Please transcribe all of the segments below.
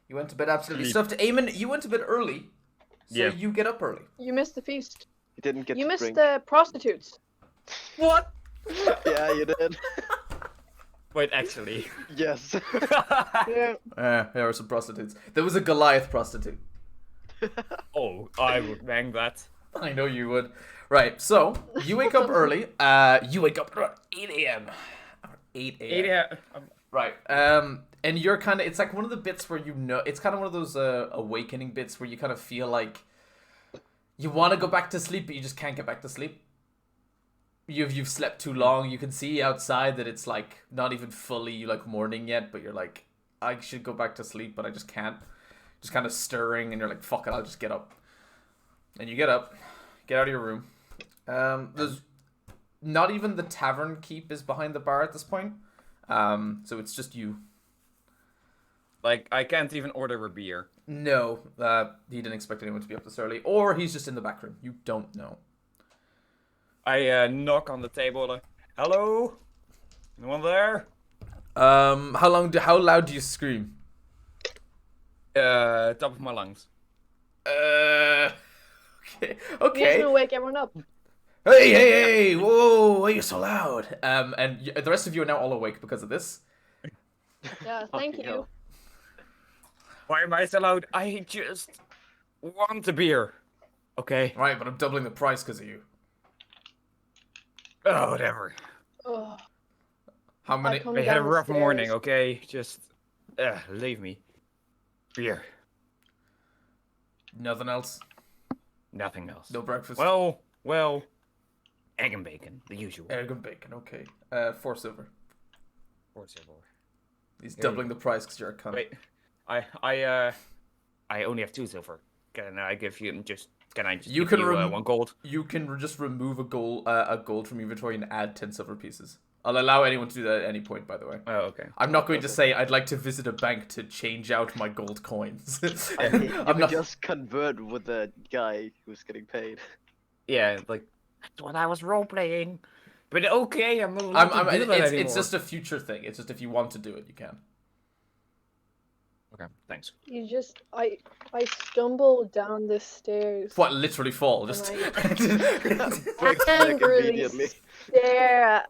You went to bed absolutely Sleep. stuffed. Eamon, you went to bed early, so Yeah. you get up early. You missed the feast. You didn't get You to missed drink. the prostitutes. What? Yeah, you did. Wait, actually. Yes. Yeah. There were some prostitutes. There was a Goliath prostitute. Oh, I would bang that. I know you would. Right, so you wake up early. You wake up at 8 a.m. 8 a.m. Yeah. Right. And you're kind of. It's like one of the bits where you know. It's kind of one of those awakening bits where you kind of feel like you want to go back to sleep, but you just can't get back to sleep. You've slept too long. You can see outside that it's like not even fully like morning yet, but you're like, I should go back to sleep, but I just can't. Just kind of stirring, and you're like, fuck it, I'll just get up. And you get up, get out of your room. There's not even the tavern keep is behind the bar at this point. So it's just you. Like, I can't even order a beer. No, he didn't expect anyone to be up this early, or he's just in the back room. You don't know. I knock on the table. Like, hello? Anyone there? How loud do you scream? Top of my lungs. Okay. You just Okay. gonna wake everyone up. Hey! Whoa! Why are you so loud? And the rest of you are now all awake because of this. Yeah, thank Fucking you. hell. Why am I so loud? I just want a beer. Okay. Right, but I'm doubling the price because of you. Oh, whatever. Ugh. How many? come They had a down the rough morning, stairs. okay? Just, leave me. Beer. Nothing else. Nothing else. No breakfast. Well, egg and bacon, the usual. Egg and bacon. Okay. 4 silver. He's Yeah, doubling the price because you're a cunt. Wait, I only have 2 silver. Can I give you just? Can I just You give can you 1 gold? You can just remove a gold from your inventory and add 10 silver pieces. I'll allow anyone to do that at any point, by the way. Oh, okay. I'm not going to say I'd like to visit a bank to change out my gold coins. You I'm could not. just convert with the guy who's getting paid. Yeah, like that's what I was role playing. But okay, I'm not allowed to do that It's anymore. just a future thing. It's just if you want to do it, you can. Okay, thanks. You just, I stumbled down the stairs. What? Literally fall? Just. Breaks back Angrily immediately. stare at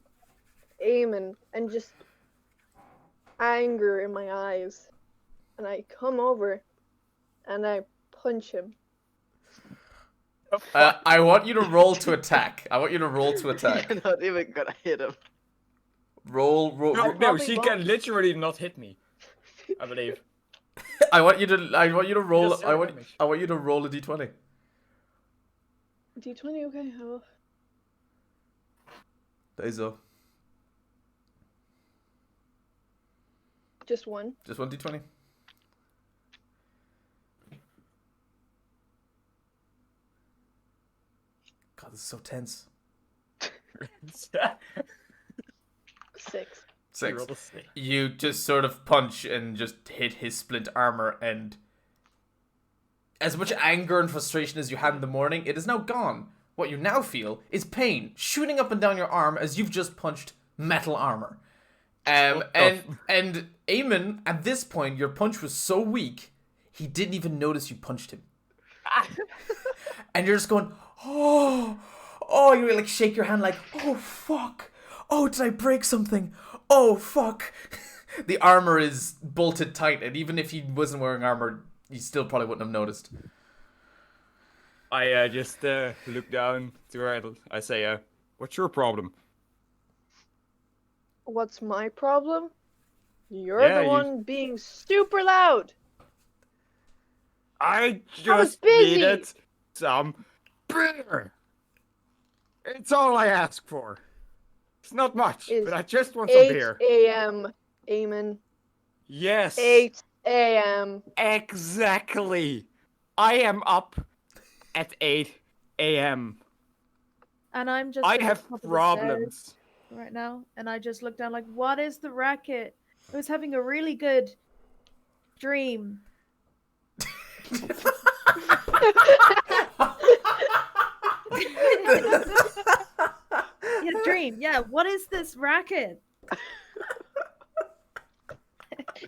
Eamon and just anger in my eyes. And I come over and I punch him. I want you to roll to attack. I want you to roll to attack. You're not even gonna hit him. Roll. No, probably she won't. can literally not hit me. I believe. I want you to roll. Just I want damage. you to roll a d20. D20, okay. Oh. There you go. Just one. Just one d20. God, this is so tense. 6. 6. You just sort of punch and just hit his splint armor, and as much anger and frustration as you had in the morning, it is now gone. What you now feel is pain shooting up and down your arm as you've just punched metal armor. And Eamon, at this point, your punch was so weak, he didn't even notice you punched him. And you're just going, oh, you like shake your hand like, oh fuck, oh did I break something? Oh fuck. The armor is bolted tight, and even if he wasn't wearing armor, he still probably wouldn't have noticed. I just look down to her. I say, "What's your problem?" What's my problem? You're Yeah, the you- one being super loud. I was just busy. needed some beer. It's all I ask for. It's not much, Is but I just want some 8 beer. a.m. Eamon. Yes. 8 a.m. Exactly. I am up at 8 a.m. And I'm just I at the have top of the problems. stairs right now, and I just look down like, what is the racket? I was having a really good dream. Yeah, dream. Yeah, what is this racket?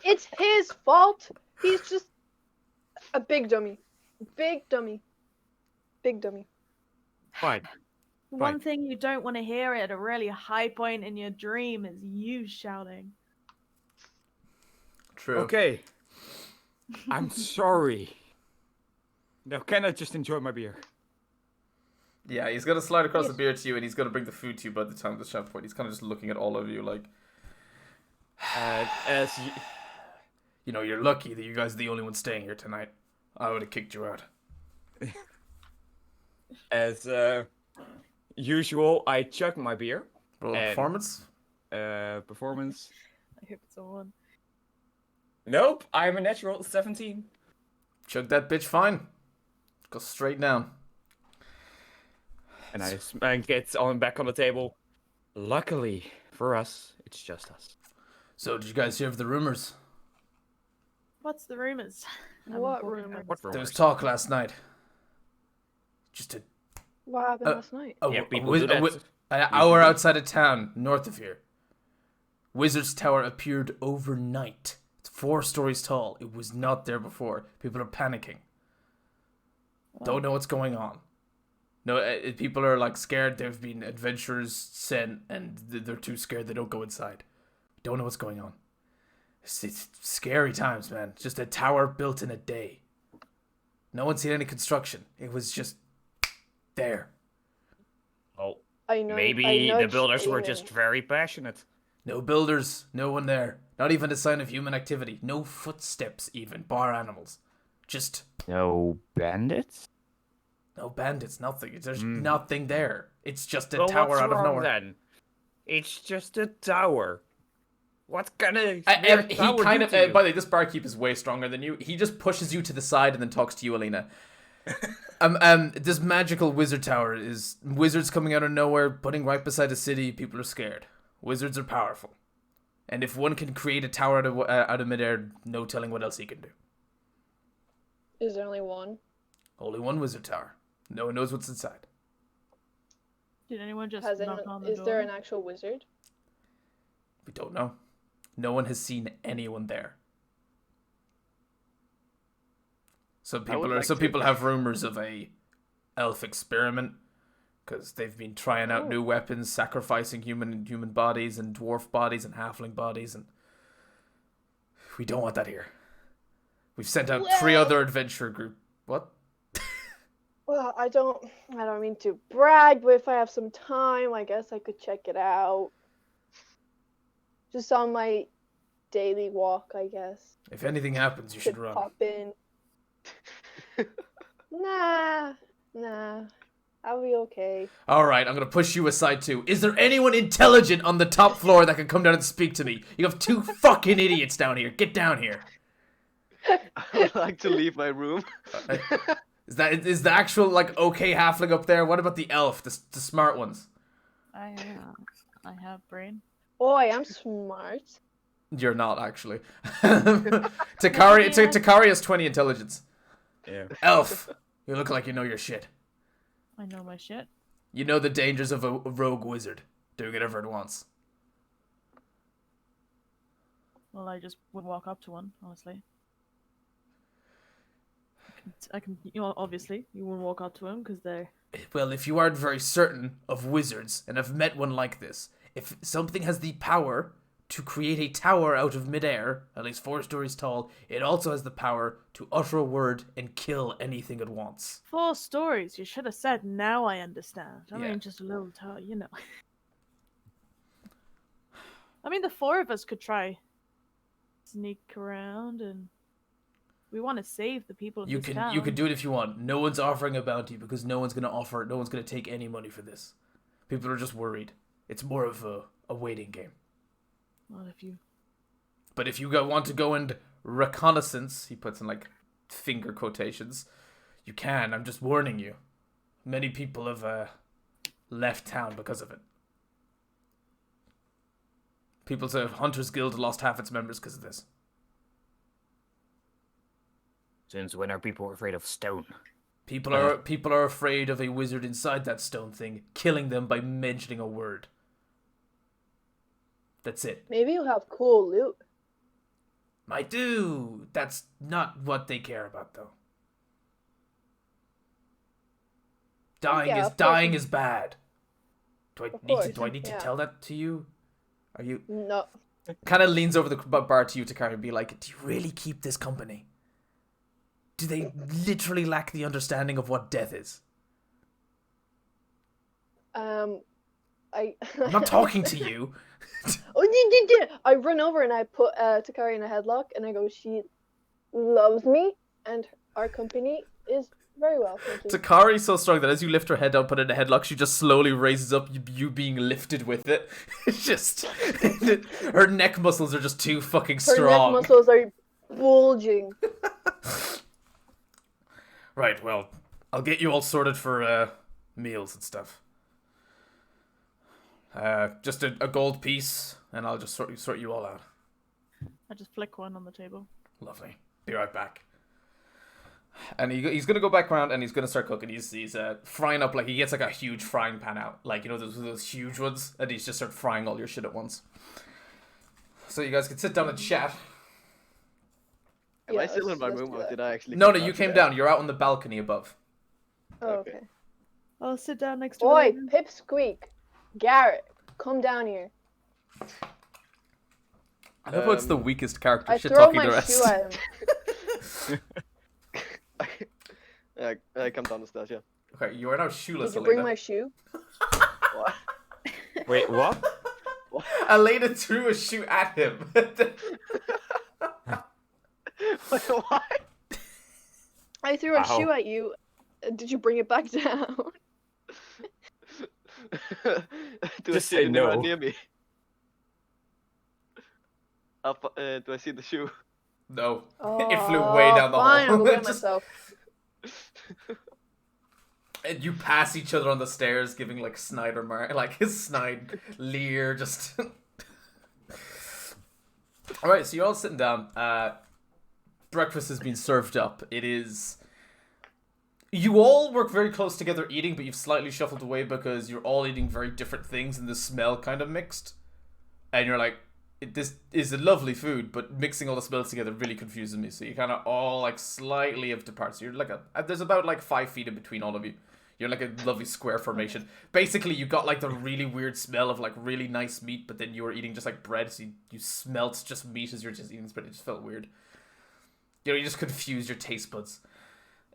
It's his fault. He's just A big dummy. Big dummy. Big dummy. Fine. One Fine. thing you don't want to hear at a really high point in your dream is you shouting. True. Okay. I'm sorry. Now, can I just enjoy my beer? Yeah, he's gonna slide across the Yes. beer to you, and he's gonna bring the food to you by the time the shout point. He's kind of just looking at all of you like, As you, you know, you're lucky that you guys are the only ones staying here tonight. I would have kicked you out. as usual, I chug my beer. Roll And- performance. Performance. I hope it's a 1. Nope, I'm a natural 17. Chug that bitch fine. Go straight down. And I get on back on the table. Luckily for us, it's just us. So, did you guys hear of the rumors? What's the rumors? What rumors? What There was rumors? talk last night. Just What happened Uh, last night? Yeah, people do that. an hour outside of town, north of here. Wizard's Tower appeared overnight. It's 4 stories tall. It was not there before. People are panicking. Don't know what's going on. No, people are like scared. There have been adventurers sent, and they're too scared. They don't go inside. Don't know what's going on. It's scary times, man. Just a tower built in a day. No one's seen any construction. It was just there. Oh, I know. maybe I the nudged builders were Aiden. just very passionate. No builders. No one there. Not even a sign of human activity. No footsteps even. Bar animals. Just No bandits? no bandits. Nothing. There's nothing there. It's just a Well, tower what's out of wrong nowhere. then? It's just a tower. What kind of He tower kind do of. to you? By the way, this barkeep is way stronger than you. He just pushes you to the side and then talks to you, Alina. This magical wizard tower is wizards coming out of nowhere, putting right beside the city. People are scared. Wizards are powerful, and if one can create a tower out of midair, no telling what else he can do. Is there only one? Only one wizard tower. No one knows what's inside. Did anyone just Has knock anyone? on the Is door? there an actual wizard? We don't know. No one has seen anyone there. Some I would people like some to. people have rumors of a elf experiment because they've been trying out Oh. new weapons, sacrificing human bodies and dwarf bodies and halfling bodies, and we don't want that here. We've sent out 3 Well- other adventure group. What? Well, I don't mean to brag, but if I have some time, I guess I could check it out. Just on my daily walk, I guess. If anything happens, you should Could run. pop in. Nah. I'll be okay. All right, I'm gonna push you aside too. Is there anyone intelligent on the top floor that can come down and speak to me? You have 2 fucking idiots down here. Get down here. I would like to leave my room. Is the actual like okay halfling up there? What about the elf, the smart ones? I have brain. Oh, I am smart. You're not actually. Takari has 20 intelligence. Yeah. Elf, you look like you know your shit. I know my shit. You know the dangers of a rogue wizard doing whatever it wants. Well, I just would walk up to one, honestly. I can, you know, obviously, you wouldn't walk up to him because they're. Well, if you aren't very certain of wizards and have met one like this, if something has the power to create a tower out of midair, at least 4 stories tall, it also has the power to utter a word and kill anything it wants. 4 stories. You should have said. Now I understand. I Yeah. mean, just a little tower, you know. I mean, the 4 of us could try sneak around, and we want to save the people of You this can town. you can do it if you want. No one's offering a bounty because no one's gonna take any money for this. People are just worried. It's more of a waiting game. Well, if you. But if you want to go and reconnaissance, he puts in like finger quotations, you can. I'm just warning you. Many people have left town because of it. People say Hunter's Guild lost half its members because of this. Since when are people afraid of stone? People are afraid of a wizard inside that stone thing killing them by mentioning a word. That's it. Maybe you'll have cool loot. My dude, that's not what they care about, though. Dying Yeah, is of course. dying is bad. Do Of course, I need to yeah. tell that to you? Are you No. kind of leans over the bar to you, Takari, and be like, do you really keep this company? Do they literally lack the understanding of what death is? I. I'm not talking to you. Oh, I run over and I put Takari in a headlock and I go, she loves me and our company is very well, thank you. Takari's so strong that as you lift her head down, put it in a headlock, she just slowly raises up, you being lifted with it. It's just... her neck muscles are just too fucking Her strong. neck muscles are bulging. Right, well, I'll get you all sorted for meals and stuff. Just a gold piece, and I'll just sort you all out. I just flick one on the table. Lovely. Be right back. And he's gonna go back around and he's gonna start cooking. He's frying up, like, he gets like a huge frying pan out, like, you know, those huge ones, and he's just start frying all your shit at once. So you guys can sit down and chat. Am I still in my room, or did I actually? No, come you came downstairs? down. You're out on the balcony above. Oh, Okay. okay. I'll sit down next to Boy, her. Pipsqueak, Garrett, come down here. I know it's the weakest character. I Shit throw talking the my rest. shoe at him. I come down the stairs. Yeah. Okay, you are now shoeless, Did you bring Elena. my shoe? What? Wait, what? Elena threw a shoe at him. Wait, why? I threw a Ow. shoe at you. Did you bring it back down? Do I Just see say it anywhere no. near me? Do I see the shoe? No. Oh, It flew way down the fine, hall. I'll go get Just- myself. And you pass each other on the stairs, giving like his snide leer. Just. All right, so you're all sitting down. Breakfast has been served up. It is. You all work very close together eating, but you've slightly shuffled away because you're all eating very different things, and the smell kind of mixed. And you're like, this is a lovely food, but mixing all the smells together really confuses me. So you kind of all like slightly have departed. So you're like there's about like 5 feet in between all of you. You're like a lovely square formation. Basically, you got like the really weird smell of like really nice meat, but then you were eating just like bread, so you smelt just meat as you're just eating this bread. It just felt weird. You know, you just confused your taste buds.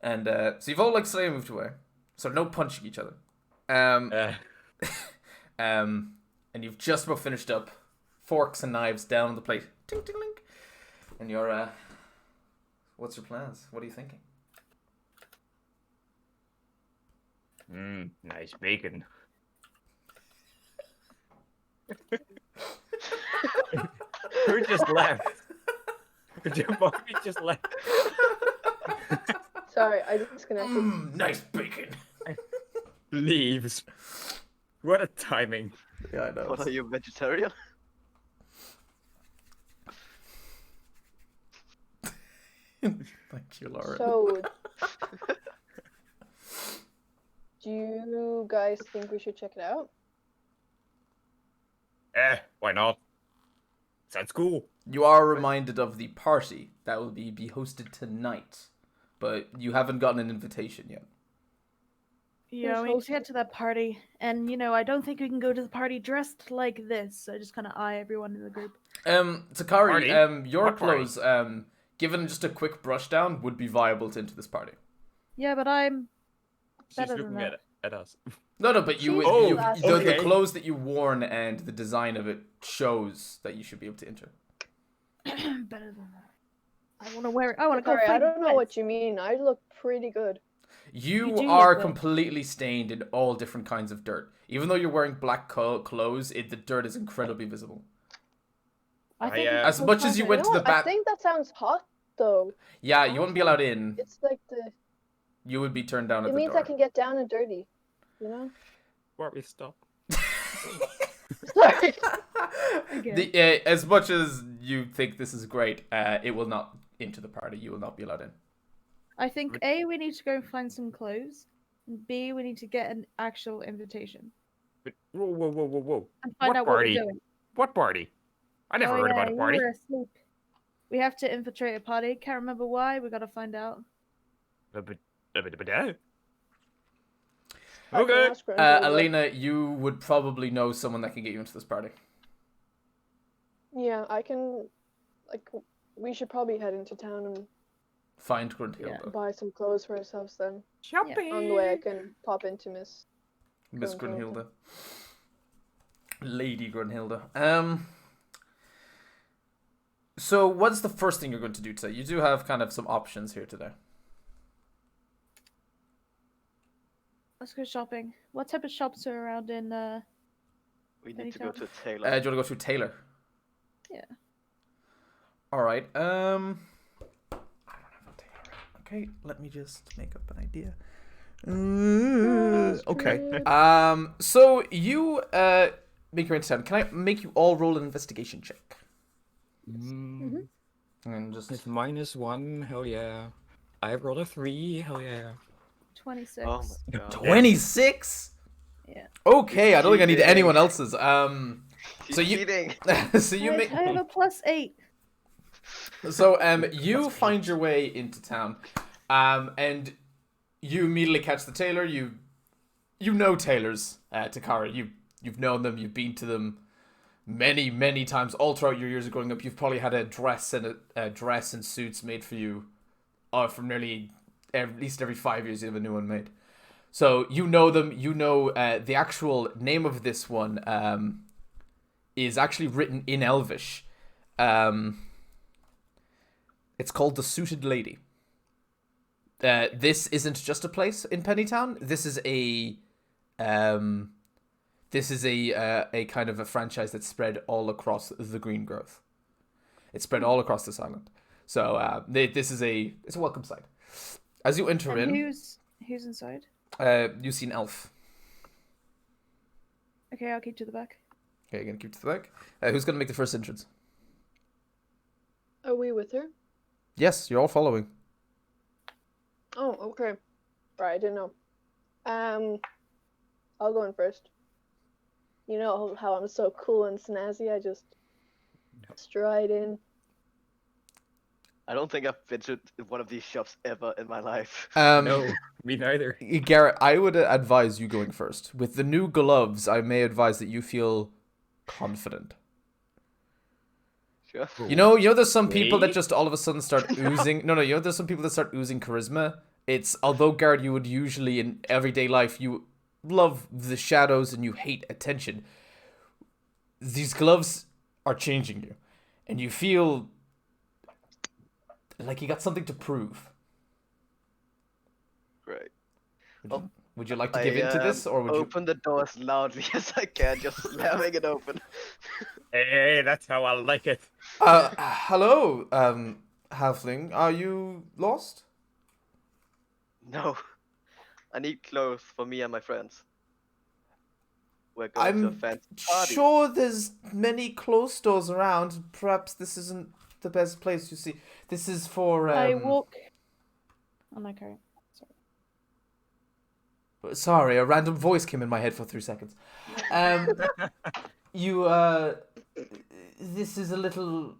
And so you've all like slightly moved away. So no punching each other. And you've just about finished up. Forks and knives down on the plate. Ting, ting, ting. And you're, what's your plans? What are you thinking? Nice bacon. Who just left? Your mommy just left. Sorry, I disconnected. Nice bacon. Leaves. What a timing. Yeah, I know. What, are you vegetarian? Thank you, Laura. So, do you guys think we should check it out? Why not? Sounds cool. You are reminded of the party that will be hosted tonight, but you haven't gotten an invitation yet. Yeah, Who's we need to hosting? get to that party. And, I don't think we can go to the party dressed like this. I just kind of eye everyone in the group. Takari, Party? your What party? clothes, given just a quick brush down, would be viable to enter this party. Yeah, but I'm She's better than looking that. at us. No, but you, She's you classy. the Okay. clothes that you've worn and the design of it shows that you should be able to enter. Better than that. I want to wear. I want to go. Sorry, I fight don't know Feds. what you mean. I look pretty good. You You do are look good. completely stained in all different kinds of dirt. Even though you're wearing black clothes, the dirt is incredibly visible. I think I, As much as you You went know to the what? I bat, think that sounds hot, though. yeah, you wouldn't be allowed in. It's like the. You would be turned down at It the means door. I can get down and dirty. You know. Where we stop? Sorry. As much as you think this is great, it will not into the party. You will not be allowed in. I think A, we need to go and find some clothes. And B, we need to get an actual invitation But, whoa. and find What out party? what we're doing. What party? I never Oh, heard yeah, about a party. You were asleep. We have to infiltrate a party. Can't remember why. We gotta find out. Okay. I can ask Grandpa. Elena, you would probably know someone that can get you into this party. Yeah, I can. Like, we should probably head into town and Find Grunhilde. buy some clothes for ourselves then. Shopping. On the way, I can pop into Miss Grunhilde. Grunhilde. Lady Grunhilde. So what's the first thing you're going to do today? You do have kind of some options here today. Let's go shopping. What type of shops are around in We need to go to Taylor. Do you want to go to Taylor? Yeah. Alright, I don't have a Taylor. Okay, let me just make up an idea. Okay. So you make your way into town. Can I make you all roll an investigation check? Mm, And just It's -1. Hell yeah. I rolled a 3. Hell yeah. 26. Oh my god. 26? Yeah. Okay, I don't think I need Cheating. anyone else's. She's So you- cheating. So you I make have a +8. so you find your way into town, and you immediately catch the tailor. You know tailors, Takara. You've known them. You've been to them many times all throughout your years of growing up. You've probably had a dress and suits made for you, from nearly at least every 5 years you have a new one made. So you know them. You know the actual name of this one is actually written in Elvish. It's called the Suited Lady. This isn't just a place in Pennytown. This is a kind of a franchise that's spread all across the Green Growth. It's spread all across this island. So it's a welcome sight. As you enter And in, who's inside? you see an elf. Okay, I'll keep to the back. Okay, you're gonna keep to the back. Who's gonna make the first entrance? Are we with her? Yes, you're all following. Oh, okay. Right, I didn't know. I'll go in first. You know how I'm so cool and snazzy, I just stride in. I don't think I've been to one of these shops ever in my life. No, me neither. Garrett, I would advise you going first. With the new gloves, I may advise that you feel confident. Sure. You know, there's some people that Wait. just all of a sudden start oozing. No, there's some people that start oozing charisma. It's although Garrett, you would usually in everyday life you love the shadows and you hate attention. These gloves are changing you, and you feel like you got something to prove. Great. Would you like to give in to this, or would you? open the door as loudly as I can, just slamming it open? Hey, that's how I like it. Hello, halfling. Are you lost? No. I need clothes for me and my friends. We're going to a I'm fancy party. sure there's many clothes stores around. Perhaps this isn't the best place. You see, this is for. I walk. Oh my god. Sorry, a random voice came in my head for 3 seconds. This is a little,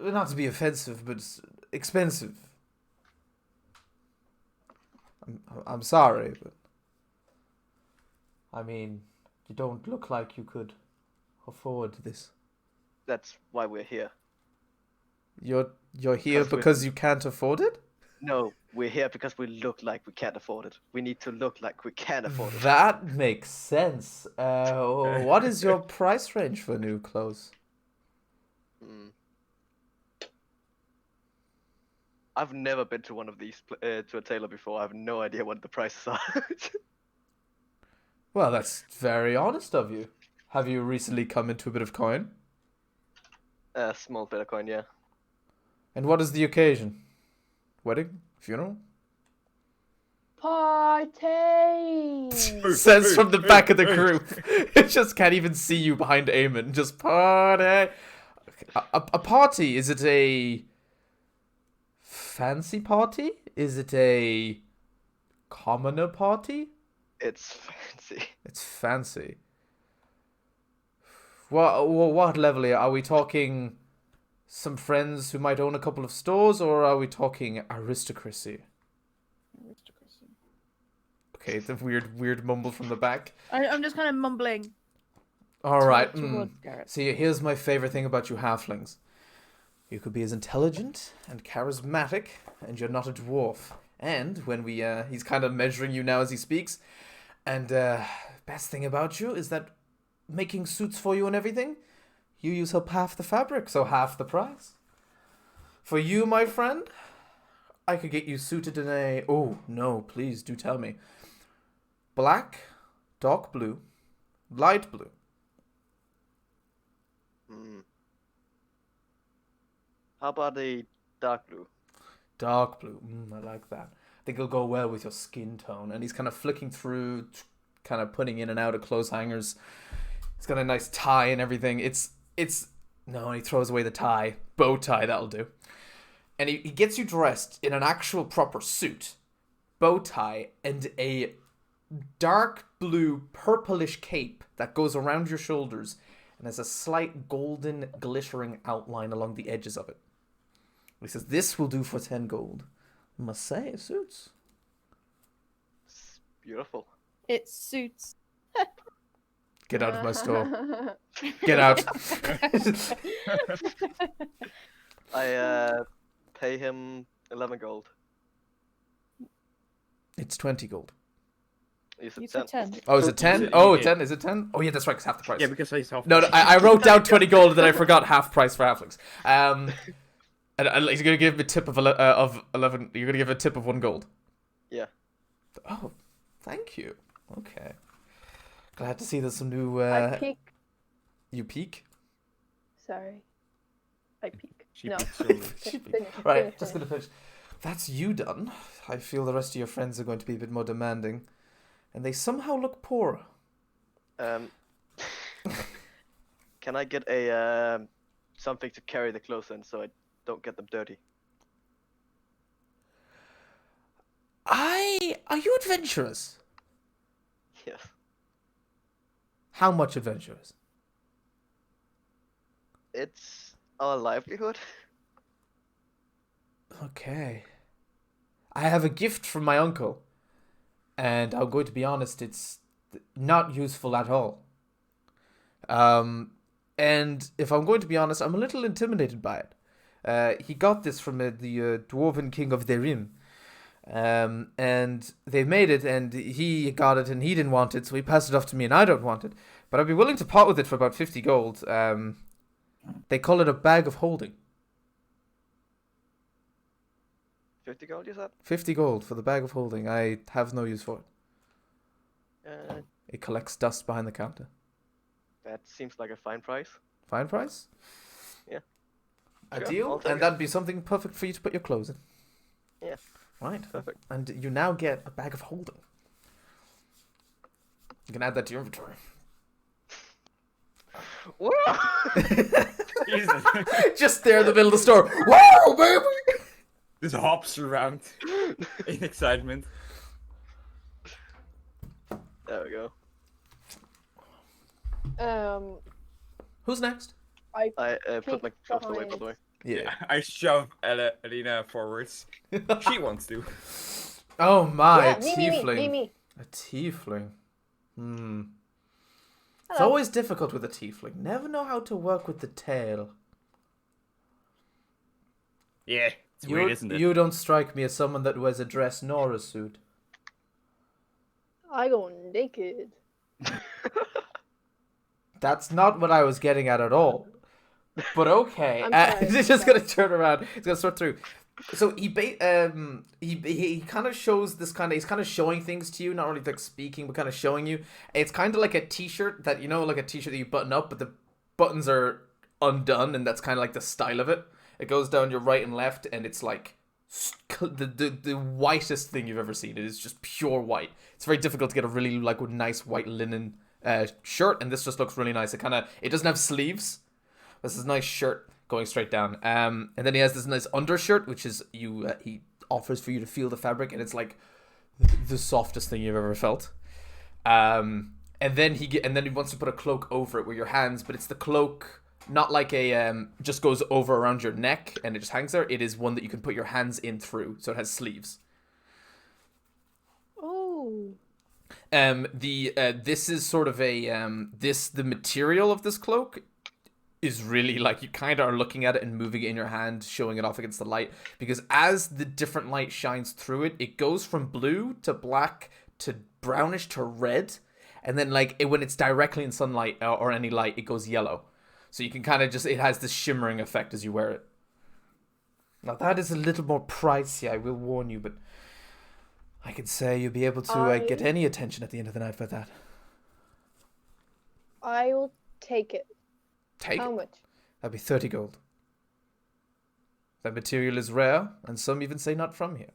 not to be offensive, but expensive. I'm sorry, but I mean, you don't look like you could afford this. That's why we're here. You're here because you can't afford it? No, we're here because we look like we can't afford it. We need to look like we can afford it. That makes sense. What is your price range for new clothes? Hmm. I've never been to one of these to a tailor before. I have no idea what the prices are. Well, that's very honest of you. Have you recently come into a bit of coin? A small bit of coin, yeah. And what is the occasion? Wedding? Funeral? Party! Says from the back of the group. It just can't even see you behind Eamon. Just party. A party? Is it a fancy party? Is it a commoner party? It's fancy. It's fancy. What level are we talking? some friends who might own a couple of stores, or are we talking aristocracy? Aristocracy. Okay, the weird mumble from the back. I'm just kind of mumbling. All right. Towards Garrett. See, here's my favorite thing about you halflings. You could be as intelligent and charismatic, and you're not a dwarf. And when he's kind of measuring you now as he speaks. And best thing about you is that making suits for you and everything, you use up half the fabric, so half the price. For you, my friend, I could get you suited in a... Oh, no, please do tell me. Black, dark blue, light blue. How about the dark blue? Dark blue. I like that. I think it'll go well with your skin tone. And he's kind of flicking through, kind of putting in and out of clothes hangers. He's got a nice tie and everything. No, he throws away the tie. Bow tie, that'll do. And he gets you dressed in an actual proper suit, bow tie, and a dark blue purplish cape that goes around your shoulders and has a slight golden glittering outline along the edges of it. He says, this will do for 10 gold. I must say, it suits. It's beautiful. It suits. Get out of my store. Get out. I pay him 11 gold. It's 20 gold. You said You 10. said 10. Oh, is it 10? Oh, 10? Is it 10? Oh, yeah, that's right, it's half the price. Yeah, because he's half. No, I wrote down 20 gold, and then I forgot half price for halflings. And he's going to give him a tip of 11. You're going to give a tip of 1 gold. Yeah. Oh, thank you. Okay. Glad to see there's some new... I peek. You peek? Sorry. I peek. She No. peeks slowly. Finish, Right, finish, just finish. going to finish. That's you done. I feel the rest of your friends are going to be a bit more demanding. And they somehow look poor. Can I get a something to carry the clothes in so I don't get them dirty? Are you adventurous? Yes. How much adventurous? It's our livelihood. Okay. I have a gift from my uncle. And I'm going to be honest, it's not useful at all. And if I'm going to be honest, I'm a little intimidated by it. He got this from the Dwarven King of Derim. And they made it, and he got it, and he didn't want it, so he passed it off to me, and I don't want it. But I'd be willing to part with it for about 50 gold. They call it a bag of holding. 50 gold, you said? 50 gold for the bag of holding. I have no use for it. Uh, It collects dust behind the counter. that seems like a fine price. Fine price? Yeah. A Sure, deal? I'll take And it. that'd be something perfect for you to put your clothes in. Yeah. Right. Perfect. And you now get a bag of holding. You can add that to your inventory. Jesus. Just there in the middle of the store. Whoa, baby! Just hops around in excitement. There we go. Who's next? I put Peek my clothes away, by behind. the way. Yeah. I shove Elena forwards. She wants to. Oh my, Yeah, a me, tiefling. me. A tiefling. It's Hello. always difficult with a tiefling. Never know how to work with the tail. Yeah, it's weird, isn't it? You don't strike me as someone that wears a dress nor a suit. I go naked. That's not what I was getting at all. But okay. I'm sorry, He's I'm just sorry. gonna turn around. He's gonna sort through. So he kind of shows this kind of, he's kind of showing things to you, not only like speaking, but kind of showing you. It's kind of like a t-shirt that, you know, like a t-shirt that you button up, but the buttons are undone, and that's kind of like the style of it. It goes down your right and left, and it's like the whitest thing you've ever seen. It is just pure white. It's very difficult to get a really like nice white linen shirt, and this just looks really nice. It doesn't have sleeves. This is a nice shirt going straight down. And then he has this nice undershirt, which is he offers for you to feel the fabric, and it's like the softest thing you've ever felt. And then he wants to put a cloak over it with your hands, but it's the cloak not like a just goes over around your neck and it just hangs there. It is one that you can put your hands in through, so it has sleeves. Oh. This is sort of a the material of this cloak is really like you kind of are looking at it and moving it in your hand, showing it off against the light, because as the different light shines through it, it goes from blue to black to brownish to red, and then like when it's directly in sunlight or any light, it goes yellow. So you can kind of just, it has this shimmering effect as you wear it. Now that is a little more pricey, I will warn you, but I can say you'll be able to get any attention at the end of the night for that. I will take it. Take How it. much? That'd be 30 gold. That material is rare, and some even say not from here.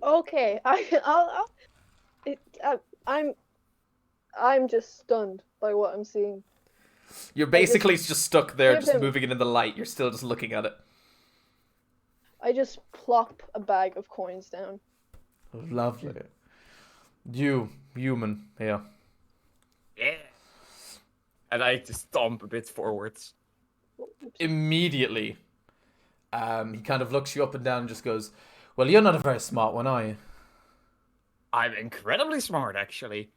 Okay, I'm just stunned by what I'm seeing. You're basically just stuck there, give just him- moving it in the light. You're still just looking at it. I just plop a bag of coins down. Lovely. You, human, here. Yeah. And I just stomp a bit forwards. Immediately, he kind of looks you up and down and just goes, well, you're not a very smart one, are you? I'm incredibly smart, actually.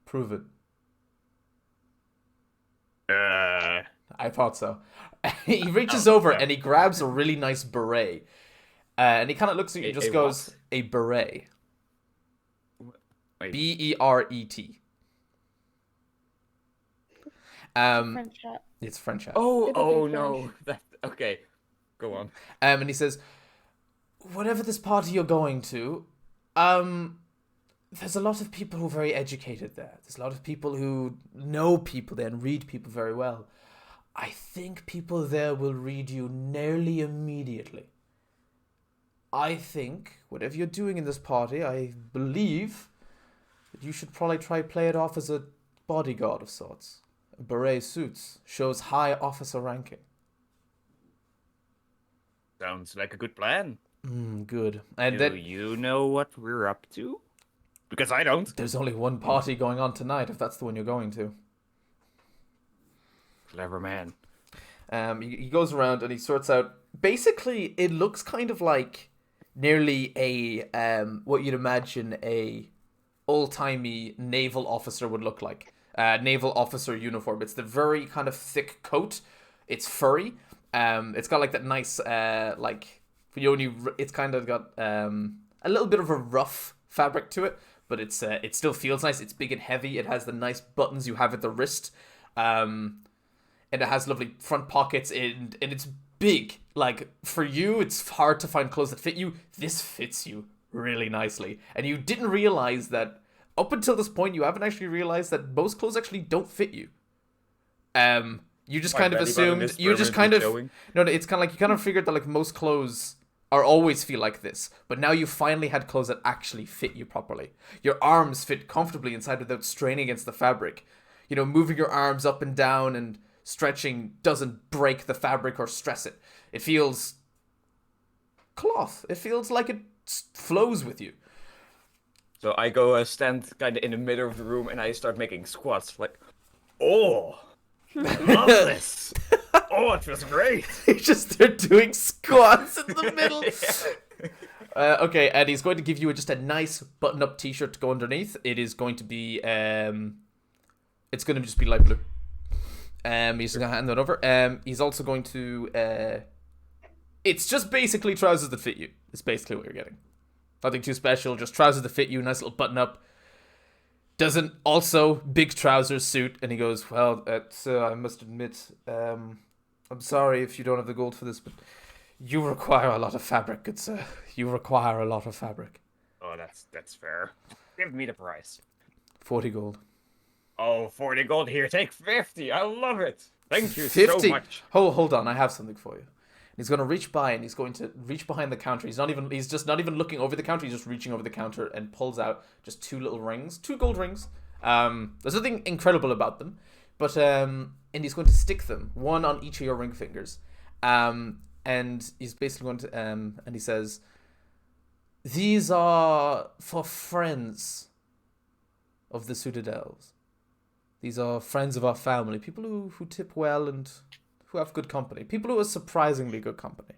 Prove it. Uh, I thought so. He reaches over and he grabs a really nice beret. And he kind of looks at you and just goes, what? a beret. Wait. Beret. French hat. It's French hat. Oh, It'll be oh French. no. That, okay, go on. And he says, whatever this party you're going to, there's a lot of people who are very educated there. There's a lot of people who know people there and read people very well. I think people there will read you nearly immediately. I think, whatever you're doing in this party, I believe that you should probably try play it off as a bodyguard of sorts. A beret suits, shows high officer ranking. Sounds like a good plan. Good. And Do then you know what we're up to? Because I don't. there's only one party going on tonight, if that's the one you're going to. Clever man. He goes around and he sorts out. Basically, it looks kind of like nearly a what you'd imagine a old-timey naval officer would look like. Naval officer uniform. It's the very kind of thick coat. It's furry. It's got like that nice it's kind of got a little bit of a rough fabric to it, but it still feels nice. It's big and heavy. It has the nice buttons you have at the wrist. And it has lovely front pockets and it's big. Like, for you, it's hard to find clothes that fit you. This fits you really nicely. And you didn't realize that, up until this point, you haven't actually realized that most clothes actually don't fit you. You just My kind of belly button assumed, is you just kind permanently of, showing. no, it's kind of like, you kind of figured that, like, most clothes are always feel like this. But now you finally had clothes that actually fit you properly. Your arms fit comfortably inside without straining against the fabric. You know, moving your arms up and down and stretching doesn't break the fabric or stress it. It feels cloth. It feels like it flows with you. So I go stand kind of in the middle of the room and I start making squats. Like, oh, love this. Oh, it feels great. He just start doing squats in the middle. Okay, and he's going to give you just a nice button-up t-shirt to go underneath. It is going to be it's going to just be light blue. He's going to hand that over. He's also going to it's just basically trousers that fit you. It's basically what you're getting. Nothing too special, just trousers that fit you, nice little button-up. Doesn't also big trousers suit, and he goes, well, I must admit, I'm sorry if you don't have the gold for this, but you require a lot of fabric, good sir. You require a lot of fabric. Oh, that's fair. Give me the price. 40 gold. Oh, 40 gold here. Take 50. I love it. Thank you 50. so much. Hold on, I have something for you. He's going to reach by and he's going to reach behind the counter. He's just not even looking over the counter. He's just reaching over the counter and pulls out just two little rings, 2 gold rings. There's nothing incredible about them, but and he's going to stick them, one on each of your ring fingers. And he's basically going to and he says, "These are for friends of the Suited Elves. These are friends of our family, people who tip well and who have good company, people who are surprisingly good company.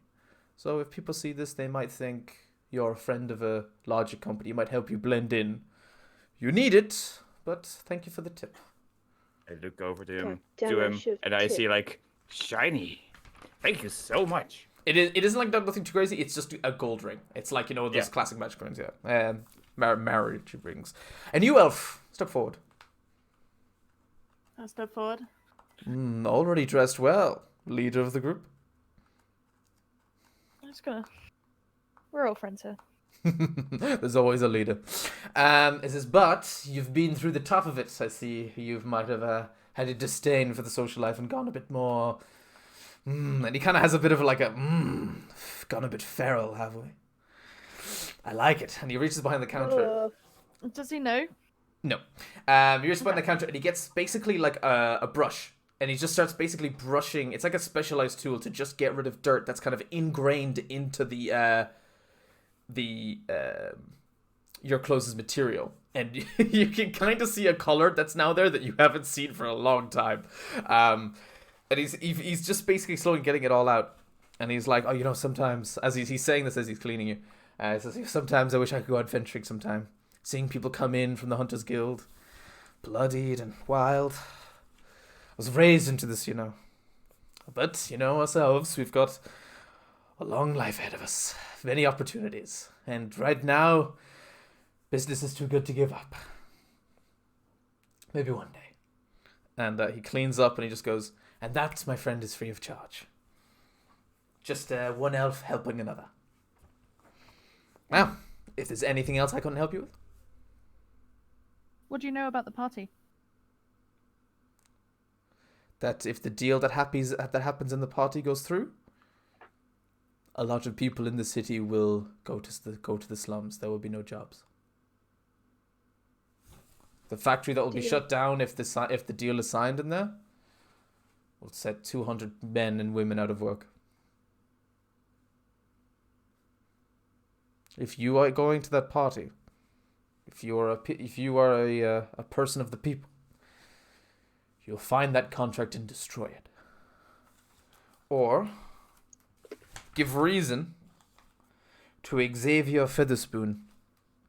So if people see this, they might think you're a friend of a larger company. It might help you blend in. You need it, but thank you for the tip. I look over to God him, damn, I should've and I see tipped. like shiny. Thank you so much. It isn't like nothing too crazy. It's just a gold ring. It's like, those Yeah. classic magic rings, yeah. Marriage rings. And you, elf, step forward. I'll step forward. Already dressed well. Leader of the group. I'm just gonna. We're all friends here. There's always a leader. It says, but you've been through the top of it. I see you might have had a disdain for the social life and gone a bit more. And he kind of has a bit of gone a bit feral, have we? I like it. And he reaches behind the counter. Does he know? No. He reaches behind the counter and he gets basically like a brush. And he just starts basically brushing. It's like a specialized tool to just get rid of dirt that's kind of ingrained into your clothes' material. And you can kind of see a color that's now there that you haven't seen for a long time. And he's just basically slowly getting it all out. And he's like, sometimes, as he's saying this as he's cleaning you, he says, sometimes I wish I could go out venturing sometime. Seeing people come in from the Hunters Guild, bloodied and wild. I was raised into this, But, ourselves, we've got a long life ahead of us. Many opportunities. And right now, business is too good to give up. Maybe one day. And he cleans up and he just goes, and that, my friend, is free of charge. Just one elf helping another. Now, if there's anything else I couldn't help you with. What do you know about the party? That if the deal that happens in the party goes through, a lot of people in the city will go to the slums. There will be no jobs. The factory that will be shut down if the deal is signed in there will set 200 men and women out of work. If you are going to that party, if you are a person of the people, you'll find that contract and destroy it. Or give reason to Xavier Featherspoon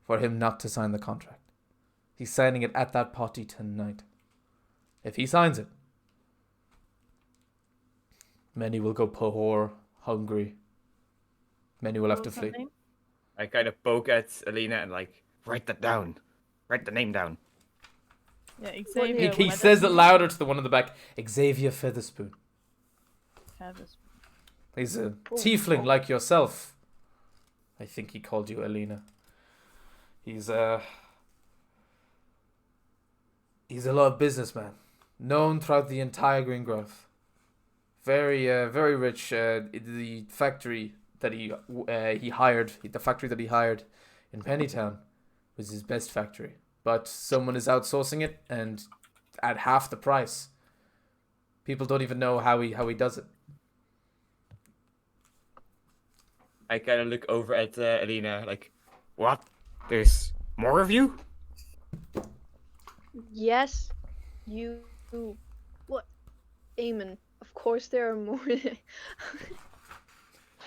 for him not to sign the contract. He's signing it at that party tonight. If he signs it, many will go poor, hungry. Many will have to flee. I kind of poke at Alina and like, write that down. Write the name down. Yeah, Xavier. He says it louder to the one in the back. Xavier Featherspoon. He's a tiefling like yourself. I think he called you Alina. He's a large businessman, known throughout the entire Green Growth. Very rich. The factory that he hired in Pennytown was his best factory. But someone is outsourcing it and at half the price. People don't even know how he does it. I kind of look over at Alina like, what? There's more of you? Yes, you. What? Eamon, of course there are more.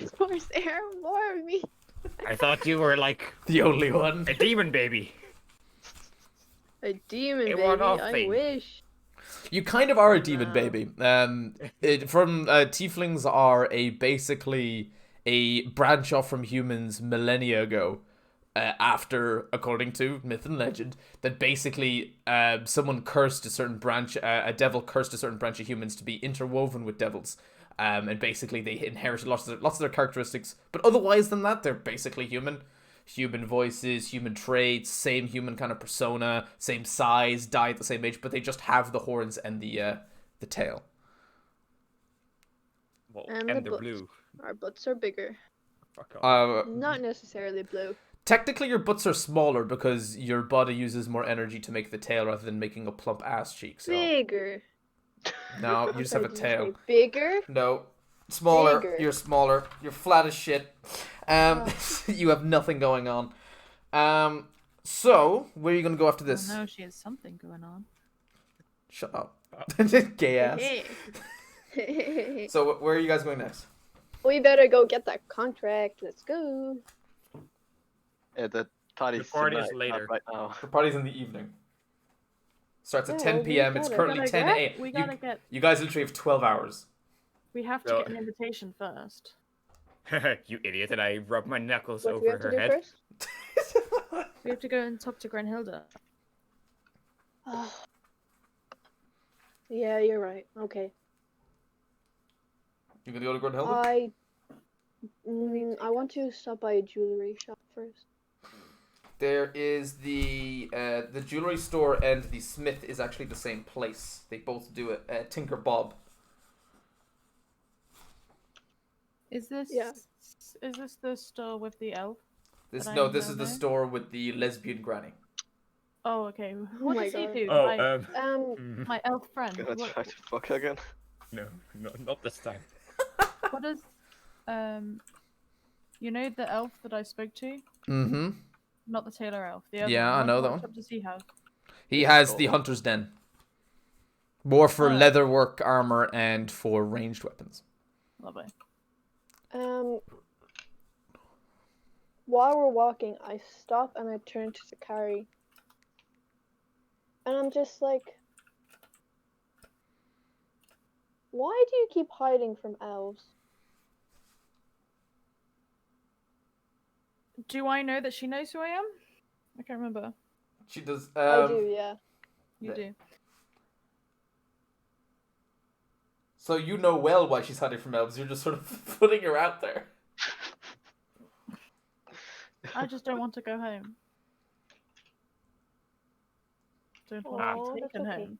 Of course there are more of me. I thought you were like The only one. a demon baby. A demon, A baby. one-off I thing. wish. You kind of are a demon baby. Tieflings are basically a branch off from humans millennia ago. After, according to myth and legend, that basically someone cursed a certain branch, a devil cursed a certain branch of humans to be interwoven with devils. And basically they inherited lots of their characteristics. But otherwise than that, they're basically human. Human voices, human traits, same human kind of persona, same size, die at the same age, but they just have the horns and the tail. Well, And and the they're butts. blue. Our butts are bigger. Fuck off. Not necessarily blue. Technically, your butts are smaller because your body uses more energy to make the tail rather than making a plump ass cheek. So Bigger. no, you just have a Did you tail. say bigger? No, smaller. Bigger. You're smaller. You're flat as shit. You have nothing going on. So, where are you gonna go after this? Oh no, she has something going on. Shut up. Gay ass. So, where are you guys going next? We better go get that contract. Let's go. Yeah, the party's party is tonight, not later. right now. The party's in the evening. Starts at Yeah, 10 well, we p.m. It's gotta- currently We 10 gotta a.m. We You, gotta get. you guys literally have 12 hours. We have to So- get an invitation first. You idiot! And I rub my knuckles What do we over have to her do head. first? We have to go and talk to Grenhilda. Yeah, you're right. Okay. You gonna go to Gordon I want to stop by a jewelry shop first. There is the jewelry store and the smith is actually the same place. They both do it. Tinker Bob. Is this? Yeah. Is this the store with the elf? This But no, I this know is the that. store with the lesbian granny. Oh, okay. What my does he God. do? Oh, My elf friend. Gonna What, try to fuck her again. no, not this time. what does you know the elf that I spoke to? Mm-hmm. Not the tailor elf. The other Yeah, one. I know that What one. job does he have? He It's has cool. the hunter's den. More for Oh. leatherwork armor and for ranged weapons. Lovely. While we're walking, I stop and I turn to Sakari. And I'm just like, why do you keep hiding from elves? Do I know that she knows who I am? I can't remember. She does. I do, yeah. You Yeah. do. So you know well why she's hiding from elves. You're just sort of putting her out there. I just don't want to go home. Don't want Aw, to be that's taken okay. home.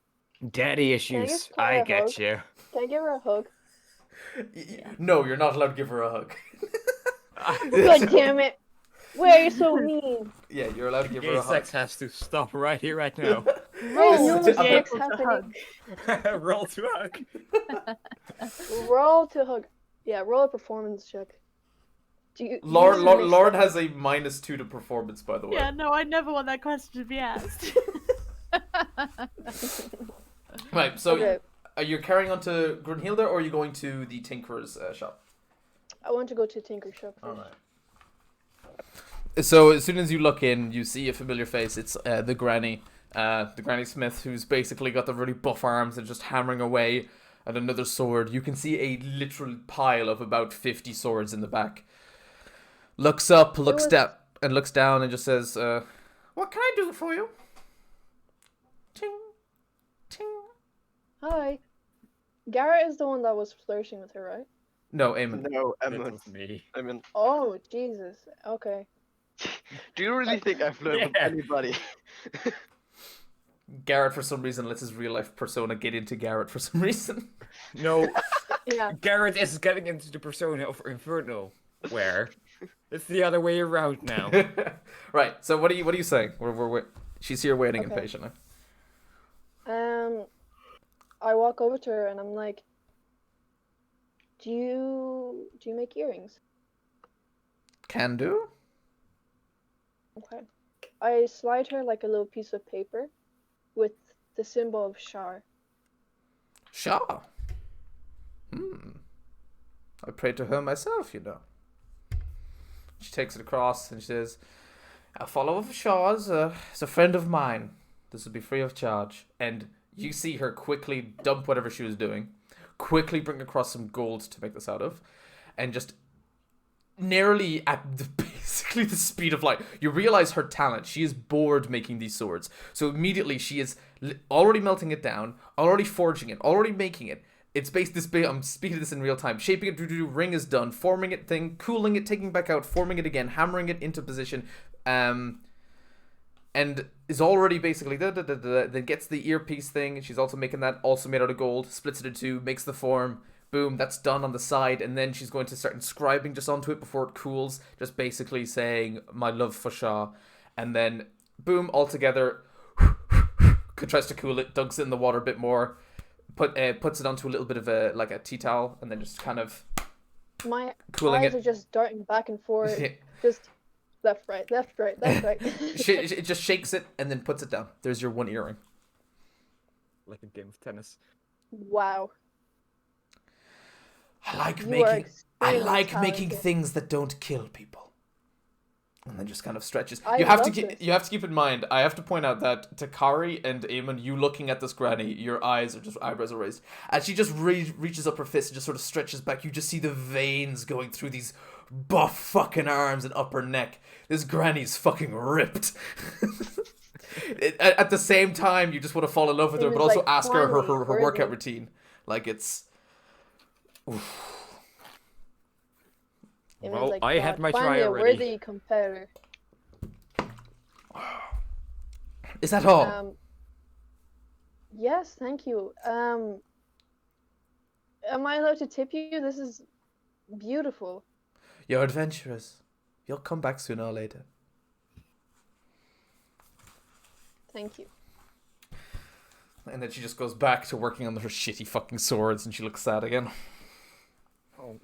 Daddy issues. just I try a hug? get you. Can I give her a hug? No, you're not allowed to give her a hug. God damn it! Why are you so mean? Yeah, you're allowed to give her Gay a hug. sex has to stop right here, right now. No, This is- no I'm sex able to happening. Roll to hug. Roll to hug. Yeah, roll a performance check. Do you? Lauren, you Lauren, missed Lauren it. has a -2 to performance, by the way. Yeah, no, I never want that question to be asked. Right, so Okay. are you carrying on to Grunhilde or are you going to the Tinker's shop? I want to go to Tinker Shop first. Alright. So as soon as you look in, you see a familiar face. It's the granny Smith, who's basically got the really buff arms and just hammering away at another sword. You can see a literal pile of about 50 swords in the back. Looks up, looks down, and just says, "What can I do for you?" Ting, ting. Hi. Garrett is the one that was flirting with her, right? No, Eamon. No, That Emma. was me. I mean, Oh, Jesus. Okay. do you really think I've learned with Yeah. anybody? Garrett, for some reason, lets his real life persona get into Garrett for some reason. No, Yeah. Garrett is getting into the persona of Inferno. Where? It's the other way around now. Right. So what are you saying? We're she's here waiting Okay. impatiently. I walk over to her and I'm like, do you make earrings? Can do. Okay. I slide her like a little piece of paper with the symbol of Shar. Shah. I prayed to her myself, you know. She takes it across and she says, "A follower of Shah's is a friend of mine. This will be free of charge." And you see her quickly dump whatever she was doing, quickly bring across some gold to make this out of, and just nearly at basically the speed of light, you realize her talent. She is bored making these swords. So immediately she is already melting it down, already forging it, already making it. It's I'm speaking of this in real time. Shaping it, ring is done, forming it, cooling it, taking it back out, forming it again, hammering it into position, and is already basically then gets the earpiece thing. She's also making that, also made out of gold, splits it in two, makes the form. Boom, that's done on the side, and then she's going to start inscribing just onto it before it cools, just basically saying my love for Shah, and then boom, all together, tries to cool it, dunks it in the water a bit more, puts it onto a little bit of a tea towel, and then just kind of My cooling eyes it. are just darting back and forth. Just Left, right, left, right, left, right. It just shakes it and then puts it down. There's your one earring. Like a game of tennis. Wow. I like You are making extremely talented. things that don't kill people. And then just kind of stretches. I You have to love this. you have to keep in mind. I have to point out that Takari and Eamon, you looking at this granny, your eyebrows are raised, and she just reaches up her fist and just sort of stretches back. You just see the veins going through these buff fucking arms and upper neck. This granny's fucking ripped. At the same time, you just want to fall in love with her, but also ask her her workout routine. Like it's. Oof. Well, I had my try Finally, a already. worthy competitor. Is that all? Yes, thank you. Am I allowed to tip you? This is beautiful. You're adventurous. You'll come back sooner or later. Thank you. And then she just goes back to working on her shitty fucking swords, and she looks sad again. Oh.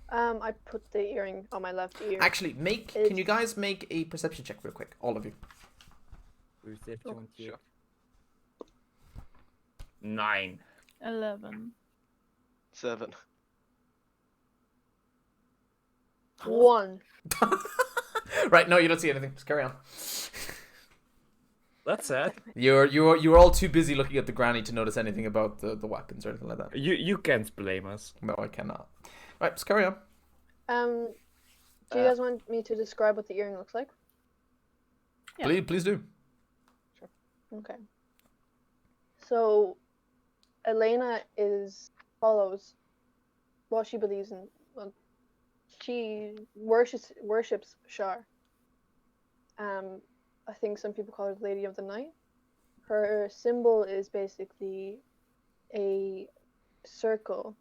I put the earring on my left ear. Actually, can you guys make a perception check real quick? All of you. Sure. 9. 11. 7. 1. Right, no, you don't see anything. Just carry on. That's sad. You're all too busy looking at the granny to notice anything about the weapons or anything like that. You can't blame us. No, I cannot. Right, just carry on. Do you guys want me to describe what the earring looks like? Yeah. Please do. Okay. So, Elena follows what she believes in. Well, she worships Shar. I think some people call her the Lady of the Night. Her symbol is basically a circle,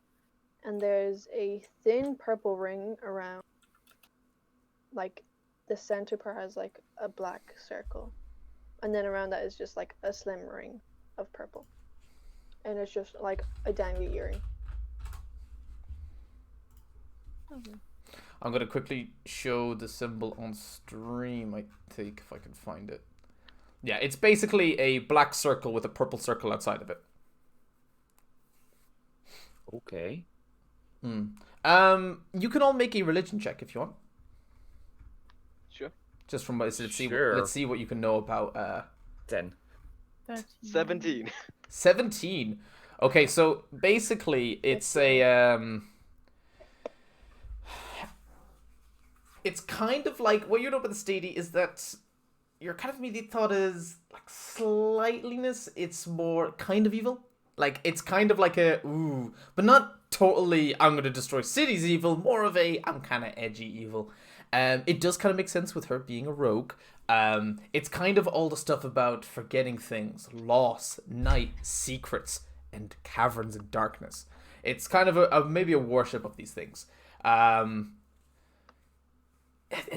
and there's a thin purple ring around. Like, the center part has like a black circle. And then around that is just like a slim ring of purple. And it's just like a dangly earring. I'm gonna quickly show the symbol on stream, I think, if I can find it. Yeah, it's basically a black circle with a purple circle outside of it. Okay. You can all make a religion check if you want. Sure. Just from let's Sure. see what you can know about 10. 13. 17. 17. Okay, so basically it's a it's kind of like what you know about the Stady is that your kind of immediate thought is like slightliness. It's more kind of evil. Like it's kind of like a ooh, but not totally. I'm gonna destroy cities evil. More of a I'm kind of edgy evil. It does kind of make sense with her being a rogue. It's kind of all the stuff about forgetting things, loss, night, secrets, and caverns and darkness. It's kind of maybe a worship of these things.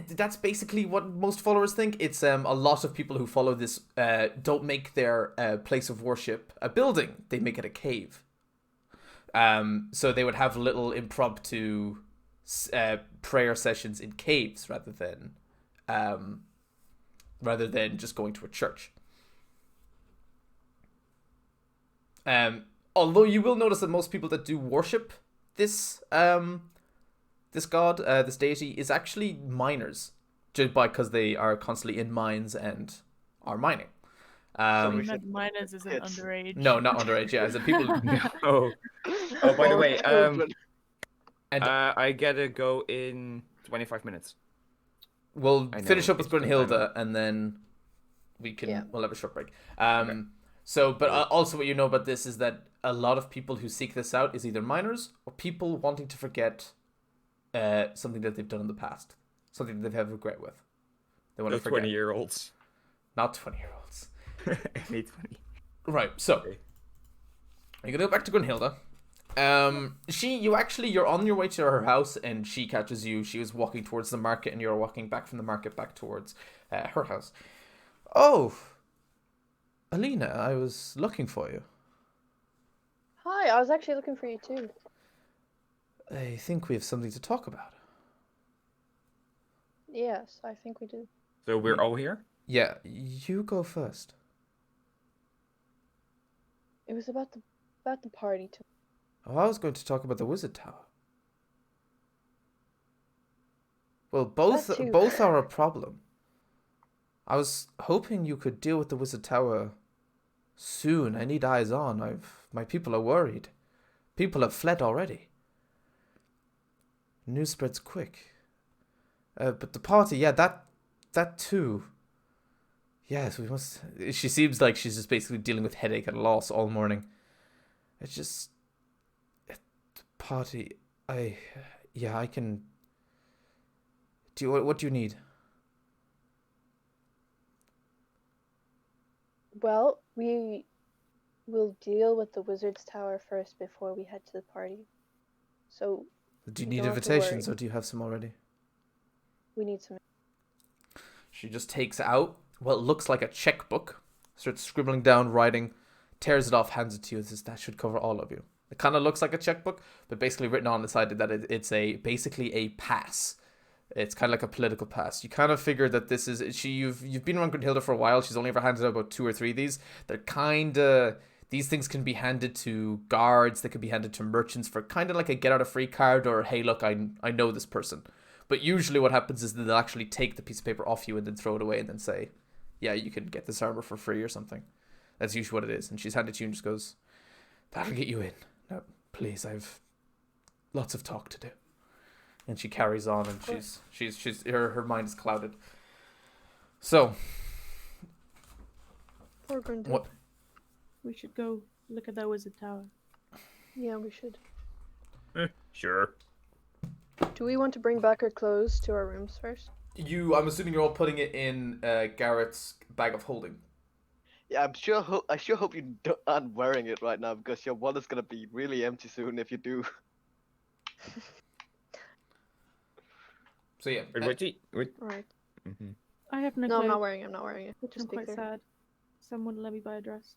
That's basically what most followers think. It's a lot of people who follow this don't make their place of worship a building. They make it a cave. So they would have little impromptu prayer sessions in caves rather than just going to a church. Although you will notice that most people that do worship this this god, this deity, is actually miners, just because they are constantly in mines and are mining. we should- Minus isn't It's- underage. No, not underage. Yeah, as in people. Oh. Oh, by the way, Children. And I gotta go in 25 minutes. we'll I know, finish up with it's been Brunhilde, and then Yeah. we'll have a short break. So, but also what you know about this is that a lot of people who seek this out is either miners or people wanting to forget something that they've done in the past, something that they've had regret with. They want to The forget. 20-year-olds. Not 20-year-olds. Any 20. Right. So Okay. you're gonna go back to Brunhilde. You're on your way to her house, and she catches you. She was walking towards the market, and you're walking back from the market back towards her house. Oh, Alina, I was looking for you. Hi, I was actually looking for you too. I think we have something to talk about. Yes, I think we do. So we're all here? Yeah, you go first. It was about the party too. Oh, I was going to talk about the wizard tower. Well, That too. both are a problem. I was hoping you could deal with the wizard tower soon. I need eyes on. My people are worried. People have fled already. News spreads quick. But the party, yeah, that too. Yes, we must. She seems like she's just basically dealing with headache and loss all morning. It's just the party. I can. What do you need? Well, we will deal with the wizard's tower first before we head to the party. So Do you you need don't have to invitations worry. or do you have some already? we need some. She just takes out what looks like a checkbook, starts scribbling down, writing, tears it off, hands it to you. Says that should cover all of you. It kind of looks like a checkbook, but basically written on the side that it's basically a pass. It's kind of like a political pass. You kind of figure that this is you've been around Grunhilda for a while. She's only ever handed out about 2 or 3 of these. They're kind of these things can be handed to guards. They can be handed to merchants for kind of like a get out of free card or hey look I know this person. But usually what happens is that they'll actually take the piece of paper off you and then throw it away and then say, yeah, you can get this armor for free or something. That's usually what it is. And she's handed to you and just goes, that'll get you in. No, please, I've lots of talk to do. And she carries on and she's her mind is clouded. So, Poor Grundle. what? We should go look at that wizard tower. Yeah, we should. Sure. Do we want to bring back our clothes to our rooms first? I'm assuming you're all putting it in Garrett's bag of holding. Yeah, I sure hope you aren't wearing it right now because your wallet's gonna be really empty soon if you do. So yeah, Wait. Alright. Mm-hmm. I have no No, I'm clue. not wearing it. I'm not wearing it. Which I'm Just be quite clear. sad. Someone let me buy a dress.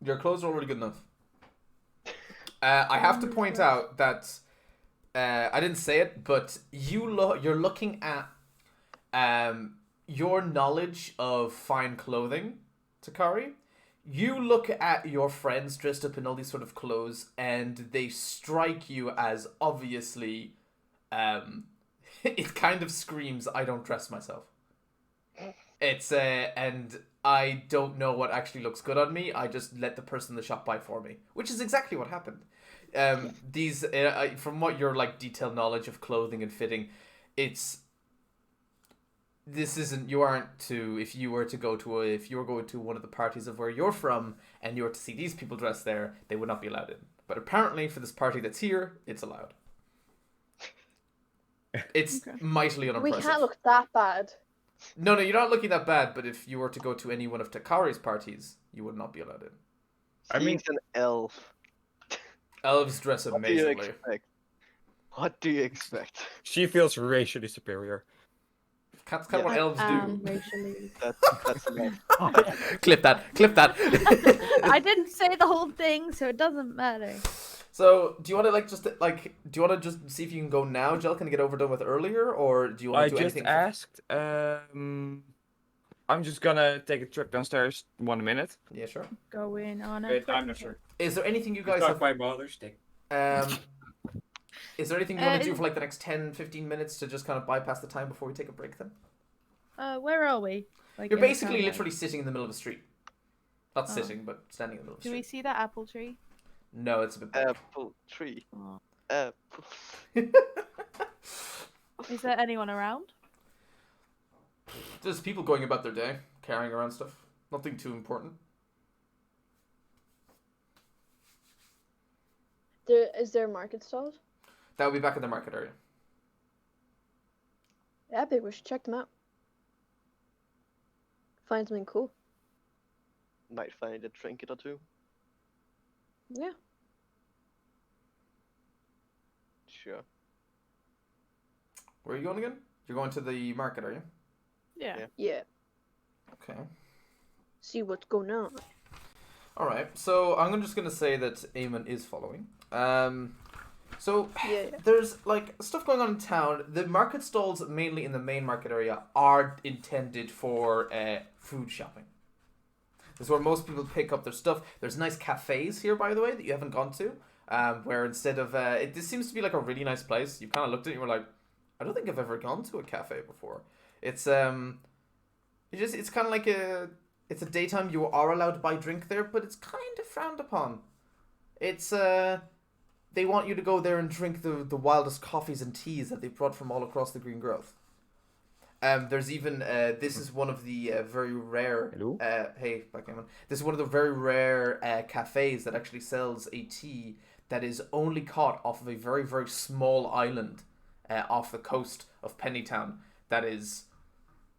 your clothes are already good enough. I have to point out that I didn't say it, but you're looking at your knowledge of fine clothing, Takari. You look at your friends dressed up in all these sort of clothes, and they strike you as obviously. It kind of screams, "I don't dress myself." It's and I don't know what actually looks good on me. I just let the person in the shop buy for me, which is exactly what happened. These from what your like detailed knowledge of clothing and fitting, this isn't you aren't to if you were going to one of the parties of where you're from and you were to see these people dressed there, they would not be allowed in. But apparently for this party that's here, it's allowed. It's Okay. mightily We unimpressive. can't look that bad. No, you're not looking that bad, but if you were to go to any one of Takari's parties, you would not be allowed in. I mean- He's an elf. Elves dress What do you amazingly. expect? What do you expect? She feels racially superior. That's kind of what elves do. Racially. That's enough. Clip that. I didn't say the whole thing, so it doesn't matter. So, do you want to just see if you can go now, Jill? Can you get over done with earlier, or do you want I to do just anything? asked. I'm just gonna take a trip downstairs 1 minute. Yeah, sure. Go in on it. Wait, I'm not sure. Is there anything you guys Talk have? my mother's stick. Is there anything you want to do is- for like the next 10, 15 minutes to just kind of bypass the time before we take a break? Then Where are we? Like you're in the basically town, like? literally sitting in the middle of a street. Not Oh. sitting, but standing in the middle of Do a we street. see that apple tree? No, it's a bit. Big. Apple tree. Oh. Apple. Is there anyone around? There's people going about their day, carrying around stuff. Nothing too important. Is there market stalls? That will be back in the market area. Yeah, big. We should check them out. Find something cool. Might find a trinket or two. Yeah. Sure. Where are you going again? You're going to the market, are you? Yeah. Yeah. Yeah. Okay. See what's going on. All right. So I'm just gonna say that Eamon is following. So Yeah. there's like stuff going on in town. The market stalls, mainly in the main market area, are intended for food shopping. This is where most people pick up their stuff. There's nice cafes here, by the way, that you haven't gone to. Where instead of this seems to be like a really nice place. You kind of looked at it and you were like, I don't think I've ever gone to a cafe before. It's it's kind of like it's a daytime. You are allowed to buy drink there, but it's kind of frowned upon. It's they want you to go there and drink the wildest coffees and teas that they brought from all across the green growth. There's even this is one of the very rare. Hello? Hey, Backgammon. This is one of the very rare cafes that actually sells a tea that is only caught off of a very, very small island off the coast of Pennytown. That is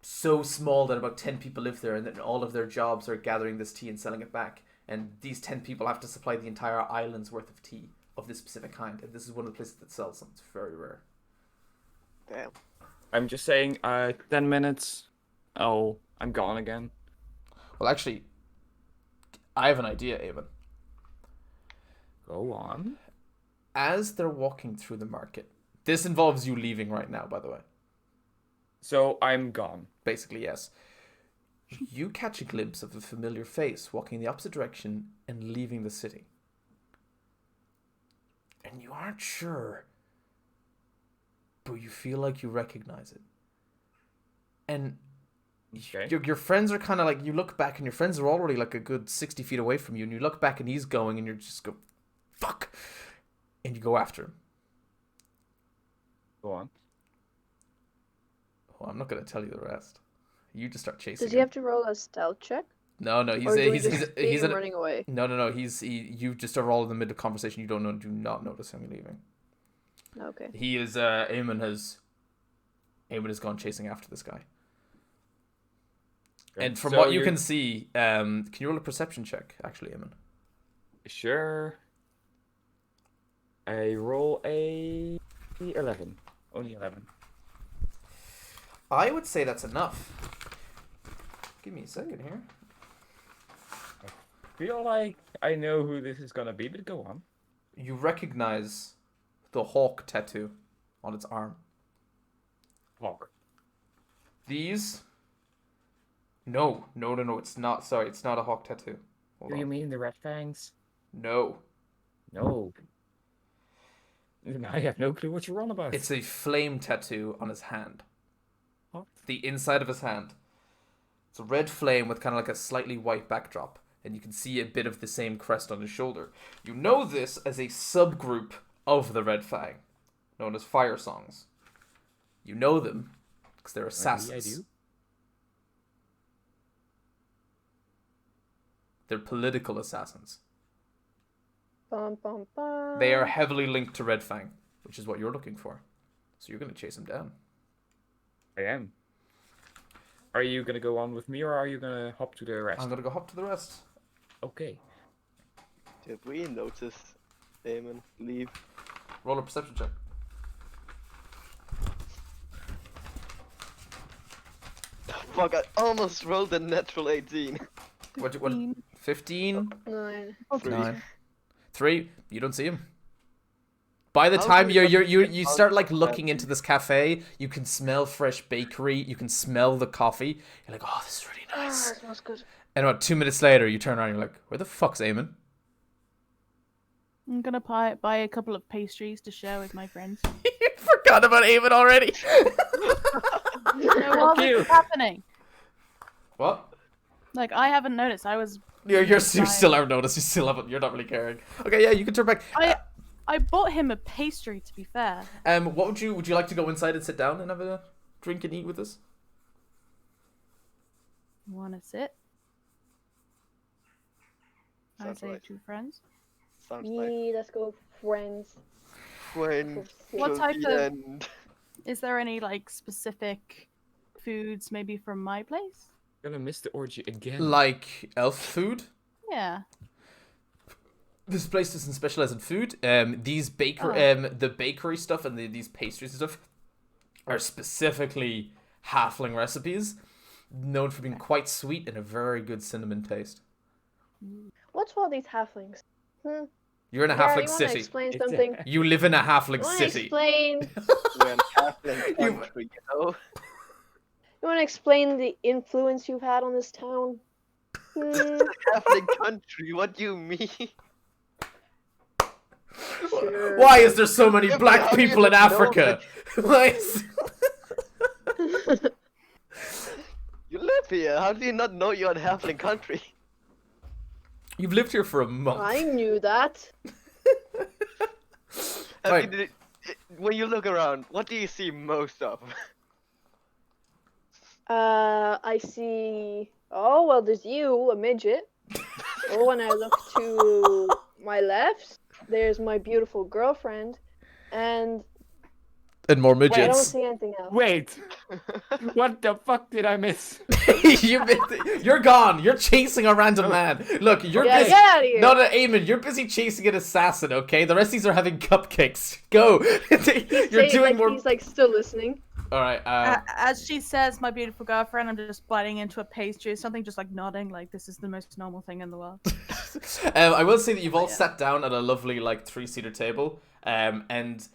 so small that about 10 people live there, and then all of their jobs are gathering this tea and selling it back. And these 10 people have to supply the entire island's worth of tea of this specific kind. And this is one of the places that sells them. It's very rare. Damn. I'm just saying, 10 minutes. Oh, I'm gone again. Well, actually, I have an idea, Eamon. Go on. As they're walking through the market, this involves you leaving right now, by the way. So I'm gone. Basically, yes. You catch a glimpse of a familiar face walking in the opposite direction and leaving the city. And you aren't sure, but you feel like you recognize it. And Okay. your friends are kind of like, you look back and your friends are already like a good 60 feet away from you, and you look back and he's going and you're just go, fuck! And you go after him. Go on. Well, I'm not going to tell you the rest. You just start chasing Does he him. have to roll a stealth check? No, Or do we he's just see he's him an, running away? no. You just are all in the middle of conversation. You do not notice him leaving. Okay. He is Eamon has gone chasing after this guy. Okay. And from So what you you're- can see, can you roll a perception check? Actually, Eamon. Sure. I roll a 11. Only 11. I would say that's enough. Give me a second here. Feel like I know who this is gonna be, but go on. You recognize the hawk tattoo on its arm. Hawk. These? No, it's not. Sorry, it's not a hawk tattoo. Hold Do you on. mean the red fangs? No. No. I have no clue what you're on about. It's a flame tattoo on his hand. What? The inside of his hand. It's a red flame with kind of like a slightly white backdrop. And you can see a bit of the same crest on his shoulder. You know this as a subgroup of the Red Fang, known as Fire Songs. You know them because they're assassins. I do. They're political assassins. Bum, bum, bum. They are heavily linked to Red Fang, which is what you're looking for. So you're going to chase him down. I am. Are you gonna go on with me, or are you gonna hop to the rest? I'm going to go hop to the rest. Okay. Did we notice Eamon leave? Roll a perception check. Fuck, I almost rolled a natural 18. What? 15. 15? 9. Okay. 9. 3. You don't see him. By the How time do you start like looking into this cafe, you can smell fresh bakery. You can smell the coffee. You're like, oh, this is really nice. It smells good. And about 2 minutes later, you turn around and you're like, where the fuck's Eamon? I'm gonna buy a couple of pastries to share with my friends. You forgot about Eamon already. While this you. is happening, What? like I haven't noticed. I was. You still haven't noticed. You still haven't. You're not really caring. Okay, yeah, you can turn back. I bought him a pastry. To be fair, What would you like to go inside and sit down and have a drink and eat with us? wanna sit? I Sounds say right. 2 friends. Sounds like Yeah, let's go, friends. when What till type the of- end. Is there any like specific foods maybe from my place? Gonna miss the orgy again. Like elf food? Yeah. This place doesn't specialize in food. These the bakery stuff and these pastries and stuff are specifically halfling recipes, known for being quite sweet and a very good cinnamon taste. What's all these halflings? You're in a Gary, halfling you want to city. explain It's- something? You live in a halfling You want to city. explain? We're in halfling country, you know? You want to explain the influence you've had on this town? Hmm, Halfling country, what do you mean? sure. Why is there so many Yeah, but black how do you people in not know Africa? Why is... You live here, how do you not know you're in halfling country? You've lived here for a month. I knew that. Right. When you look around, what do you see most of? I see. Oh, well, there's you, a midget. Oh, when I look to my left, there's my beautiful girlfriend. And And more I don't midgets. see anything else. Wait, what the fuck did I miss? You're gone. You're chasing a random man. Look, you're Yeah, busy. get out of here. No, Eamon, you're busy chasing an assassin, okay? The rest of these are having cupcakes. Go. You're Say, doing like, more... He's like still listening. Alright, As she says, my beautiful girlfriend, I'm just biting into a pastry or something, just like nodding, like this is the most normal thing in the world. I will say that you've all sat down at a lovely, like, 3-seater table, and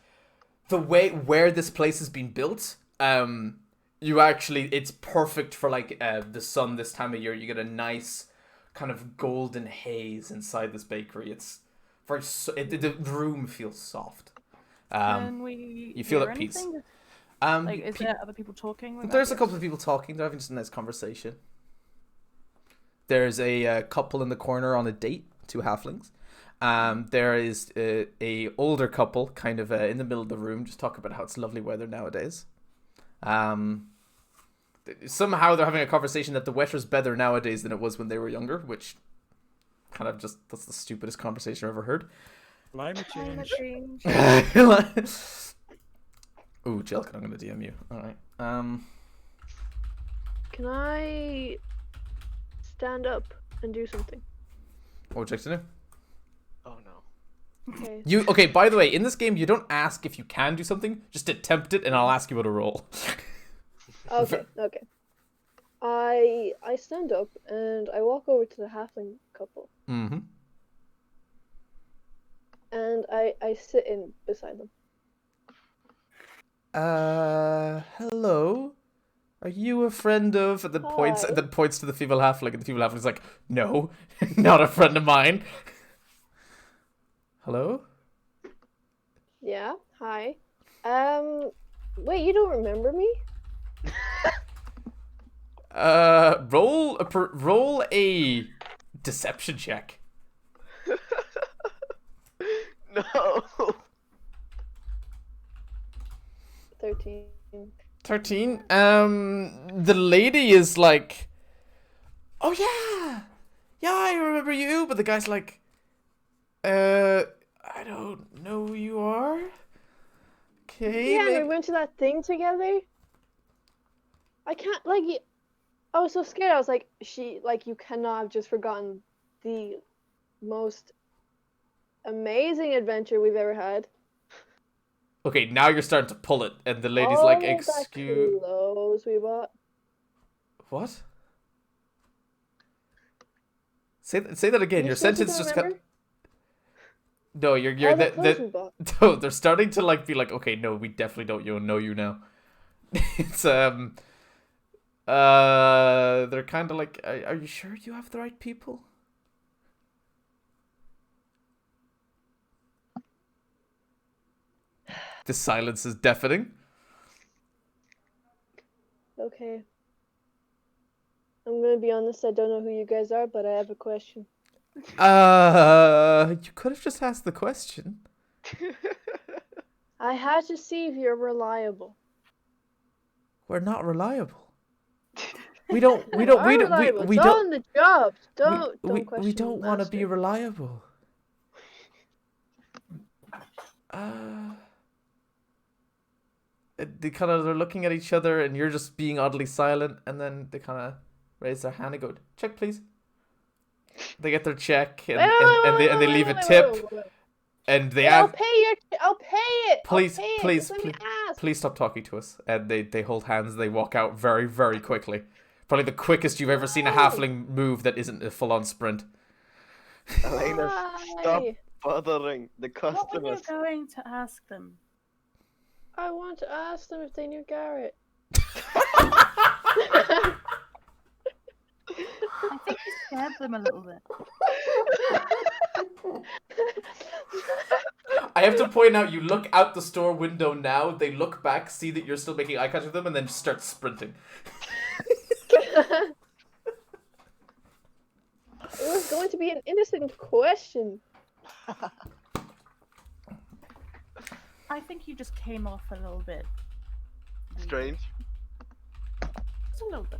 the way where this place has been built, you actually, it's perfect for, like, the sun this time of year. You get a nice kind of golden haze inside this bakery. It's very, the room feels soft. Can we you feel hear at peace. anything? Um, Like, is there other people talking? There's a couple of people talking. They're having just a nice conversation. There's a couple in the corner on a date, 2 halflings. There is a older couple kind of in the middle of the room, just talking about how it's lovely weather nowadays. Somehow they're having a conversation that the weather's better nowadays than it was when they were younger, which kind of just, that's the stupidest conversation I've ever heard. Climate Climate change. change. Ooh, Jellican, I'm gonna DM you. Alright. Can I stand up and do something? What would you like to do? Oh no. Okay. Okay, by the way, in this game, you don't ask if you can do something, just attempt it, and I'll ask you what to roll. Okay. Okay. I stand up and I walk over to the halfling couple Mm-hmm. and I sit in beside them. Hello? Are you a friend of... And then points, Hi. and then points to the female halfling, and the female halfling's like, no, not a friend of mine. Hello? Yeah. Hi. Wait, you don't remember me? Roll a deception check. No. 13. 13. The lady is like, oh yeah, I remember you. But the guy's like, I don't know who you are. Okay. Yeah, and we maybe- went to that thing together. I can't, like, I was so scared. I was like, you cannot have just forgotten the most amazing adventure we've ever had. Okay, now you're starting to pull it, and the lady's All like, of that excuse... clothes we bought. What? Say that again. You Your still sentence don't just got... remember? No, you're All the clothes we bought. No, they're starting to like be like, okay, no, we definitely don't know you now. It's they're kind of like, are you sure you have the right people? The silence is deafening. Okay. I'm gonna be honest, I don't know who you guys are, but I have a question. You could have just asked the question. I had to see if you're reliable. We're not reliable. We You are reliable. we It's don't on the job. Don't question we the don't want to be master. reliable. They kind of, they're looking at each other, and you're just being oddly silent, and then they kind of raise their hand and go, check please. They get their check, and, and they leave a tip, and they I'll add, pay I'll pay it. please, I'll pay it. please, Just let me please, ask. please stop talking to us. And they hold hands, they walk out very, very quickly. Probably the quickest you've ever seen a Why? halfling move that isn't a full-on sprint. Elena, stop Why? bothering the What were you customers. going to ask them? I want to ask them if they knew Garrett. I think you scared them a little bit. I have to point out, you look out the store window now, they look back, see that you're still making eye contact with them, and then just start sprinting. It was going to be an innocent question. I think you just came off a little bit weird. Strange. Just a little bit.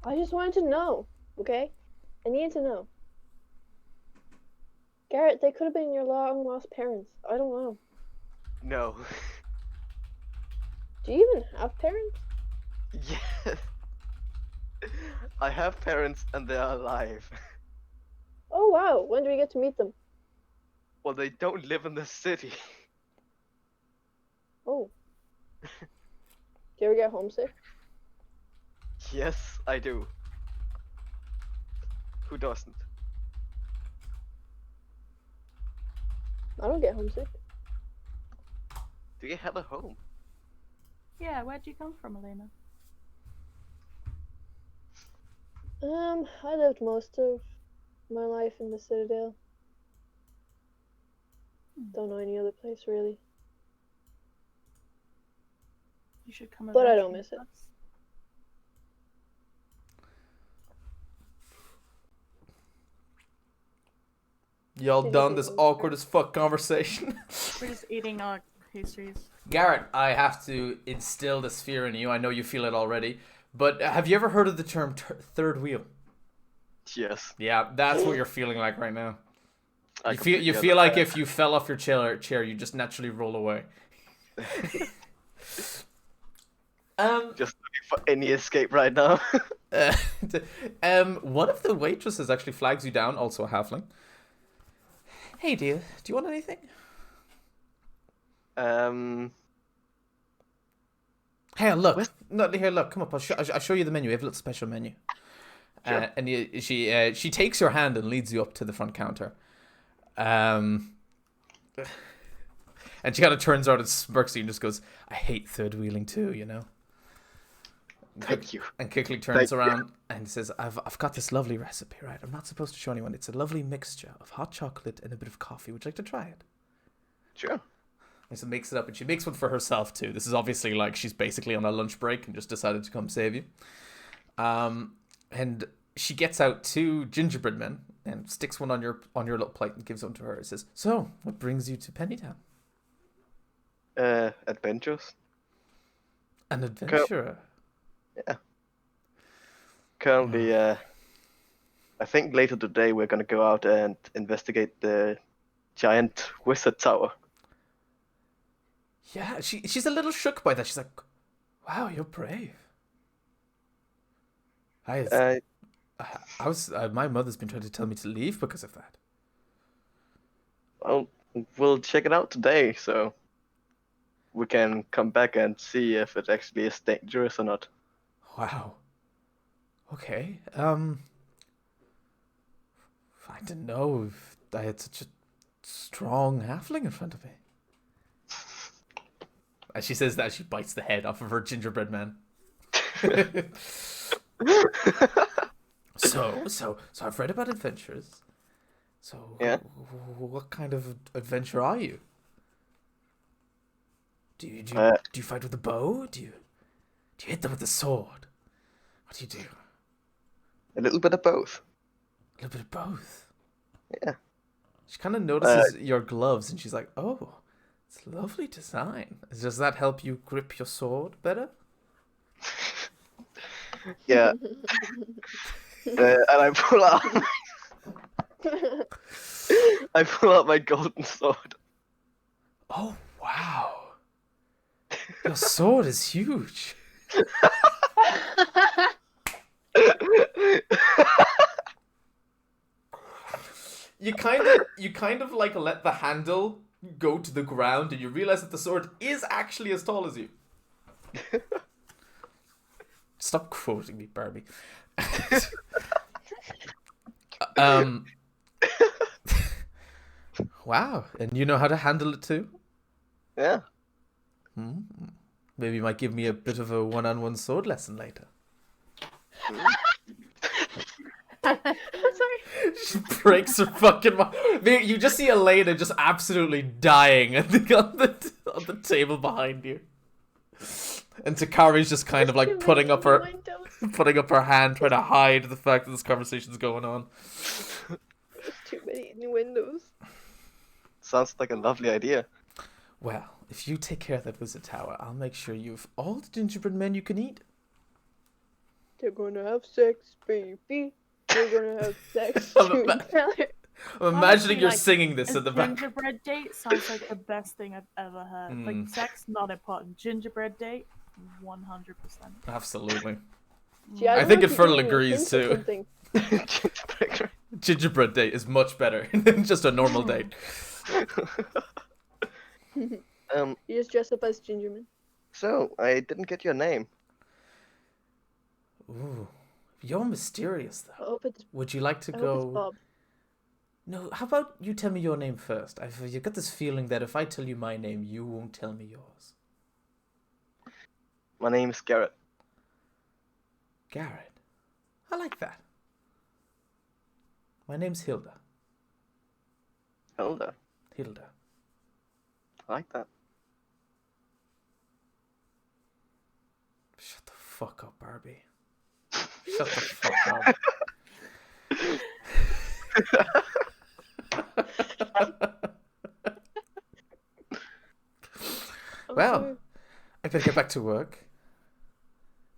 I just wanted to know, okay? I needed to know. Garrett, they could have been your long lost parents. I don't know. No. Do you even have parents? Yes. I have parents and they are alive. Oh wow, when do we get to meet them? Well, they don't live in the city. Oh. Do you ever get homesick? Yes, I do. Who doesn't? I don't get homesick. Do you have a home? Yeah, where'd you come from, Elena? I lived most of my life in the Citadel. Don't know any other place really. You should come But I don't eventually miss it. with us. Y'all Did you done say this something? awkward as fuck conversation? We're just eating our pastries. Garrett, I have to instill this fear in you. I know you feel it already. But have you ever heard of the term third wheel? Yes. Yeah, that's what you're feeling like right now. I You completely feel like understand. if you fell off your chair, you just naturally roll away. Just looking for any escape right now. Uh, one of the waitresses actually flags you down, also a halfling. Hey, dear, do you want anything? Hey, look. What? No, here, look. Come up. I'll show you the menu. We have a little special menu. Sure. And she takes your hand and leads you up to the front counter. And she kind of turns around and smirks at you and just goes, "I hate third wheeling too, you know." Thank you. And quickly turns Thank you. around and says, I've got this lovely recipe, right? I'm not supposed to show anyone. It's a lovely mixture of hot chocolate and a bit of coffee. Would you like to try it? Sure. And so makes it up, and she makes one for herself too. This is obviously like she's basically on a lunch break and just decided to come save you. And she gets out two gingerbread men and sticks one on your little plate and gives one to her. It says, "So, what brings you to Pennytown?" Adventures. An adventurer. Currently, I think later today we're gonna go out and investigate the giant wizard tower. Yeah, she's a little shook by that. She's like, "Wow, you're brave." I was my mother's been trying to tell me to leave because of that. Well, we'll check it out today, so we can come back and see if it actually is dangerous or not. Wow. Okay. I didn't know if I had such a strong halfling in front of me. As she says that, she bites the head off of her gingerbread man. So I've read about adventures. So Yeah. what kind of adventure are you? Do you fight with a bow? Do you hit them with a sword? What do you do? A little bit of both. A little bit of both. Yeah. She kind of notices your gloves, and she's like, "Oh, it's a lovely design. Does that help you grip your sword better?" Yeah. And I pull out my golden sword. Oh, wow. Your sword is huge. You kind of like let the handle go to the ground, and you realize that the sword is actually as tall as you. Stop quoting me, Barbie. um. Wow, and you know how to handle it too? Yeah. Maybe you might give me a bit of a one-on-one sword lesson later. I'm sorry. She breaks her fucking mind. You just see Elena just absolutely dying on the table behind you. And Takari's just kind of like putting up her hand, trying to hide the fact that this conversation's going on. There's too many innuendos. Sounds like a lovely idea. Well, if you take care of that wizard tower, I'll make sure you've all the gingerbread men you can eat. They're gonna have sex, baby. They're gonna have sex. I'm June ima- Teller. I'm imagining Honestly, you're like, singing this A in the back. gingerbread date sounds like the best thing I've ever heard. Like, sex, not important. Gingerbread date, 100%. Absolutely. Gee, I don't think know if you Infernal gave me a agrees hint or too. something. Gingerbread date is much better than just a normal date. You just dress up as Gingerman. So, I didn't get your name. Ooh, you're mysterious I though. hope it's, Would you like to I hope it's go? Bob. No, how about you tell me your name first? You've got this feeling that if I tell you my name, you won't tell me yours. My name is Garrett. Garrett. I like that. My name's Hilda. Hilda. Hilda. I like that. Shut the fuck up, Barbie. Shut the fuck up. Well, sorry. I better get back to work.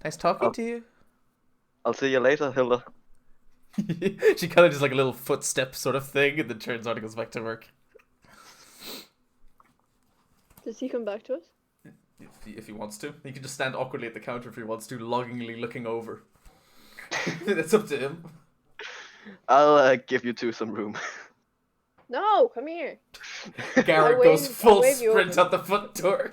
Nice talking to you. I'll see you later, Hilda. She kind of does like a little footstep sort of thing and then turns on and goes back to work. Does he come back to us? If he wants to. He can just stand awkwardly at the counter if he wants to, longingly looking over. That's up to him. I'll give you two some room. No, come here. Garrett I'll goes wave- full I'll wave you sprint over. out the front door.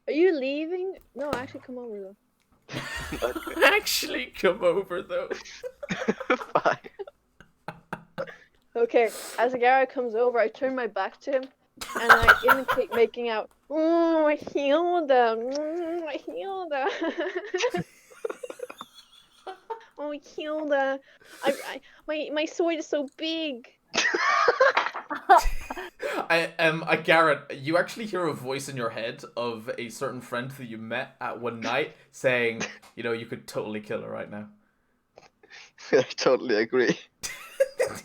Are you leaving? No, actually, come over though. Actually, come over though. Fine. Okay, as Garrett comes over, I turn my back to him and I imitate making out. Hilda, Hilda. Oh, Hilda, my sword is so big. Garrett, you actually hear a voice in your head of a certain friend who you met at one night saying, you know, you could totally kill her right now. I totally agree.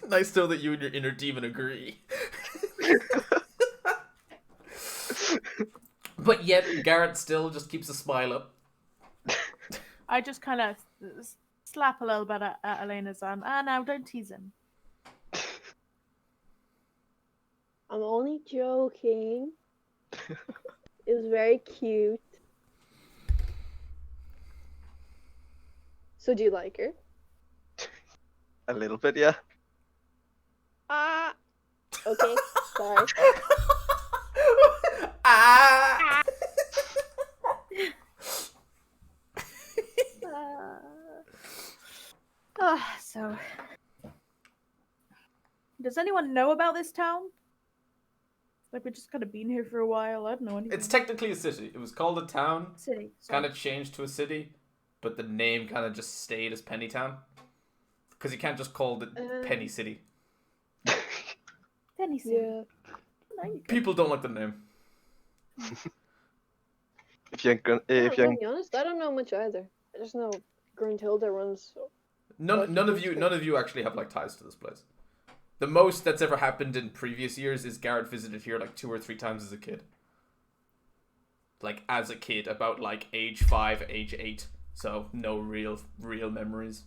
Nice to know that you and your inner demon agree. But yet, Garrett still just keeps a smile up. I just kind of slap a little bit at Elena's arm. Now don't tease him. I'm only joking. It was very cute. So do you like her? A little bit, yeah. Okay, sorry. Ah! So, does anyone know about this town? Like, we've just kind of been here for a while. I don't know anything. It's technically a city. It was called a town, City. kind of changed to a city, but the name kind of just stayed as Pennytown. Because you can't just call it Penny City. Penny City. Yeah. There you go. People don't like the name. If you're To if be honest, I don't know much either. I just know Gruntilda runs. None of you actually have like ties to this place. The most that's ever happened in previous years is Garrett visited here like 2 or 3 times as a kid. Like as a kid, about like age 5, age 8. So no real memories.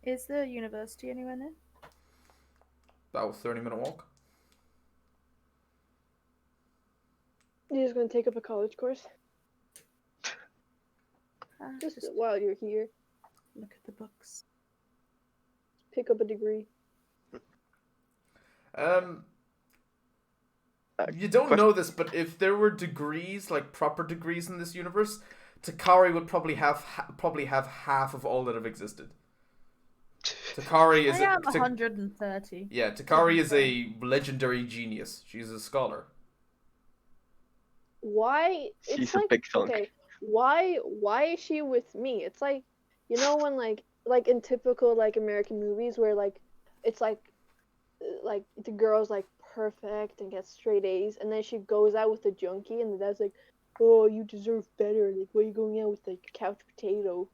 Is the university anywhere near? About a 30-minute walk. You're just gonna take up a college course? Just while you're here, Look at the books. pick up a degree. You don't question- know this, but if there were degrees, like proper degrees in this universe, Takari would probably have half of all that have existed. Takari is I am 130. yeah, Takari is a legendary genius. She's a scholar. Why? She's It's a like big chunk. okay. Why is she with me? It's like when like in typical like American movies where like it's like the girl's like perfect and gets straight A's, and then she goes out with a junkie, and the dad's like, "Oh, you deserve better. Like, why are you going out with like a couch potato?"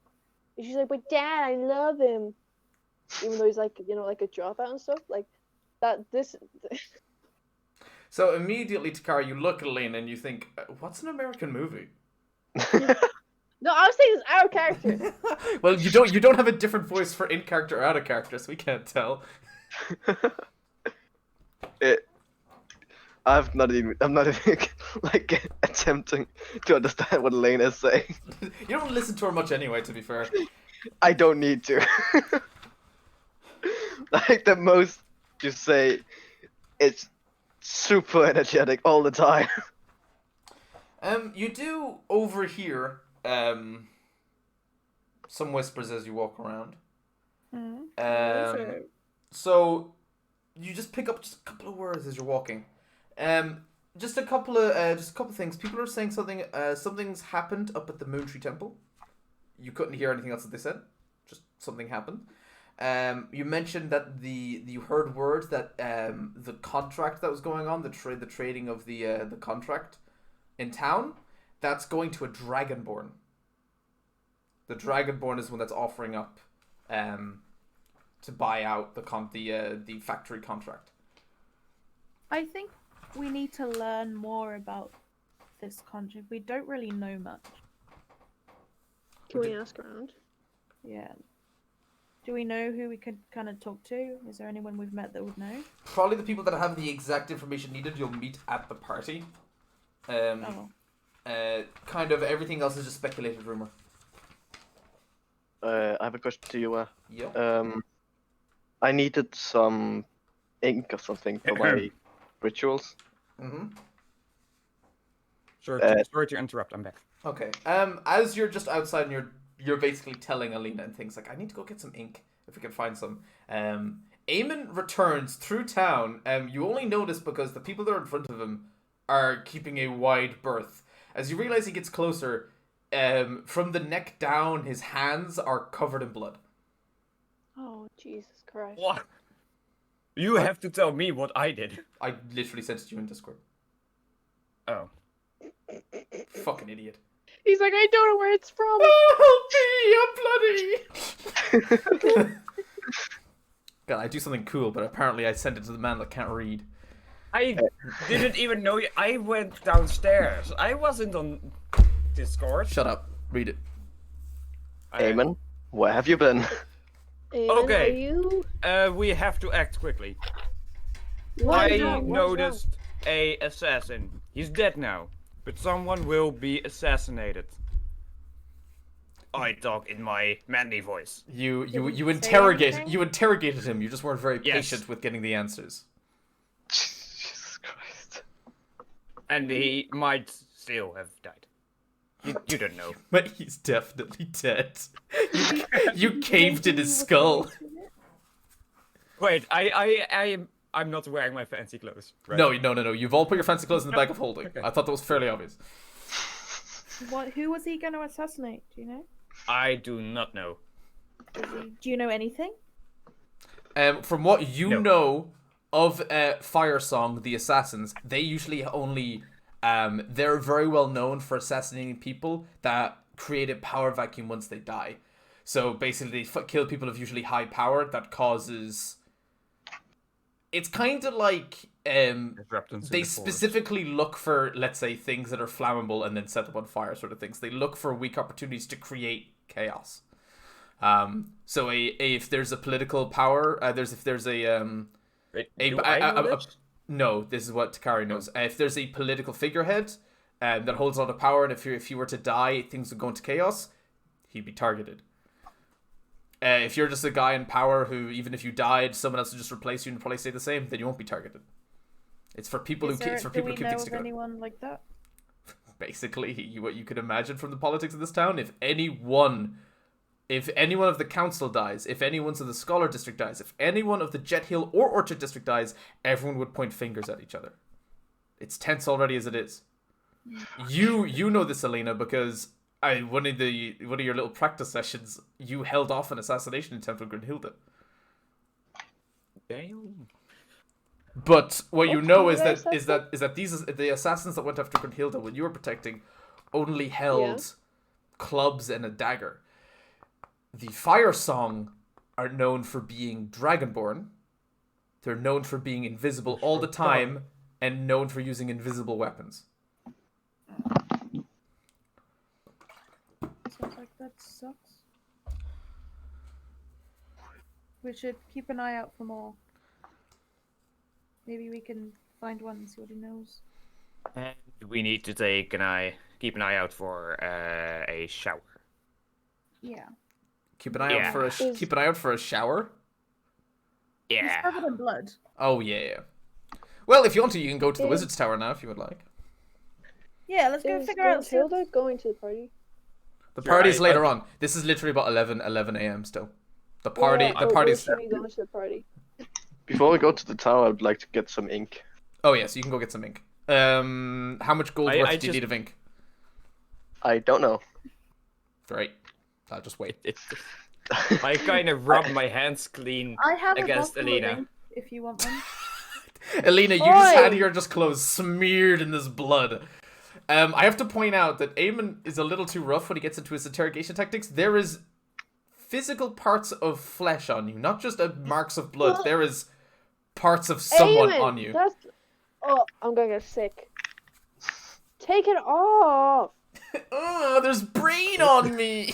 And she's like, "But Dad, I love him," even though he's like like a dropout and stuff like that. This So immediately, Takari, you look at Elena and you think, "What's an American movie?" no, I was saying it's our character. Well, you don't have a different voice for in character or out of character, so we can't tell. I'm not even like attempting to understand what Elena is saying. You don't listen to her much anyway, to be fair. I don't need to. Like the most you say, it's super energetic all the time. You do overhear some whispers as you walk around. So you just pick up just a couple of words as you're walking. Just a couple of things. People are saying something. Something's happened up at the Moontree Temple. You couldn't hear anything else that they said. Just something happened. You mentioned that you heard word that the contract that was going on, the trading of the contract in town, that's going to a Dragonborn. The Dragonborn is one that's offering up to buy out the factory contract. I think we need to learn more about this contract. We don't really know much. Can we ask around? Yeah. Do we know who we could kind of talk to? Is there anyone we've met that would know? Probably the people that have the exact information needed. You'll meet at the party. Kind of everything else is just speculated rumor. I have a question to you. Yep. I needed some ink or something for my rituals. Mm-hmm. Sorry to interrupt. I'm back. Okay. As you're just outside and you're basically telling Alina and things like, I need to go get some ink if we can find some. Eamon returns through town. You only notice because the people that are in front of him are keeping a wide berth. As you realize he gets closer, from the neck down, his hands are covered in blood. Oh, Jesus Christ. What? You have to tell me what I did. I literally sent it to you in Discord. Oh. Fucking idiot. He's like, I don't know where it's from. Help me, I'm bloody! God, I do something cool, but apparently I sent it to the man that can't read. I didn't even know you. I went downstairs. I wasn't on Discord. Shut up. Read it. Eamon, where have you been? Eamon, Okay. Are you? We have to act quickly. What is I wrong? What is wrong? noticed a assassin. He's dead now, but someone will be assassinated. I talk in my manly voice. You say interrogated anything? him. You just weren't very Yes. patient with getting the answers. Jesus Christ. And he might still have died. You don't know. But he's definitely dead. You caved in his skull. Wait, I'm not wearing my fancy clothes. Right? No. You've all put your fancy clothes in the bag of holding. Okay. I thought that was fairly obvious. Who was he going to assassinate? Do you know? I do not know. Do you know anything? From what you No. know of Fire Song, the assassins, they usually only they're very well known for assassinating people that create a power vacuum once they die. So basically, they kill people of usually high power that causes. It's kind of like Disruptance in they the forest. specifically look for, let's say, things that are flammable and then set them on fire, sort of things. They look for weak opportunities to create chaos. So if there's a political power, Wait, a- do I know a- this? no, this is what Takari knows. If there's a political figurehead that holds a lot of power, and if he were to die, things would go into chaos, he'd be targeted. If you're just a guy in power who, even if you died, someone else would just replace you and probably stay the same, then you won't be targeted. It's for people Is there, it's for do people we who keep know things of together. anyone like that? Basically, what you could imagine from the politics of this town, if anyone of the council dies, if anyone of the Scholar District dies, if anyone of the Jet Hill or Orchard District dies, everyone would point fingers at each other. It's tense already as it is. You know this, Elena, because one of your little practice sessions, you held off an assassination attempt on Grunhilde. Damn. But what you What? know Who is did I that the assassins that went after Grunhilde when you were protecting only held clubs and a dagger. The Fire Song are known for being dragonborn. They're known for being invisible all the time and known for using invisible weapons. Sounds like that sucks. We should keep an eye out for more. Maybe we can find one and see what he knows. And we need to keep an eye out for a shower. Yeah. Keep an eye out for a shower. He's Yeah. covered in blood. Oh yeah. Well, if you want to, you can go to the Wizard's Tower now if you would like. Yeah, let's go Is figure out. Hilda going to the party? The Sure, party's I- later I- on. This is literally about 11 a.m. still. The party. Yeah, the but party's. where should we go to the party? Before we go to the tower, I'd like to get some ink. Oh yes, you can go get some ink. How much gold worth do you need of ink? I don't know. Great. I'll just wait. I kind of rub my hands clean I have against a bottle of Elena. ink, if you want one. Elena, you just had Oi! your just clothes smeared in this blood. I have to point out that Eamon is a little too rough when he gets into his interrogation tactics. There is physical parts of flesh on you, not just marks of blood. There is parts of someone Eamon, on you. That's... Oh, I'm gonna get sick. Take it off. Oh, there's brain on me.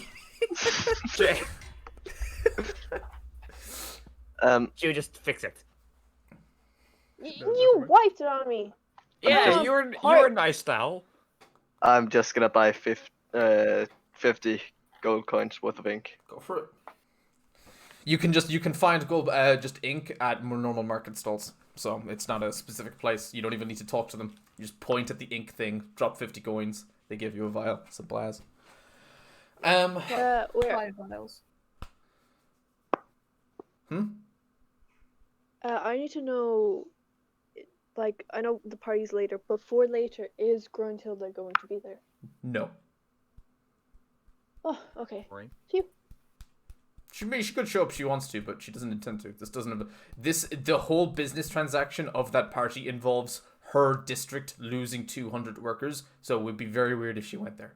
You just fix it. You wiped it on me. Yeah, Oh, you're a nice style. I'm just gonna buy 50 gold coins worth of ink. Go for it. You can find gold just ink at more normal market stalls. So it's not a specific place. You don't even need to talk to them. You just point at the ink thing, drop 50 coins. They give you a vial. Simple as. Where? 5 vials. I need to know. Like, I know the party's later, but for later, is Gruntilda going to be there? No. Oh, okay. Boring. Phew. She could show up if she wants to, but she doesn't intend to. The whole business transaction of that party involves her district losing 200 workers, so it would be very weird if she went there.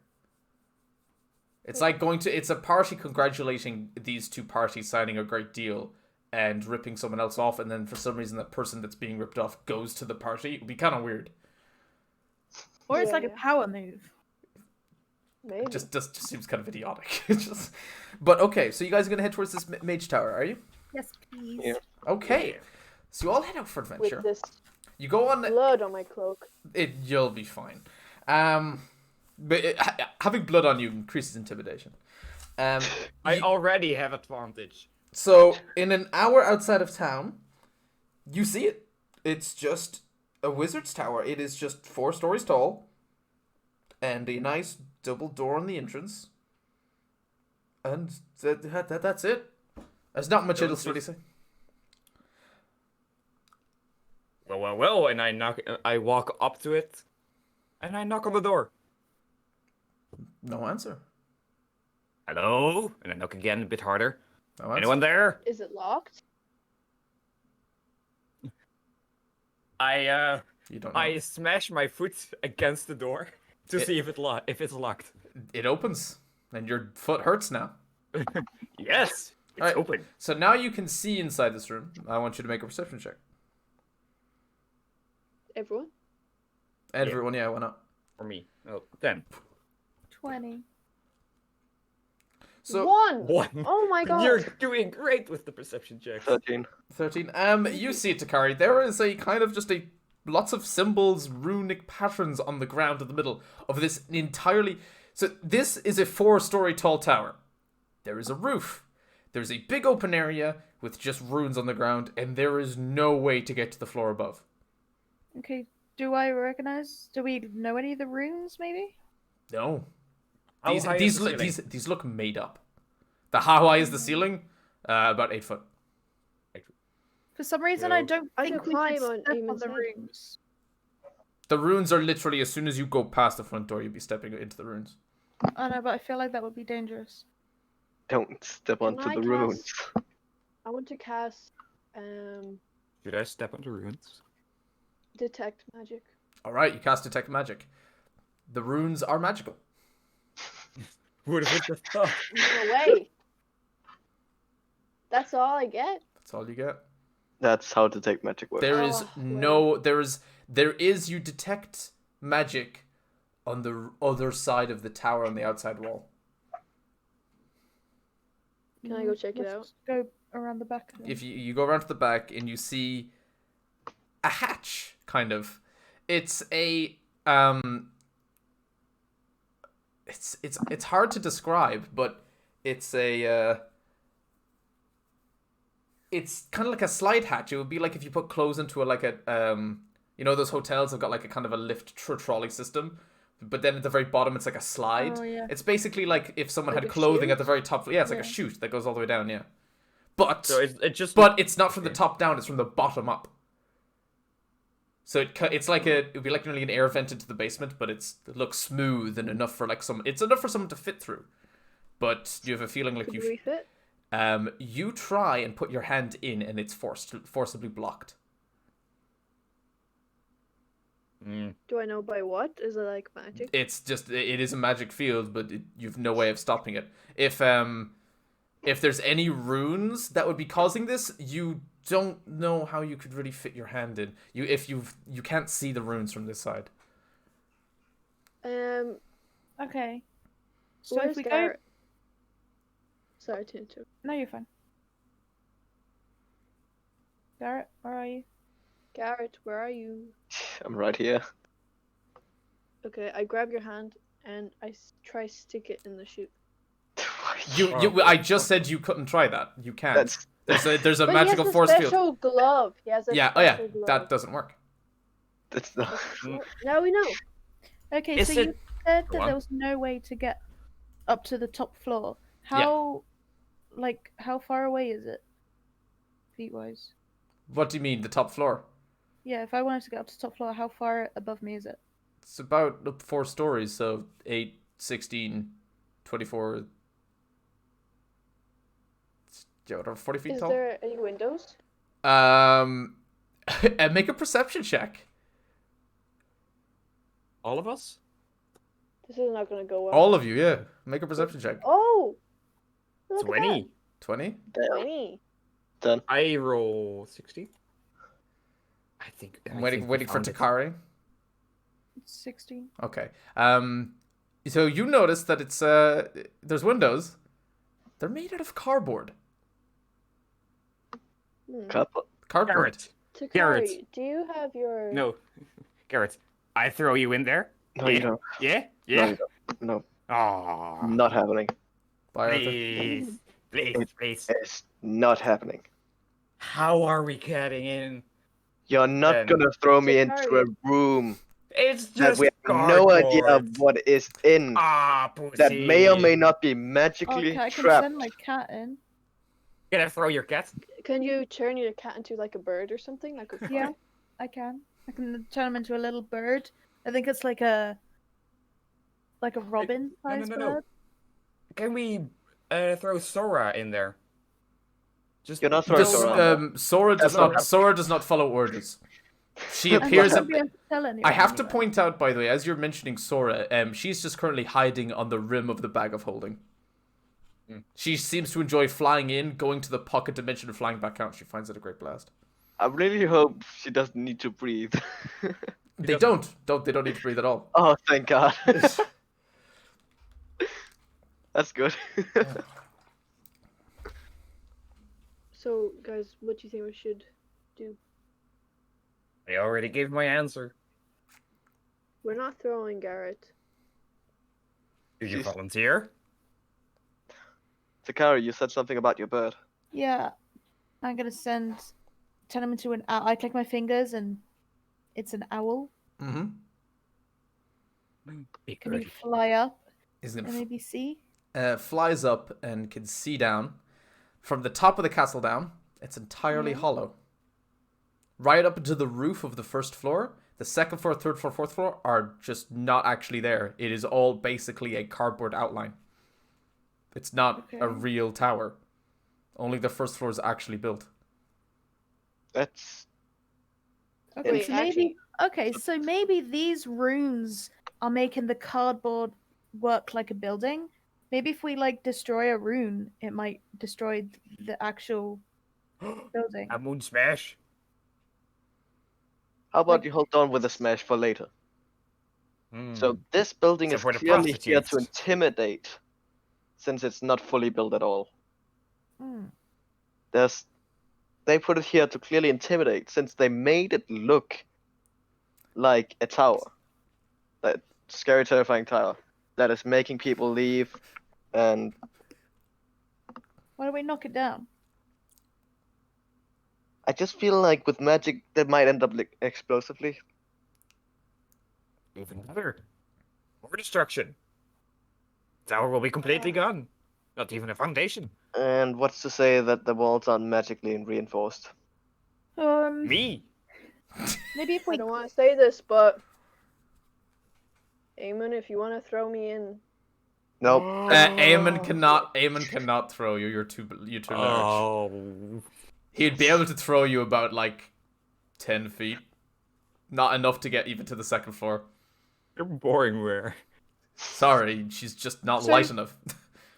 It's like it's a party congratulating these two parties signing a great deal and ripping someone else off, and then for some reason that person that's being ripped off goes to the party. It would be kind of weird. Or it's like a Yeah. power move. Maybe. It just seems kind of idiotic. But okay, so you guys are going to head towards this mage tower, are you? Yes, please. Yeah. Okay. So you all head out for With adventure. this You go on... blood on my cloak. You'll be fine. But having blood on you increases intimidation. I already have advantage. So in an hour outside of town, you see it. It's just a wizard's tower. It is just 4 stories tall, and a nice double door on the entrance. And that's it. There's not much else to really say. Well, and I walk up to it, and I knock on the door. No answer. Hello? And I knock again a bit harder. No answer. Anyone there? Is it locked? You don't know. I smash my foot against the door to see if it's locked. It opens, and your foot hurts now. Yes, it's Alright. open. So now you can see inside this room. I want you to make a perception check. Everyone? Everyone, yeah, why not? For me. Oh, 10. 20. So 1! 1. Oh my god! You're doing great with the perception checks. 13. 13. You see it, Takari. There is a kind of just lots of symbols, runic patterns on the ground in the middle of this entirely. So this is a 4-story tall tower. There is a roof. There's a big open area with just runes on the ground, and there is no way to get to the floor above. Okay. Do we know any of the runes, maybe? No. How These high these is the look ceiling? these look made up. How high is the ceiling? About 8 foot. For some reason, I Yo. don't I think could we could climb on step on Eamon's the head. runes. The runes are literally as soon as you go past the front door, you'll be stepping into the runes. I know, but I feel like that would be dangerous. Don't step Can onto I the runes. I want to cast Should I step on the runes? detect magic. All right, you cast detect magic. The runes are magical. Would have just thought. No way. That's all I get. That's all you get. That's how detect magic works. There is Oh, no there is you detect magic on the other side of the tower on the outside wall. Can I go check it Let's out? Go around the back. Then. If you go around to the back and you see a hatch, kind of. It's a it's hard to describe, but it's a it's kind of like a slide hatch. It would be like if you put clothes into you know those hotels have got like a kind of a lift trolley system, but then at the very bottom it's like a slide. Oh, yeah. It's basically like if someone Like had a clothing at chute? the very top. Yeah, it's like a Yeah. chute that goes all the way down. Yeah, but So it just. but it's not from the Okay. top down. It's from the bottom up. So it's like it'd be like nearly an air vent into the basement, but it looks smooth and enough for it's enough for someone to fit through. But you have a feeling like Could you we fit? you try and put your hand in and it's forcibly blocked. Mm. Do I know by what? Is it like magic? It's just it is a magic field, but you've no way of stopping it. If there's any runes that would be causing this, you don't know how you could really fit your hand in. You can't see the runes from this side. Okay. So Where's if we Garrett? Sorry to interrupt. No, you're fine. Garrett, where are you? Garrett, where are you? I'm right here. Okay, I grab your hand and I try stick it in the chute. I just said you couldn't try that. You can't. That's There's a But magical he has a force special field. glove. He has a Yeah, oh yeah, special glove. that doesn't work. that's not. Now we know. Okay, Is so it- you said Go that on. there was no way to get up to the top floor. How far away is it? Feet wise. What do you mean, the top floor? Yeah, if I wanted to get up to the top floor, how far above me is it? It's about up 4 stories, so 8, 16, 24. Yeah, whatever, 40 feet Is tall. there any windows? And make a perception check. All of us? This is not gonna go well. All of you, yeah. Make a perception check. Oh! Look 20. 20? at that. 20. Done. I roll 60. I think. I'm waiting for found it. Takari. It's 16. Okay. So you notice that it's there's windows. They're made out of cardboard. Couple. Cardboard. Garrett. Takari, Garrett. do you have your... No. Garrett, I throw you in there. No, you don't. Yeah? No, Yeah? you don't. No, Aw. not happening. Bye, Arthur. Please. Please, please. It's not happening. How are we getting in? You're not Then- gonna throw me into a Takari. room It's that just we have no idea cardboard. what is in. Ah, pussy. That may or may not be Oh, magically I can trapped. send my cat in. Gonna throw your cat? Can you turn your cat into like a bird or something? Like a Yeah, I can. I can turn him into a little bird. I think it's like a robin sized no. bird. Can we throw Sora in there? Just You're not throwing This, Sora. Sora does not follow orders. She And I appears. won't be able to tell anyone I have to anyway. point out, by the way, as you're mentioning Sora, she's just currently hiding on the rim of the bag of holding. She seems to enjoy flying in, going to the pocket dimension, and flying back out. She finds it a great blast. I really hope she doesn't need to breathe. They don't need to breathe at all. Oh, thank God. That's good. So, guys, what do you think we should do? I already gave my answer. We're not throwing Garrett. Do you Jeez. volunteer? Takari, you said something about your bird. Yeah, I'm gonna turn him into I click my fingers and It's an owl. Mm-hmm. Be Can you good. fly up He's and gonna maybe see? flies up and can see down from the top of the castle down. It's entirely Yeah. hollow. Right up into the roof of the first floor. The second floor, third floor, fourth floor are just not actually there. It is all basically a cardboard outline. It's not a Okay. real tower. Only the first floor is actually built. That's Okay, Wait, so maybe actually- so maybe these runes are making the cardboard work like a building. Maybe if we like destroy a rune, it might destroy the actual building. A moon smash. how about Like- you hold on with the smash for later? So Hmm. this building So is for the clearly here to prostitutes. intimidate, since it's not fully built at all. Mm. They put it here to clearly intimidate, since they made it look like a tower, that scary, terrifying tower that is making people leave, and Why don't we knock it down? I just feel like with magic that might end up like explosively. Even better. More destruction. Tower will be completely gone. Not even a foundation. And what's to say that the walls aren't magically reinforced? Me. Maybe if I we don't want to say this, but Eamon, if you want to throw me in, Nope. Eamon cannot throw you. You're too large. Oh. He'd be able to throw you about like 10 feet. Not enough to get even to the second floor. You're boring, where? Sorry, she's just not So- light enough.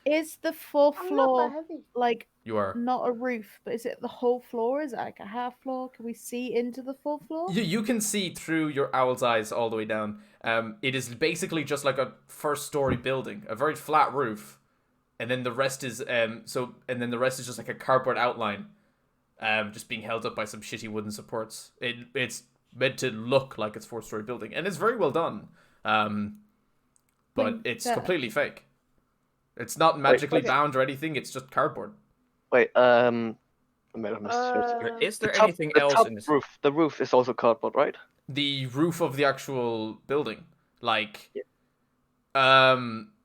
is the fourth I'm not floor that heavy. like You are. not a roof, but is it the whole floor? Is it like a half floor? Can we see into the full floor? You can see through your owl's eyes all the way down. It is basically just like a first story building, a very flat roof, and then the rest is just like a cardboard outline, just being held up by some shitty wooden supports. It's meant to look like it's 4-story building, and it's very well done. But Like it's that. completely fake. It's not magically okay. bound or anything. It's just cardboard. Wait. I made a mistake. Is there The top- anything the else top in this? roof? The roof is also cardboard, right? The roof of the actual building, like, Yeah.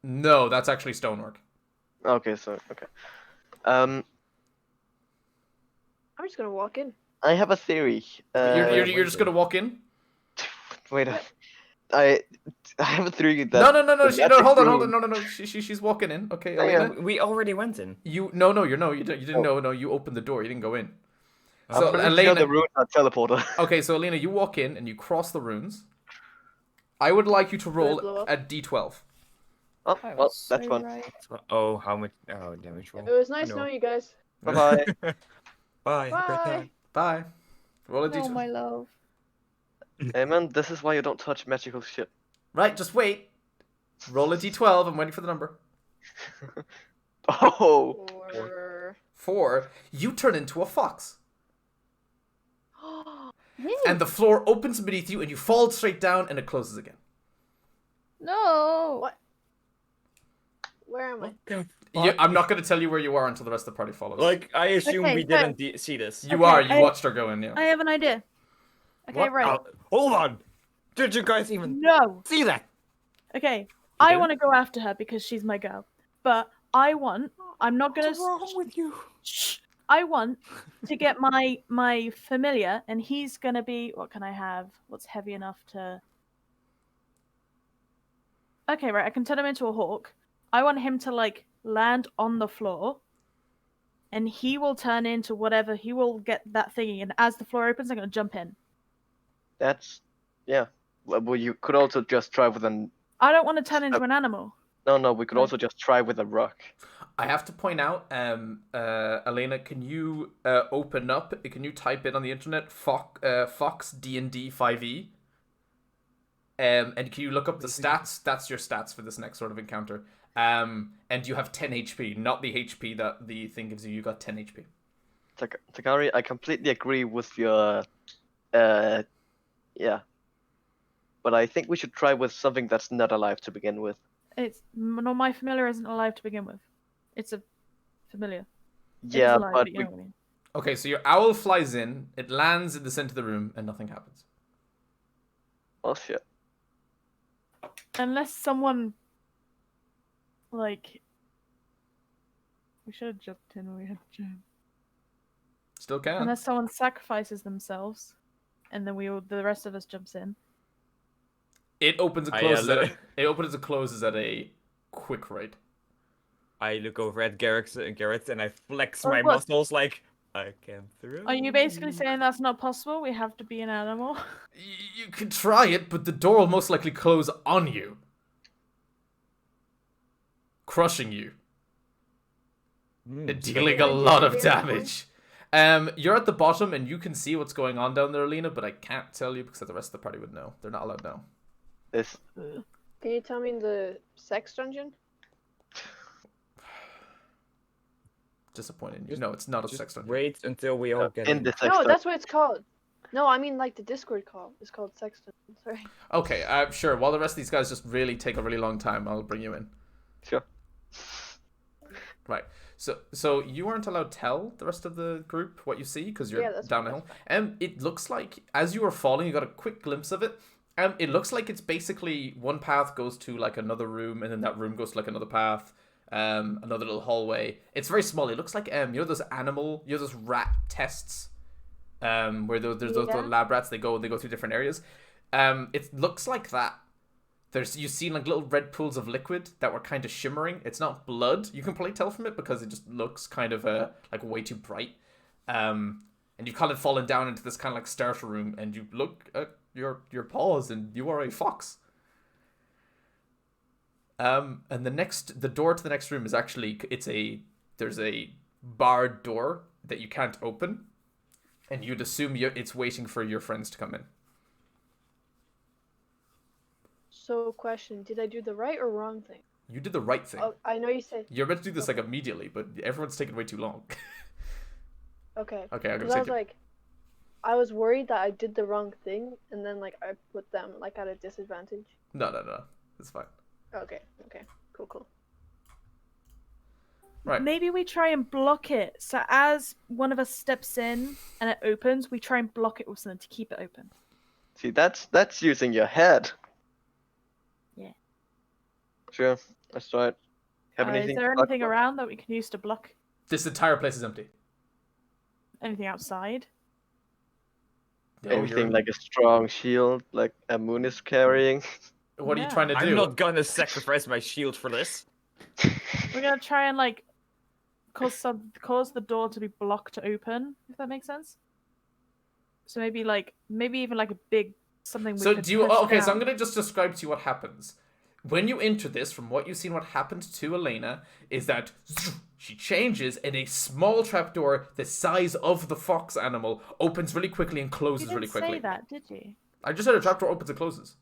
no, that's actually stonework. Okay. So okay. Um, I'm just gonna walk in. I have a theory. You're just gonna walk in? Wait. I have a theory that. No, the magic hold on, room- no. She's walking in. Okay, Hang Elena. on. We already went in. You didn't Oh. know. No, you opened the door. You didn't go in. I'm So pretty sure Elena, the runes are teleporter. okay, so Elena, you walk in and you cross the runes. I would like you to roll blow up? a d12. Oh, I well, was that's so fun. right. Oh, how much? Oh, damage roll. It was nice know. knowing you guys. Bye bye. Bye. Have a great Bye. time. Bye. Roll a Oh d12. my love. Hey man, this is why you don't touch magical shit. Right, just wait. Roll a d12. I'm waiting for the number. Oh. Or 4. You turn into a fox. Yay. And the floor opens beneath you and you fall straight down and it closes again. No. What? Where am I? What the I'm not going to tell you where you are until the rest of the party follows. Like, I assume Okay, we fair. didn't see this. You Okay, are. You I- watched her go in, yeah. I have an idea. Okay, What? right. Hold on. Did you guys even No. see that? Okay. I did? want to go after her because she's my girl. But I'm not gonna. What's wrong with you? Shh. I want to get my familiar, and he's gonna be. What can I have? What's heavy enough to? Okay, right. I can turn him into a hawk. I want him to like land on the floor, and he will turn into whatever. He will get that thingy, and as the floor opens, I'm gonna jump in. That's yeah. Well, you could also just try with an. I don't want to turn into an animal. No. We could Right. also just try with a rock. I have to point out, Elena, can you open up? Can you type in on the internet Fox D&D 5e? And can you look up the stats? That's your stats for this next sort of encounter. And you have 10 HP, not the HP that the thing gives you. You got 10 HP. Takari, I completely agree with your, yeah. But I think we should try with something that's not alive to begin with. No, my familiar isn't alive to begin with. It's a familiar. It is Yeah, alive, but you know what I we, mean. Okay, so your owl flies in, it lands in the center of the room, and nothing happens. Okay. And then you hear a Oh shit. Unless someone, like, we should have jumped in when we had to jump. Still can. Unless someone sacrifices themselves, and then the rest of us jumps in. It opens and I, closes. look- It opens and closes at a quick rate. I look over at Garrett and I flex Oh, my what? muscles like I can throw. Are you basically saying that's not possible? We have to be an animal? You can try it, but the door will most likely close on you, crushing you, and dealing a lot of damage. You're at the bottom, and you can see what's going on down there, Alina, but I can't tell you because the rest of the party would know. They're not allowed to know. This Can you tell me the sex dungeon? Disappointing. No, it's not a sex dungeon. Wait until we all get in the sex No, dungeon. that's what it's called. No, I mean like the Discord call. It's called sex dungeon. Sorry. Okay, sure. While the rest of these guys just really take a really long time, I'll bring you in. Sure. Right. So you aren't allowed to tell the rest of the group what you see because you're Yeah, that's down fine, a hill. that's It looks like as you were falling, you got a quick glimpse of it. It looks like it's basically one path goes to like another room, and then that room goes to like another path, another little hallway. It's very small. It looks like those those rat tests, where there's those Yeah. lab rats. They go through different areas. It looks like that. You've seen like little red pools of liquid that were kind of shimmering. It's not blood. You can probably tell from it because it just looks kind of like way too bright. And you've kind of fallen down into this kind of like starter room, and you look at your paws, and you are a fox. And the door to the next room is actually there's a barred door that you can't open, and you'd assume it's waiting for your friends to come in. So, question: did I do the right or wrong thing? You did the right thing. Oh, I know you said. You're meant to do this like immediately, but everyone's taking way too long. Okay. Okay, I'm gonna 'Cause I say was like, I was worried that I did the wrong thing, and then like I put them like at a disadvantage. no, it's fine. Okay. Cool. Right. Maybe we try and block it. So as one of us steps in and it opens, we try and block it with something to keep it open. See, that's using your head. Yeah. Sure, let's try it. Have Is anything? there to talk anything about? around that we can use to block? This entire place is empty. Anything outside? No, Anything like a strong shield, like a moon is carrying? What are you Yeah. trying to do? I'm not gonna sacrifice my shield for this. We're gonna try and like cause the door to be blocked to open, if that makes sense. So maybe even like a big something. So could do you? push Okay, so I'm down. gonna just describe to you what happens when you enter this. From what you've seen, what happened to Elena is that she changes, and a small trapdoor the size of the fox animal opens really quickly and You closes didn't really quickly. say that, did you? I just said a trapdoor opens and closes.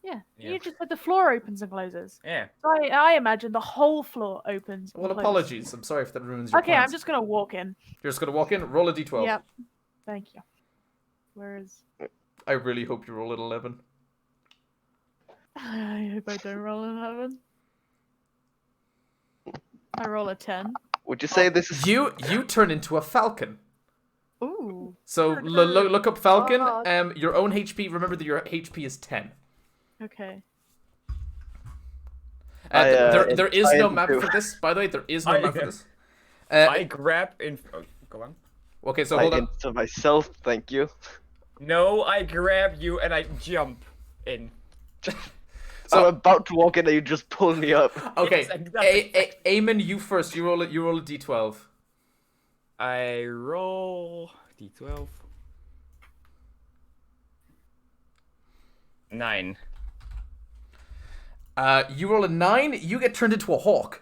Yeah. Yeah. You just said the floor opens and closes. Yeah. So I imagine the whole floor opens. and Well, closes. apologies. I'm sorry if that ruins your Okay, plans. I'm just gonna walk in. You're just gonna walk in, roll a d12. Yep. Thank you. Where is? I really hope you roll an 11. I hope I don't roll an 11. I roll a 10. Would you say this is? You turn into a falcon. Ooh. So look up falcon. Oh. Your own HP. Remember that your HP is 10. Okay. There is no I map do. for this, by the way. There is no I- map for this. I grab in. Oh, go on. Okay, so I hold on. into myself, thank you. No, I grab you and I jump in. So- I'm about to walk in and you just pull me up. Okay, Yes, exactly. Eamon, you first. You roll it. You roll a d12. I roll d12. 9. You roll a 9. You get turned into a hawk.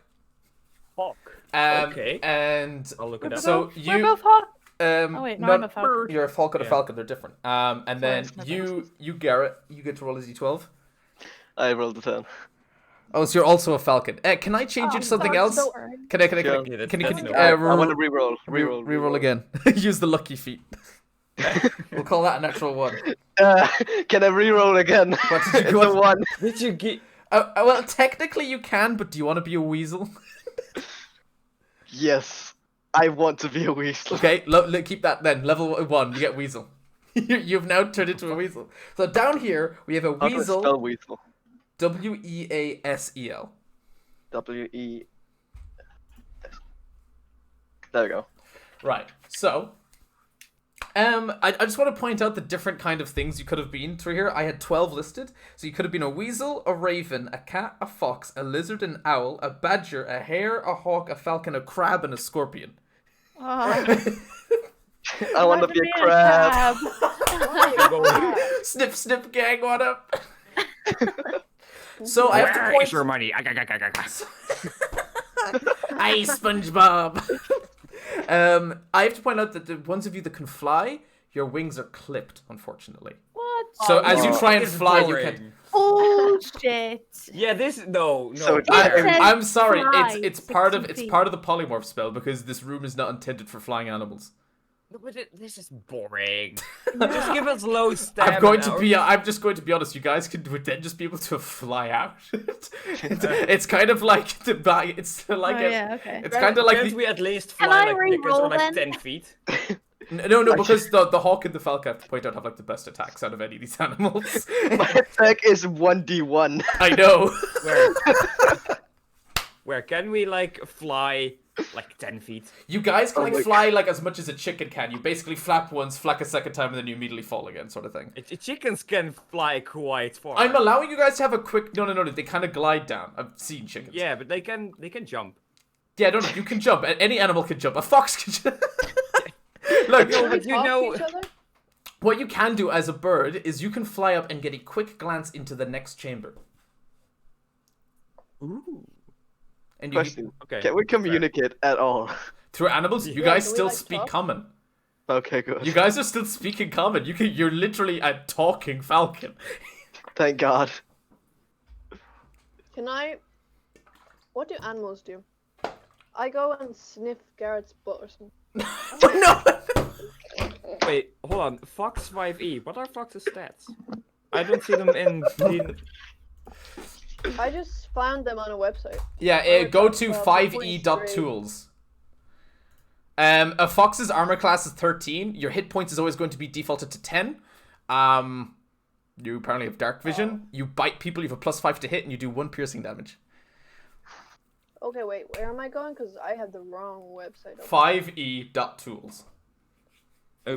Hawk. Okay. And I'll look it up. so We're you. both hot. Oh wait, no, I'm a falcon. You're a falcon. A Yeah. falcon. They're different. And then it's not you Garrett. You get to roll a d12. I rolled a 10. Oh, so you're also a falcon. Can I change Oh, it to something sorry, else? don't worry. Can I? Yeah, Can that's you? no I Reroll- want to reroll. Reroll again. Use the lucky feat. We'll call that a natural 1. Can I reroll again? What did you It's go a with? 1. Did you get? Well, technically you can, but do you want to be a weasel? Yes, I want to be a weasel. Okay, keep that then. Level 1, you get weasel. You've now turned into a weasel. So down here we have a How do I spell weasel. weasel? Weasel. W-E... There we go. Right. So, I just want to point out the different kind of things you could have been through here. I had 12 listed. So you could have been a weasel, a raven, a cat, a fox, a lizard, an owl, a badger, a hare, a hawk, a falcon, a crab, and a scorpion. Oh, I want to be a crab. Snip, snip, gang, what up? So I have to Where point. is your money? Hey, SpongeBob. I have to point out that the ones of you that can fly, your wings are clipped, unfortunately. what? So as you no. try and It's fly, you boring. can't. Bullshit. Yeah, this no. So It I, says I'm sorry. fly It's part of 60 part of the polymorph spell because this room is not intended for flying animals. No, but this is boring. Just give us low stamina. I'm just going to be honest. You guys can then just be able to fly out. it's kind of like the bag. It's like Oh, yeah, okay. it's kind of like Can't the, we at least Can fly I like Nickers or re-roll like then? 10 feet? no because the hawk and the falcon, I have to point out, have like the best attacks out of any of these animals. My attack is 1d1. I know. Where can we like fly like 10 feet? You guys can Oh like my fly like as much as a chicken can. You basically flap once, flap a second time, and then you immediately fall again, sort of thing. Chickens can fly quite far. I'm allowing you guys to have a quick. No. They kind of glide down. I've seen chickens. Yeah, but they can jump. Yeah, no. You can jump. Any animal can jump. A fox can jump. Look, No, Can we but you talk to know- each other? what you can do as a bird is you can fly up and get a quick glance into the next chamber. Ooh. And you Question. Okay. Can we communicate at all? through animals, you Yeah, guys can we, still like, speak talk? common. Okay, good. You guys are still speaking common. You're literally a talking falcon. Thank God. Can I? What do animals do? I go and sniff Garrett's butt or something. No. Wait, hold on. Fox 5e. What are Fox's stats? I don't see them in the... I just found them on a website. Yeah, Oh, go that's, to 1.3. 5e.tools. A fox's armor class is 13. Your hit points is always going to be defaulted to 10. You apparently have dark vision. You bite people, you have a +5 to hit, and you do 1 piercing damage. Okay, wait, where am I going? Because I have the wrong website. open. 5e.tools.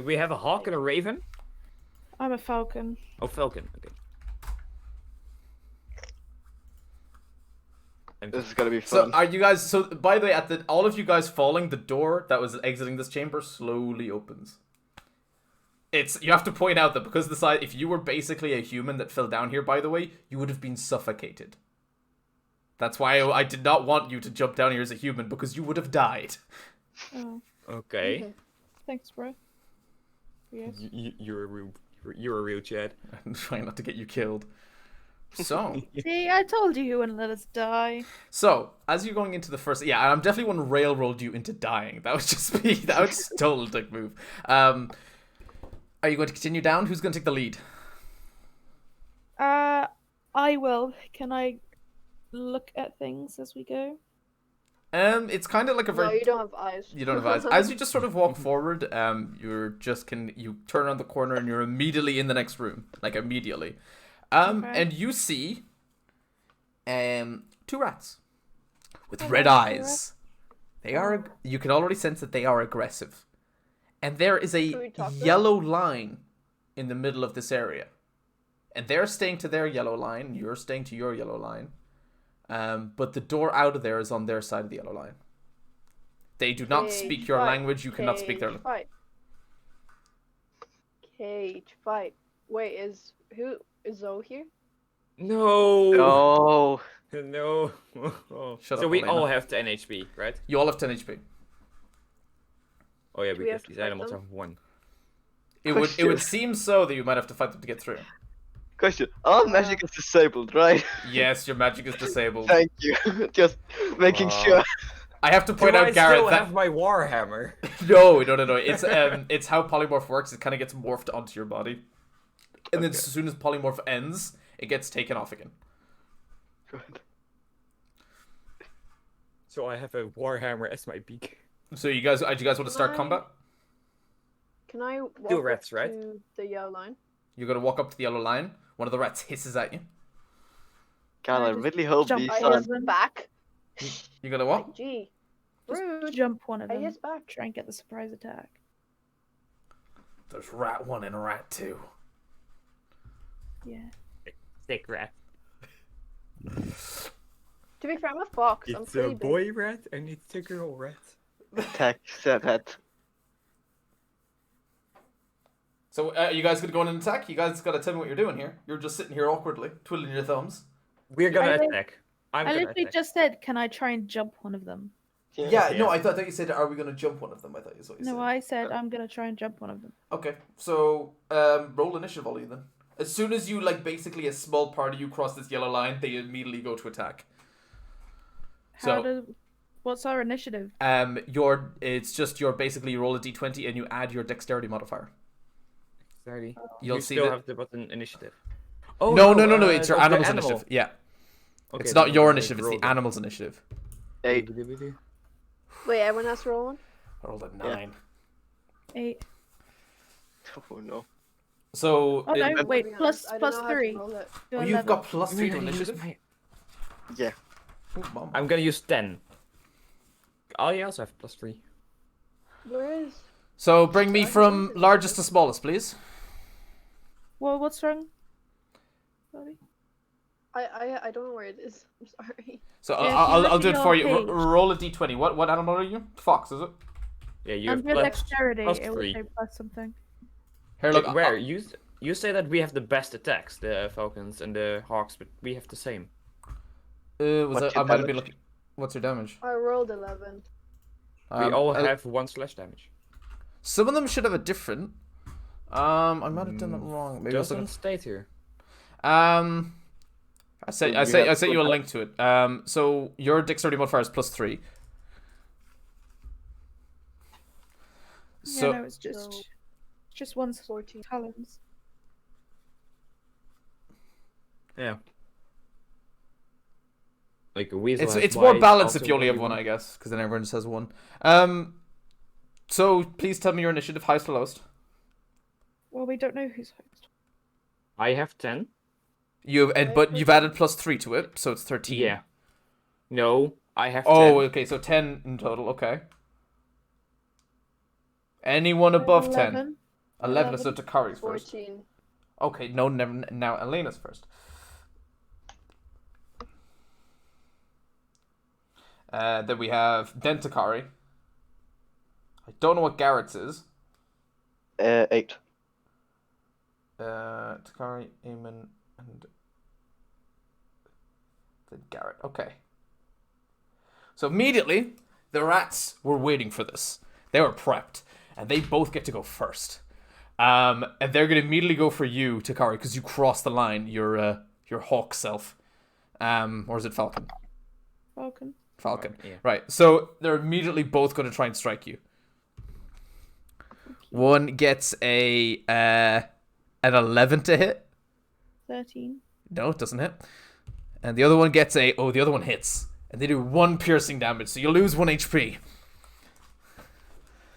we have a hawk and a raven? I'm a falcon. Oh, falcon. Okay. This is gonna be So fun. are you guys? So by the way, all of you guys falling, the door that was exiting this chamber slowly opens. You have to point out that because the side, if you were basically a human that fell down here, by the way, you would have been suffocated. That's why I did not want you to jump down here as a human, because you would have died. Oh, Okay. Okay. thanks, bro. Yes. You're a real Chad. I'm trying not to get you killed. So, See, I told you you wouldn't let us die. as you're going into the first, yeah, I'm definitely one railroad you into dying. That was just me. That was just a total dick move. Are you going to continue down? Who's going to take the lead? I will. Can I look at things as we go? It's kind of like a No, very. you don't have eyes. You don't have eyes. As you just sort of walk forward, you turn around the corner and you're immediately in the next room, like immediately. Okay. And you see, 2 rats with Oh, red wow, eyes. You can already sense that they are aggressive, and there is Should we a talk to them? yellow line in the middle of this area, and they're staying to their yellow line. You're staying to your yellow line. But the door out of there is on their side of the yellow line. They do not speak your language. You cannot speak their Cage language. fight. Cage fight. Wait, is Zoe here? No. No. No. Shut so up, we Elena. all have 10 HP, right? You all have 10 HP. Oh yeah, we because have to these fight animals them? have 1. It would Question. seem so that you might have to fight them to get through. Question. All magic is disabled, right? Yes, your magic is disabled. Thank you. Just making sure. I have to point Do out, I Garrett, still that have my warhammer? no. It's how polymorph works. It kind of gets morphed onto your body, and then as soon as polymorph ends, it gets taken off again. Good. So I have a warhammer as my beak. So do you guys want to start Hi. combat? Can I walk rats, up right? to the yellow line? You're gonna walk up to the yellow line. One of the rats hisses at you. God, I I just really hope jump these I one are. of hiss them. back. You gonna what? Like, gee, Just rude. jump one of I them. hiss back. Try and get the surprise attack. There's rat 1 and rat 2. Yeah. Sick rat. To be fair, I'm a fox. I'm pretty big. rat and it's a girl rat. Attack that. So, you guys gonna go in and attack? You guys gotta tell me what you're doing here. You're just sitting here awkwardly, twiddling your thumbs. We're gonna I- attack. I'm I gonna literally attack. just said, can I try and jump one of them? Yeah, no, Yeah. I thought that you said, are we gonna jump one of them? I thought is what you said. No, I said I'm gonna try and jump one of them. Okay, so roll initiative, Ollie, then. As soon as you, like, basically a small part of you cross this yellow line, they immediately go to attack. What's our initiative? It's just your basically you roll a d20 and you add your dexterity modifier. Sorry. You'll you see still that. have the button initiative. No, it's your the animal's animal. initiative. Yeah, Okay, it's then not I'm your gonna initiative. It's roll the animal's initiative. 8. Wait, everyone has to roll one? I rolled a 9. 8. Oh no. So Oh no, To wait, be plus honest, I don't know how to 3. roll it. Do you've 11. got plus 3 to initiative. Yeah. Oh, mom. I'm gonna use 10. I also have plus 3. Where is? So bring me from largest to smallest, please. Well, what's wrong? Sorry. I don't know where it is. I'm sorry. So Yeah, I'll do it your for you. page. Roll a d20. What animal are you? Fox, is it? Yeah, you have Under plus. dexterity, plus it would 3. say plus something. Here, look. Where you say that we have the best attacks, the falcons and the hawks, but we have the same. What's I your might have been damage? looking. What's your damage? I rolled 11. We all Uh, have 1 slash damage. Some of them should have a different. I might have done it wrong. Maybe I was Doesn't looking. state here. I sent you have you a good link to it. So your dexterity modifier is plus 3. So Yeah, no, it's just one's 14. talons. Yeah. Like a weasel. it's more balanced if you only have one, I guess, because then everyone just has one. So please tell me your initiative, highest or lowest. Well, we don't know who's host. I have 10. But you've added plus 3 to it, so it's 13. Yeah. No, I have 10. Oh, okay, so 10 in total. Okay. Anyone above 10? 11, so Takari's first. 14. Okay, no, never. Now Elena's first. Then we have Dentakari. I don't know what Garrett's is. 8. Takari, Eamon, and then Garrett. Okay. So immediately, the rats were waiting for this. They were prepped, and they both get to go first. And they're gonna immediately go for you, Takari, because you crossed the line. Your hawk self. Or is it Falcon? Falcon. Falcon. Yeah. Right. So they're immediately both going to try and strike you. One gets an 11 to hit. 13. No, it doesn't hit. And the other one gets the other one hits. And they do 1 piercing damage, so you lose 1 HP.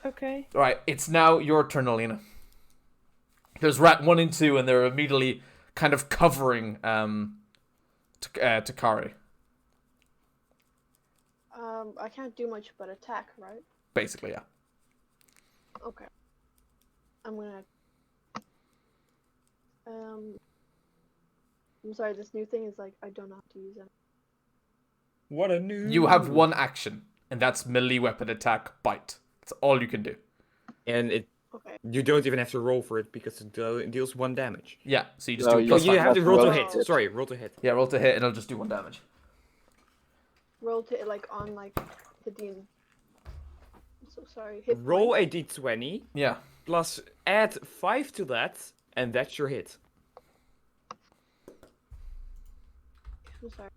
Okay. Right, it's now your turn, Alina. There's rat 1 and 2, and they're immediately kind of covering Takari. I can't do much but attack, right? Basically, yeah. Okay. I'm gonna. I'm sorry. This new thing is like I don't know how to use it. What a new. You have 1 action, and that's melee weapon attack bite. That's all you can do. And Okay. you don't even have to roll for it because it deals 1 damage. Yeah, so you just No, do you- plus Oh, you 5. have to roll to roll hit. to- Sorry, roll to hit. Yeah, roll to hit, and it'll just do 1 damage. Roll to like on like the dean. I'm so sorry. Hit Roll point. a d20 Yeah. plus add 5 to that, and that's your hit. I'm sorry.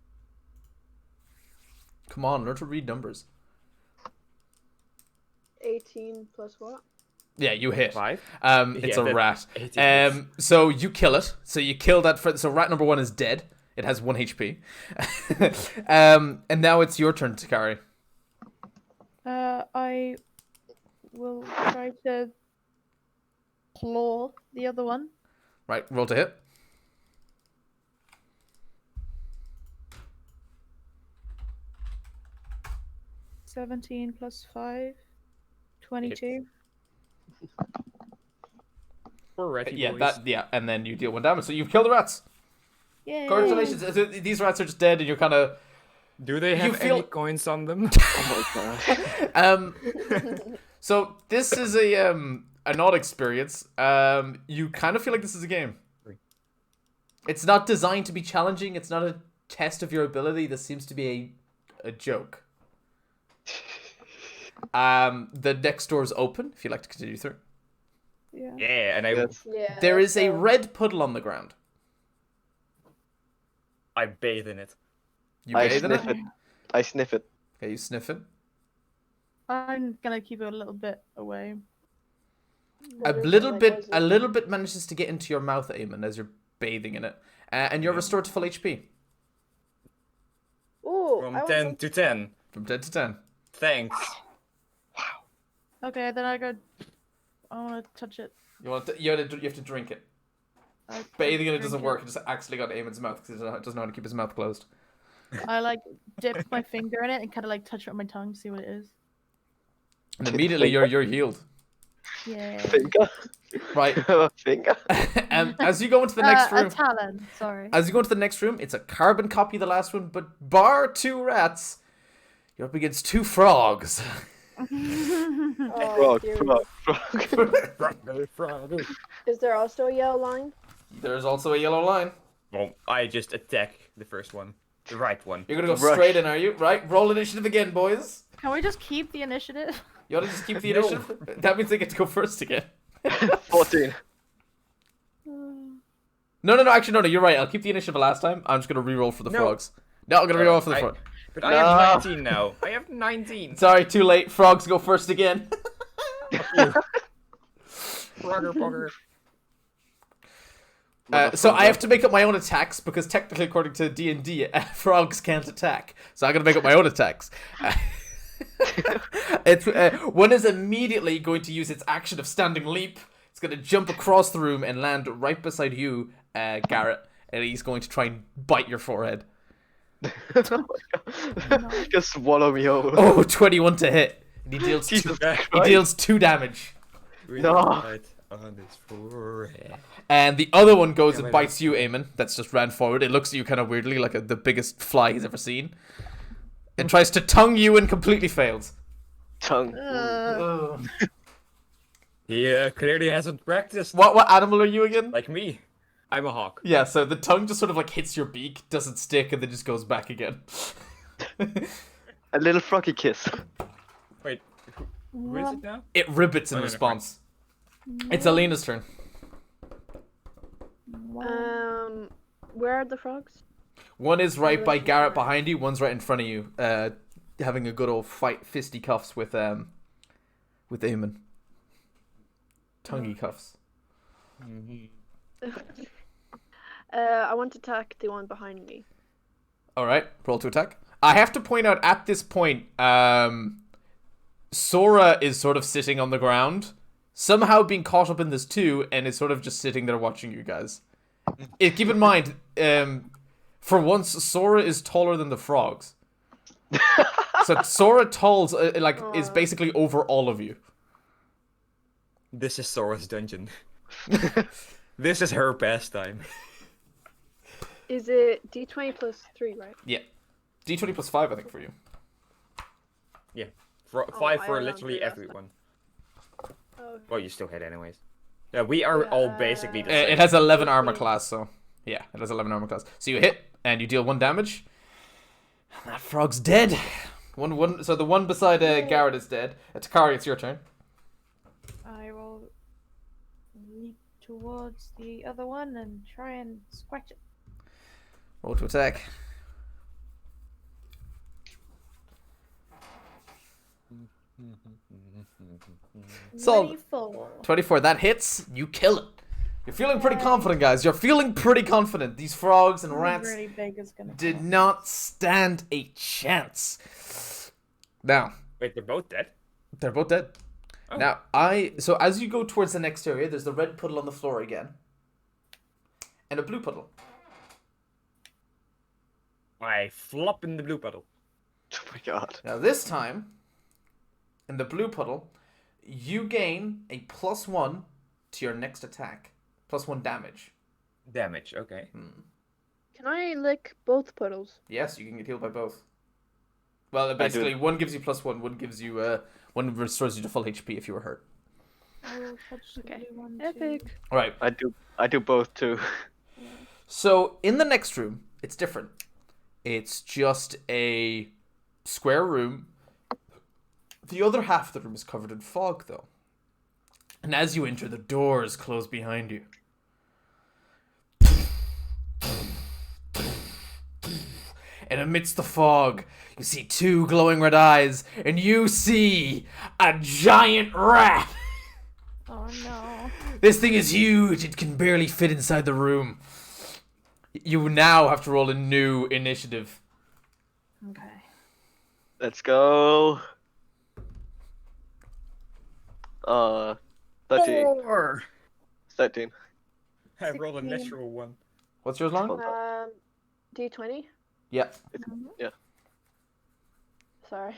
Come on, learn to read numbers. 18 plus what? Yeah, you hit. 5. It's Yeah, a that- rat. 18 So you kill it. So you kill that. So rat number 1 is dead. It has 1 HP. And now it's your turn, Takari. I will try to claw the other one. Right, roll to hit. 17 plus 5. 22. Poor ratty Yeah, boys. and then you deal 1 damage. So you've killed the rats. Yay! Congratulations. These rats are just dead, and you're kind of. Do they have feel- any coins on them? Oh my god. So this is an odd experience. You kind of feel like this is a game. It's not designed to be challenging. It's not a test of your ability. This seems to be a joke. The next door is open. If you'd like to continue through, Yeah. Yeah, and I Yes. Yeah. there is a so- red puddle on the ground. bathe in it. You I bathe in sniff it. it. I sniff it. Okay, you sniff it. I'm gonna keep it a little bit away. What A is it, little like, bit, what is a it? little bit manages to get into your mouth, Eamon, as you're bathing in it, and you're restored to full HP Ooh, From I want 10 some- to 10. from 10 to 10. Thanks. Okay, then I wanna touch it. You have to drink it. Bathing in it doesn't work. It just accidentally got Eamon's mouth because it doesn't know how to keep his mouth closed. I like dip my finger in it and kind of like touch it on my tongue to see what it is. And immediately you're healed. Yeah. Finger. Right. A finger. As you go into the next A room, talon. Sorry. as you go into the next room, it's a carbon copy of the last one, but bar 2 rats, you're up against 2 frogs. Oh, Frog, dear. frog. Is there also a yellow line? There's also a yellow line. Well, I just attack the first one. The right one. You're gonna go Rush. straight in, are you? Right. Roll initiative again, boys. Can we just keep the initiative? You ought to just keep the No. initiative. That means they get to go first again. 14. No. Actually, no. You're right. I'll keep the initiative last time. I'm just gonna re-roll for the No. frogs. No, I'm gonna re-roll for the frogs. But I have 19 now. I have 19. Sorry, too late. Frogs go first again. Frogger, bugger. So I have to make up my own attacks because technically, according to D&D, frogs can't attack. So I'm gonna make up my own attacks. It's one is immediately going to use its action of standing leap. It's gonna jump across the room and land right beside you, Garrett, and he's going to try and bite your forehead. Oh my god. Just swallow me over. Oh, 21 to hit. And he deals Jesus he Christ. deals 2 damage. No. Right on his forehead. And the other one goes and wait, bites you, Eamon. That's just ran forward. It looks at you kind of weirdly, like the biggest fly he's ever seen. And tries to tongue you and completely fails. Tongue. He clearly hasn't practiced. What animal are you again? Like me. I'm a hawk. Yeah, so the tongue just sort of like hits your beak, doesn't stick, and then just goes back again. A little froggy kiss. Wait, who is it now? It ribbits in Oh, no, response. It's Alina's turn. Where are the frogs? One is right by Alina's Garrett turn. behind you, one's right in front of you, having a good old fight, fisticuffs with Eamon. Tonguey cuffs. I want to attack the one behind me. Alright, roll to attack. I have to point out at this point, Sora is sort of sitting on the ground, somehow being caught up in this too, and is sort of just sitting there watching you guys. Keep in mind, for once, Sora is taller than the frogs. So Sora is basically over all of you. This is Sora's dungeon. This is her pastime. Is it D20 plus 3, right? Yeah. D20 plus 5, I think, for you. Yeah. Oh, 5 I for don't literally do that. everyone. Oh, Well, you still hit anyways. Yeah, we are all basically the same. It has 11 armor class, so... Yeah, it has 11 armor class. So you hit, and you deal 1 damage. And that frog's dead. So the one beside Garrett is dead. Takari, it's your turn. I will leap towards the other one and try and scratch it. Roll to attack. So 24. 24, that hits. You kill it. You're feeling pretty confident, guys. You're feeling pretty confident. These frogs and rats Really big is gonna did not stand a chance. Now, Wait, they're both dead? they're both dead. Oh. Now, so as you go towards the next area, there's the red puddle on the floor again. And a blue puddle. I flop in the blue puddle. Oh my god. Now this time, in the blue puddle, you gain a +1 to your next attack. +1 damage. Damage, okay. Can I lick both puddles? Yes, you can get healed by both. Well, basically, one gives you +1, one gives you, one restores you to full HP if you were hurt. Okay. Epic. Alright, I do both too. so in the next room, it's different. It's just a square room. The other half of the room is covered in fog, though. And as you enter, the doors close behind you. And amidst the fog, you see 2 glowing red eyes, and you see a giant rat. Oh no. This thing is huge. It can barely fit inside the room. You now have to roll a new initiative. Okay. Let's go. 13. 4! 13. I rolled a 16. natural one. What's yours, Lauren? D20. Yeah. Yeah. Sorry.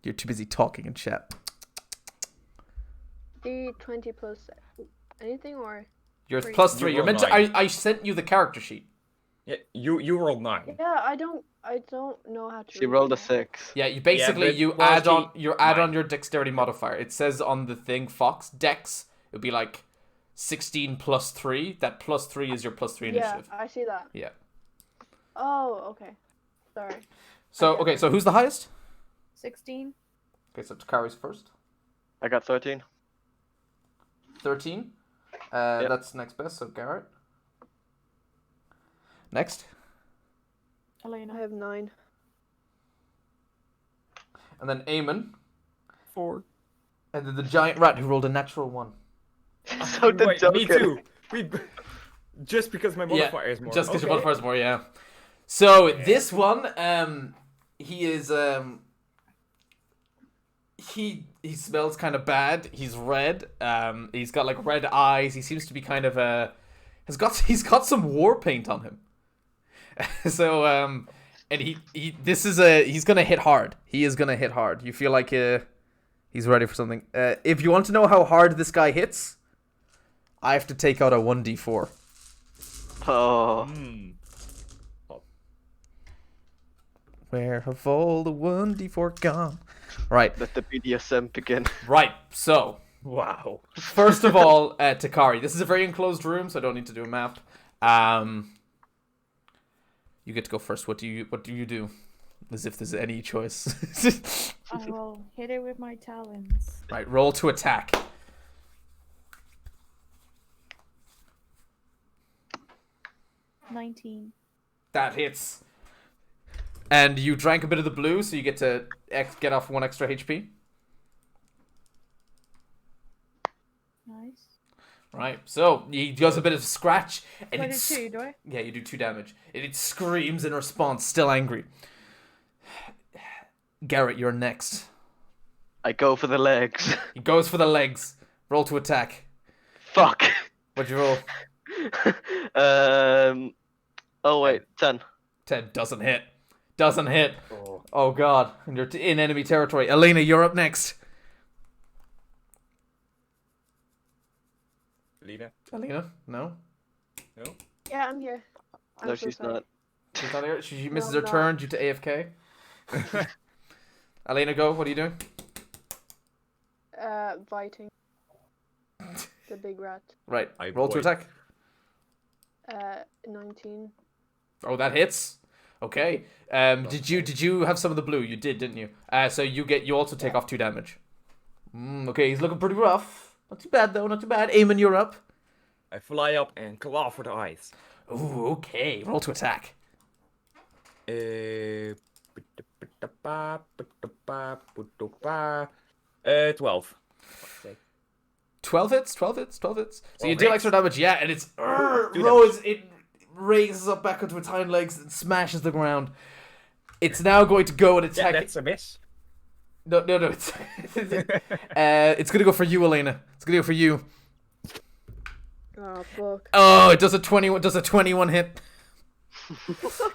You're too busy talking in chat. D20 plus anything or? You're Three. +3. You You're roll meant to. 9. I sent you the character sheet. Yeah, you rolled 9. Yeah, I don't know how to. She read rolled a that. 6. Yeah, you basically but you well, add on she- you add on nine. your dexterity modifier. It says on the thing Fox Dex. It'd be like 16 + 3. That +3 is your +3 Yeah, initiative. I see that. Yeah. Oh, okay. Sorry. So okay, so who's the highest? 16. Okay, so Takari's first. I got 13. 13. Yep. That's next best. So Garrett. Next, I Elena. have 9. and then Eamon, 4. and then the giant rat who rolled a natural 1. So did Wait, me Joker. too. We just because my modifier is more. Just because okay. your modifier is more, yeah. So this one, he is he smells kind of bad. He's red. He's got like red eyes. He seems to be kind of he's got some war paint on him. So and he's gonna hit hard. He is gonna hit hard. You feel like he's ready for something. If you want to know how hard this guy hits, I have to take out a 1d4. Oh. Where have all the 1d4 gone? Right, Let the BDSM begin. right. So Wow. first of all, Takari. This is a very enclosed room, so I don't need to do a map. You get to go first. What do you do? As if there's any choice. I will hit it with my talons. Right, roll to attack. $19. That hits. And you drank a bit of the blue, so you get to get off 1 extra HP. Nice. Right, so he does a bit of scratch, and Do I do it's 2, do I? yeah, you do 2 damage. And it screams in response, still angry. Garrett, you're next. I go for the legs. He goes for the legs. Roll to attack. Fuck. What'd you roll? Oh wait, 10. 10 doesn't hit. Doesn't hit. Oh. Oh god, and you're in enemy territory. Elena, you're up next. Lena? Elena, no, No? Yeah, I'm here. I'm No, so she's sorry. not. she's not here. She misses No, her I'm turn not. due to AFK. Elena, go. What are you doing? Biting. The big rat. Right. I Roll to bite. attack. 19. Oh, that hits. Okay. Did you have some of the blue? You did, didn't you? So you also take off 2 damage. Okay, he's looking pretty rough. Not too bad though. Not too bad. Eamon, you're up. I fly up and claw for the eyes. Ooh, okay. Roll to attack. 12. 12 hits. 12 hits. 12 hits. So 12 you deal hits. extra damage, yeah, and it's Two it raises up back onto its hind legs and smashes the ground. It's now going to go and Yeah, attack. that's a miss. No, no, no. It's gonna go for you, Elena. It's gonna go for you. Oh fuck. Oh, it does a 21. Does a 21 hit?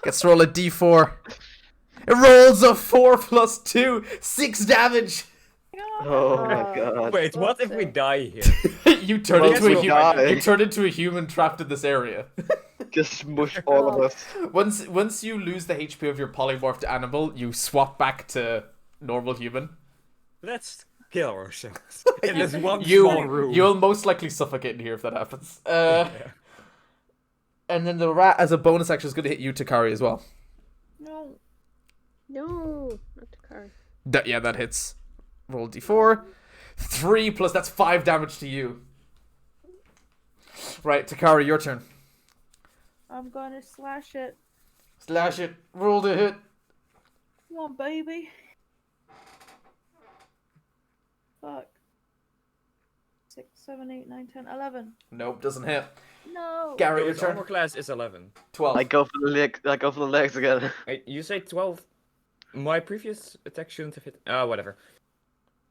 Gets to roll a d4. It rolls a 4 plus 2, 6 damage. Oh my god. Wait, what if we sake. die here? You turn Well, into a we human. die. You turn into a human trapped in this area. Just smush all of us. Once you lose the HP of your polymorphed animal, you swap back to normal human. Let's kill ourselves in this one small room. You'll most likely suffocate in here if that happens. And then the rat, as a bonus action, is going to hit you, Takari, as well. No. No, not the car. Yeah, that hits. Roll d4. 3 plus, that's 5 damage to you. Right, Takari, your turn. I'm gonna slash it. Slash it. Roll the hit. Come on, baby. Fuck. 6, 7, 8, 9, 10, 11. Nope, doesn't hit. No. Gary, your His turn. armor class is 11. 12. I go for the leg. I go for the legs again. Wait, you say 12? My previous attack shouldn't have hit. Whatever.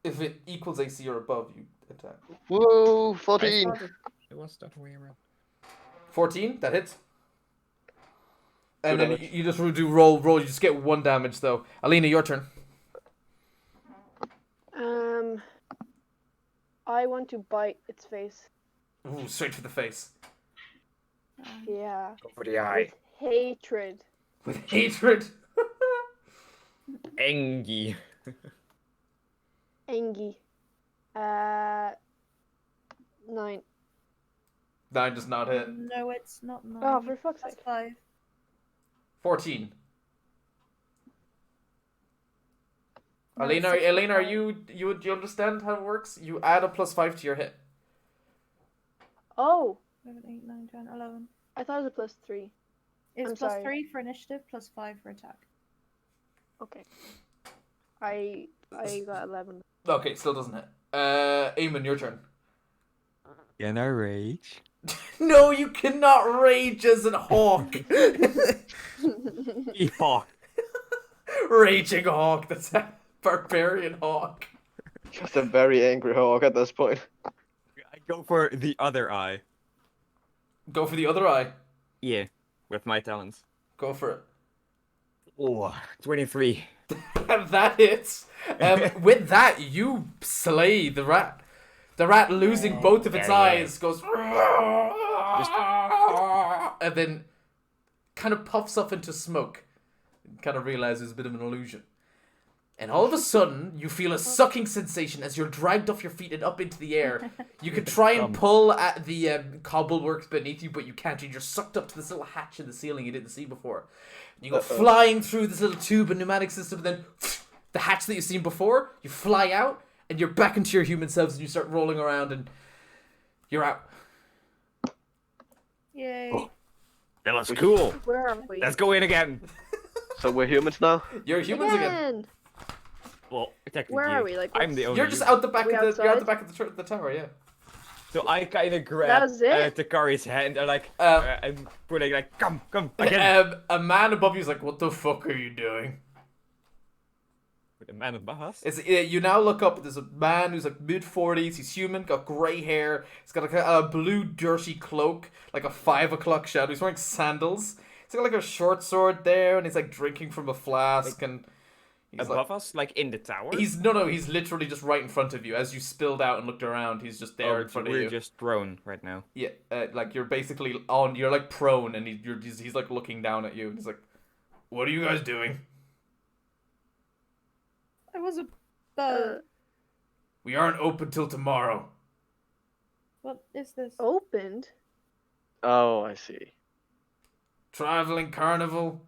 If it equals AC or above, you attack. Whoa, I 14. thought it was that way around. 14, that hits. And Two then damage. you just do roll. You just get 1 damage, though. Alina, your turn. I want to bite its face. Ooh, straight for the face. Yeah. Go for the eye. With hatred. With hatred. Engie. Engie. 9. 9 does not hit. No, it's not 9. Oh, for fuck's That's sake. 5. 14. No, Alina, it's Elena, are 65. you understand how it works? You add a +5 to your hit. Oh, 7, 8, 9, 10, 11. I thought it was +3. It's I'm plus sorry. 3 for initiative, plus 5 for attack. Okay. I got 11. Okay, still doesn't hit. Eamon, your turn. Can I rage? No, you cannot rage as an hawk. Hawk. Raging hawk. That's a barbarian hawk. Just a very angry hawk at this point. I go for the other eye. Go for the other eye. Yeah, with my talents. Go for it. Oh, 23. And that hits. With that, you slay the rat. The rat, losing both of its eyes, goes and then kind of puffs up into smoke. And kind of realizes it's a bit of an illusion. And all of a sudden, you feel a sucking sensation as you're dragged off your feet and up into the air. You can try and pull at the cobble works beneath you, but you can't. You're sucked up to this little hatch in the ceiling you didn't see before. You go flying through this little tube and pneumatic system, and then the hatch that you've seen before, you fly out, and you're back into your human selves, and you start rolling around, and you're out. Yay. Oh. That was cool. Where are we? Let's go in again. So we're humans now? You're humans again. Well, technically, Where are we? Like, I'm the only. You're just out the back We of the. You're out the outside? back of the tower, yeah. So I kind of grab That was it? Takari's hand and I'm putting like, come again. A man above you is like, "What the fuck are you doing?" With the man above us. It's you now look up. There's a man who's like mid-40s. He's human, got grey hair. He's got a blue dirty cloak, like a 5 o'clock shadow. He's wearing sandals. He's got like a short sword there, and he's like drinking from a flask. And he's Above us, like in the tower. He's no. He's literally just right in front of you. As you spilled out and looked around, he's just there in front of we're you. just prone right now. Yeah, like you're basically on. You're like prone, and he's like looking down at you, and he's like, "What are you guys doing?" It was a bird. We aren't open till tomorrow. What is this? Opened? Oh, I see. Traveling carnival.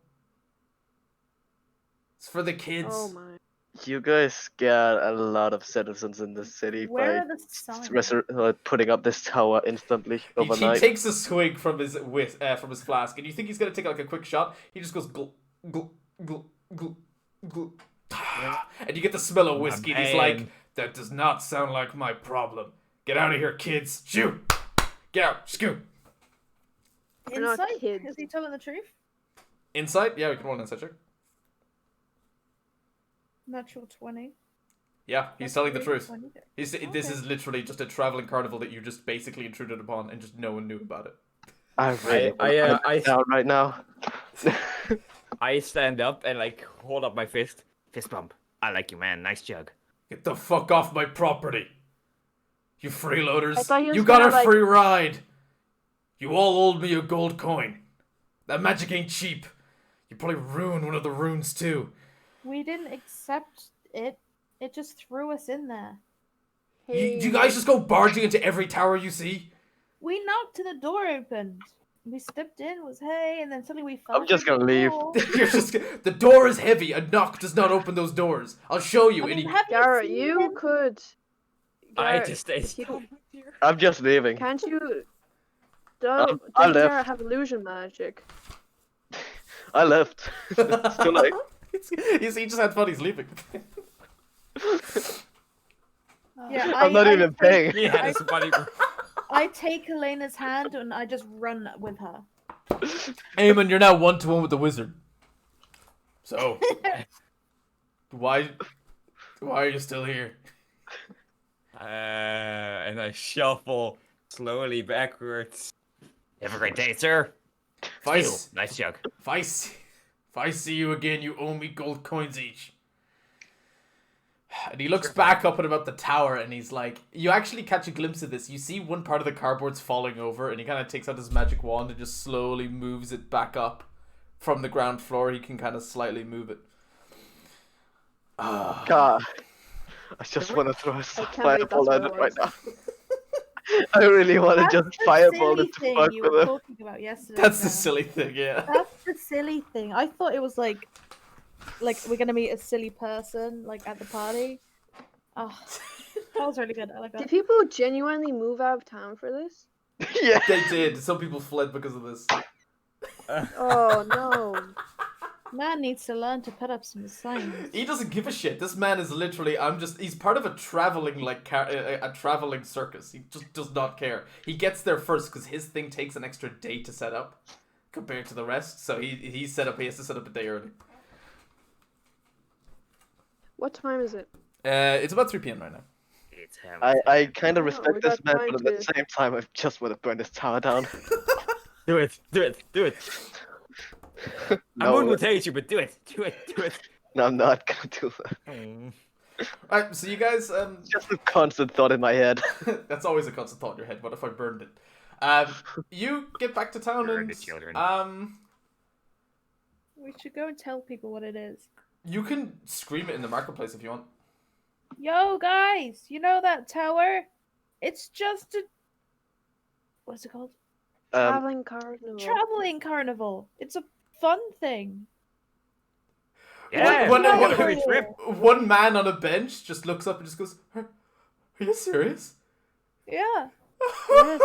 It's for the kids. Oh my. You guys scared a lot of citizens in this city Where by are the signs? putting up this tower instantly He overnight. takes a swig from his from his flask, and you think he's gonna take like a quick shot. He just goes glug glug glug glug glug, and you get the smell of whiskey. And he's like, "That does not sound like my problem. Get out of here, kids! Shoot! Get out! Scoot!" We're not Insight? kids. Is he telling the truth? Insight? Yeah, we can roll an insight check. Natural 20. Yeah, he's telling the truth. One either. This Okay. is literally just a traveling carnival that you just basically intruded upon and just no one knew about it. I really want to down right now. I stand up and like hold up my fist. Fist bump. I like you, man. Nice jug. Get the fuck off my property. You I freeloaders. thought he was You got a gonna, like- free ride. You all owed me a gold coin. That magic ain't cheap. You probably ruined one of the runes too. We didn't accept it. It just threw us in there. You guys just go barging into every tower you see? We knocked and the door opened. We stepped in, was hey, and then suddenly we fell. I'm just through the gonna leave. door. You're just the door is heavy. A knock does not open those doors. I'll show you. I And mean, he, have Garrett, seen you him? could. I Garrett, just stay you- here. I'm just leaving. Can't you? I Doesn't left. Garrett have illusion magic? I left. It's too late. he just had fun. He's leaving. Yeah, I'm not even paying. He had his money. I take Elena's hand and I just run with her. Eamon, you're now 1-to-1 with the wizard. So, why are you still here? And I shuffle slowly backwards. Have a great day, sir. If I, Ew, nice jug. if I see you again, you owe me gold coins each. And he looks back up at about the tower and he's like, you actually catch a glimpse of this. You see one part of the cardboard's falling over and he kind of takes out his magic wand and just slowly moves it back up from the ground floor. He can kind of slightly move it. God. I just want to throw a can't believe fireball that's at what it it right was. now. I really want to That's just the fireball silly it to thing fuck you with were it. talking about yesterday. That's the Sam. silly thing, yeah. That's the silly thing. I thought it was like we're gonna meet a silly person like at the party. Oh, that was really good. I like Did that. people genuinely move out of town for this? Yeah. They did. Some people fled because of this. Oh no. Man needs to learn to put up some signs. He doesn't give a shit. This man is literally, he's part of a traveling, a traveling circus. He just does not care. He gets there first because his thing takes an extra day to set up compared to the rest. So he has to set up a day early. What time is it? It's about 3 p.m. right now. It's him. I kind of Oh, respect we this got man, time but at the to- same time, I just want to burn this tower down. Do it. Do it. Do it. I No, wouldn't hate you, but do it. Do it. Do it. no, I'm not gonna do that. Mm. Alright, so you guys, It's just a constant thought in my head. that's always a constant thought in your head. What if I burned it? You get back to town Burn and the children. We should go and tell people what it is. you can scream it in the marketplace if you want. Yo, guys, you know that tower? It's just a what's it called? Traveling carnival. Traveling carnival. It's a fun thing. Yeah, One- we one- got a free trip. One man on a bench just looks up and just goes, "Are you serious?" Yeah. Yes.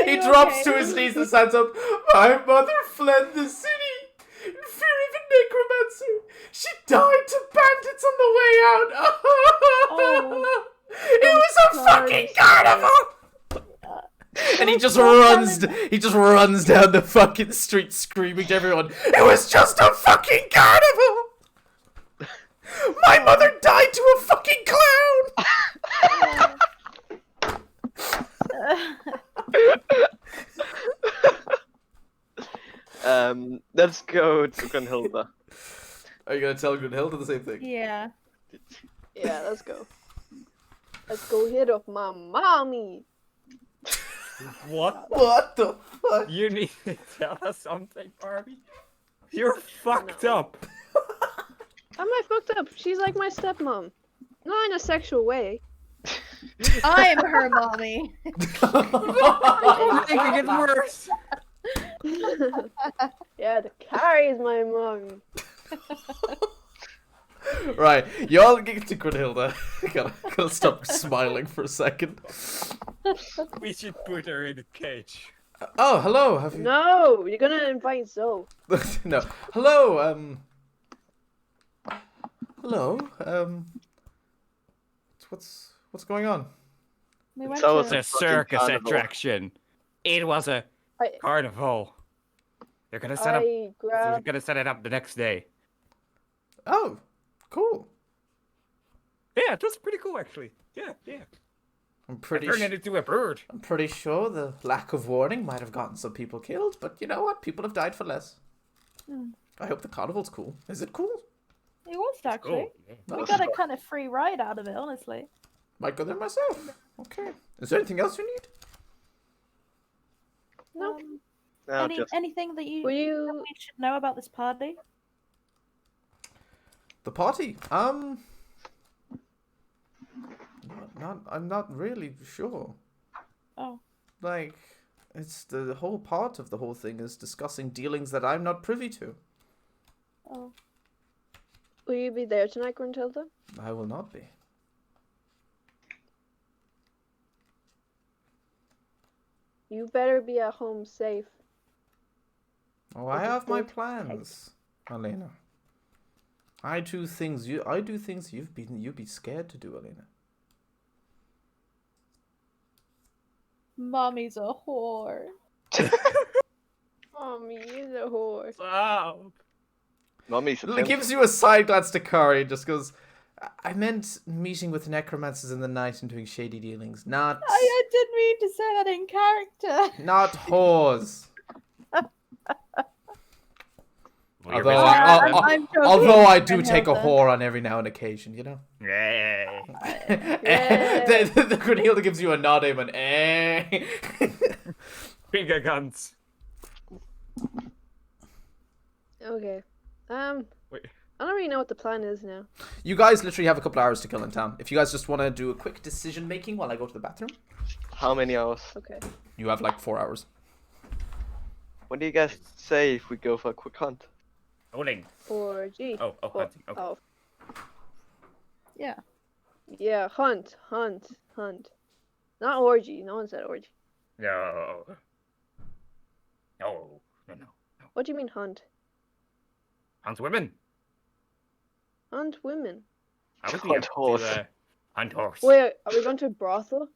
He you drops okay? to his knees and stands up. My mother fled the city in fear of a necromancer. She died to bandits on the way out. Oh, it was a sorry, fucking carnival. And he just runs down the fucking street screaming to everyone, "It was just a fucking carnival! My mother died to a fucking clown!" Let's go to Gunhilda. Are you gonna tell Grunhilde the same thing? yeah. Yeah, let's go. Let's go hit up my mommy. What? What the fuck? You need to tell us something, Barbie. You're fucked up. Am I fucked up? She's like my stepmom. Not in a sexual way. I'm her mommy. I'm making it worse. Yeah, the carry is my mommy. Right, y'all get to Grunhilde. gotta stop smiling for a second. We should put her in a cage. Oh, hello. Have you? No, you're gonna invite Zoe. No. Hello. Hello. What's going on? We went So to it's It's a fucking circus carnival. attraction. It was a I carnival. They're gonna set up. I They're grabbed. gonna set it up the next day. Oh, cool. Yeah, it was pretty cool actually. Yeah. I'm I pretty turned it into a bird. I'm pretty sure the lack of warning might have gotten some people killed, but you know what? People have died for less. I hope the carnival's cool. Is it cool? It was actually. Cool. Yeah. We got a kind of free ride out of it, honestly. Might go there myself. Okay. Is there anything else you need? No. No, just Anything that Were that you? we should know about this party? The party? I'm not really sure. Oh. Like, it's the whole part of the whole thing is discussing dealings that I'm not privy to. Oh. Will you be there tonight, Gruntilda? I will not be. You better be at home safe. Oh, I With a have my good plans, Elena. I do things you'd be scared to do, Elena. Mommy's a whore. Mommy is a horse. Stop. Mummy's a It pimp. gives you a side glance to Kari and just goes, I meant meeting with necromancers in the night and doing shady dealings, not I didn't mean to say that in character. not whores. Well, you're Although, missing out. I'm joking, although I do take a Brunhilde. whore on every now and occasion, you know? Yay. the Grunhilde gives you a nod, Eamon. Eh. Finger guns. Okay. Wait. I don't really know what the plan is now. You guys literally have a couple hours to kill in town. If you guys just want to do a quick decision making while I go to the bathroom, How many hours? Okay. you have like 4 hours. What do you guys say if we go for a quick hunt? Rolling. 4G. Oh, hunting. Okay. Oh. Yeah. Yeah, hunt. Not orgy. No one said orgy. No. No. What do you mean hunt? Hunt women. Hunt women. I would be Hunt up to, horse. hunt horse. Wait, are we going to a brothel?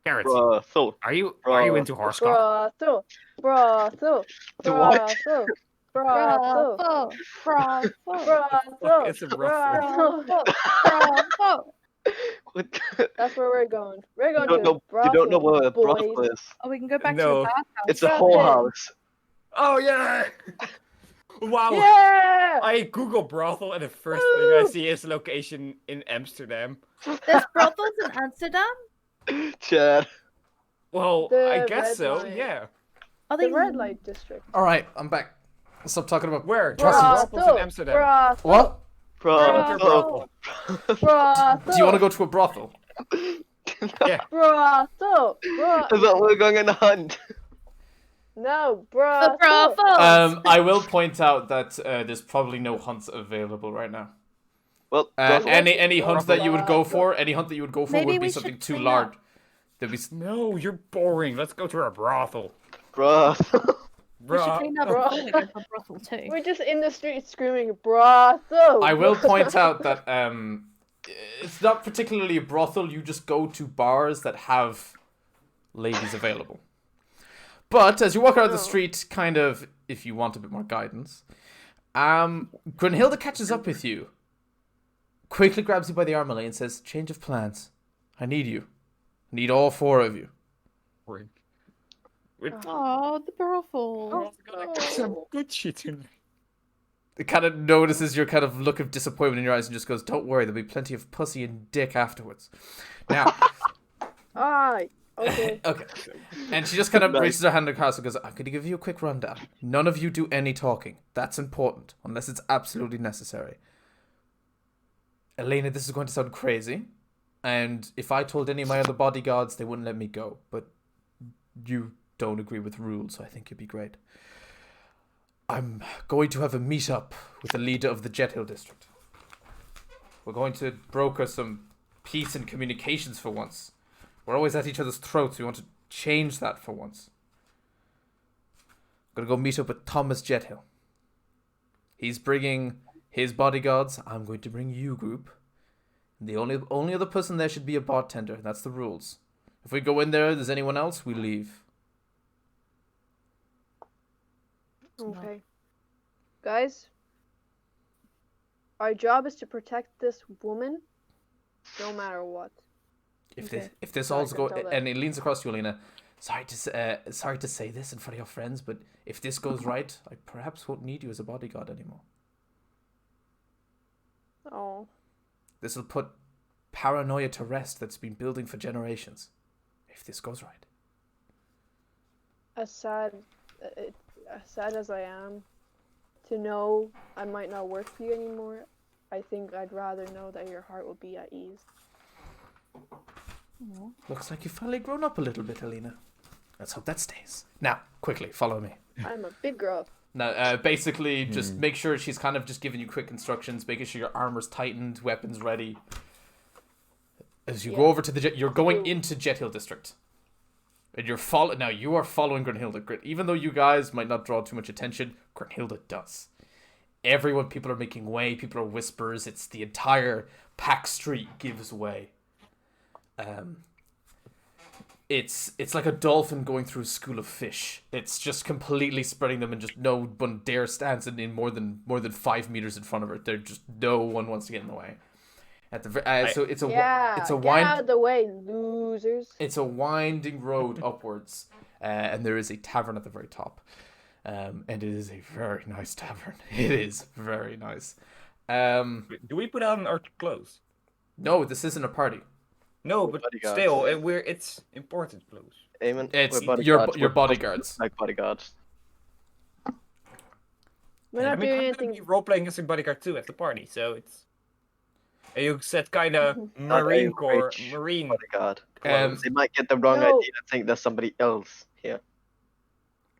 Carrots. Brothel. Are you Bro. into horse cock? Brothel. To what? Brothel. It's a brothel. Brothel. What? That's where we're going. We're You going don't to a know. brothel. You don't know what a boys. brothel is. Oh, we can go back to No. the bathhouse. It's a Brothel. whorehouse. Oh yeah. Wow. Yeah! I Google brothel and the first thing I see is location in Amsterdam. There's brothels in Amsterdam? Chad. Well, The I guess red so. line. Yeah. Are they The red light district. All right, I'm back. Stop talking about Where? Trust me. Brothels in Amsterdam. Brothel. What? Brothel. Brothel. Do you want to go to a brothel? Yeah. Brothel. I thought we were going on a hunt. No, The brothel. brothels! I will point out that there's probably no hunts available right now. Well, brothel. Any hunt that you would go Brothel. for, any hunt that you would go for Maybe would be we something should too clean large. up. There'd be No, you're boring. Let's go to a brothel. Brothel. We should clean up Bro- before we go for brothel too. We're just in the street screaming brothel. I will point out that it's not particularly a brothel. You just go to bars that have ladies available. But as you walk around the Oh. street, kind of, if you want a bit more guidance, Grunhilde catches up with you, quickly grabs you by the arm, Elaine, and says, "Change of plans. I need you. I need all 4 of you." Boring. We're Oh, the brothel. gonna get some good shit tonight. It kind of notices your kind of look of disappointment in your eyes and just goes, "Don't worry, there'll be plenty of pussy and dick afterwards." Now, Aye. Okay. okay. And she just kind of Nice. reaches her hand across and goes, "I'm going to give you a quick rundown. None of you do any talking. That's important, unless it's absolutely necessary. Elena, this is going to sound crazy. And if I told any of my other bodyguards, they wouldn't let me go. But you don't agree with rules, so I think you'd be great. I'm going to have a meet-up with the leader of the Jet Hill district. We're going to broker some peace and communications for once. We're always at each other's throats. We want to change that for once. I'm going to go meet up with Thomas Jethill. He's bringing his bodyguards. I'm going to bring you, group. And the only other person there should be a bartender. That's the rules. If we go in there's anyone else, we leave." Okay. Guys, Our job is to protect this woman, no matter what. If this So I all's can go tell that. and it leans across to you, Alina. Sorry to say this in front of your friends, but if this goes right, I perhaps won't need you as a bodyguard anymore. Oh, This will put paranoia to rest that's been building for generations. If this goes right. as sad as I am, to know I might not work for you anymore, I think I'd rather know that your heart will be at ease. Looks like you've finally grown up a little bit, Alina. Let's hope that stays. Now, quickly, follow me. I'm a big girl. Now, basically, just make sure she's kind of just giving you quick instructions, making sure your armor's tightened, weapons ready. As you go over to you're going into Jet Hill District. And now you are following Grunhilde. Even though you guys might not draw too much attention, Grunhilde does. People are making way, people are whispers, it's the entire pack street gives way. It's like a dolphin going through a school of fish. It's just completely spreading them, and just no one dare stands in more than 5 meters in front of her. They're just no one wants to get in the way. So it's a Get out of the way, losers. It's a winding road upwards, and there is a tavern at the very top, and it is a very nice tavern. It is very nice. Do we put on our clothes? No, this isn't a party. No, but Bodyguards. still, it's important clothes. Eamon, It's we're your We're bodyguards. like bodyguards. We're not doing I'm gonna anything. be role-playing as a bodyguard too at the party, so it's... And you said kind of Not a Marine Corps, rich Marine... bodyguard. Um, They might get the wrong No. idea and think there's somebody else here.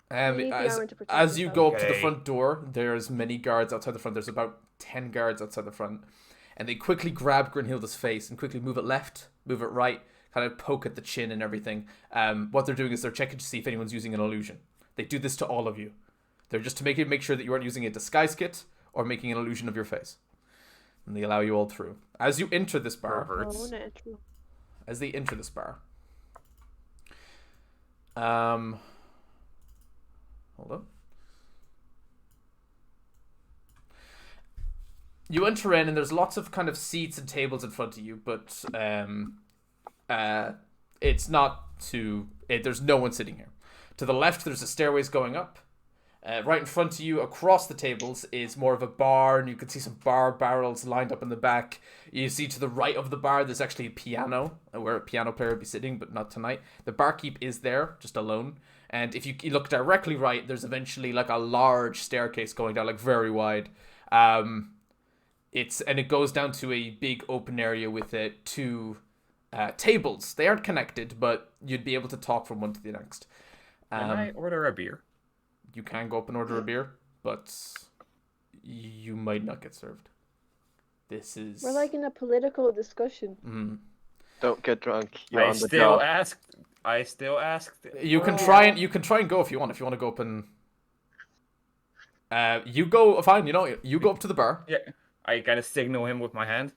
We need the armor to protect As you yourself. go up to the Okay. front door, there's many guards outside the front. There's about 10 guards outside the front. And they quickly grab Grunhilde's face and quickly move it left, move it right, kind of poke at the chin and everything. What they're doing is they're checking to see if anyone's using an illusion. They do this to all of you. They're just to make sure that you aren't using a disguise kit or making an illusion of your face. And they allow you all through. As you enter this bar, Perverts. Oh, natural. as they enter this bar, hold on. You enter in, and there's lots of kind of seats and tables in front of you, but it's not there's no one sitting here. To the left, there's a stairways going up. Right in front of you, across the tables, is more of a bar, and you can see some bar barrels lined up in the back. You see to the right of the bar, there's actually a piano, where a piano player would be sitting, but not tonight. The barkeep is there, just alone. And if you look directly right, there's eventually like a large staircase going down, like very wide. It goes down to a big open area with two tables. They aren't connected, but you'd be able to talk from one to the next. Can I order a beer? You can go up and order a beer, but you might not get served. This is... We're like in a political discussion. Don't get drunk. You're I on the still job. asked. You can try and go if you want. If you want to go up and you go fine. You go up to the bar. Yeah, I kind of signal him with my hand.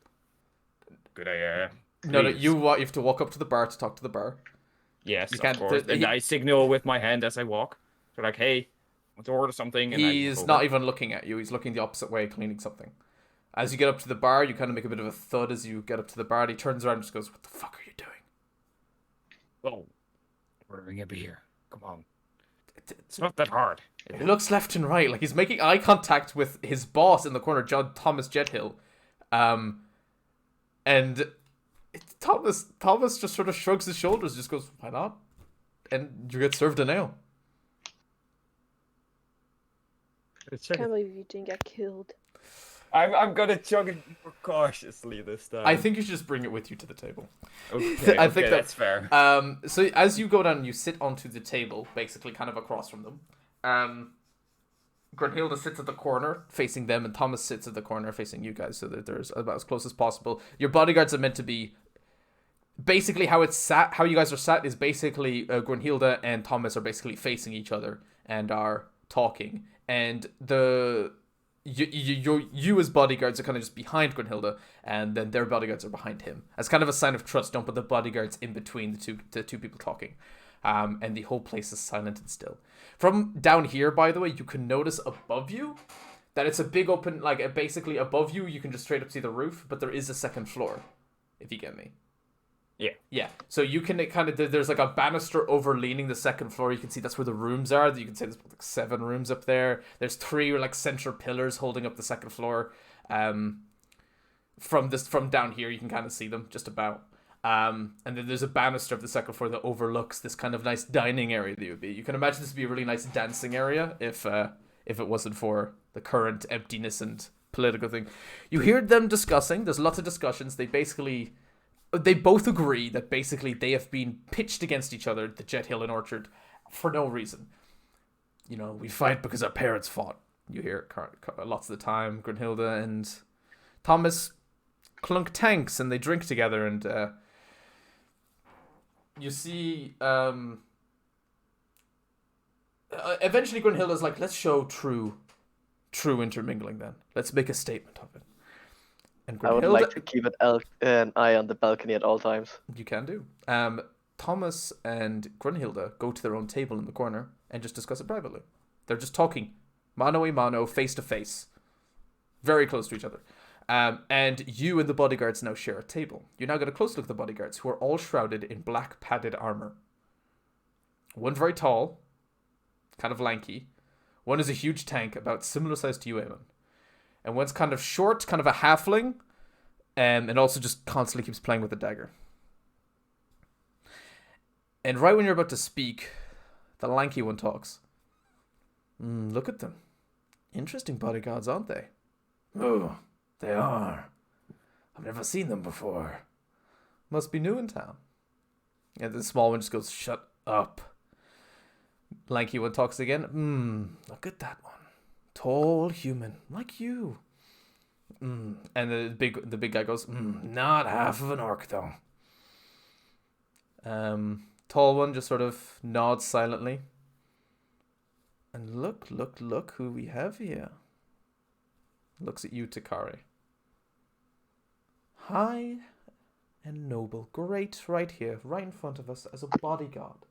Could I? No, please? you have to walk up to the bar to talk to the bar. Yes, You of can't- course. the- And he- I signal with my hand as I walk. So like, hey, want to order something? And He's not even looking at you. He's looking the opposite way, cleaning something. As you get up to the bar, you kind of make a bit of a thud as you get up to the bar. And he turns around and just goes, "What the fuck are you doing?" Oh, ordering a beer. Come on. It's not that hard. He looks left and right, like he's making eye contact with his boss in the corner, John Thomas Jethill. Thomas just sort of shrugs his shoulders, just goes, "Why not?" And you get served an ale. Can't believe you didn't get killed. I'm gonna chug it cautiously this time. I think you should just bring it with you to the table. Okay, I think that's fair. So as you go down, you sit onto the table, basically kind of across from them. Grunhilde sits at the corner, facing them, and Thomas sits at the corner, facing you guys, so that there's about as close as possible. Your bodyguards are meant to be... Basically, how you guys are sat is basically Grunhilde and Thomas are basically facing each other and are talking. And you as bodyguards are kind of just behind Grunhilde, and then their bodyguards are behind him. As kind of a sign of trust, don't put the bodyguards in between the two people talking. And the whole place is silent and still. From down here, by the way, you can notice above you, that it's a big open, like basically above you, you can just straight up see the roof, but there is a second floor, if you get me. Yeah. Yeah. So you can there's like a banister overleaning the second floor. You can see that's where the rooms are. You can see there's like 7 rooms up there. There's 3 like central pillars holding up the second floor. From down here, you can kind of see them just about. And then there's a banister of the second floor that overlooks this kind of nice dining area that would be. You can imagine this would be a really nice dancing area if it wasn't for the current emptiness and political thing. You hear them discussing. There's lots of discussions. They both agree that basically they have been pitched against each other, the Jet Hill and Orchard, for no reason. You know, we fight because our parents fought. You hear it lots of the time. Grunhilde and Thomas clunk tanks and they drink together, and you see eventually Grunhilde's like, let's show true intermingling then. Let's make a statement of it. And I would like to keep an eye on the balcony at all times. You can do. Thomas and Grunhilde go to their own table in the corner and just discuss it privately. They're just talking, mano a mano, face to face, very close to each other. And you and the bodyguards now share a table. You now get a close look at the bodyguards, who are all shrouded in black padded armor. One very tall, kind of lanky. One is a huge tank, about similar size to you, Eamon. And one's kind of short, kind of a halfling, and also just constantly keeps playing with the dagger. And right when you're about to speak, the lanky one talks. Look at them. Interesting bodyguards, aren't they? Oh, they are. I've never seen them before. Must be new in town. And the small one just goes, shut up. Lanky one talks again. Look at that one. Tall human, like you. And the big guy goes, not half of an orc though. Tall one just sort of nods silently. And look who we have here. Looks at you, Takari. High and noble, great, right here, right in front of us as a bodyguard.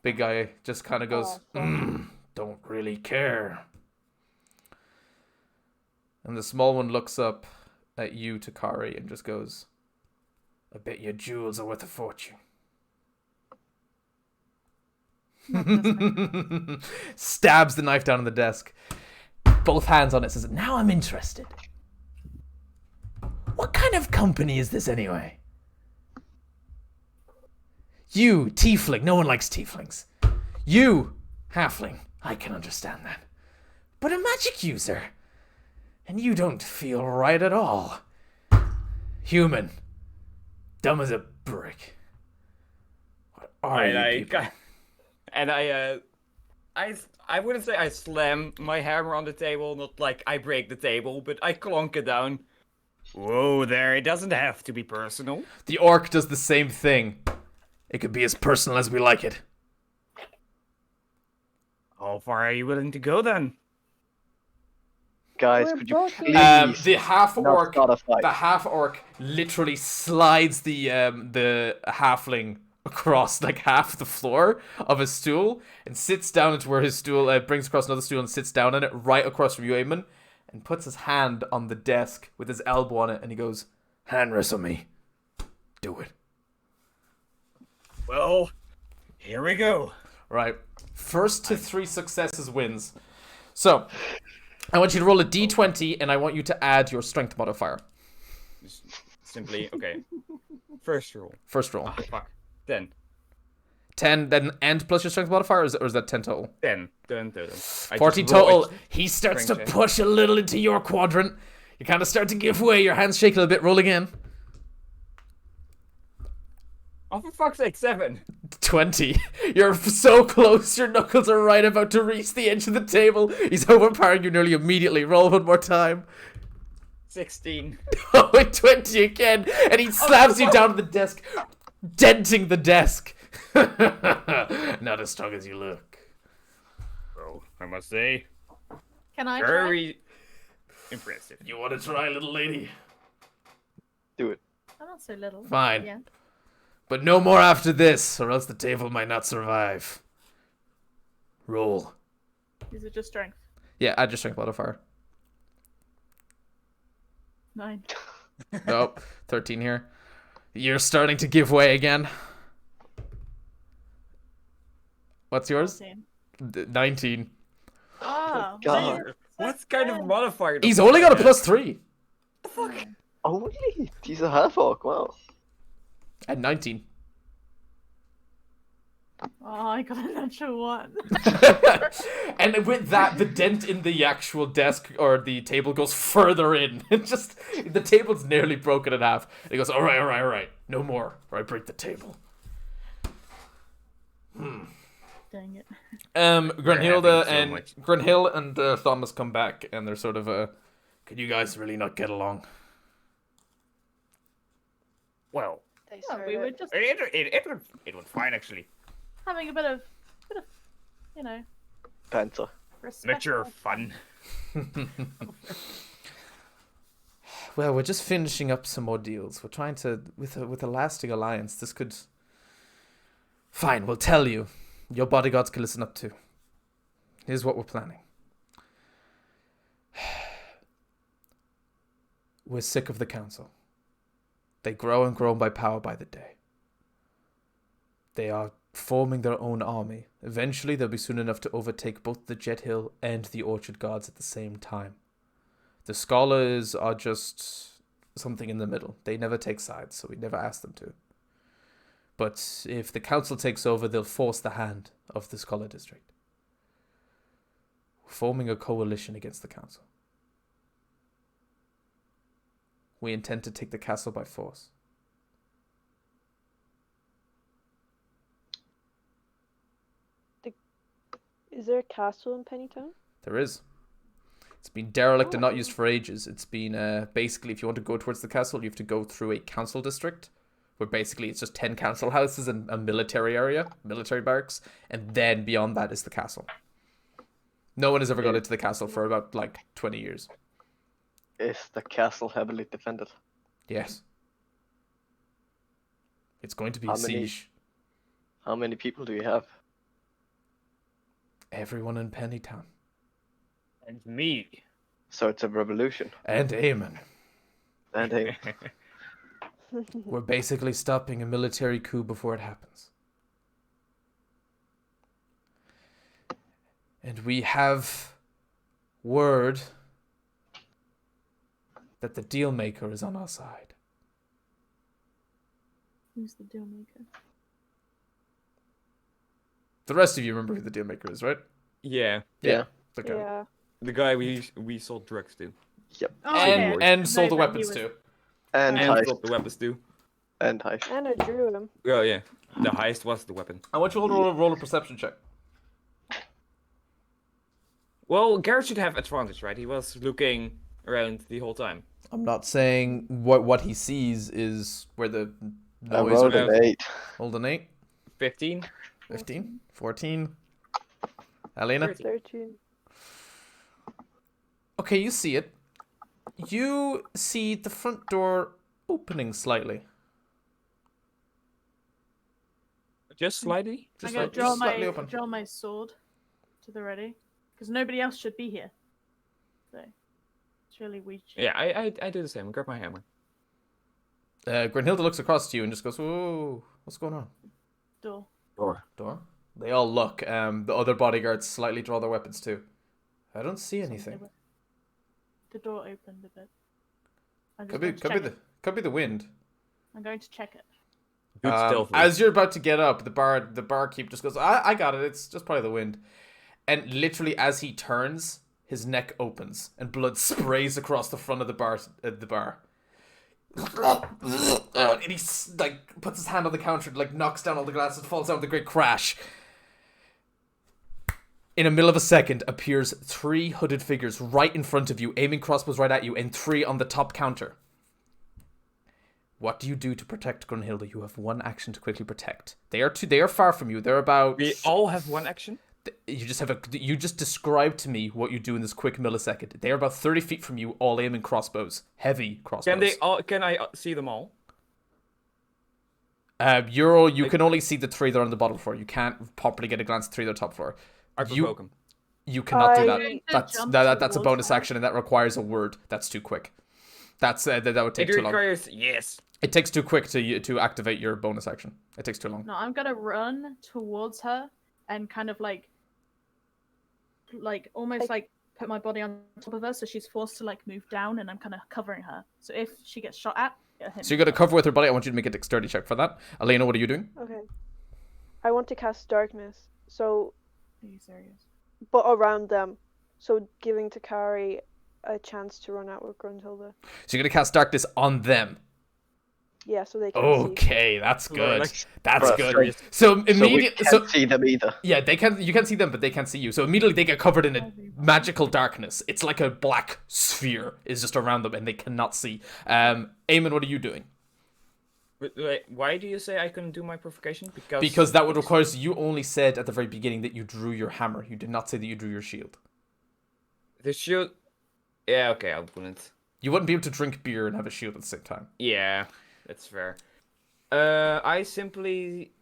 Big guy just kind of goes, don't really care. And the small one looks up at you, Takari, and just goes, I bet your jewels are worth a fortune. Stabs the knife down on the desk. Both hands on it, says, now I'm interested. What kind of company is this anyway? You, tiefling. No one likes tieflings. You, halfling. I can understand that. But a magic user. And you don't feel right at all. Human. Dumb as a brick. What are you people? And I wouldn't say I slam my hammer on the table, not like I break the table, but I clonk it down. Whoa there, it doesn't have to be personal. The orc does the same thing. It could be as personal as we like it. How far are you willing to go then? Guys, We're could you both please The half orc, not start a fight? the half orc literally slides the halfling across like half the floor of a stool and sits down into where his stool brings across another stool and sits down on it right across from you, Eamon, and puts his hand on the desk with his elbow on it, and he goes, hand wrestle me. Do it. Well, here we go. Right. First to 3 successes wins. So, I want you to roll a d20, and I want you to add your strength modifier. Just simply, okay. First roll. First roll. Ah, fuck. 10. 10, then and plus your strength modifier, or is that 10 total? 10 total. 40 total. He starts to push a little into your quadrant. You kind of start to give way. Your hands shake a little bit. Roll again. Oh, for fuck's sake, 7. 20. You're so close. Your knuckles are right about to reach the edge of the table. He's overpowering you nearly immediately. Roll one more time. 16. Oh, 20 again. And he slams you down to the desk, denting the desk. Not as strong as you look. Well, I must say, Can I try? very impressive. You want to try, little lady? Do it. I'm not so little. Fine. Yeah. But no more after this, or else the table might not survive. Roll. Is it just strength? Yeah, add your strength modifier. 9. Nope. 13 here. You're starting to give way again. What's yours? 14. 19. Oh, God. man. What kind of modifier? He's does only got a that +3. Only? He's a half-orc, wow. At 19. Oh, I got a natural 1. And with that, the dent in the actual desk or the table goes further in. It just, the table's nearly broken in half. And he goes, all right. No more, or I break the table. Dang it. Grunhilde so and much. Grunhild and Thomas come back, and they're sort of, can you guys really not get along? Well, They Yeah, we were started. just it was fine actually. having a bit of, you know, Panther. respect. Mature fun. Well, we're just finishing up some more deals. We're trying to, with a lasting alliance, this could... Fine, we'll tell you. Your bodyguards can listen up too. Here's what we're planning. We're sick of the council. They grow and grow by power by the day. They are forming their own army. Eventually, they'll be soon enough to overtake both the Jet Hill and the Orchard Guards at the same time. The scholars are just something in the middle. They never take sides, so we never ask them to. But if the council takes over, they'll force the hand of the scholar district. We're forming a coalition against the council. We intend to take the castle by force. Is there a castle in Pennytown? There is. It's been derelict and not used for ages. It's been, basically, if you want to go towards the castle, you have to go through a council district, where basically it's just 10 council houses and a military area, military barracks, and then beyond that is the castle. No one has ever got into the castle for about, 20 years. Is the castle heavily defended? Yes. It's going to be How a many- siege. How many people do you have? Everyone in Pennytown. And me. So it's a revolution. And Eamon. And hey, We're basically stopping a military coup before it happens. And we have word that the deal maker is on our side. Who's the deal maker? The rest of you remember who the deal maker is, right? Yeah, yeah. Okay. Yeah. the guy we sold drugs to. Oh, And okay. and sold the No, but weapons he was- too. And And heist. sold the weapons too. And heist. And I drew him. Oh yeah, the heist was the weapon. I want you all to roll a perception check. Well, Garrett should have advantage, right? He was looking around the whole time. I'm not saying what he sees is where the I noise rolled are. an 8. Hold an 8. 15. 15? 14? Elena? 13. Okay, you see it. You see the front door opening slightly. Just slightly. Just I'm gonna slightly open. draw my sword to the ready, because nobody else should be here. So, surely we should. Yeah, I do the same. Grab my hammer. Grenhilda looks across to you and just goes, "Whoa, what's going on?" Door. Door. They all look. The other bodyguards slightly draw their weapons too. I don't see anything. The door opened a bit. I'm just Could going to check it. could be the wind. I'm going to check it. Good stealth. As you're about to get up, the barkeep just goes, I got it. It's just probably the wind. And literally, as he turns, his neck opens and blood sprays across the front of the bar. And he puts his hand on the counter, knocks down all the glasses, falls down with a great crash. In the middle of a second, appears 3 hooded figures right in front of you, aiming crossbows right at you, and 3 on the top counter. What do you do to protect Grunhilde? You have 1 action to quickly protect. They are far from you. They're about. We all have 1 action. You just described to me what you do in this quick millisecond. They're about 30 feet from you, all aiming crossbows, heavy crossbows. Can I see them all? You can only see the 3 that are on the bottom floor. You can't properly get a glance at 3 on the top floor. I provoke them. You cannot do I- that. Going to That's jump that's a towards bonus her. action, and that requires a word. That's too quick. that would take It too long. requires yes. It takes too quick to activate your bonus action. It takes too long. No, I'm gonna run towards her and kind of like almost like put my body on top of her, so she's forced to like move down, and I'm kind of covering her. So if she gets shot at, it'll hit So me. you're gonna cover with her body. I want you to make a dexterity check for that. Elena, what are you doing? Okay. I want to cast darkness. So, Are you serious? but around them. So giving Takari a chance to run out with Gruntilda. So you're gonna cast darkness on them. Yeah, so they can see. Okay, that's good. Like- That's Bruh, good. So So we immediately, can't see them either. yeah, they can. You can see them, but they can't see you. So immediately they get covered in a magical darkness. It's like a black sphere is just around them, and they cannot see. Eamon, what are you doing? Wait, why do you say I couldn't do my provocation? Because that would require. You only said at the very beginning that you drew your hammer. You did not say that you drew your shield. the shield. Yeah, okay, I wouldn't. You wouldn't be able to drink beer and have a shield at the same time. Yeah, that's fair. I simply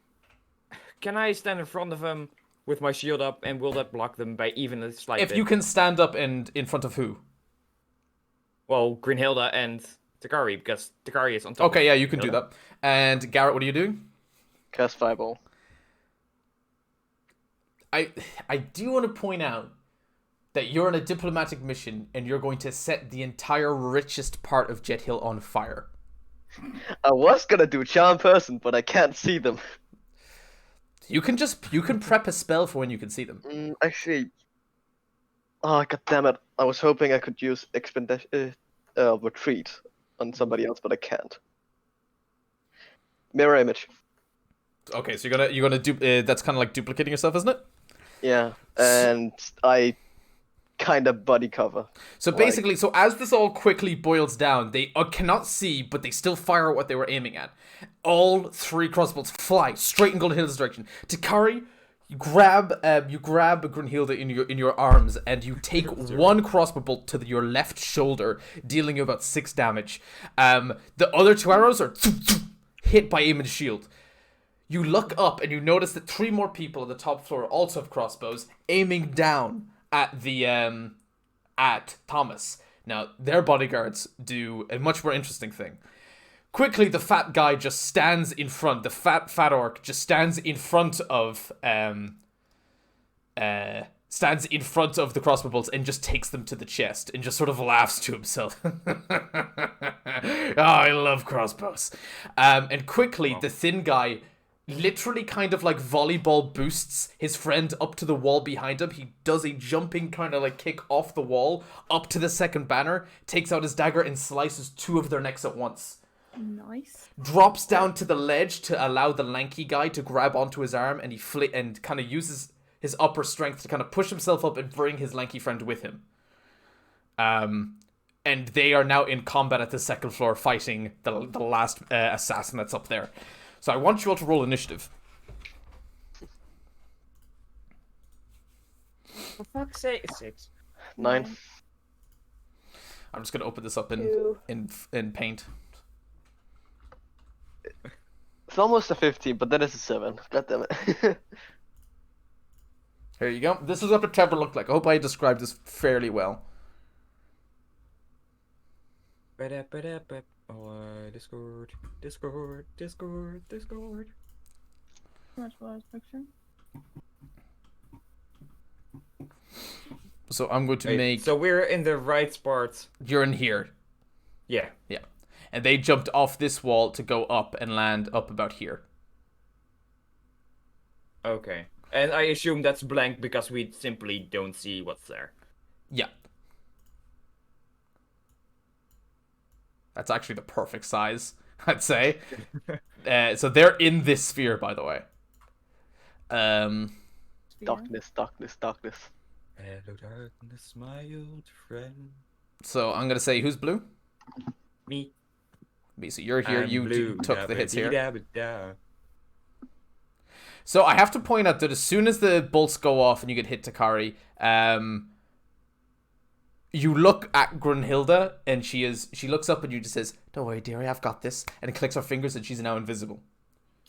can I stand in front of them with my shield up, and will that block them by even a slight If bit? you can stand up and in front of who? Well, Greenhilda and Takari, because Takari is on top. Okay, yeah, you can do that. And Garrett, what are you doing? Cast Fireball. I do want to point out that you're on a diplomatic mission and you're going to set the entire richest part of Jet Hill on fire. I was gonna do Charm Person, but I can't see them. You can prep a spell for when you can see them. Actually, oh god damn it! I was hoping I could use Retreat on somebody else, but I can't. Mirror image. Okay, so you're gonna do that's kind of like duplicating yourself, isn't it? Yeah, and I kind of body cover. So basically, so as this all quickly boils down, they cannot see, but they still fire at what they were aiming at. All three crossbows fly straight in Grunhilda's direction. Takari, you grab Grunhilda in your arms, and you take one crossbow bolt to your left shoulder, dealing you about 6 damage. The other 2 arrows are hit by Eamon's shield. You look up and you notice that 3 more people on the top floor also have crossbows, aiming down at the at Thomas. Now their bodyguards do a much more interesting thing. Quickly, the fat guy just stands in front. The fat orc just stands in front of the crossbow bolts and just takes them to the chest and just sort of laughs to himself. Oh, I love crossbows. And quickly, the thin guy literally kind of like volleyball boosts his friend up to the wall behind him. He does a jumping kind of like kick off the wall up to the second banner, takes out his dagger and slices 2 of their necks at once. Nice. Drops down to the ledge to allow the lanky guy to grab onto his arm, and and kind of uses his upper strength to kind of push himself up and bring his lanky friend with him. And they are now in combat at the second floor fighting the last assassin that's up there. So I want you all to roll initiative. For fuck's sake, 6. 9. I'm just gonna open this up Two. in Paint. It's almost a 15, but then it's a 7. God damn it. Here you go. This is what the tavern looked like. I hope I described this fairly well. Oh, Discord. That's what I was picturing. So I'm going to Wait, make... so we're in the right spot. You're in here. Yeah. Yeah. And they jumped off this wall to go up and land up about here. Okay. And I assume that's blank because we simply don't see what's there. Yeah. That's actually the perfect size, I'd say. So they're in this sphere, by the way. Darkness. Hello, darkness, my old friend. So I'm going to say, who's blue? Me. Me. So you're here. I'm You blue. took the hits here. Da-ba-dee-da-ba-da. So I have to point out that as soon as the bolts go off and you get hit, Takari, you look at Grunhilda and she looks up and you just says, "Don't worry, dearie, I've got this," and clicks her fingers and she's now invisible.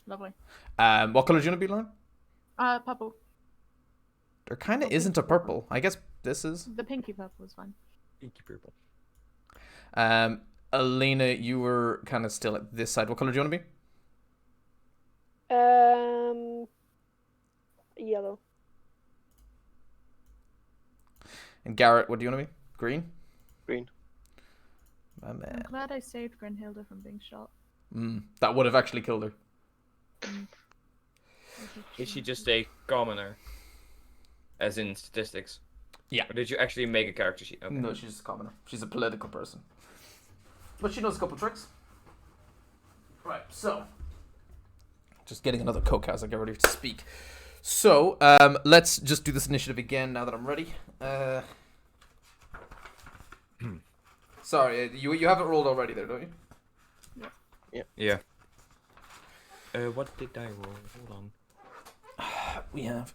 Lovely. What color do you want to be, Lauren? Purple. There kind of isn't a purple. I guess this is. The pinky purple is fine. Pinky purple. Elena, you were kind of still at this side. What color do you want to be? Yellow. And Garrett, what do you want to be? Green? Green. My I'm man. glad I saved Brynhilde from being shot. That would have actually killed her. Is she just a commoner? As in statistics? Yeah. Or did you actually make a character sheet? Okay. No, she's a commoner. She's a political person. But she knows a couple tricks. Right, so. Just getting another coke as I get ready to speak. So, let's just do this initiative again now that I'm ready. Sorry, you haven't rolled already there, don't you? Yeah. What did I roll? Hold on. We have...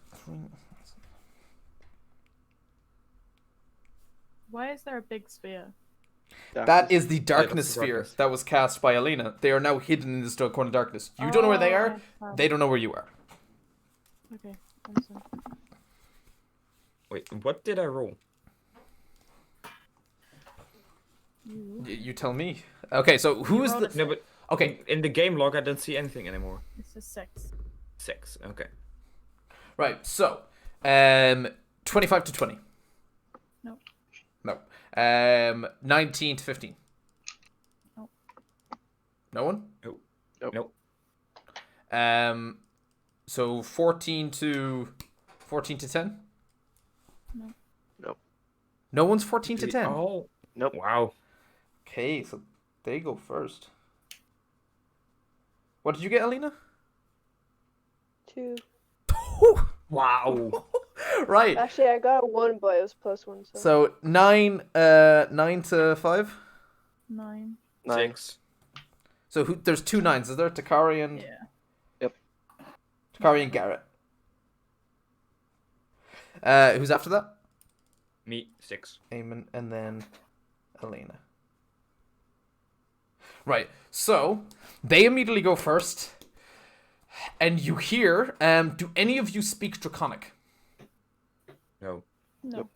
Why is there a big sphere? That is the darkness that's the sphere darkness. that was cast by Alina. They are now hidden in this dark corner of darkness. You don't know where they are. Oh, They don't know where you are. Okay, understand. Wait, what did I roll? You tell me. Okay, so who is rolled the... No, but Okay, in the game log, I don't see anything anymore. It's a 6. 6. Okay. right, so... 25 to 20. No. No. 19 to 15. No. No one? Nope. So 14 to 10? No. Nope. No one's 14 to 10. Oh. Nope. Wow. Okay, so they go first. What did you get, Alina? 2. Wow. Right. Actually, I got a 1, but it was +1. So. So 9 to 5. 9. 6. So there's 2 9s, is there? Takari and Yeah. Takari and Garrett. Who's after that? Me, 6. Eamon and then Elena. Right. So they immediately go first. And you hear, do any of you speak Draconic? No. No.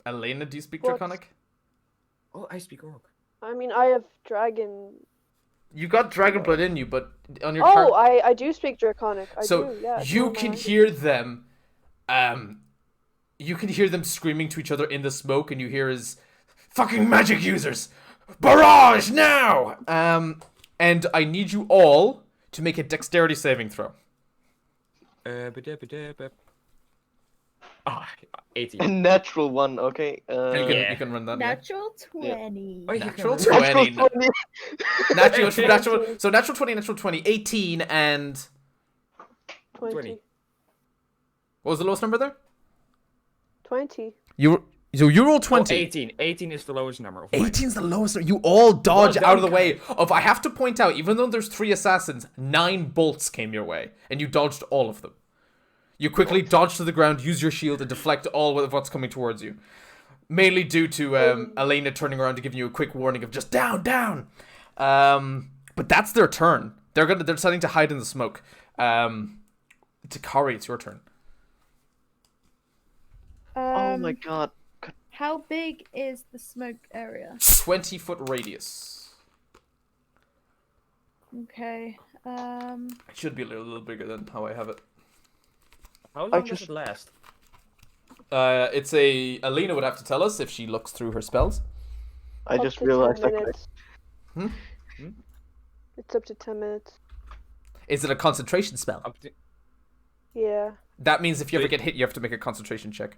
Elena, do you speak What? Draconic? Oh, I speak Orc. I mean, I have dragon. You got dragon blood in you, but on your Oh, I do speak Draconic. I so do, yeah. it's you one of my can languages. hear them you can hear them screaming to each other in the smoke, and you hear his fucking magic users barrage now. And I need you all to make a dexterity saving throw. Ah, 18. A natural one, okay. You can run that. Yeah. Natural 20. Oh, you Natural can roll. 20. Natural 20. Natural 20, natural 20, 18, and 20. what was the lowest number there? 20. You roll 20. 18. 18 is the lowest number. Of mine. 18's the lowest. You all dodge Well out of the done, way of. I have to point out, even though there's 3 assassins, 9 bolts came your way, and you dodged all of them. You quickly dodge to the ground, use your shield, and deflect all of what's coming towards you. Mainly due to Elena turning around to give you a quick warning of just down. But that's their turn. They're deciding to hide in the smoke. Takari, it's your turn. Oh my god. How big is the smoke area? 20-foot radius. Okay. It should be a little bigger than how I have it. How long does it last? It's Alina would have to tell us if she looks through her spells. I Up just to realized 10 that. minutes. It's up to 10 minutes. Is it a concentration spell? Up to... Yeah. That means if you ever Wait. get hit, you have to make a concentration check.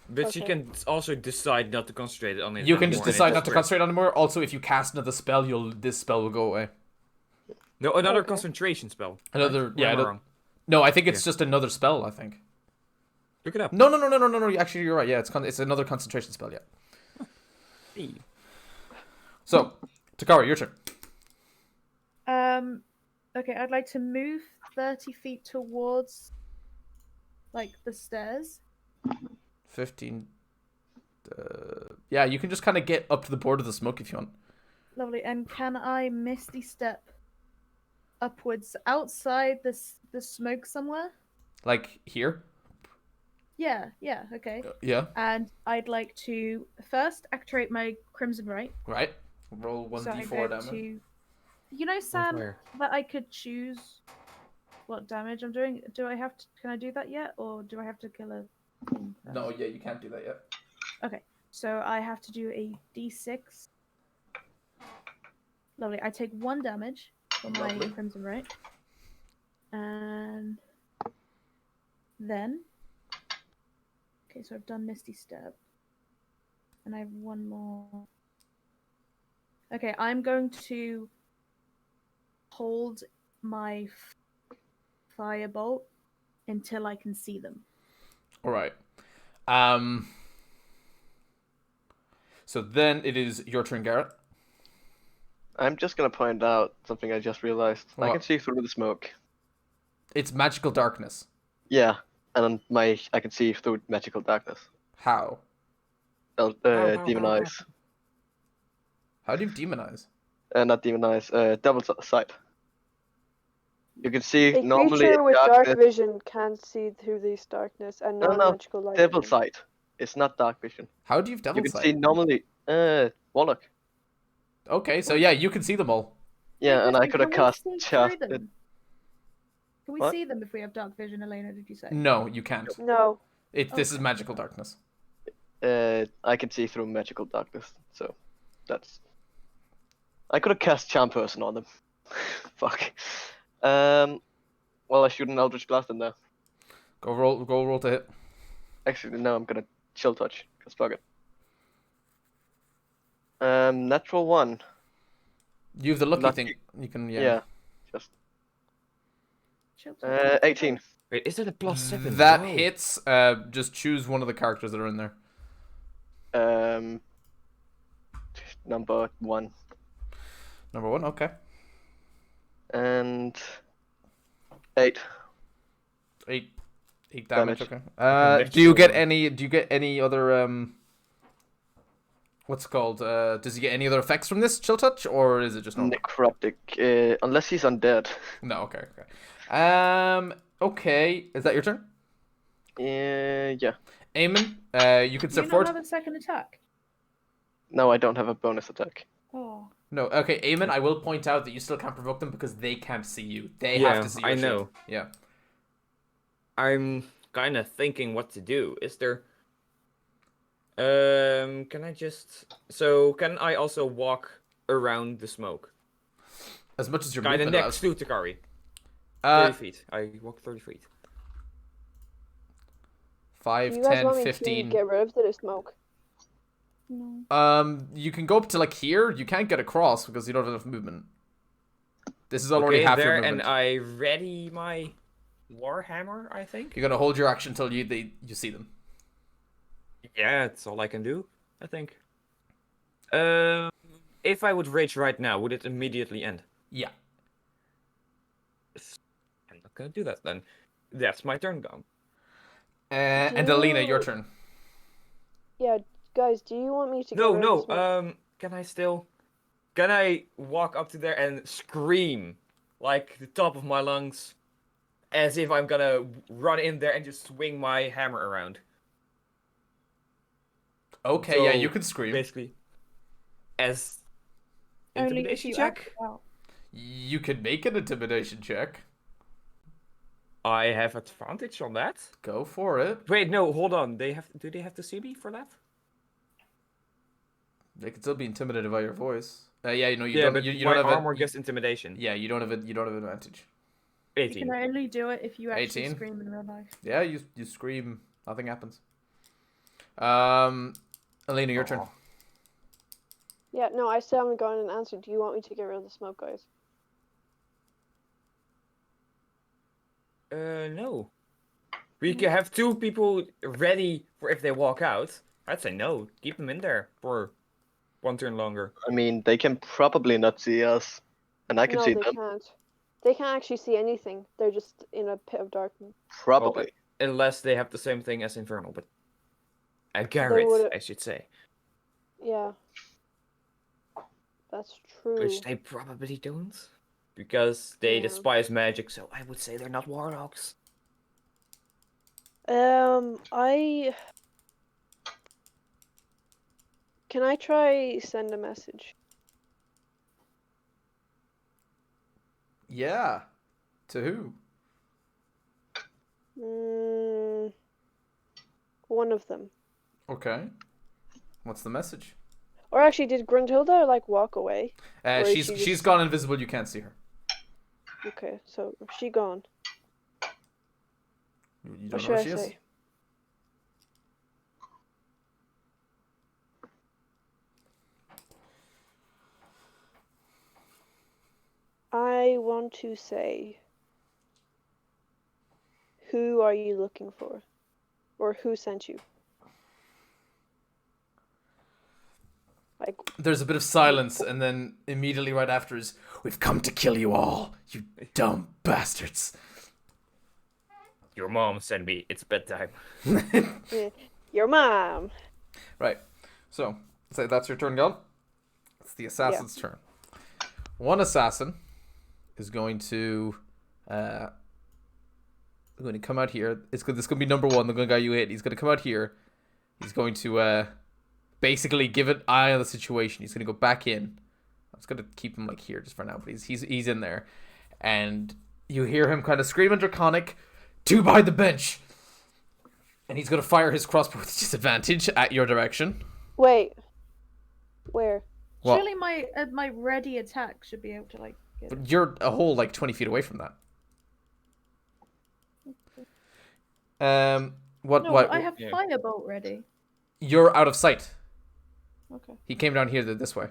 But she Okay. can also decide not to concentrate on it. You can just anymore, and it decide not just to works. concentrate on it more. Also, if you cast another spell, this spell will go away. No, another Okay. concentration spell. Another, Or yeah. am I wrong? No, I think it's Yeah. just another spell. I think. Look it up. No. Actually, you're right. Yeah, it's another concentration spell. Yeah. Hey. So, Takari, your turn. Okay, I'd like to move 30 feet towards, like, the stairs. 15. Yeah, you can just kind of get up to the border of the smoke if you want. Lovely. And can I misty step upwards outside the smoke somewhere? Like here. Yeah, okay. Yeah. And I'd like to first activate my Crimson Right, Right. Roll one So I d4 go damage. to. You know, Sam, fire. that I could choose what damage I'm doing. Do I have to? Can I do that yet, or do I have to kill a thing first? No, yeah, you can't do that yet. Okay, so I have to do a d6. Lovely. I take 1 damage for my Lovely. Crimson Right. And then. Okay, so I've done Misty Step. And I have 1 more. Okay, I'm going to hold my firebolt until I can see them. All right. So then it is your turn, Garrett. I'm just gonna point out something I just realized. I can What? see through the smoke. It's magical darkness. Yeah, and I can see through magical darkness. How? Demon eyes. How do you demonize? Not demon eyes. Double sight. You can see A normally creature in with dark darkness. vision can't see through this darkness and No, no, non-magical light. Devil vision. sight. It's not dark vision. How do you have You devil can sight? see normally. Warlock. Okay, so yeah, you can see them all. Yeah, and I could have Can we cast see cast through it. them? Can we What? see them if we have dark vision, Elena? Did you say? No, you can't. No. This is Okay. magical darkness. I can see through magical darkness, so that's. I could have cast Charm Person on them. Fuck. Well, I shoot an Eldritch Blast in there. Go roll to hit. Actually, no, I'm gonna Chill Touch, cause fuck it. Natural 1. You have the lucky Lucky. thing. You can Yeah. Just. Chill, chill, chill, chill. 18. Wait, is it a +7? That Whoa. hits. Just choose one of the characters that are in there. Number 1. Number 1, okay. And 8. 8 damage. Damage. Okay. Do you get any other what's it called? Does he get any other effects from this chill touch, or is it just normal? Necrotic. Unless he's undead. No. Okay. Okay. Is that your turn? Yeah. Eamon, you can Do step you not forward. have a second attack? No, I don't have a bonus attack. Oh. No. Okay, Eamon, I will point out that you still can't provoke them because they can't see you. They Yeah, have to see your I shield. know. Yeah. I'm kind of thinking what to do. Is there? Can I just? So can I also walk around the smoke? As much as your Kind of movement next allows. to Takari. 30 feet. I walk 30 feet. 5, Do you guys 10, want me 15. to get rid of the smoke? No. You can go up to like here. You can't get across because you don't have enough movement. This is already Okay, half there, your movement. and I ready my warhammer. I think. You're gonna hold your action until you see them. Yeah, that's all I can do. I think. If I would rage right now, would it immediately end? Yeah. I'm not gonna do that then. That's my turn gone. And Do Alina, your you- turn. Yeah, guys, do you want me to No, get rid of the no. smoke? Can I still? Can I walk up to there and scream like the top of my lungs, as if I'm gonna run in there and just swing my hammer around? Okay, yeah, So, you can scream. Basically, as Only if intimidation you check. act out. You can make an intimidation check. I have advantage on that. Go for it. Wait, no, hold on. Do they have to see me for that? They can still be intimidated by your voice. Yeah, you know you Yeah, don't. but You my don't have armor a, gets intimidation. Yeah, you don't have advantage. You 18. can only do it if you actually 18? scream in real life. Yeah, you scream. Nothing happens. Alina, your turn. Aw. Yeah, no, I still haven't gotten an answer. Do you want me to get rid of the smoke, guys? No. We can have 2 people ready for if they walk out. I'd say no. Keep them in there for 1 turn longer. I mean, they can probably not see us, and I can No, see they them. can't. They can't actually see anything. They're just in a pit of darkness. Probably. Unless they have the same thing as Infernal, but... Garrett, would've- I should say. Yeah. That's true. Which they probably don't. Because they Yeah. despise magic, so I would say they're not warlocks. I... Can I try send a message? Yeah. To who? One of them. Okay. What's the message? Or actually, did Gruntilda like walk away? Or is She's she just- gone invisible. You can't see her. Okay, so she gone. You What don't know should where I she is. say? I want to say, who are you looking for? Or who sent you? Like, There's a bit of silence, and then immediately right after is, "We've come to kill you all, you dumb bastards." Your mom sent me. It's bedtime. your mom. Right. So that's your turn gone. It's the assassin's turn. One assassin is going to come out here. This is going to be number one. The guy you hit. He's going to come out here. He's going to basically give an eye on the situation. He's going to go back in. I'm just going to keep him like here just for now, but he's in there, and you hear him kind of scream in Draconic, "Two behind the bench," and he's going to fire his crossbow with disadvantage at your direction. Wait. Where? What? Surely my ready attack should be able to like. Get it. But you're a whole like 20 feet away from that. What? No, What? I have yeah. firebolt ready. You're out of sight. Okay. He came down here this way.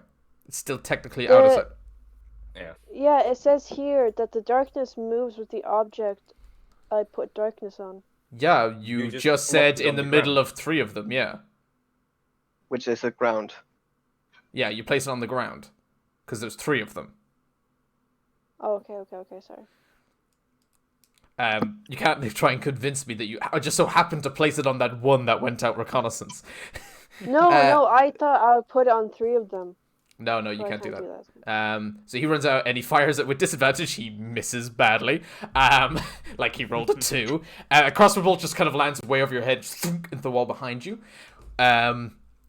It's still technically out of sight. Yeah, it says here that the darkness moves with the object I put darkness on. Yeah, you You just, just said blocked it in on the the middle ground. of three of them. Yeah. Which is the ground. Yeah, you place it on the ground because there's three of them. Oh, okay, sorry. You can't try and convince me that you just so happened to place it on that one that went out reconnaissance. No, I thought I would put it on 3 of them. No, you So I can't do can't that. do So he runs out and he fires it with disadvantage. He misses badly. Like he rolled a 2. A crossbow bolt just kind of lands way over your head, thunk, into the wall behind you.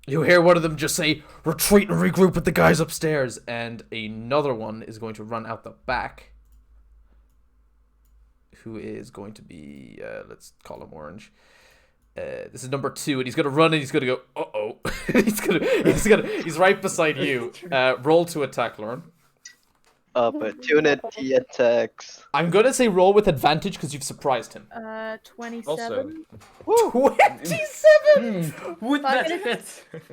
You hear one of them just say, "Retreat and regroup with the guys upstairs," and another one is going to run out the back. Who is going to be? Let's call him Orange. This is number 2, and he's gonna run and he's gonna go. Uh-oh. He's right beside you. Roll to attack, Lauren. Opportunity attacks. I'm gonna say roll with advantage because you've surprised him. 27. 27. Would Five that minutes? fit?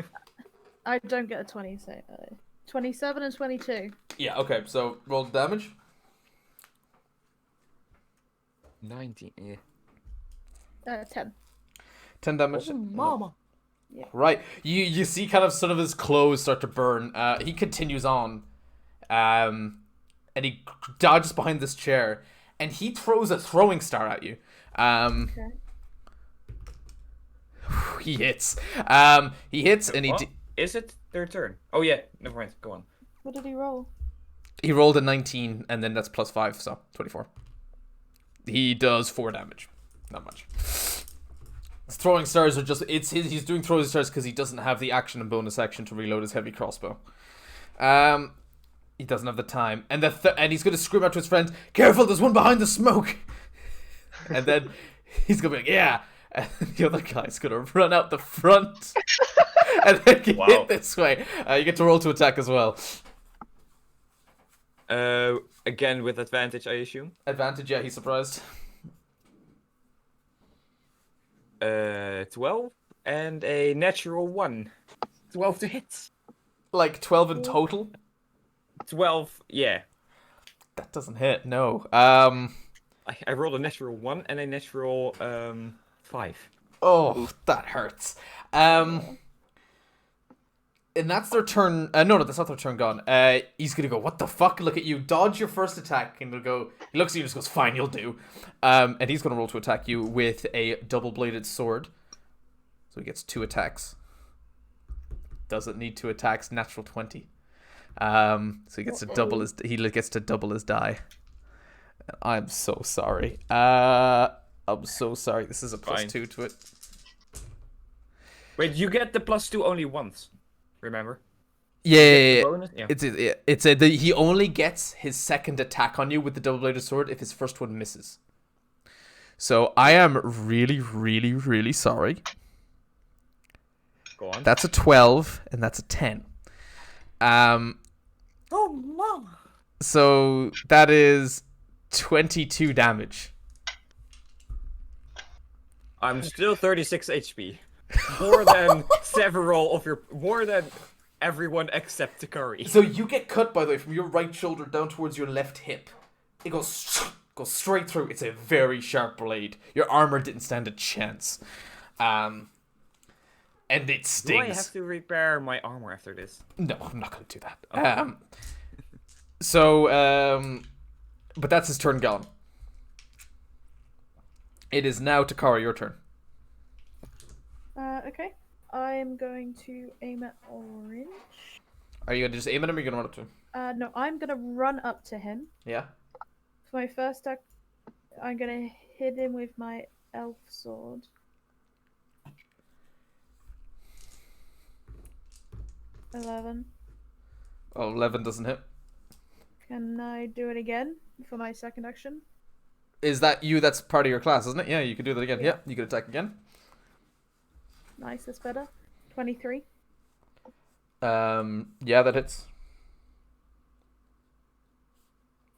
I don't get a 20. So 27 and 22. Yeah. Okay. So roll the damage. 19. Yeah. 10. 10 damage. Mama. Right. You see kind of some of his clothes start to burn. He continues on. And he dodges behind this chair. And he throws a throwing star at you. Okay. He hits. He hits and What? Is it their turn? Oh yeah, never mind. Go on. What did he roll? he rolled a 19 and then that's +5, so 24. He does 4 damage. Not much. Throwing stars are just he's doing throwing stars because he doesn't have the action and bonus action to reload his heavy crossbow. He doesn't have the time, and and he's gonna scream out to his friends, "Careful, there's one behind the smoke!" And then he's gonna be like, "Yeah," and the other guy's gonna run out the front and then get hit this way. You get to roll to attack as well. Again with advantage, I assume. Advantage, yeah. He's surprised. 12 and a natural 1. 12 to hit. Like 12 in total. 12, yeah. That doesn't hit. No. I rolled a natural 1 and a natural 5. Oh, that hurts. And that's their turn. No, that's not their turn gone. He's gonna go, "What the fuck?" Look at you. Dodge your first attack, and he'll go. He looks at you and just goes, "Fine, you'll do." And he's gonna roll to attack you with a double-bladed sword. So he gets 2 attacks. Doesn't need 2 attacks. Natural 20. So he gets to double his die. I'm so sorry. I'm so sorry. This is a +2 to it. Wait, you get the +2 only once. Remember? Yeah, Get yeah, the yeah. bonus? Yeah. He only gets his second attack on you with the double-bladed sword if his first one misses. So I am really, really, really sorry. Go on. That's a 12 and that's a 10. Oh no! So that is 22 damage. I'm still 36 HP. More than more than everyone except Takari. So you get cut, by the way, from your right shoulder down towards your left hip. It goes straight through. It's a very sharp blade. Your armor didn't stand a chance. And it Do stings. I have to repair my armor after this? No, I'm not going to do that. Okay. But that's his turn gone. It is now Takara, your turn. Okay. I'm going to aim at orange. Are you going to just aim at him or are you going to run up to him? No, I'm gonna run up to him. Yeah? For my first attack, I'm gonna hit him with my elf sword. $11. Oh, 11 doesn't hit. Can I do it again for my second action? Is that you? That's part of your class, isn't it? Yeah, you can do that again. Yeah, you can attack again. Nice, that's better. 23. Yeah, that hits.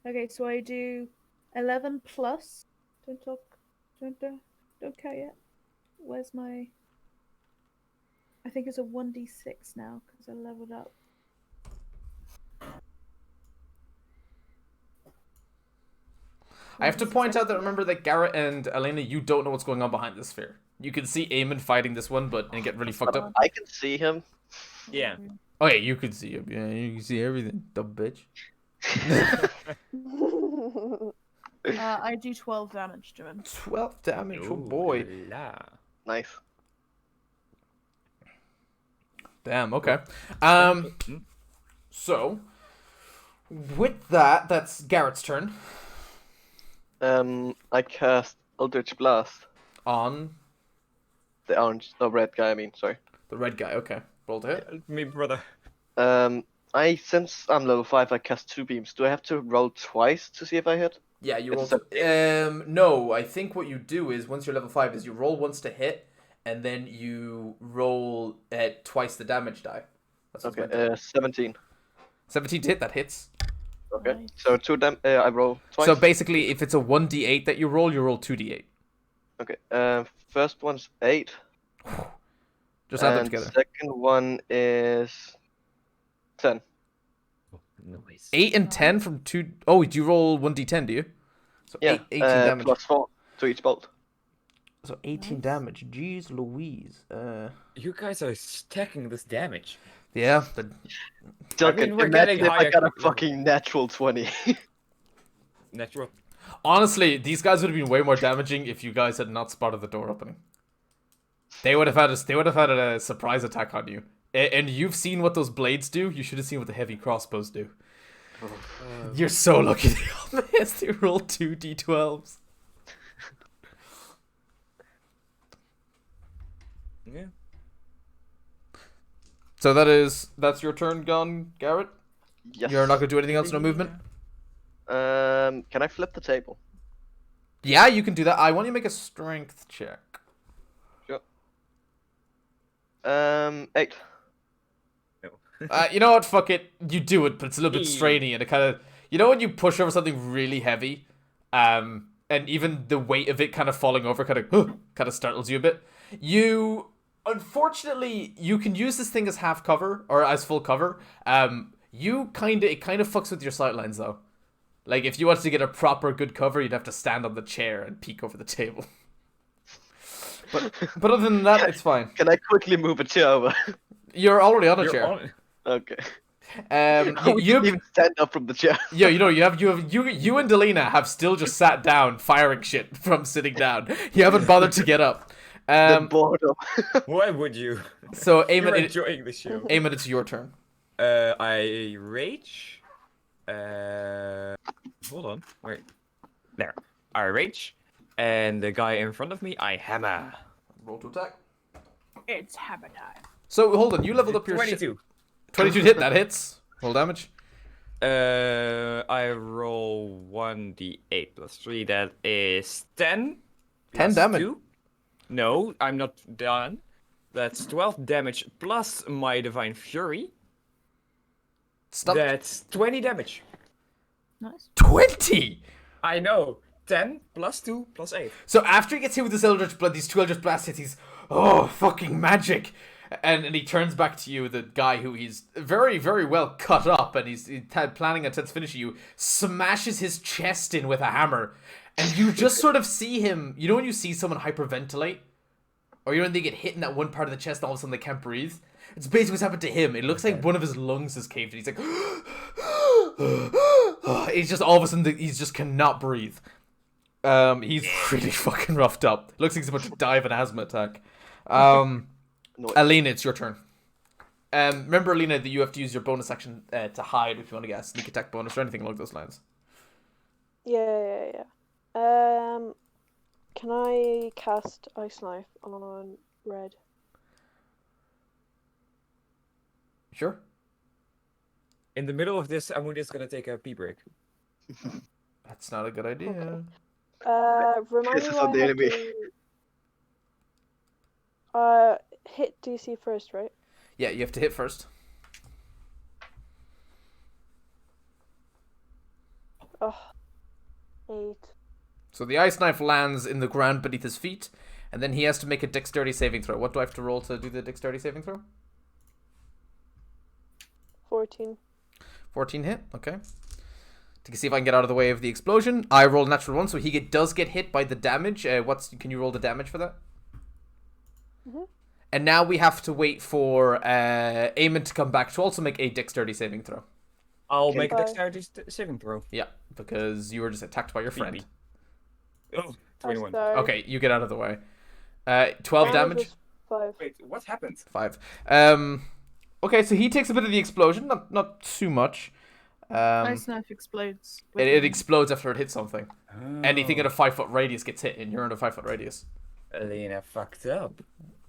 Okay, so I do 11 plus. Don't count yet. Where's my? I think it's a 1d6 now because I leveled up. I have to point out that remember that Garrett and Elena, you don't know what's going on behind the sphere. You can see Eamon fighting this one, but and get really fucked up. I can see him. Yeah. Oh yeah, you could see him. Yeah, you can see everything, dumb bitch. I do 12 damage to him. 12 damage, oh boy. La. Nice. Damn, okay. So, with that, that's Garrett's turn. I cast Eldritch Blast. On The red guy, I mean, sorry. the red guy, okay. Roll to hit. Me brother. Since I'm level 5, I cast 2 beams. Do I have to roll twice to see if I hit? Yeah, you roll It's no, I think what you do is, once you're level 5, is you roll once to hit, and then you roll twice the damage die. That's what's meant to Okay, do. 17. 17 to hit, that hits. Okay, Nice. so I roll twice. So basically, if it's a 1d8 that you roll 2d8. Okay, first one's 8. Just add them and together. second one is 10. Noise. 8 and 10 from 2... Oh, do you roll 1d10, do you? So Yeah, 18 damage. plus 4 to each bolt. So 18 Nice. damage. Jeez Louise. You guys are stacking this damage. Yeah, but Duncan, we're getting imagine if I higher got a quickly. fucking natural 20. Natural. honestly, these guys would have been way more damaging if you guys had not spotted the door opening. They would have had a surprise attack on you. And you've seen what those blades do. You should have seen what the heavy crossbows do. You're so lucky they all missed. They rolled 2 d12s. Yeah. So that's your turn gone, Garrett? Yes. You're not gonna do anything else, no movement? Can I flip the table? Yeah, you can do that. I want you to make a strength check. Sure. 8. You know what? Fuck it. You do it, but it's a little bit Eee. strainy, and it kind of... You know when you push over something really heavy, and even the weight of it kind of falling over kind of startles you a bit? Unfortunately, you can use this thing as half cover, or as full cover. It kind of fucks with your sightlines, though. Like, if you wanted to get a proper good cover, you'd have to stand on the chair and peek over the table. But other than that, it's fine. Can I quickly move a chair over? You're already on a You're chair. on- Okay. You didn't even stand up from the chair. yeah, you and Delina have still just sat down firing shit from sitting down. You haven't bothered to get up. The boredom. Why would you? So You're Eamon, enjoying the show. Eamon, it's your turn. I rage. Hold on. Wait. There. I rage. And the guy in front of me, I hammer. Roll to attack. It's hammer time. So hold on, you leveled up your 22. 22 hit, that hits. Roll damage. I roll 1d8 plus 3. That is 10. 10 plus damage. 2. No, I'm not done. That's 12 damage plus my Divine Fury. Stop. That's 20 damage. Nice. 20! I know. 10 plus 2 plus 8. So after he gets hit with this Eldritch Blood, these 2 Eldritch Blast hits, he's, oh, fucking magic. And he turns back to you, the guy who he's very, very well cut up, and he's planning on finishing you, smashes his chest in with a hammer. And you just sort of see him, you know when you see someone hyperventilate? Or you know when they get hit in that one part of the chest and all of a sudden they can't breathe? It's basically what's happened to him. It looks like one of his lungs is caved and he's like... he's just all of a sudden, he just cannot breathe. He's really fucking roughed up. Looks like he's about to die of an asthma attack. Alina, it's your turn. Remember, Alina, that you have to use your bonus action to hide if you want to get a sneak attack bonus or anything along those lines. Yeah. Can I cast Ice Knife on red? Sure. In the middle of this, I'm just gonna take a pee break. That's not a good idea. Okay. Remind This me is what on the I have enemy. to... hit DC first, right? Yeah, you have to hit first. Oh, 8. So the ice knife lands in the ground beneath his feet, and then he has to make a dexterity saving throw. What do I have to roll to do the dexterity saving throw? 14. 14 hit, okay. To see if I can get out of the way of the explosion. I roll a natural 1, so he does get hit by the damage. Can you roll the damage for that? Mm-hmm. And now we have to wait for Eamon to come back to also make a dexterity saving throw. I'll make a dexterity saving throw. Yeah, because you were just attacked by your friend. Maybe. Oh, 21. Sorry. Okay, you get out of the way. 12 damage. 5. Wait, what happened? 5. Okay, so he takes a bit of the explosion, not too much. Ice knife explodes. with It him. explodes after it hits something. Anything in a 5-foot radius gets hit, and you're in a 5-foot radius. Alina fucked up.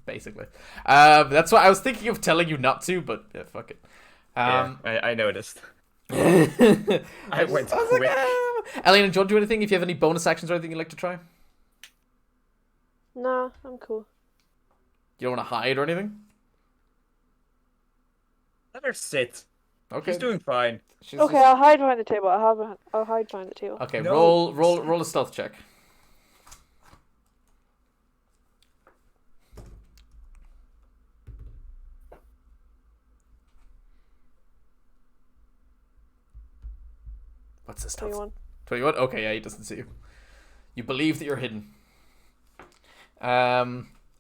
Basically. That's what I was thinking of telling you not to, but yeah, fuck it. Yeah, I noticed. I went was quick. Elena, do you want to do anything? If you have any bonus actions or anything you'd like to try? Nah, I'm cool. You don't want to hide or anything? Let her sit. Okay. She's doing fine. Okay, I'll hide behind the table. I'll hide behind the table. Okay, No. roll a stealth check. What's this stealth? 21. 21? Okay, yeah, he doesn't see you. You believe that you're hidden.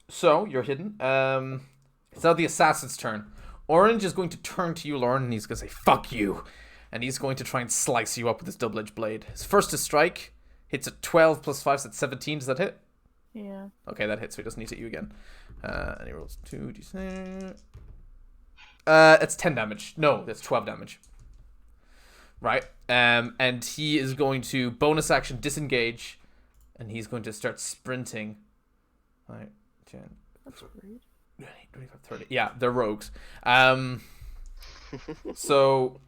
So, you're hidden. It's now the assassin's turn. Orange is going to turn to you, Lauren, and he's going to say, fuck you. And he's going to try and slice you up with his double-edged blade. His first to strike hits a 12 plus 5, so that's 17. Does that hit? Yeah. Okay, that hits, so he doesn't need to hit you again. And he rolls 2d6. It's 10 damage. No, that's 12 damage. Right. And he is going to bonus action disengage, and he's going to start sprinting. 5, 10, That's rude. 25, 30. Yeah, they're rogues. So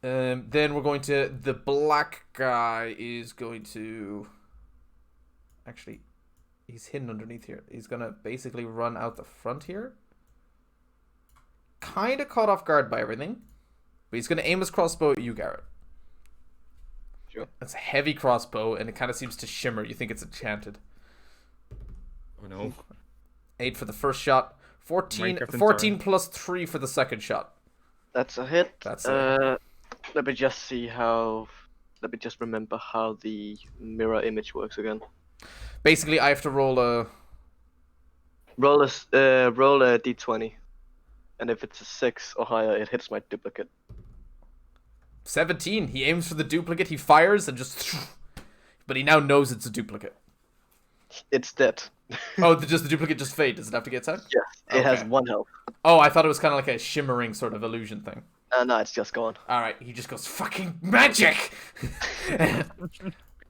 then we're going to... The black guy is going to... Actually, he's hidden underneath here. He's going to basically run out the front here. Kind of caught off guard by everything. But he's going to aim his crossbow at you, Garrett. Sure. It's a heavy crossbow, and it kind of seems to shimmer. You think it's enchanted. Oh no. 8 for the first shot. 14 Minecraft and 14 plus 3 for the second shot. That's a hit. That's a Let me just see how. Let me just remember how the mirror image works again. Basically, I have to roll a... Roll a d20, and if it's a 6 or higher, it hits my duplicate. 17. He aims for the duplicate, he fires, and just... But he now knows it's a duplicate. It's dead. Oh, just the duplicate just fade. Does it have to get attacked? Yes, it has Okay. 1 health. Oh, I thought it was kind of like a shimmering sort of illusion thing. No, it's just gone. Alright, he just goes, fucking magic!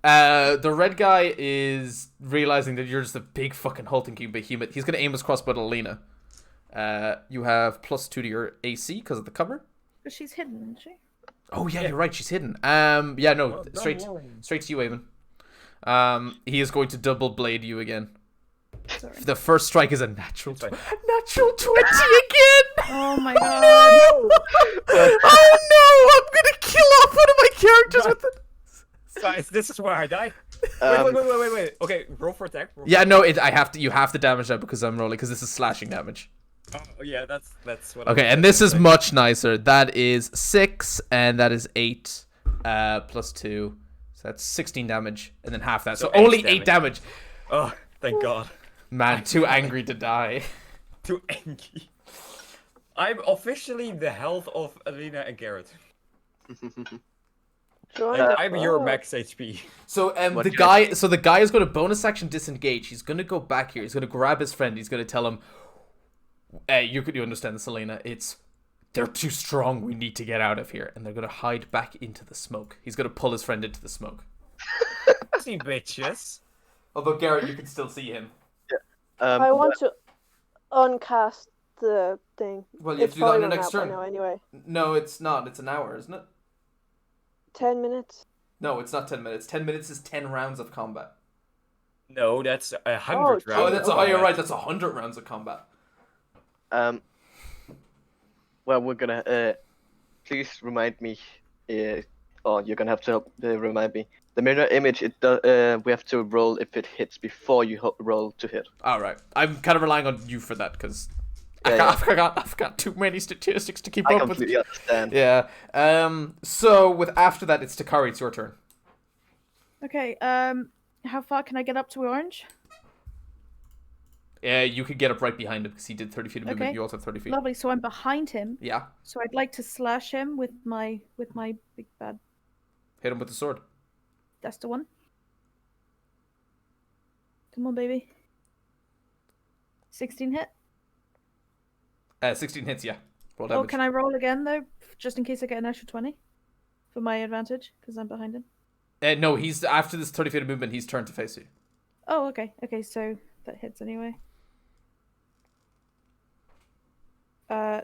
The red guy is realizing that you're just a big fucking hulking behemoth. He's going to aim his crossbow at Alina. You have +2 to your AC because of the cover. But she's hidden, isn't she? Oh yeah, you're right. She's hidden. Yeah, no, Well, straight to you, Eamon. He is going to double blade you again. Sorry. The first strike is a natural, It's fine. natural 20 again. Oh my god. No! Oh no! I'm gonna kill off one of my characters with it. Guys, this is where I die. Um, Wait. Okay, roll for attack. Yeah, no, I have to. You have to damage that because I'm rolling because this is slashing damage. Oh yeah, that's what. Okay, and this is much nicer. That is 6, and that is 8, +2. So that's 16 damage, and then half that. So, So only 8 8 damage. Oh, thank God. Man, too angry to die. Too angry. I'm officially the health of Alina and Garrett. Join Like, the I'm your club. max HP. So What the can guy is going to bonus action disengage. He's going to go back here. He's going to grab his friend. He's going to tell him, you understand this, Elena? They're too strong. We need to get out of here." And they're going to hide back into the smoke. He's going to pull his friend into the smoke. See, bitches. Although Garrett, you can still see him. I want to uncast the thing. Well, you have It's to do that on probably your run next out by turn. now anyway. No, it's not. It's an hour, isn't it? 10 minutes. No, it's not 10 minutes. 10 minutes is 10 rounds of combat. No, that's 100 Oh, rounds. Oh, that's okay. you're right. That's 100 rounds of combat. Well, we're gonna. Please remind me. Or you're gonna have to help remind me. The mirror image. We have to roll if it hits before you roll to hit. All right. I'm kind of relying on you for that because Yeah, I've got too many statistics to keep I up with. completely understand. Yeah. So with after that, it's Takari. It's your turn. Okay, how far can I get up to Orange? Yeah, you could get up right behind him because he did 30 feet of movement. Okay. You also have 30 feet. Lovely, so I'm behind him. Yeah. So I'd like to slash him with my big bad Hit him with the sword. That's the one. Come on, baby. 16 hit. 16 hits. Yeah. Roll Oh, damage. can I roll again though, just in case I get an extra 20 for my advantage because I'm behind him? No, he's after this 30 feet of movement. He's turned to face you. Oh, okay. Okay, so that hits anyway.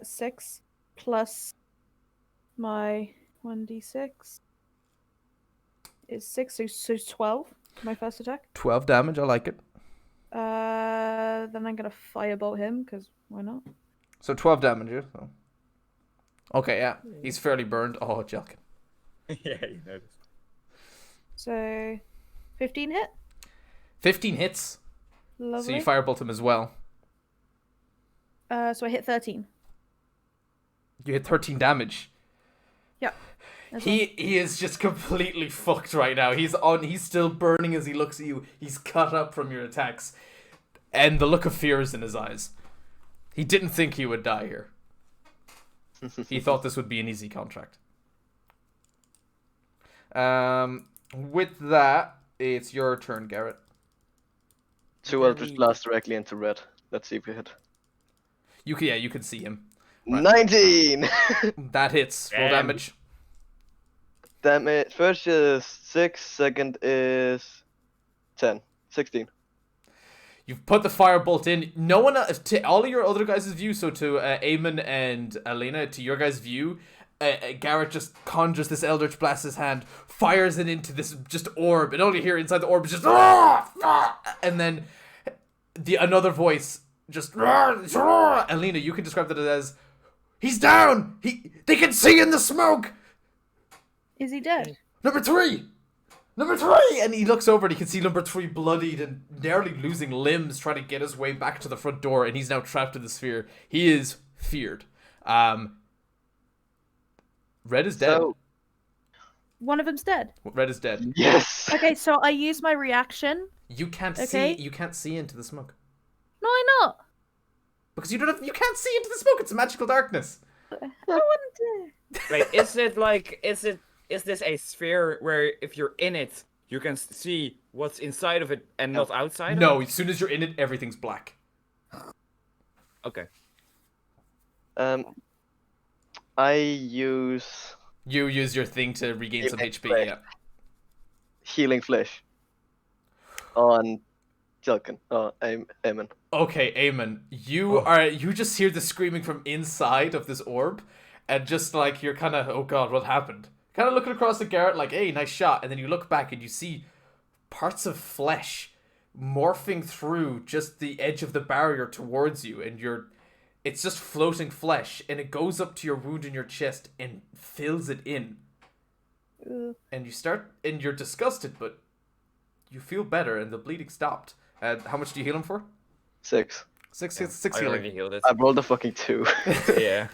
6 plus my 1d6 is 6, so 12 for my first attack. 12 damage. I like it. Then I'm gonna firebolt him because why not? So 12 damage. Yeah. So. Okay. Yeah. He's fairly burned. Oh, Jelkin. Yeah, you noticed. So 15 hit. 15 hits. Lovely. So you firebolt him as well. So I hit 13. You hit 13 damage. Yeah. that's He is just completely fucked right now. He's still burning as he looks at you. He's cut up from your attacks. And the look of fear is in his eyes. He didn't think he would die here. He thought this would be an easy contract. With that, it's your turn, Garrett. Two Eldritch Blast directly into red. Let's see if we hit. You can see him. Right. 19! That hits. Roll Damn. damage. Damage. First is 6, second is 10. 16. You've put the firebolt in. No one else, to all of your other guys' view, so to Eamon and Elena, to your guys' view, Garrett just conjures this Eldritch Blast in his hand, fires it into this just orb, and all you hear inside the orb is just and then another voice just Elena, you can describe that as he's down. They can see in the smoke. Is he dead? Number 3! And he looks over and he can see number 3 bloodied and nearly losing limbs trying to get his way back to the front door, and he's now trapped in the sphere. He is feared. Red is dead. So, One of them's dead. Red is dead. yes! Okay, so I use my reaction. You can't Okay. see into the smoke. No, why not? Because you can't see into the smoke. It's magical darkness. I wouldn't do. Wait, is this a sphere where if you're in it, you can see what's inside of it and not outside of it? No, as soon as you're in it, everything's black. Okay. I use You use your thing to regain some Healing HP. Flesh. Yeah. Healing Flesh on Jelkin. Oh, I'm Eamon. Okay, Eamon, you just hear the screaming from inside of this orb, and just like you're kind of, oh god, what happened? Kind of looking across at Garrett like, hey, nice shot, and then you look back and you see parts of flesh morphing through just the edge of the barrier towards you, and it's just floating flesh, and it goes up to your wound in your chest and fills it in. And you're disgusted, but you feel better, and the bleeding stopped. How much do you heal him for? 6. Six I healing. already healed it. I rolled a fucking 2 Yeah.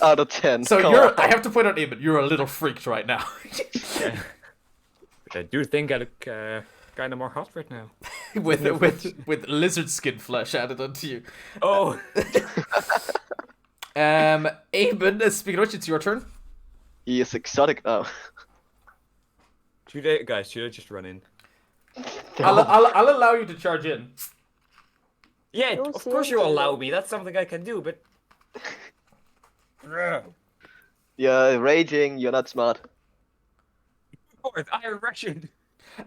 out of 10. So Come on. I have to point out, Eamon, you're a little freaked right now. Yeah. But I do think I look kind of more hot right now. with lizard skin flesh added onto you. Oh. Eamon, speaking of which, it's your turn. He is exotic now. Should I just run in? I'll allow you to charge in. Yeah, Don't of say course it, you'll allow Joe. me. That's something I can do, but. You're raging, you're not smart. Fourth, Iron Russian.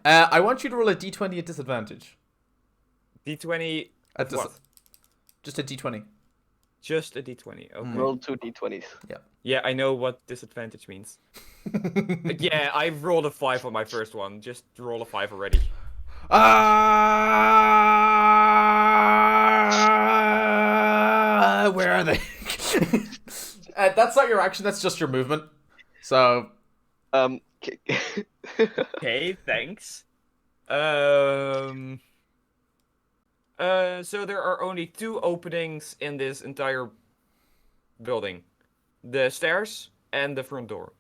I want you to roll a d20 at disadvantage. D20. At What? Just a d20. Just a D20. Okay. Roll 2 d20s. Yeah, I know what disadvantage means. Yeah, I rolled a 5 on my first one. Just roll a 5 already. Where are they? That's not your action. That's just your movement. So Okay, thanks. So there are only 2 openings in this entire building. The stairs and the front door.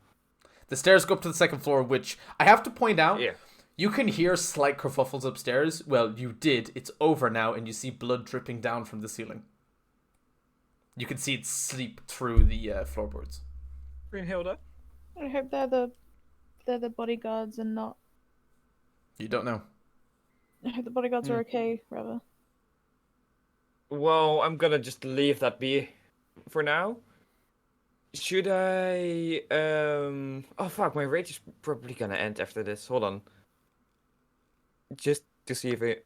the stairs go up to the second floor, which I have to point out. Yeah. You can hear slight kerfuffles upstairs. Well, you did. It's over now, and you see blood dripping down from the ceiling. You can see it seep through the floorboards. Brynhilde? I hope they're the bodyguards and not. You don't know. I hope the bodyguards are okay, rather. Well, I'm gonna just leave that be for now. Should I... Oh, fuck, my rage is probably gonna end after this. Hold on. Just to see if it...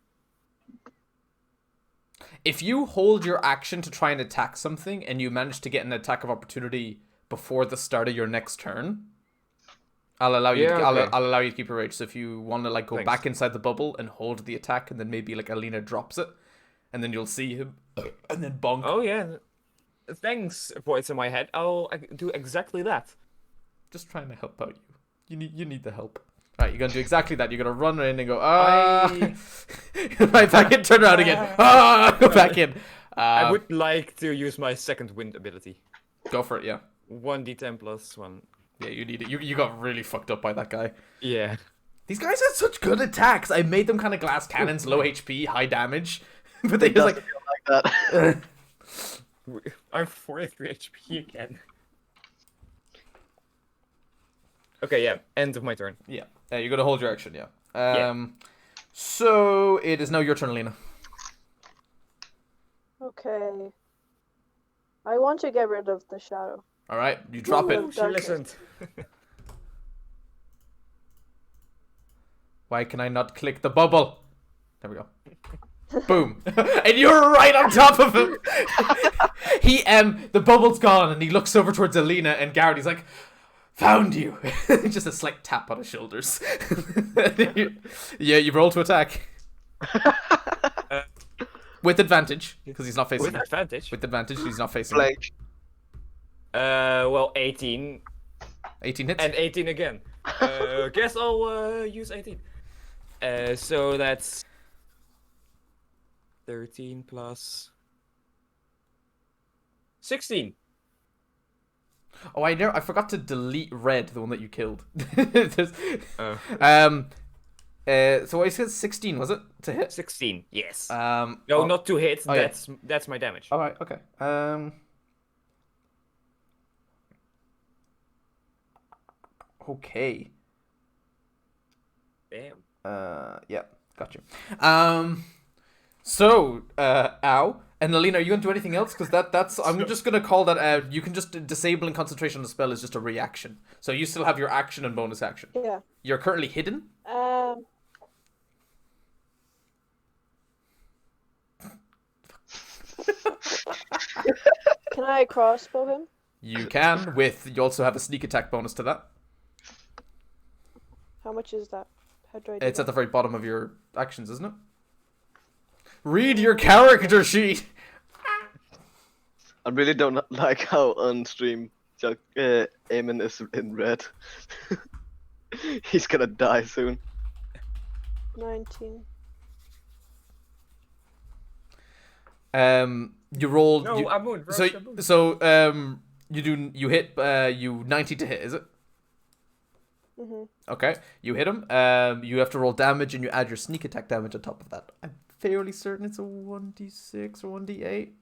If you hold your action to try and attack something, and you manage to get an attack of opportunity before the start of your next turn, I'll allow you. Yeah, okay. I'll allow you to keep your rage. So if you want to go Thanks. back inside the bubble and hold the attack, and then maybe Alina drops it, and then you'll see him, and then bonk. Oh, yeah. Thanks, voice in my head. I'll do exactly that. Just trying to help out you. You need the help. Alright, you're gonna do exactly that. You're gonna run in and go, right back in, turn around again. Go back in. I would like to use my second wind ability. Go for it, yeah. 1d10 plus 1. Yeah, you need it. You got really fucked up by that guy. Yeah. These guys had such good attacks. I made them kind of glass cannons, low HP, high damage. But they just Doesn't feel like that. I'm 43 HP again. Okay, yeah. End of my turn. yeah. You're gonna hold your action, yeah. Yeah. So it is now your turn, Alina. Okay. I want to get rid of the shadow. All right, you drop it. Ooh. She Okay. listened. Why can I not click the bubble? There we go. Boom. And you're right on top of him. The bubble's gone, and he looks over towards Alina and Garrett. He's like, found you. Just a slight tap on his shoulders. Yeah, you roll to attack. With advantage, because he's not facing With you. advantage. With advantage, he's not facing you. Flank. Well, 18. 18 hits. And 18 again. Guess I'll use 18. So that's 13 plus 16. Oh, I forgot to delete red, the one that you killed. There's- Oh. So I said 16, was it, to hit? 16. Yes. No, No, not to hit. oh, yeah. That's my damage. All right, okay. Okay. Damn. Yeah, got you. So, ow. And Alina, are you gonna do anything else? Because that's I'm just gonna call that. You can just disabling concentration on the spell is just a reaction. So you still have your action and bonus action. Yeah. You're currently hidden. I crossbow him? You can, you also have a sneak attack bonus to that. How much is that? How do I do It's that? at the very bottom of your actions, isn't it? Read your character sheet! I really don't like how on stream Eamon is in red. He's gonna die soon. 19. You roll. No, you, Amun, so roast Amun. so you hit you 90 to hit, is it? Mhm. Okay, you hit him. You have to roll damage and you add your sneak attack damage on top of that. I'm fairly certain it's a 1d6 or 1d8.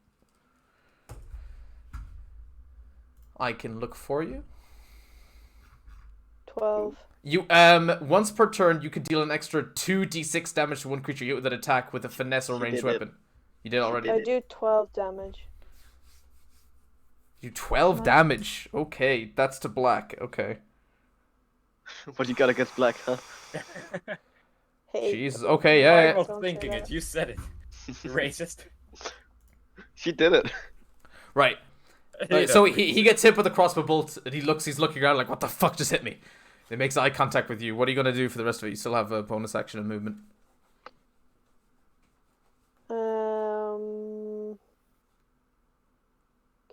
I can look for you. 12. You once per turn you can deal an extra 2d6 damage to one creature you hit with an attack with a finesse or He ranged did it. weapon. You did already. I do 12 damage. You 12 damage. Okay, that's to black. Okay. But you got against black, huh? Hey. Jesus. Okay, I yeah. was Don't thinking say it. that. You said it. Racist. She did it. Right. You So know. he gets hit with a crossbow bolt and he's looking around like, what the fuck just hit me? He makes eye contact with you. What are you gonna do for the rest of it? You still have a bonus action and movement.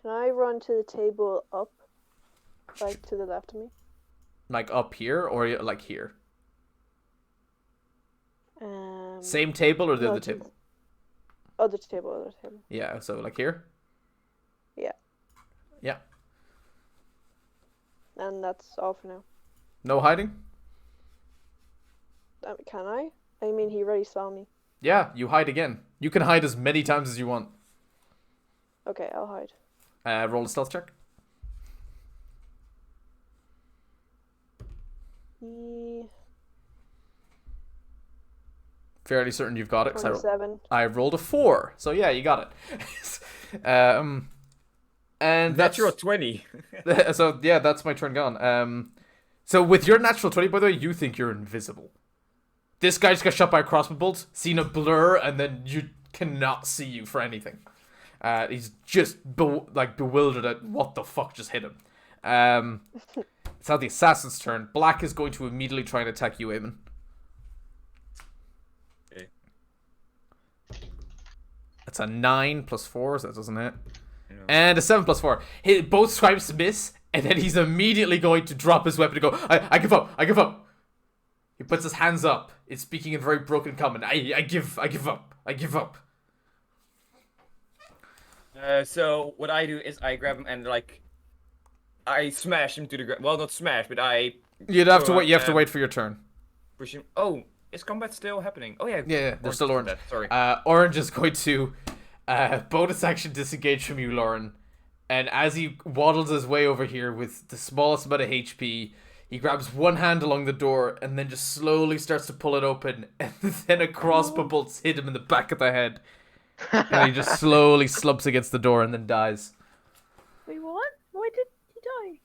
Can I run to the table up? Like to the left of me? Like up here or like here? Um, Same table or the no, other to table? Other table, other table. Yeah, so like here? Yeah. Yeah. And that's all for now. No hiding? Can I? I mean, he already saw me. Yeah, you hide again. You can hide as many times as you want. Okay, I'll hide. Roll a stealth check. Fairly certain you've got it. 'Cause 27. I rolled a 4. So yeah, you got it. And that's Natural 20. so yeah, that's my turn gone. So with your natural 20, by the way, you think you're invisible. This guy just got shot by a crossbow bolt, seen a blur, and then you cannot see you for anything. He's just bewildered at what the fuck just hit him. It's now the assassin's turn. Black is going to immediately try and attack you, Eamon. Okay. That's a 9 plus 4, so that doesn't hit. No. And a 7 plus 4. Both stripes miss, and then he's immediately going to drop his weapon and go, I give up, I give up. He puts his hands up. It's speaking in very broken common. I give up, I give up. So what I do is I grab him and like I smash him to the ground. Well, not smash, but I You'd have to Sure, wait. You have to wait for your turn. push him. Oh, is combat still happening? Oh yeah. Yeah, there's still orange. That, sorry. Orange is going to bonus action disengage from you, Lauren. And as he waddles his way over here with the smallest amount of HP, he grabs one hand along the door and then just slowly starts to pull it open. And then a crossbow bolt hit him in the back of the head. And he just slowly slumps against the door and then dies. Wait, what? Why did he die?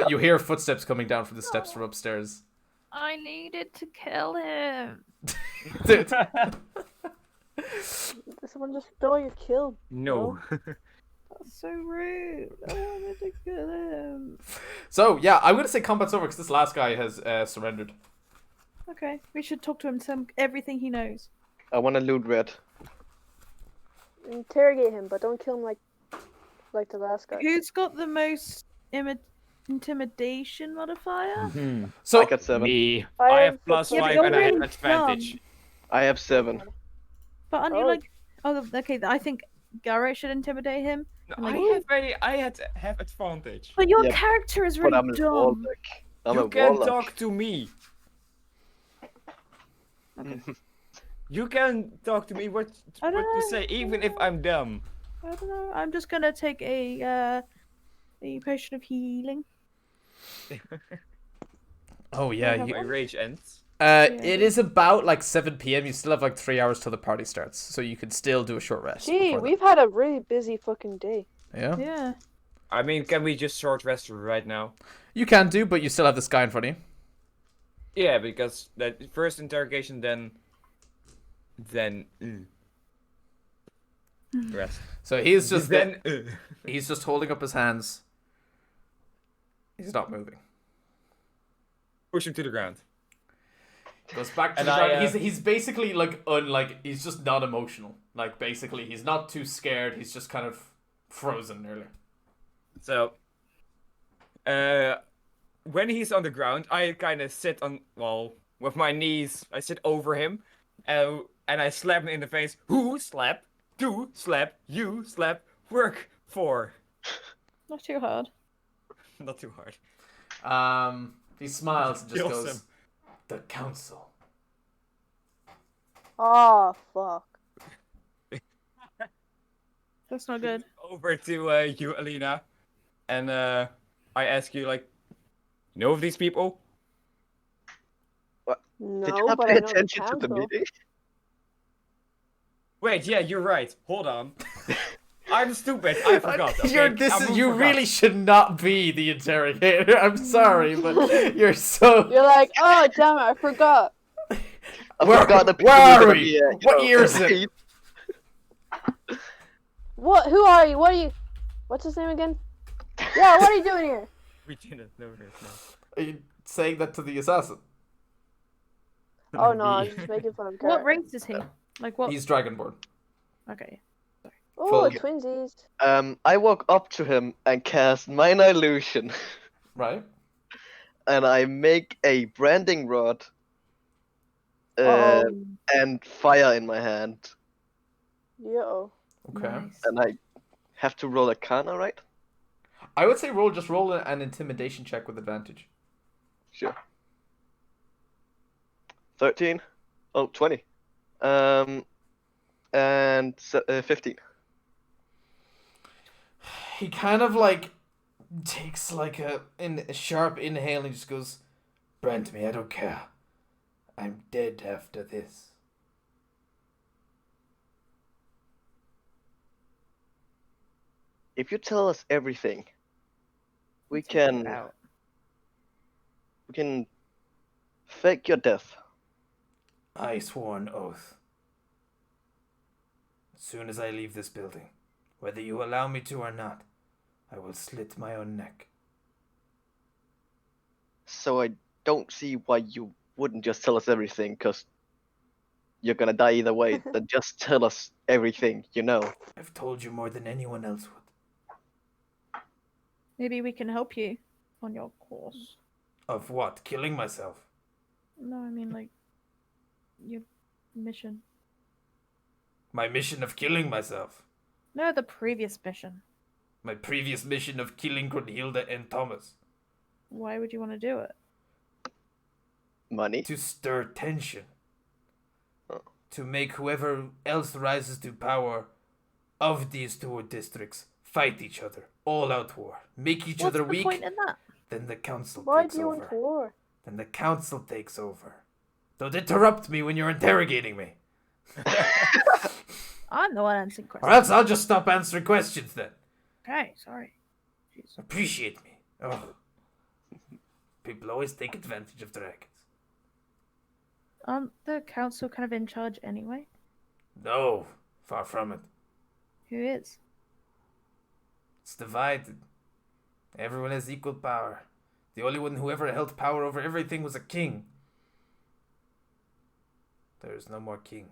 You hear footsteps coming down from the steps from upstairs. I needed to kill him. Someone just stole your kill. No. That's so rude. I wanted to kill him. So yeah, I'm gonna say combat's over because this last guy has surrendered. Okay, we should talk to him. Tell him everything he knows. I want to loot red. Interrogate him, but don't kill him like the last guy. Who's got the most intimidation modifier? So I got 7. Me. I I have have plus Yeah, but 5 you're and I have really advantage. dumb. I have 7. But aren't you Oh. like? Oh, okay. I think Garrett should intimidate him. No, Like- I have advantage. But your Yeah, character is But really I'm a dumb. warlock. I'm You a can warlock. talk to me. You can talk to me what I don't to know. say, even if I'm dumb. I don't know. I'm just gonna take a potion of healing. oh yeah, have you, My rage ends. it is about like 7 p.m. You still have like 3 hours till the party starts, so you could still do a short rest. Gee, before we've had a really busy fucking day. that. Yeah, Yeah. I mean, can we just short rest right now? you can do, but you still have this guy in front of you. Yeah, because that first interrogation, then. Rest. So he's just then he's just holding up his hands. He's not moving. push him to the ground. Goes back to And the ground. I, He's basically he's just not emotional. Like basically he's not too scared. He's just kind of frozen nearly. So, when he's on the ground, I kind of sit with my knees. I sit over him, and I slap him in the face. Who slap? Do slap? You slap? Work for? Not too hard. Not too hard. He smiles and just Kills goes, him. "The council." Oh, fuck. That's not good. Over to you, Alina, and I ask you know of these people? Did you No, not but pay I know the attention to the council. meeting? Wait, yeah, you're right. Hold on. I'm stupid. I forgot. Okay? You really should not be the interrogator. I'm sorry, but you're so. You're like, oh, damn it, I forgot. I Where- forgot the where people are gonna we? be, you What know, year is it? What? Who are you? What are you? What's his name again? Yeah, what are you doing here? We didn't know this. No. Are you saying that to the assassin? Oh no, I'm just making fun of What Kurt. race is he? Like what? He's Dragonborn. Okay. Oh, Full- twinsies. I walk up to him and cast Minor Illusion, Right? and I make a branding rod Oh, and fire in my hand, yo. Okay. Nice. and I have to roll a Arcana, right? I would say roll an intimidation check with advantage. Sure. 13. Oh, 20. And 15. He kind of takes a sharp inhale and just goes, "Brand me, I don't care. I'm dead after this." If you tell us everything, we Let's figure it can out. fake your death. I swore an oath. As soon as I leave this building, whether you allow me to or not, I will slit my own neck. So I don't see why you wouldn't just tell us everything, because you're gonna die either way. Then just tell us everything, you know. I've told you more than anyone else would. Maybe we can help you on your course. Of what? Killing myself? No, I mean like your mission. My mission of killing myself? No, the previous mission. My previous mission of killing Grunhilde and Thomas? Why would you want to do it? Money. To stir tension. Oh. To make whoever else rises to power of these two districts fight each other. All out war. Make each What's other the weak. point in that? Then the council Why takes do you over. want war? Then the council takes over. Don't interrupt me when you're interrogating me. I'm the one answering Or questions. else I'll just stop answering questions then. Okay, sorry. Jeez. Appreciate me. Oh. People always take advantage of dragons. Aren't the council kind of in charge anyway? No, far from it. Who is? It's divided. Everyone has equal power. The only one who ever held power over everything was a king. There is no more king.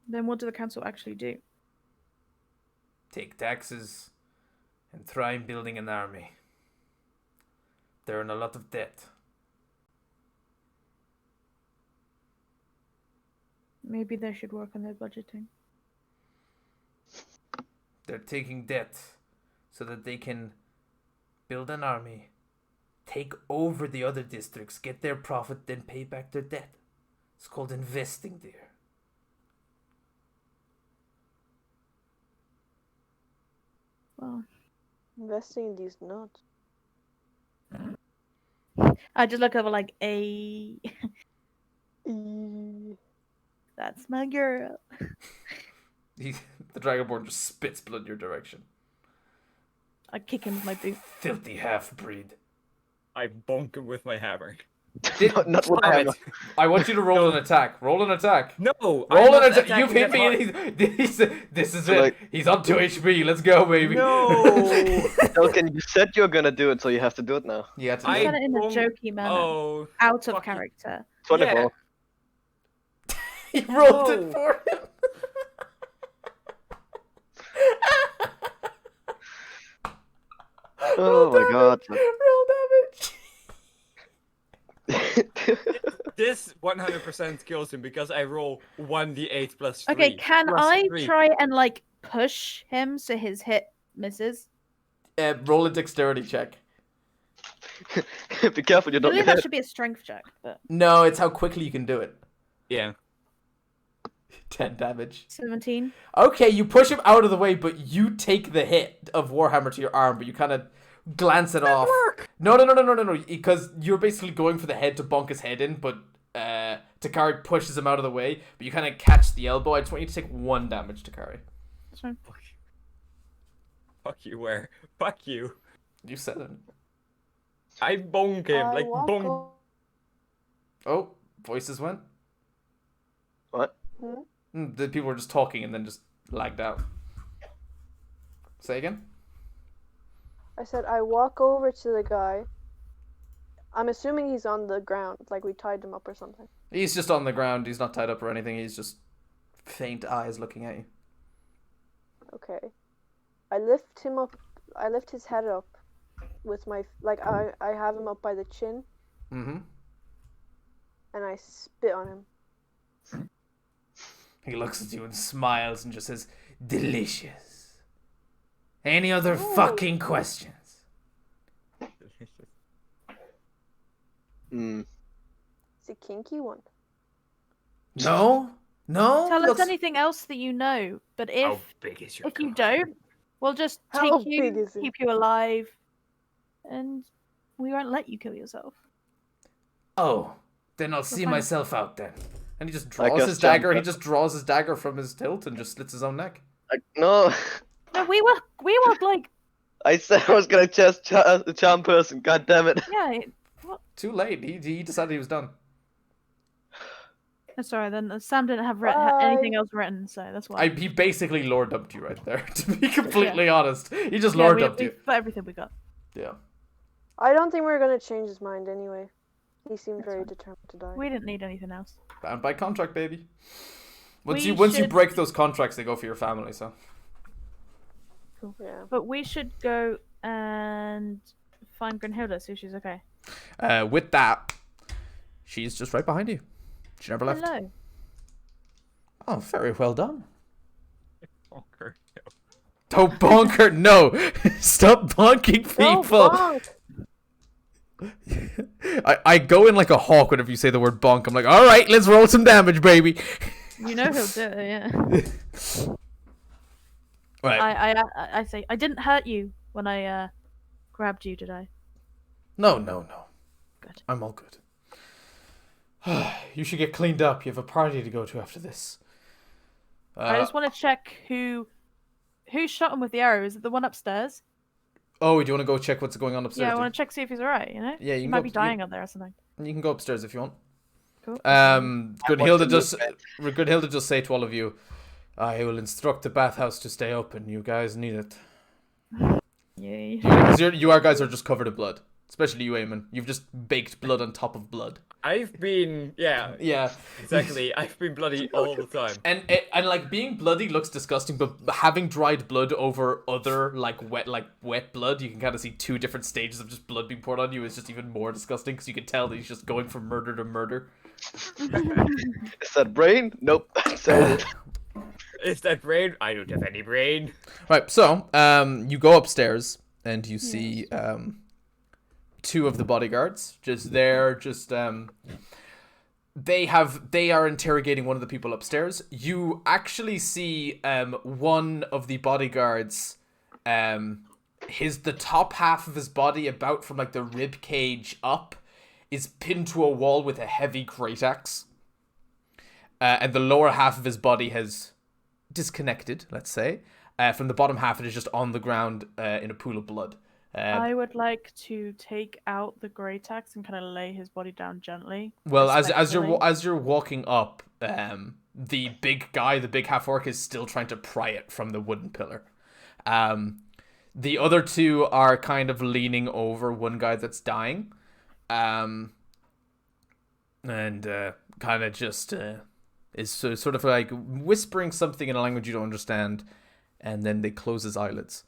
Then what do the council actually do? Take taxes and try building an army. They're in a lot of debt. Maybe they should work on their budgeting. They're taking debt so that they can build an army, take over the other districts, get their profit, then pay back their debt. It's called investing, dear. Well, Investing in these nuts. I just look over like, a. Eee. That's my girl. The Dragonborn just spits blood in your direction. I kick him with my boot. Filthy half-breed. I bonk him with my hammer. not with Damn hammer. it. I want you to roll an attack. Roll an attack. No, Roll I'm an not attack. You've attacking hit that me. And this is So, it. like- He's on 2 HP. Let's go, baby. No. Elkin, you said you're gonna do it, so you have to do it now. You have to I do said it. it in a don't- jokey manner, Oh, out of fuck you. character. 24. He rolled it No. for him. Oh my god. Roll damage. this 100% kills him because I roll 1d8 plus 3. Okay, can plus I 3. try and like push him so his hit misses? Roll a dexterity check. Be careful you I don't believe get that hit. should be a strength check, but No, it's how quickly you can do it. Yeah. 10 damage. 17. Okay, you push him out of the way, but you take the hit of Warhammer to your arm, but you kind of glance it off. No, because you're basically going for the head to bonk his head in, but Takari pushes him out of the way, but you kind of catch the elbow. I just want you to take 1 damage, Takari. That's fine. Fuck you, where? Fuck you. You said it. I bonk him, I like walk bonk. o- Oh, voices went. What? The people were just talking and then just lagged out. Say again? I said I walk over to the guy. I'm assuming he's on the ground, like we tied him up or something. He's just on the ground. He's not tied up or anything. He's just faint eyes looking at you. Okay. I lift him up. I lift his head up with my I have him up by the chin Mm-hmm. and I spit on him. He looks at you and smiles and just says, "Delicious. Any other fucking questions?" Mm. It's a kinky one. No? No? Tell us Looks- anything else that you know, but How if big is your you cock? don't, we'll just How take big you, is it? keep you alive, and we won't let you kill yourself. Oh, then I'll see fine. myself out then. And he just I draws guess his dagger. jump- He just draws his dagger from his hilt and just slits his own neck. No, No, we were like, I said I was gonna just charm person. God damn it. yeah. Too late. He decided he was done. Sorry, then Sam didn't have Bye. anything else written, so that's why. He basically lore dumped you right there, to be completely honest. He just Yeah, lore we dumped you. put everything we got. Yeah. I don't think we're gonna change his mind anyway. He seemed very determined to die. We didn't need anything else. Bound by contract, baby. Once We you should- break those contracts, they go for your family, so. Yeah. But we should go and find Brunhilde, so she's okay. With that, she's just right behind you. She never left. Hello. Oh, very well done. Bonker. Don't bonk her. No. Stop bonking Don't people. bonk! I go in like a hawk whenever you say the word bonk. I'm like, all right, let's roll some damage, baby. You know he'll do it, yeah. Right. I say I didn't hurt you when I grabbed you, did I? No. Good. I'm all good. You should get cleaned up. You have a party to go to after this. I just want to check who shot him with the arrow. Is it the one upstairs? Oh, do you want to go check what's going on upstairs? Yeah, I dude? want to check see if he's alright. You know. Yeah, you He can might go be up- dying up there or something. You can go upstairs if you want. Cool. Gridhilda to just say to all of you, I will instruct the bathhouse to stay open. You guys need it. Yeah. Because you guys are just covered in blood. Especially you, Eamon. You've just baked blood on top of blood. I've been, yeah, Yeah. exactly. I've been bloody all the time. And like being bloody looks disgusting, but having dried blood over other like wet blood, you can kind of see 2 different stages of just blood being poured on you. Is just even more disgusting because you can tell that he's just going from murder to murder. Is that brain? Nope. So, Is that brain? I don't have any brain. Right. So you go upstairs and you see 2 of the bodyguards just there, they are interrogating one of the people upstairs. You actually see one of the bodyguards, the top half of his body, about from like the rib cage up, is pinned to a wall with a heavy great axe, and the lower half of his body has disconnected, let's say. From the bottom half, it is just on the ground in a pool of blood. I would like to take out the great axe and kind of lay his body down gently. Well, as respectfully. you're walking up, the big guy, the big half orc, is still trying to pry it from the wooden pillar. The other two are kind of leaning over one guy that's dying, and kind of just is sort of like whispering something in a language you don't understand, and then they close his eyelids.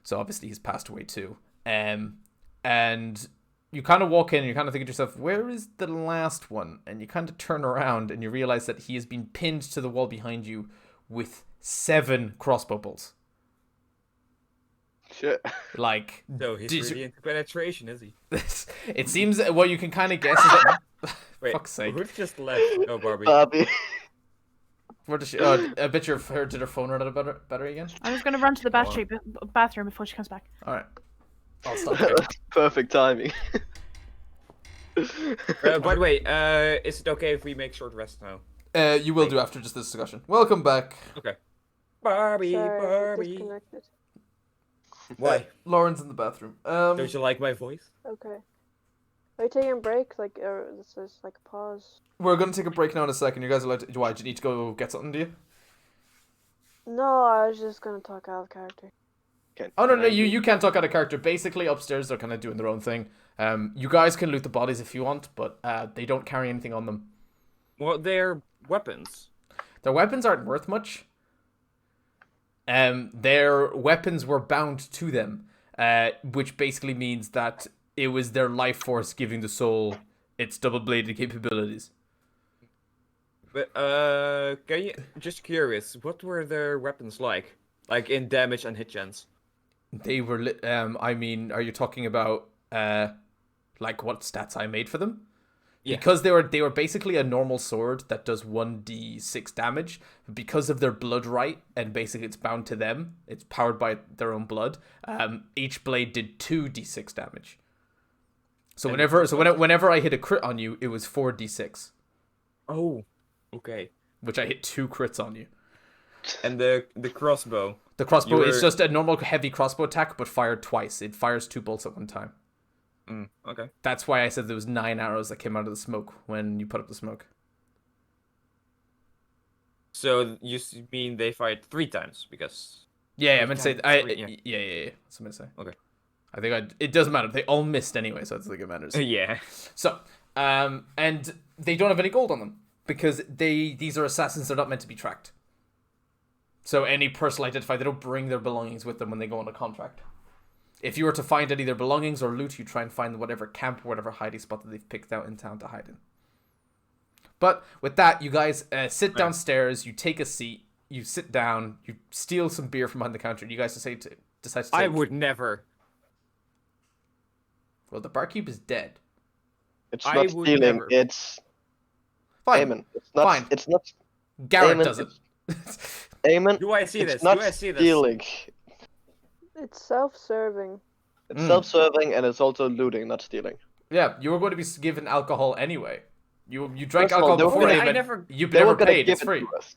So obviously he's passed away too. And you kind of walk in and you kind of think to yourself, where is the last one? And you kind of turn around and you realize that he has been pinned to the wall behind you with 7 crossbow bolts. Shit. Like, So he's really into penetration, is he? it seems that what you can kind of guess is that... Wait, fuck's sake. who just left? Oh, Barbie. Barbie. Where does she... I bet did her phone run out of battery again? I'm just gonna run to the bathroom before she comes back. Alright. I'll stop there. Perfect timing. By the way, is it okay if we make short rest now? You will do after just this discussion. Welcome back. Okay. Barbie, Sorry, Barbie. disconnected. Why? Lauren's in the bathroom. Don't you like my voice? Okay. Are you taking a break? Like, or this is like a pause? We're going to take a break now in a second. You guys are allowed to... Why, do you need to go get something, do you? No, I was just gonna talk out of character. Oh, no, you can't talk out of character. Basically, upstairs, they're kind of doing their own thing. You guys can loot the bodies if you want, but they don't carry anything on them. Well, they're weapons. Their weapons aren't worth much. Their weapons were bound to them, which basically means that it was their life force giving the soul its double-bladed capabilities. But, can you... Just curious, what were their weapons like? Like, in damage and hit chance? They were, I mean, are you talking about, like, what stats I made for them? Yeah. Because they were basically a normal sword that does 1d6 damage. Because of their blood right, and basically it's bound to them, it's powered by their own blood, each blade did 2d6 damage. So whenever I hit a crit on you, it was 4d6. Oh, okay. Which I hit 2 crits on you. And the crossbow? The crossbow is just a normal heavy crossbow attack, but fired twice. It fires 2 bolts at one time. Okay. That's why I said there was 9 arrows that came out of the smoke when you put up the smoke. So you mean they fired 3 times? Because... Yeah, I meant to say... yeah. That's what I'm going to say. Okay. I think it doesn't matter. They all missed anyway, so I don't think it matters. Yeah. So, and they don't have any gold on them. Because these are assassins, they're not meant to be tracked. So any person identified, they don't bring their belongings with them when they go on a contract. If you were to find any of their belongings or loot, you try and find whatever camp or whatever hiding spot that they've picked out in town to hide in. But with that, you guys sit downstairs, you take a seat, you sit down, you steal some beer from behind the counter, and you guys decide to take... I would never. Well, the barkeep is dead. It's I not would stealing, never. it's... Fine. Eamon. It's not, Fine. It's not... Garrett Eamon, does it. Eamon, Do I see it's this? not Do I see this? stealing. It's self-serving. It's self-serving and it's also looting, not stealing. Yeah, you were going to be given alcohol anyway. You drank First of all, alcohol they were before gonna- they I even... never- You They were never gonna paid, give it's it free. to us.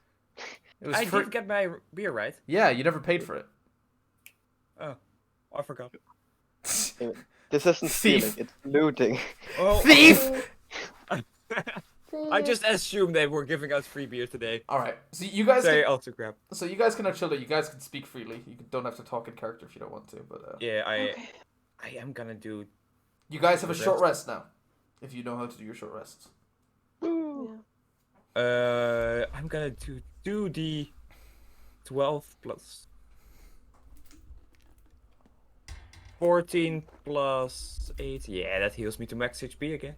It was I free. did get my beer, right? Yeah, you never paid for it. Oh, I forgot. This isn't Thief. stealing, it's looting. Oh, Thief! I just assumed they were giving us free beer today. Alright, so you guys Say can, autograph. so you guys can have chill out. You guys can speak freely. You don't have to talk in character if you don't want to, but Yeah, Okay. I am gonna do. you guys have a Rest. short rest now. If you know how to do your short rests. Yeah. I'm gonna do the 12 plus 14 plus 8. Yeah, that heals me to max HP again.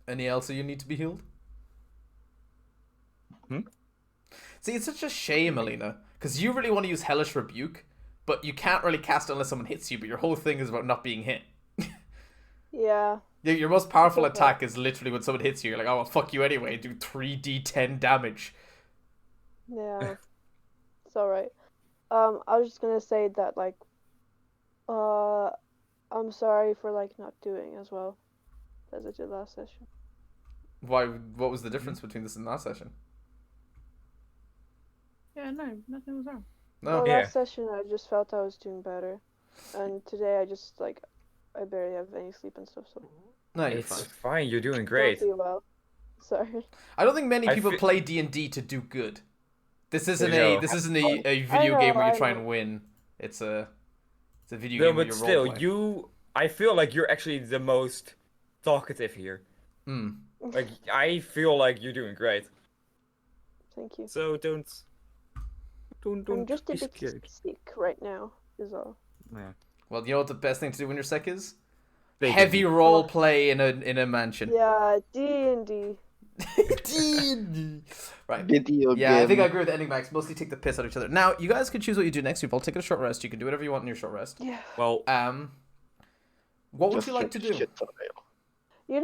Any else you need to be healed? See, it's such a shame, Alina, because you really want to use Hellish Rebuke, but you can't really cast it unless someone hits you, but your whole thing is about not being hit. Yeah. Your most powerful Okay. attack is literally when someone hits you, you're like, oh, well, fuck you anyway, do 3d10 damage. Yeah. It's alright. I was just gonna say that, like, I'm sorry for, like, not doing as well as I did last session. Why? What was the difference between this and last session? Yeah, no, nothing was wrong. No. Well, Yeah. last session I just felt I was doing better, and today I just like I barely have any sleep and stuff, so No, you're It's fine. fine. You're doing don't great. feel well. Sorry. I don't think many I people fe- play D&D to do good. This isn't No. a video know, game where you I try know. and win. It's a video No, game where but you still, roleplay. I feel like you're actually the most talkative here. Hmm. Like, I feel like you're doing great. Thank you. So don't I'm just a be bit scared. sick right now, is all. Yeah. Well, you know what the best thing to do when you're sick is? They Heavy can- role play in a mansion. Yeah, D&D. D&D. Right. Video Yeah, I think I game. agree with Ending Max. Mostly take the piss out of each other. Now, you guys can choose what you do next week. I'll take a short rest. You can do whatever you want in your short rest. Yeah. Well, What would Just you like to do? shit on mail. You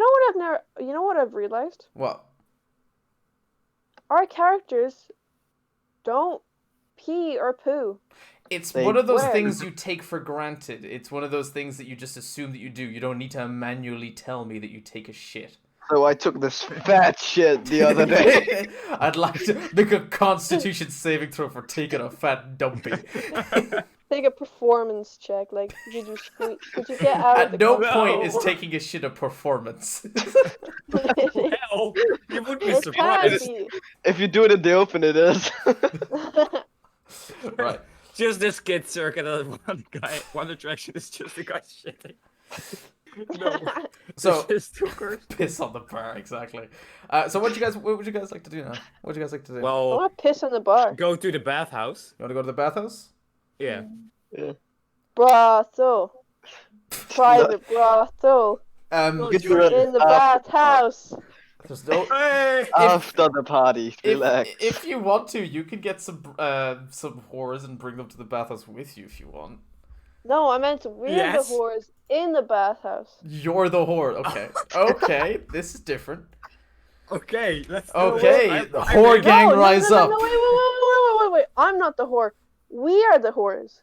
know what I've realized? What? Our characters don't pee or poo. It's They one of those win. things you take for granted. It's one of those things that you just assume that you do. You don't need to manually tell me that you take a shit. So I took this fat shit the other day. I'd like to make a Constitution saving throw for taking a fat dumpy. Take a performance check. Like, could you get out of At the no comfort point is zone? taking a shit a performance. hell, you would be It can surprised. be. If you do it in the open, it is. Right. Just this kid circuit of one attraction is just the guy shitting. No. So It's just too gross. piss on the bar, exactly. So what would you guys like to do now? What would you guys like to do? I Well, want to piss in the bar. go to the bathhouse. You want to go to the bathhouse? Yeah. Brothel. Private brothel. Get your In the bathhouse. There's no. Hey! after the party. Relax. If you want to, you can get some whores and bring them to the bathhouse with you if you want. No, I meant we're Yes. the whores in the bathhouse. You're the whore. Okay. Okay. This is different. Okay, let's. Okay. The I whore mean- gang no, rise no, up. No, wait. I'm not the whore. We are the whores.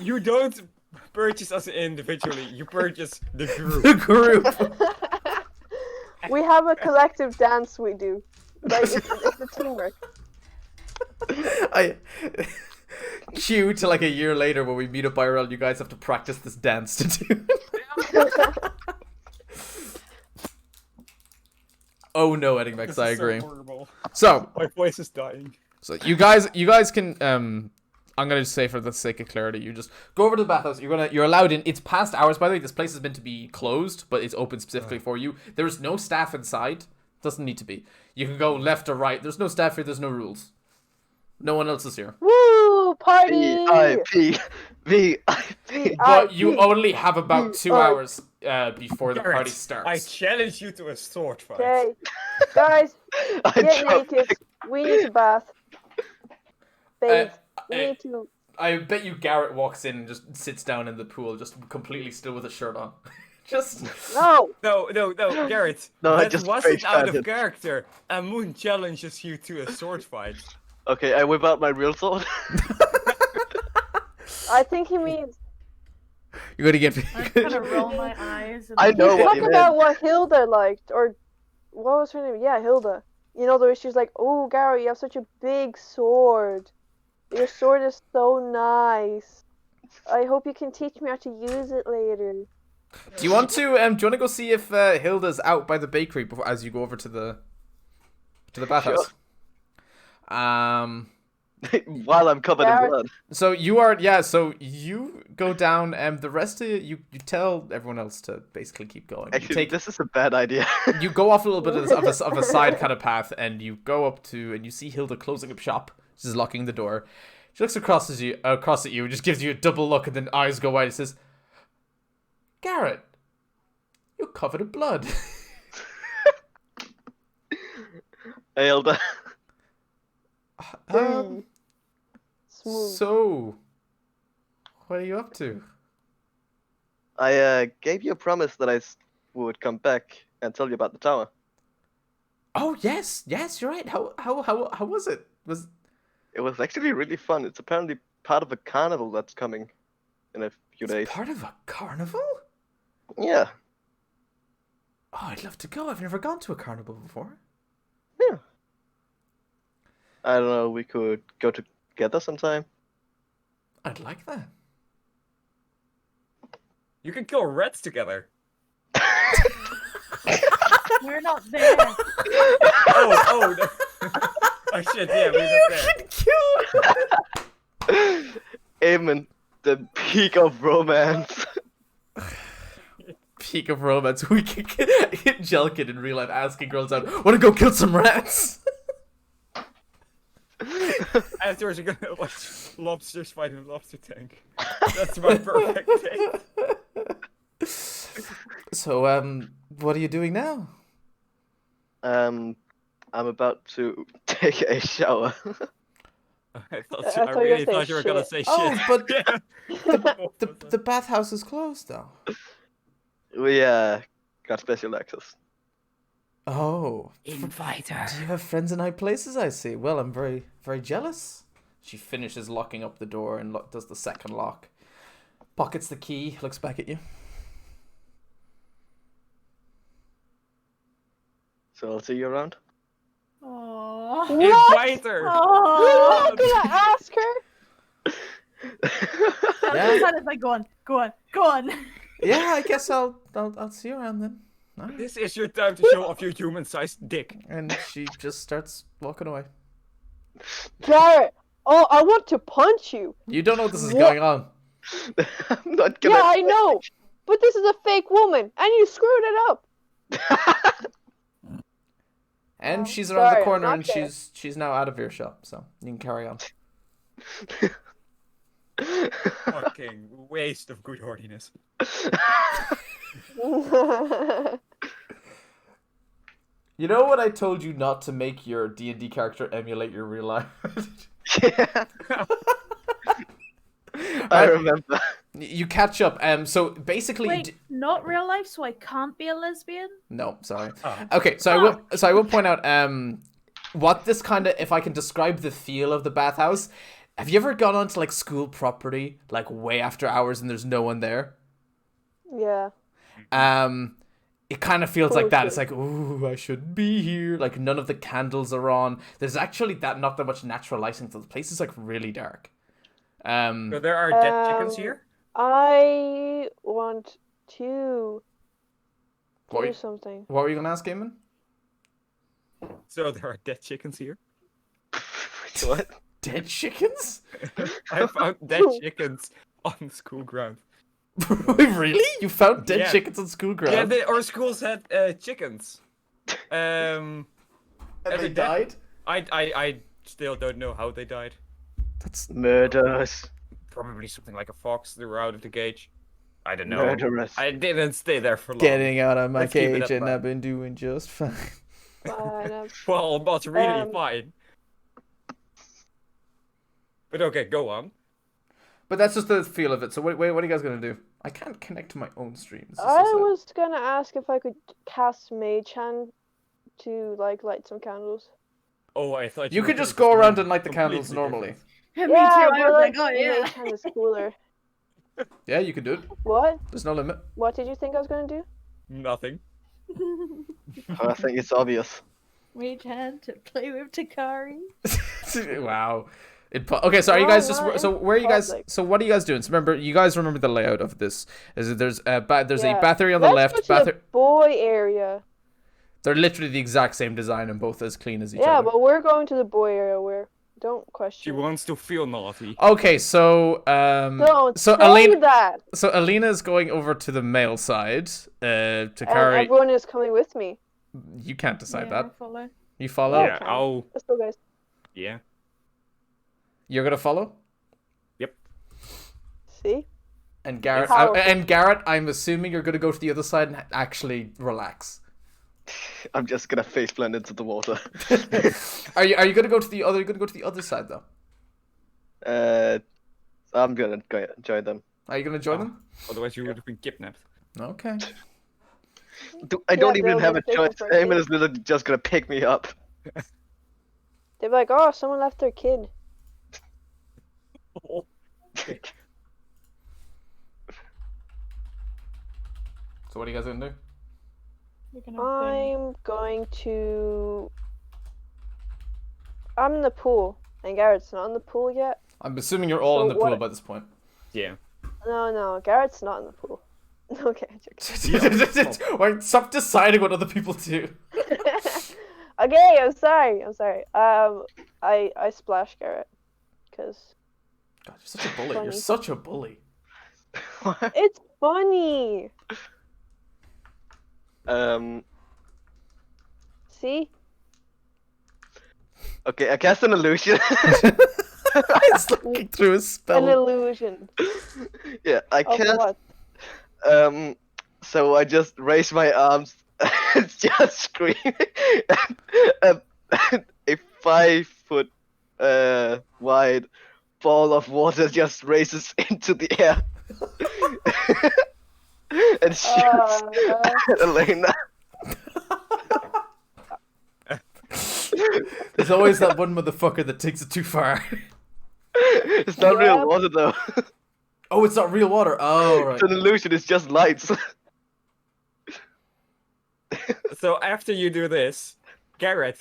You don't purchase us individually. You purchase the group. The group. We have a collective dance we do. Like, it's a teamwork. I cue to like a year later when we meet up IRL. You guys have to practice this dance to do. Oh no, Edding Max, I agree. So, My voice is dying. you guys can I'm gonna just say for the sake of clarity, you just go over to the bathhouse. You're allowed in. It's past hours, by the way. This place is meant to be closed, but it's open specifically for you. There's no staff inside. Doesn't need to be. You can go left or right. There's no staff here. There's no rules. No one else is here. Woo! Party! VIP. VIP. But you only have about 2 hours before the Garrett, party starts. I challenge you to a sword fight. Okay. Guys, I get dropped naked. We need to bath. Bathe. We uh, need to. I bet you Garrett walks in and just sits down in the pool, just completely still with a shirt on. Just No! No, Garrett. No, I that just wasn't face out of planted. character. And Moon challenges you to a sword fight. Okay, I whip out my real sword. I think he means. you're gonna get. I kind of roll my eyes. And I know what Talk he meant. about what Hilda liked, or what was her name? Yeah, Hilda. You know, the way she's like, "Oh, Gary, you have such a big sword. Your sword is so nice. I hope you can teach me how to use it later." Do you want to go see if Hilda's out by the bakery before as you go over to the bathhouse? While I'm covered in Garrett. blood. So you go down, and the rest of you tell everyone else to basically keep going. You Actually, this is a bad idea. you go off a little bit of a side kind of path, and you go up to and you see Hilda closing up shop. She's locking the door. She looks across at you, and just gives you a double look, and then eyes go wide. And says, "Garrett, you're covered in blood." Hey, Elda. Smooth. So, what are you up to? I gave you a promise that would come back and tell you about the tower. Oh yes, you're right. How was it? It was actually really fun. It's apparently part of a carnival that's coming in a few days. Part of a carnival? Yeah. Oh, I'd love to go. I've never gone to a carnival before. I don't know. We could go to together sometime? I'd like that. You can kill rats together. We're not there. Oh, no. Oh shit, yeah, we're not there. Amen, the peak of romance. Peak of romance. We can get Jelkin in real life asking girls out, wanna go kill some rats? Afterwards, you're gonna watch lobsters fight in a lobster tank. That's my perfect date. So, what are you doing now? I'm about to take a shower. I thought you were really gonna thought say you were gonna shit. say Oh, shit. but Yeah. the bathhouse is closed, though. We got special access. Oh. Invite her. Do you have friends in high places, I see? Well, I'm very, very jealous. She finishes locking up the door and does the second lock. Pockets the key, looks back at you. So I'll see you around. Aww. Invite her. You're Aww. not gonna ask her? Yeah. It's like, go on. Yeah, I guess I'll see you around then. Alright. This is your time to show off your human-sized dick. And she just starts walking away. Garrett! Oh, I want to punch you! You don't know what this is What? going on. I'm not gonna. Yeah, I know! But this is a fake woman, and you screwed it up! And Oh, she's around sorry, the corner not and there. she's now out of earshot, so you can carry on. Fucking waste of good horniness. You know what I told you not to make your D&D character emulate your real life? Yeah. I remember. You catch up. So basically, Wait, not real life, so I can't be a lesbian? no, sorry. Oh. Okay, so I will point out what this kind of, if I can describe the feel of the bathhouse. Have you ever gone onto like school property like way after hours and there's no one there? Yeah. It kind of feels like that. It's Bullshit. like, ooh, I shouldn't be here. Like none of the candles are on. There's actually not that much natural lighting, so the place is like really dark. So there are dead chickens Um, here? I want to What do were- something. What were you gonna ask, Eamon? So there are dead chickens here? What? Dead chickens? I found dead chickens on school ground. Really? You found dead Yeah. chickens on school ground? Yeah, our schools had chickens. and they they're dead. died? I still don't know how they died. That's Murderous. Probably something like a fox threw out of the cage. I don't know. Murderous. I didn't stay there for long. getting out of my Let's keep it cage at and that. I've been doing just fine. Well, not really Um, fine. But okay, go on. But that's just the feel of it. So what are you guys gonna do? I can't connect to my own stream. This is so I sad. was gonna ask if I could cast Mage Hand to like light some candles. Oh, I thought You were could gonna just go around do and light the candles completely normally. different. Me too, Yeah, I but was like, oh Mage yeah. Hand is cooler. Yeah, you can do it. What? There's no limit. What did you think I was gonna do? Nothing. I think it's obvious. Mage hand to play with Takari. Wow. Okay, so are you guys No, just not where are you guys? public. So what are you guys doing? So you guys remember the layout of this? Is it there's a Yeah. battery on the Let's left, go to the boy area. They're literally the exact same design and both as clean as each Yeah, other. but we're going to the boy area where don't She question. wants to feel naughty. Okay, so Don't so say Elena that. so Alina is going over to the male side to And carry. everyone is coming with me. You can't decide Yeah, that. follow. You follow. Yeah. Yeah, okay. I'll... Let's go, guys. Yeah. You're gonna follow. See? And Garrett, Powerful. I'm assuming you're gonna go to the other side and actually relax. I'm just gonna face plant into the water. Are you gonna go to the other? You're gonna go to the other side though. I'm gonna go join them. Are you gonna join them? Otherwise you would have been kidnapped. Okay. I don't Yeah, even they'll have a be choice. faithful for a Eamon is literally just gonna pick me up. They're like, oh, someone left their kid. So what are you guys gonna do? We're gonna burn. I'm going to. I'm in the pool. And Garrett's not in the pool yet. I'm assuming you're all So in the pool what- by this point. Yeah. No, Garrett's not in the pool. Okay, joking. Wait, stop deciding what other people do. Okay, I'm sorry. I splash Garrett, cause God, you're such a bully. You're Funny. such a bully. What? it's funny. See? Okay, I cast an illusion. He's looking through his An spell. illusion. Yeah, I Of cast. what? So I just raise my arms and just scream. and a 5 foot wide ball of water just races into the air and shoots at Elena. There's always that one motherfucker that takes it too far. It's not real Yep. water though. Oh, it's not real water. Oh, right. It's an illusion. It's just lights. So after you do this, Garrett,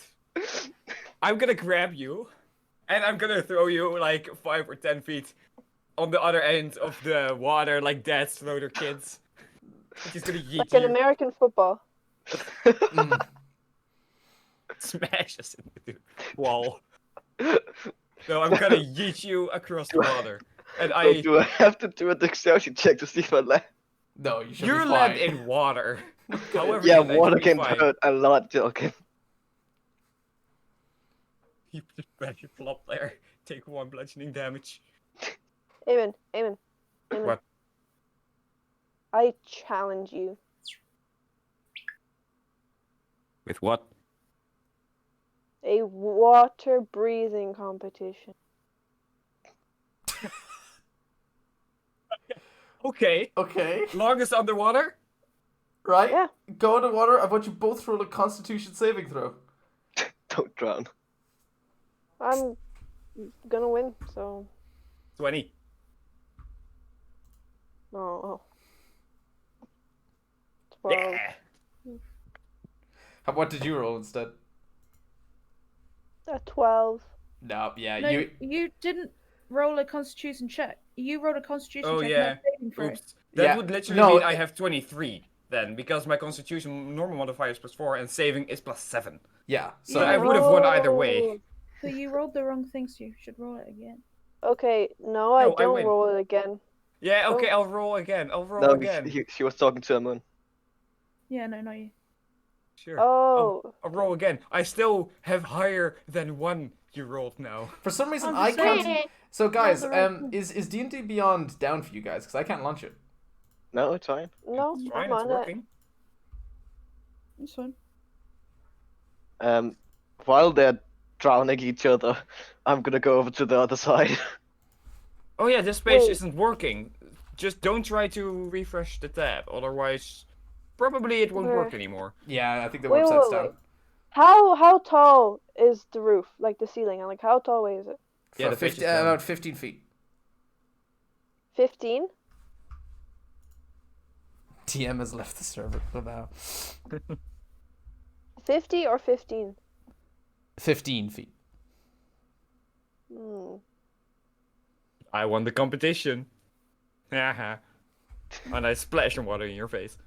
I'm gonna grab you, and I'm gonna throw you like 5 or 10 feet on the other end of the water, like Dad Slaughter kids. He's gonna yeet Like an you, American football. Mm. smash us into the wall. So I'm gonna yeet you across the water, and So do I have to do a dexterity check to see if I land? No, you should you're be land fine. in water. However, Yeah, you land, water you'll be can fine. hurt a lot. Okay. You just flop there. Take 1 bludgeoning damage. Amen. What? I challenge you. With what? A water breathing competition. Okay. Okay, Longest underwater? right? Yeah. Go in the water. I want you both roll a Constitution saving throw. Don't drown. I'm gonna win, so 20. no. 12. Yeah. What did you roll instead? A 12. No, yeah, No, you didn't roll a Constitution check. You rolled a Constitution Oh, check. yeah. Not saving throw. Oops. That Yeah, would literally no, mean I have 23 then, because my constitution normal modifier is +4 and saving is +7. yeah. So So I would have won either way. Oh, So you rolled the wrong thing, so you should roll it again. Okay, no, I No, I don't win. roll it again. Yeah, okay, Oh. I'll roll again. I'll roll No, again. she was talking to Amun. Yeah, no, not you. Sure. Oh, I'll roll again. I still have higher than 1 you rolled now. for some reason I'm I just saying. can't. So guys, the right thing. is D&D Beyond down for you guys? Because I can't launch it. No, it's fine. no, It's fine, I'm it's on it. working. It's fine. While they're drowning each other, I'm gonna go over to the other side. Oh yeah, this page Wait. isn't working. Just don't try to refresh the tab, otherwise probably it won't work Okay. anymore. Yeah, I think the Wait, website's wait, down. wait. How tall is the roof? Like the ceiling? And like how tall away is it? Yeah, For the page 50, is down. about 15 feet. 15? TM has left the server for now. 50 or 15? 15 feet. Hmm. I won the competition. Haha. And I splash some water in your face.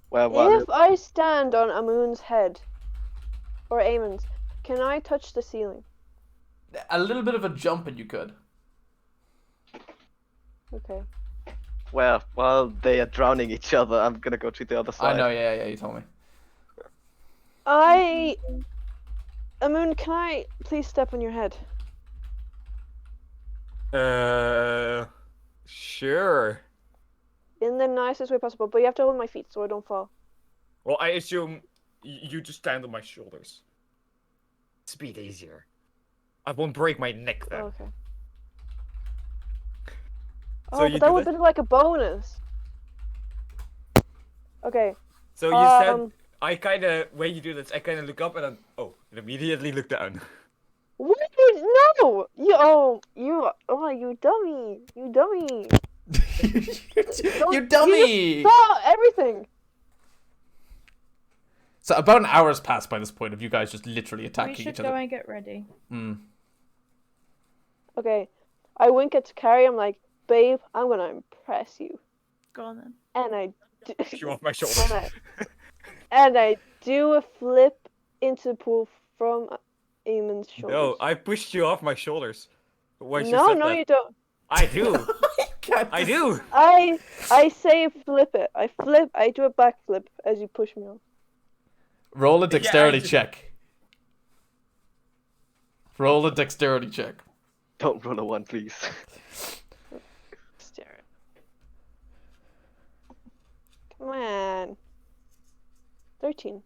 Well, If I stand on Amun's head, or Amon's, can I touch the ceiling? A little bit of a jump and you could. Okay. while they are drowning each other, I'm gonna go to the other I side. know, yeah, you told me. Amun, can I please step on your head? Sure. In the nicest way possible, but you have to hold my feet so I don't fall. Well, I assume you just stand on my shoulders. It's a bit easier. I won't break my neck then. Okay. So Oh, you but that do would that? be like a bonus. Okay. So you said Um, I kind of when you do this, I kind of look up and then and immediately look down. What? No! You dummy! You dummy! You dummy! You saw everything! So about an hour's passed by this point of you guys just literally We attacking should each go other. and get ready. Mm. Okay, I wink at Carrie. I'm like, babe, I'm gonna impress you. Go on then. And I do, Push you off my shoulder. and I do a flip into the pool from Eamon's shoulders. No, I pushed you off my shoulders. When you No, said no, that. you don't. I do. I do. I say flip it. I do a backflip as you push me off. Roll a dexterity just- check. Roll a dexterity check. Don't roll a 1, please. Stare. Come on. 13.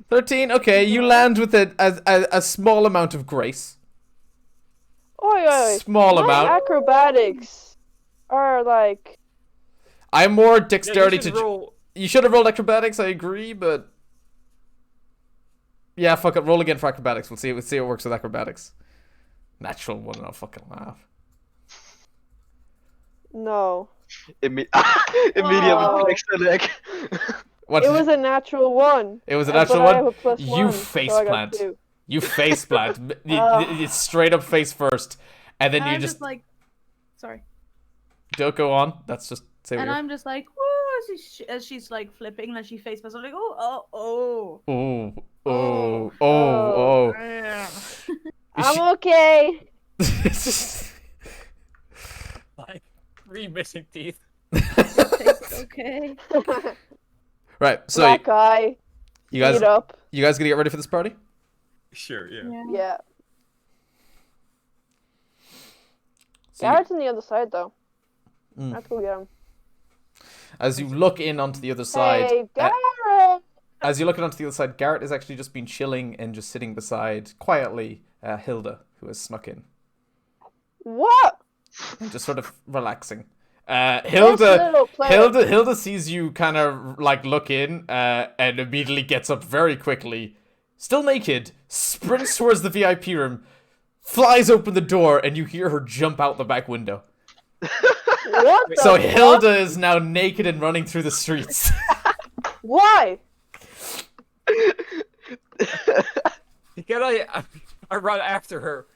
13. Okay, you land with a small amount of grace. Oi. Small My amount. acrobatics are like. I'm more Yeah, dexterity you should to. roll. You should have rolled acrobatics. I agree, but yeah, fuck it. Roll again for acrobatics. We'll see. We'll see how it works with acrobatics. Natural one. I'll fucking laugh. No. Immediately Whoa. flex the leg. What? It was a natural one. It was a but natural I have one. a plus You one, face so I got plant. 2. You face plant. Ah. It's straight up face first, and then And you I'm just like, sorry. don't go on. That's just say And weird. I'm just like, woo, as she's like flipping, and she face plants. I'm like, oh. Oh. I'm okay. Like 3 missing teeth. Okay. Right. So Black eye. you guys, Eat up. you guys gonna get ready for this party? Sure, yeah. Yeah. So you- Garrett's on the other side though. Mm. Let's go get him. as you look in onto the other side, Hey, Garrett! as you look in onto the other side, Garrett has actually just been chilling and just sitting beside quietly Hilda, who has snuck in What? and just sort of relaxing. This Hilda little player. Hilda sees you kind of like look in and immediately gets up very quickly, still naked, sprints towards the VIP room, flies open the door, and you hear her jump out the back window. What the So fuck? Hilda is now naked and running through the streets. Why? Can I run after her?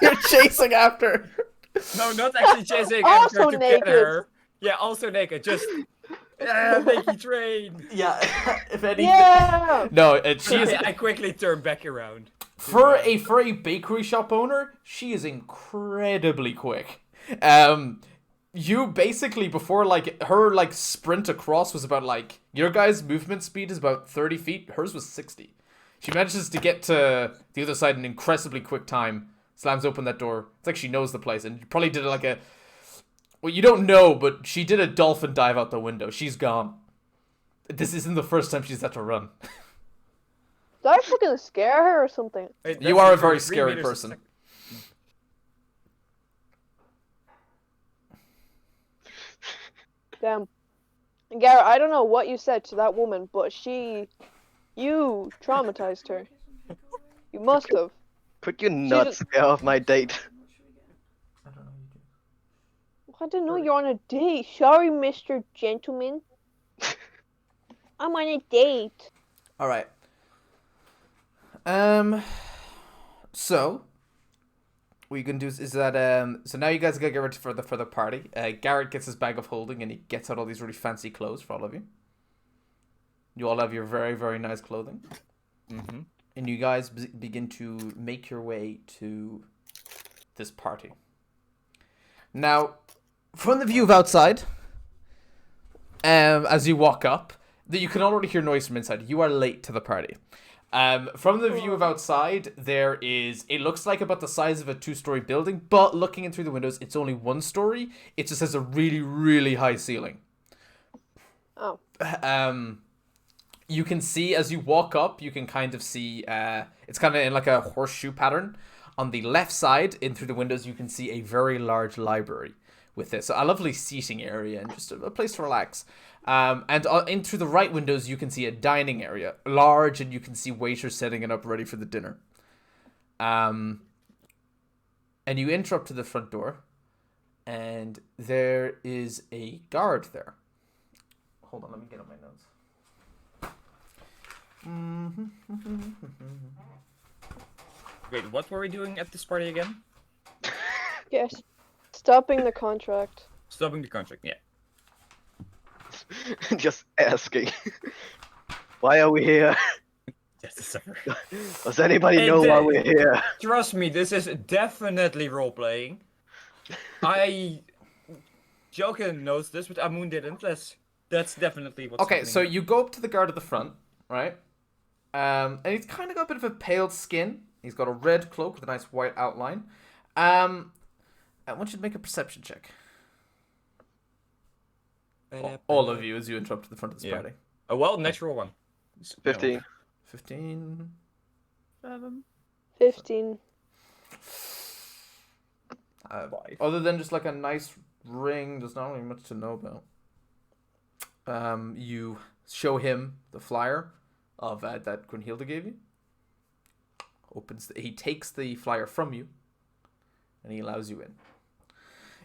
You're chasing after her. No, not actually chasing Also after her to naked. get her. Yeah, also naked. Just naked train. Yeah, if anything. Yeah. No, she is I quickly turn back around. for a bakery shop owner. She is incredibly quick. You basically before like her like sprint across was about like your guys' movement speed is about 30 feet. Hers was 60. She manages to get to the other side in an incredibly quick time. Slams open that door. It's like she knows the place and probably did like a. Well, you don't know, but she did a dolphin dive out the window. She's gone. This isn't the first time she's had to run. Did I fucking scare her or something? Wait, You that's are a for very 3 scary meters a person. second. Damn. Garrett, I don't know what you said to that woman, but you traumatized her. You must have. Could you not just- scare off my date? I didn't know you're on a date. Sorry, Mr. Gentleman. I'm on a date. All right. So what you can do is that so now you guys gotta get ready for the party. Garrett gets his bag of holding and he gets out all these really fancy clothes for all of you. You all have your very, very nice clothing. Mhm. And you guys begin to make your way to this party. Now, from the view of outside, as you walk up, that you can already hear noise from inside. You are late to the party. From the view of outside, it looks like about the size of a 2-story building, but looking in through the windows, it's only 1 story. It just has a really, really high ceiling. Oh. You can see as you walk up, you can kind of see it's kind of in like a horseshoe pattern. On the left side, in through the windows, you can see a very large library with this, a lovely seating area and just a place to relax. And in through the right windows, you can see a dining area, large, and you can see waiters setting it up ready for the dinner. And you enter up to the front door, and there is a guard there. Hold on, let me get on my notes. Wait, what were we doing at this party again? Yes. Stopping the contract. Stopping the contract, yeah. Just asking. Why are we here? Just a suffer. Does anybody Hey, know why we're here? Trust me, this is definitely role playing. Joken knows this, but Amun didn't. That's definitely what's Okay, happening. so you go up to the guard at the front, right? And he's kind of got a bit of a pale skin. He's got a red cloak with a nice white outline. I want you to make a perception check. All of you, as you interrupt to the front of this Yeah. party. Well, natural one. 15. 15. 15. Other than just like a nice ring, there's not really much to know about. You show him the flyer of that Grunhilde gave you. He takes the flyer from you, and he allows you in.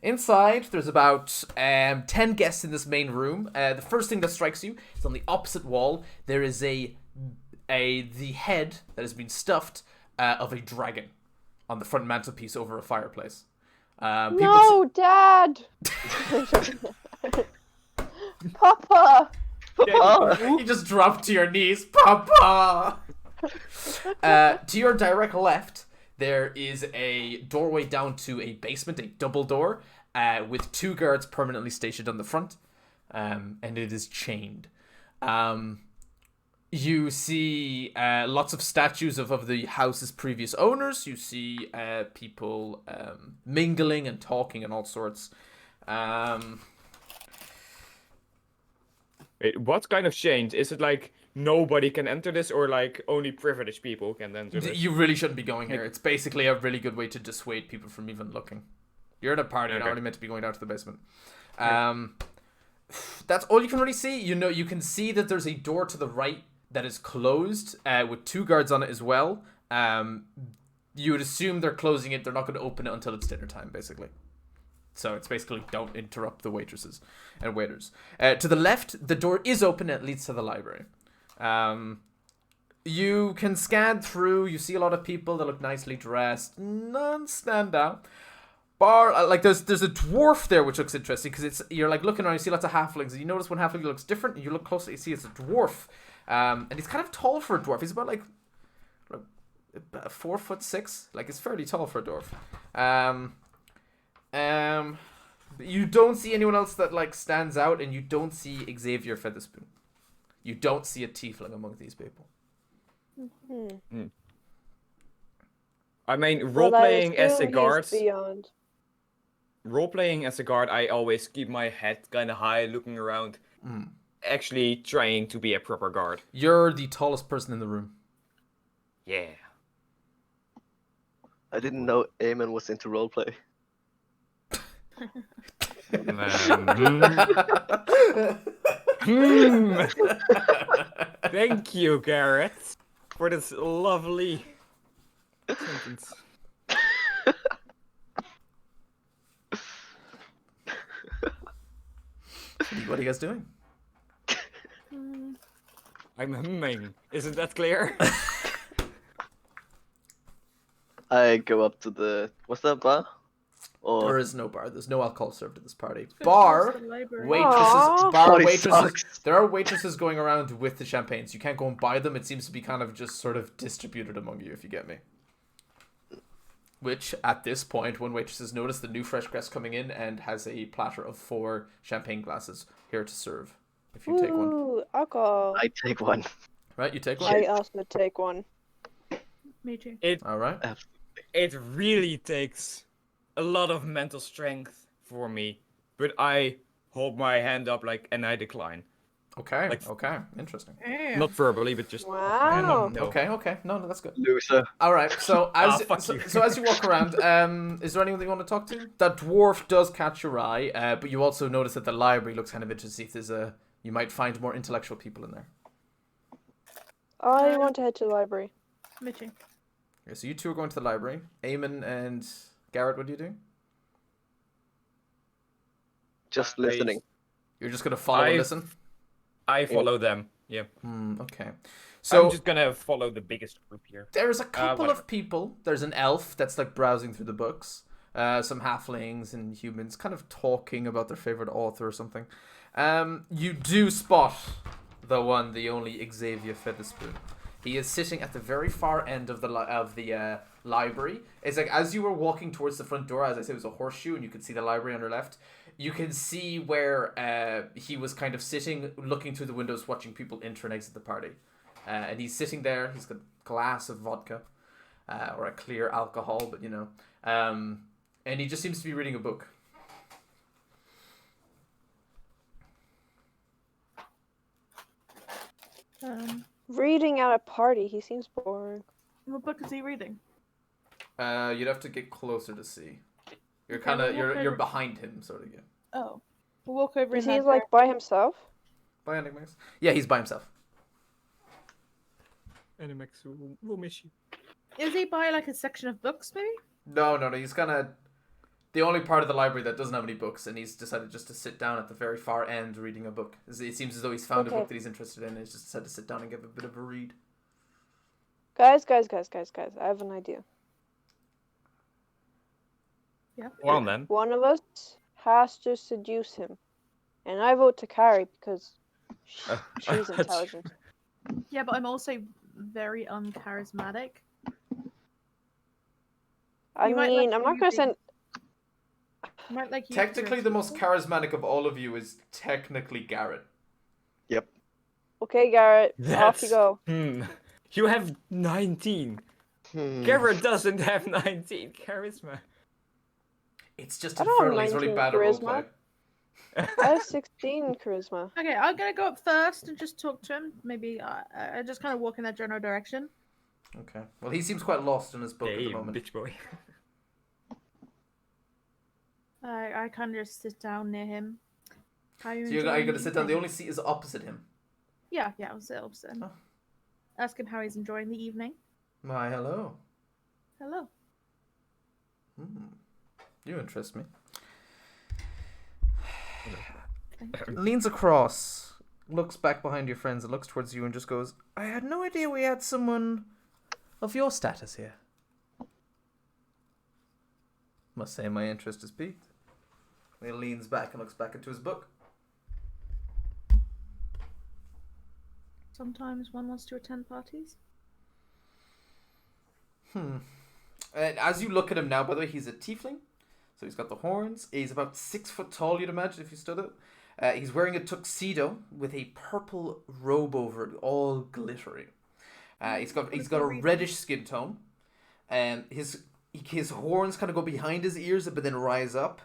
Inside, there's about 10 guests in this main room. The first thing that strikes you is on the opposite wall. There is the head that has been stuffed of a dragon on the front mantelpiece over a fireplace. No, Dad! Papa! You just drop to your knees, Papa. To your direct left, there is a doorway down to a basement, a double door, with 2 guards permanently stationed on the front, and it is chained. You see lots of statues of the house's previous owners. You see people mingling and talking and all sorts. Wait, what kind of change? Is it like nobody can enter this, or like only privileged people can enter this? You really shouldn't be going here. It's basically a really good way to dissuade people from even looking. You're at a party. You're not Okay. really meant to be going down to the basement. That's all you can really see. You can see that there's a door to the right that is closed with 2 guards on it as well. You would assume they're closing it. They're not going to open it until it's dinner time, basically. So it's basically don't interrupt the waitresses and waiters. To the left, the door is open and it leads to the library. You can scan through. You see a lot of people that look nicely dressed. None stand out. There's a dwarf there which looks interesting because you're like looking around. You see lots of halflings. And you notice when halfling looks different. And you look closely, you see it's a dwarf. And he's kind of tall for a dwarf. He's about like 4'6". Like it's fairly tall for a dwarf. You don't see anyone else that like stands out, and you don't see Xavier Featherspoon. You don't see a tiefling among these people. I mean, Well, I role-playing as a assume he's guard. Beyond. Role-playing as a guard, I always keep my head kind of high, looking around, actually trying to be a proper guard. You're the tallest person in the room. Yeah. I didn't know Eamon was into roleplay. Thank you, Garrett, for this lovely sentence. What are you guys doing? I'm humming. Isn't that clear? I go up to the... What's that, bar? There Or... is no bar. There's no alcohol served at this party. Bar, waitresses, Aw. bar Party waitresses. sucks. There are waitresses going around with the champagnes. You can't go and buy them. It seems to be kind of just sort of distributed among you, if you get me. Which, at this point, one waitress has noticed the new fresh guest coming in and has a platter of 4 champagne glasses here to serve. If you take one. Ooh, alcohol. I take one. Right, you take one? I also take one. Me too. Alright. It really takes a lot of mental strength for me, but I hold my hand up and I decline. Okay, Like- okay. Interesting. Not verbally, but just Wow. no. Okay. No, that's good. Loser. Alright, so as fuck so, you. so as you walk around, is there anyone that you want to talk to? That dwarf does catch your eye, but you also notice that the library looks kind of interesting. If you might find more intellectual people in there. I want to head to the library. Me too. Okay, so you two are going to the library. Eamon and Garrett, what do you do? Just listening. You're just gonna follow and listen? I follow them. Yeah. Okay. So So I'm just gonna follow the biggest group here. there's a couple whatever. of people. There's an elf that's like browsing through the books. some halflings and humans kind of talking about their favorite author or something. You do spot the only Xavier Featherspoon. He is sitting at the very far end of the library. It's like as you were walking towards the front door, as I said, it was a horseshoe, and you could see the library on your left. You can see where he was kind of sitting, looking through the windows, watching people enter and exit the party. And he's sitting there. He's got a glass of vodka, or a clear alcohol, but and he just seems to be reading a book. Reading at a party. He seems boring. What book is he reading? You'd have to get closer to see. You're Okay, kind of we'll walk you're over. behind him, sort of. Yeah. Oh. We'll walk over Is in he that like by himself? By Animax? Yeah, he's by himself. Animax will miss you. Is he by like a section of books, maybe? No. He's kind of the only part of the library that doesn't have any books, and he's decided just to sit down at the very far end reading a book. It seems as though he's found a Okay. book that he's interested in, and he's just decided to sit down and give a bit of a read. Guys, I have an idea. Yeah. Well then. One of us has to seduce him. And I vote to Carrie because she's intelligent. Yeah, but I'm also very uncharismatic. I You might mean, like I'm not gonna using- send. I might like you Technically, to- the most charismatic of all of you is technically Garrett. Okay, Garrett, off you go. You have 19. Garrett doesn't have 19 charisma. It's just I don't have infernal. He's really 19 bad at charisma. roleplay. I have 16 charisma. Okay, I'm gonna go up first and just talk to him. Maybe I just kind of walk in that general direction. Okay. Well, he seems quite lost in his book at Hey, the moment. bitch boy. I kind of just sit down near him. Are you So are you enjoying going to sit down? The evening? only seat is opposite him. Yeah, I'll sit opposite him. Oh. Ask him how he's enjoying the evening. Why, hello. Hello. You interest me. Thank you. Leans across, looks back behind your friends, and looks towards you and just goes, I had no idea we had someone of your status here. Must say my interest is piqued. He leans back and looks back into his book. Sometimes one wants to attend parties. And as you look at him now, by the way, he's a tiefling. So he's got the horns. He's about 6 foot tall, you'd imagine, if you stood up. He's wearing a tuxedo with a purple robe over it, all glittery. He's got a reddish skin tone. His horns kind of go behind his ears, but then rise up.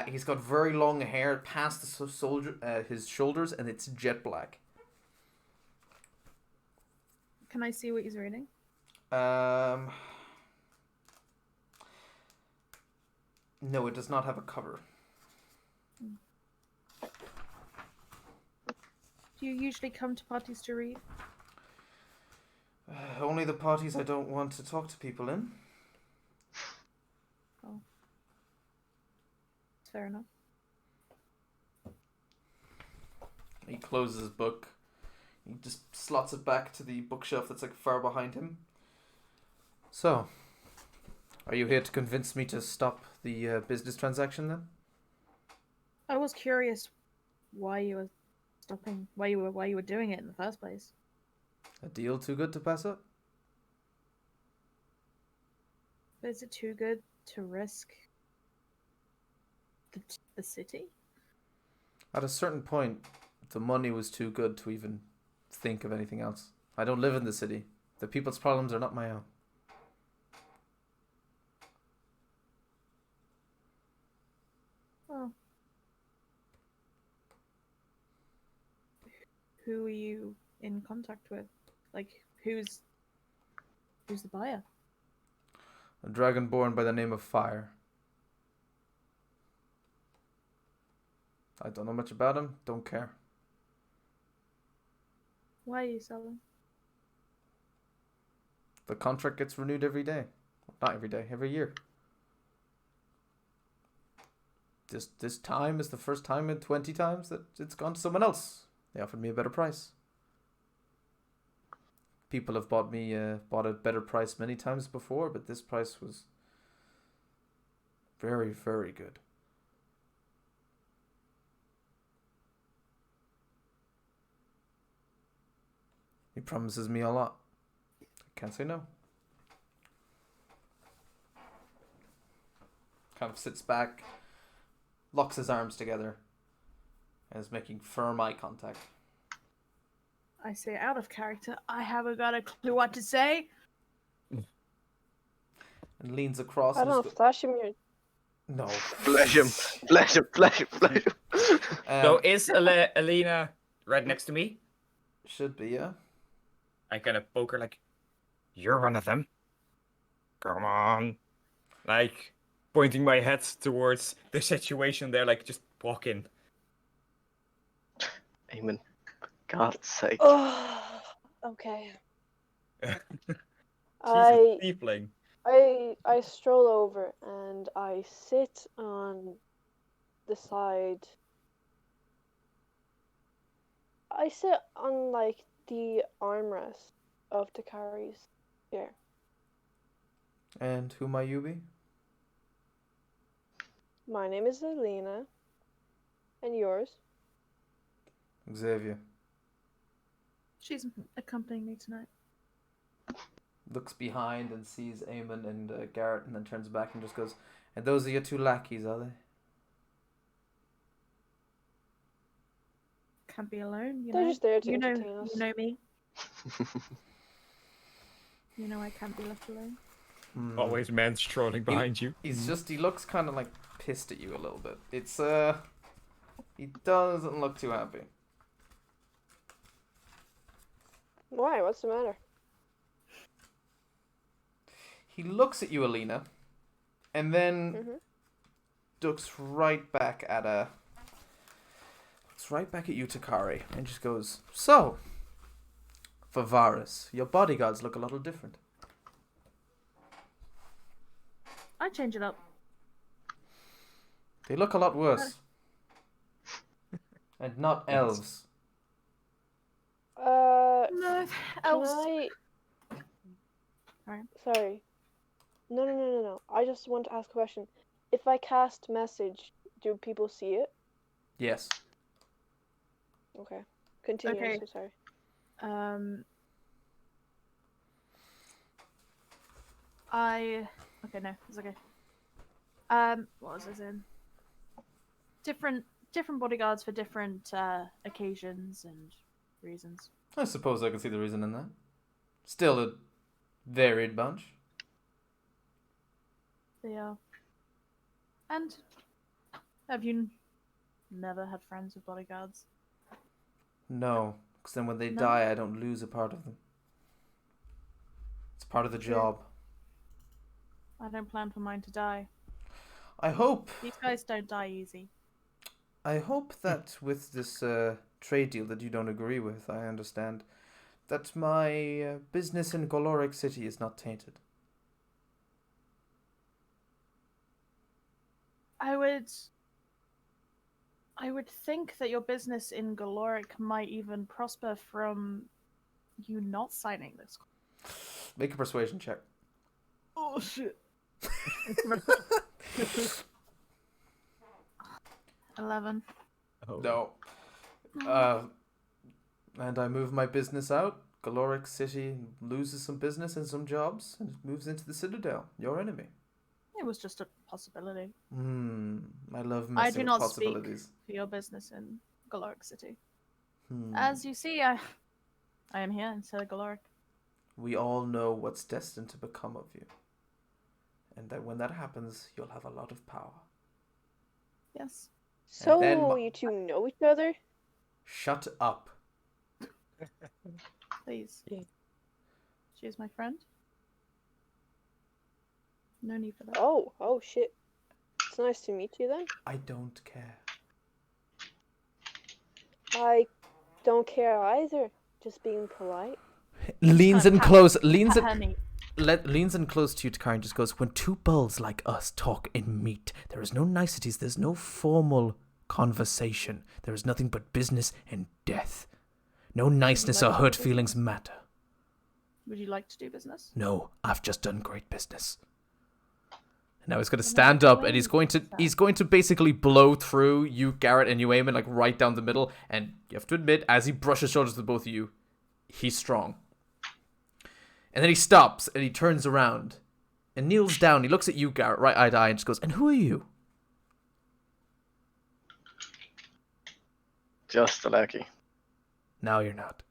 He's got very long hair past his shoulders, and it's jet black. Can I see what he's reading? No, it does not have a cover. Do you usually come to parties to read? Only the parties I don't want to talk to people in. Fair enough. He closes his book. He just slots it back to the bookshelf that's like far behind him. So, are you here to convince me to stop the business transaction then? I was curious why you were stopping, why you were doing it in the first place. A deal too good to pass up? But is it too good to risk the city? At a certain point, the money was too good to even think of anything else. I don't live in the city. The people's problems are not my own. Oh. Who are you in contact with? Like, who's the buyer? A dragon born by the name of Fire. I don't know much about him. Don't care. Why are you selling? The contract gets renewed every day. Not every day, every year. This time is the first time in 20 times that it's gone to someone else. They offered me a better price. People have bought a better price many times before, but this price was Very, very good. He promises me a lot. Can't say no. Kind of sits back, locks his arms together, and is making firm eye contact. I say out of character. I haven't got a clue what to say. And leans across. I and don't just flash him your. No. Flash him. Flash him. Flash him. Flash him. So is Alina right next to me? Should be, yeah. I kind of poke her like, you're one of them. Come on. Like, pointing my head towards the situation there, like, just walk in. Amen. God's sake. Oh, okay. Jesus, I tiefling. I stroll over and I sit on the side. I sit on like the armrest of Takari's chair. And who might you be? My name is Alina. And yours? Xavier. She's accompanying me tonight. Looks behind and sees Eamon and Garrett, and then turns back and just goes, and those are your two lackeys, are they? Can't be alone, you They're know. just there to you know, entertain us. you know me. You know I can't be left alone. Always men strolling behind you. He looks kind of like pissed at you a little bit. It's, he doesn't look too happy. Why? What's the matter? He looks at you, Alina, and then Mm-hmm. looks right back at you, Takari, and just goes, so, for Varus, your bodyguards look a little different. I change it up. They look a lot worse. And not elves. No, Can elves. I... Alright. Sorry. No. I just want to ask a question. If I cast message, do people see it? Yes. Okay. Continue. Okay. I'm so sorry. Okay, no, it's okay. What was I saying? Different bodyguards for different occasions and reasons. I suppose I can see the reason in that. Still a varied bunch. They are. And have you never had friends with bodyguards? No, because then when they No? die, I don't lose a part of them. It's part of the job. I don't plan for mine to die. I hope These guys don't die easy. that with this trade deal that you don't agree with, I understand that my business in Goloric City is not tainted. I would think that your business in Goloric might even prosper from you not signing this. Make a persuasion check. Oh shit. 11. No. And I move my business out. Goloric City loses some business and some jobs and moves into the Citadel, your enemy. It was just a possibility. I love I messing do with not possibilities. speak for your business in Goloric City. Hmm. As you see, I am here instead of Goloric. We all know what's destined to become of you. And that when that happens, you'll have a lot of power. Yes. So then you two know each other? Shut up. Please. She is my friend. No need for that. Oh shit. It's nice to meet you then. I don't care. I don't care either. Just being polite. Leans in close. Leans in. Honey. Leans in close to you, Takari, and just goes, when two bulls like us talk in meat, there is no niceties, there's no formal conversation. There is nothing but business and death. No niceness or hurt feelings matter. Would you like to do business? No, I've just done great business. Now he's going to stand up, and he's going to basically blow through you, Garrett, and you, Eamon, like right down the middle. And you have to admit, as he brushes shoulders with both of you, he's strong. And then he stops, and he turns around, and kneels down. He looks at you, Garrett, right eye to eye, and just goes, "And who are you?" Just a lackey. "No, you're not."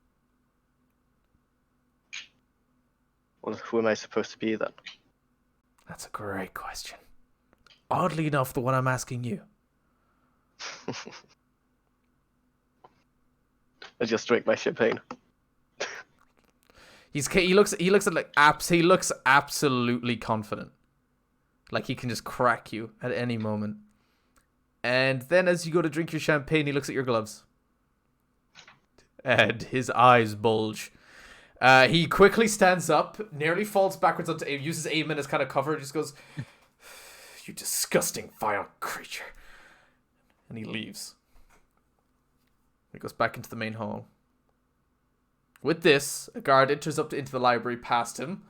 Well, who am I supposed to be then? "That's a great question. Oddly enough, the one I'm asking you." I just drink my champagne. He looks at like he looks absolutely confident. Like he can just crack you at any moment. And then as you go to drink your champagne, he looks at your gloves. And his eyes bulge. He quickly stands up, nearly falls backwards onto Aim, uses Eamon as kind of cover, just goes, "You disgusting, vile creature." And he leaves. He goes back into the main hall. With this, a guard enters up into the library past him.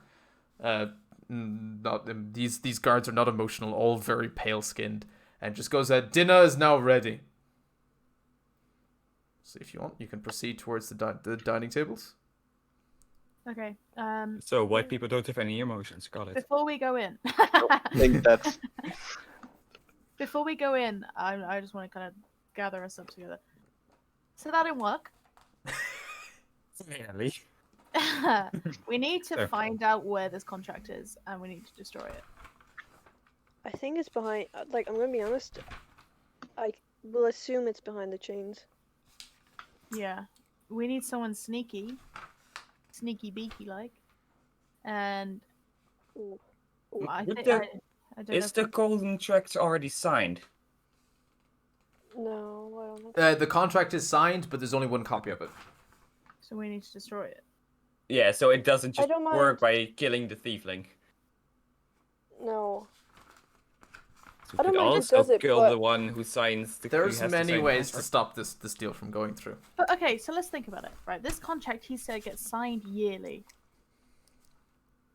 These guards are not emotional, all very pale-skinned, and just goes, "Dinner is now ready." So if you want, you can proceed towards the dining tables. Okay. So white people don't have any emotions. Got it. Before we go in, I think that's before we go in, I just want to kind of gather us up together. So that didn't work. Finally. We need to Fair. find out where this contract is, and we need to destroy it. I think it's behind. Like, I'm gonna be honest. I will assume it's behind the chains. Yeah, we need someone sneaky beaky like, and Ooh. I Would think the- I don't know. Is if the we- contract already signed? No, I don't know. The contract is signed, but there's only one copy of it. So we need to destroy it. Yeah, so it doesn't just don't work mind. by killing the thiefling. No. So I we don't could mind who also does it, kill but- the one who signs the. who There's has to many sign the ways to contract. stop this deal from going through. But okay, so let's think about it. Right, this contract he said gets signed yearly.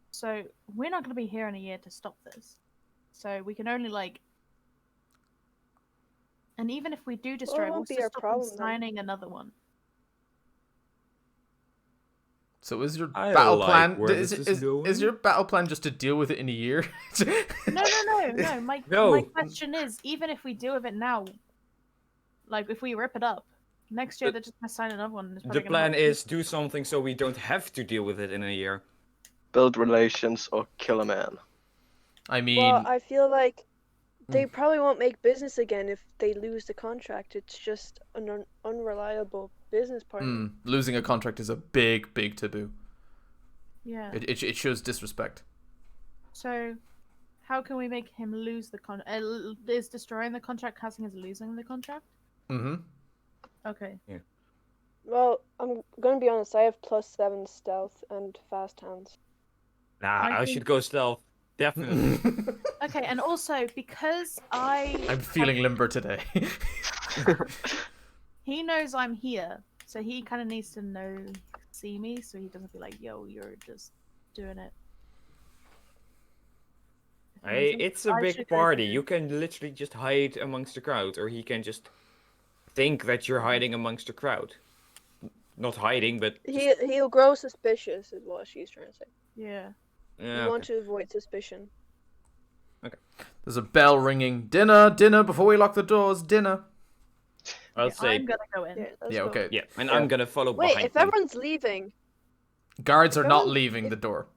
So we're not going to be here in a year to stop this. So we can only like. And even if we do destroy it, won't what's be to our stop problem them then. signing another one? So is your I battle like plan where is, this is is going. your battle plan just to deal with it in a year? No. My No. question is, even if we deal with it now, like if we rip it up, next year they're just gonna sign another one. And it's The probably gonna plan have- is do something so we don't have to deal with it in a year. build relations or kill a man. I mean, Well, I feel like they probably won't make business again if they lose the contract. It's just an unreliable business partner. losing a contract is a big, big taboo. Yeah. It shows disrespect. So, how can we make him lose the contract? Is destroying the contract counting as losing the contract? Mm-hmm. Okay. Well, I'm gonna be honest. I have +7 stealth and fast hands. Nah, I think- should go stealth. Definitely. Okay, and also because I'm feeling limber today. he knows I'm here, so he kind of needs to see me, so he doesn't be like, "Yo, you're just doing it." Hey, it's a I big should go party. to- You can literally just hide amongst the crowd, or he can just think that you're hiding amongst the crowd. Not hiding, but He'll grow suspicious, is what she's trying to say. Yeah. yeah, You want to avoid suspicion. There's a bell ringing. Dinner, before we lock the doors, dinner. I'll Okay, say I'm gonna go in. Yeah, let's Yeah, go. okay. yeah, and I'm gonna follow Wait, behind if them. everyone's leaving, Guards are not Everyone- leaving the door.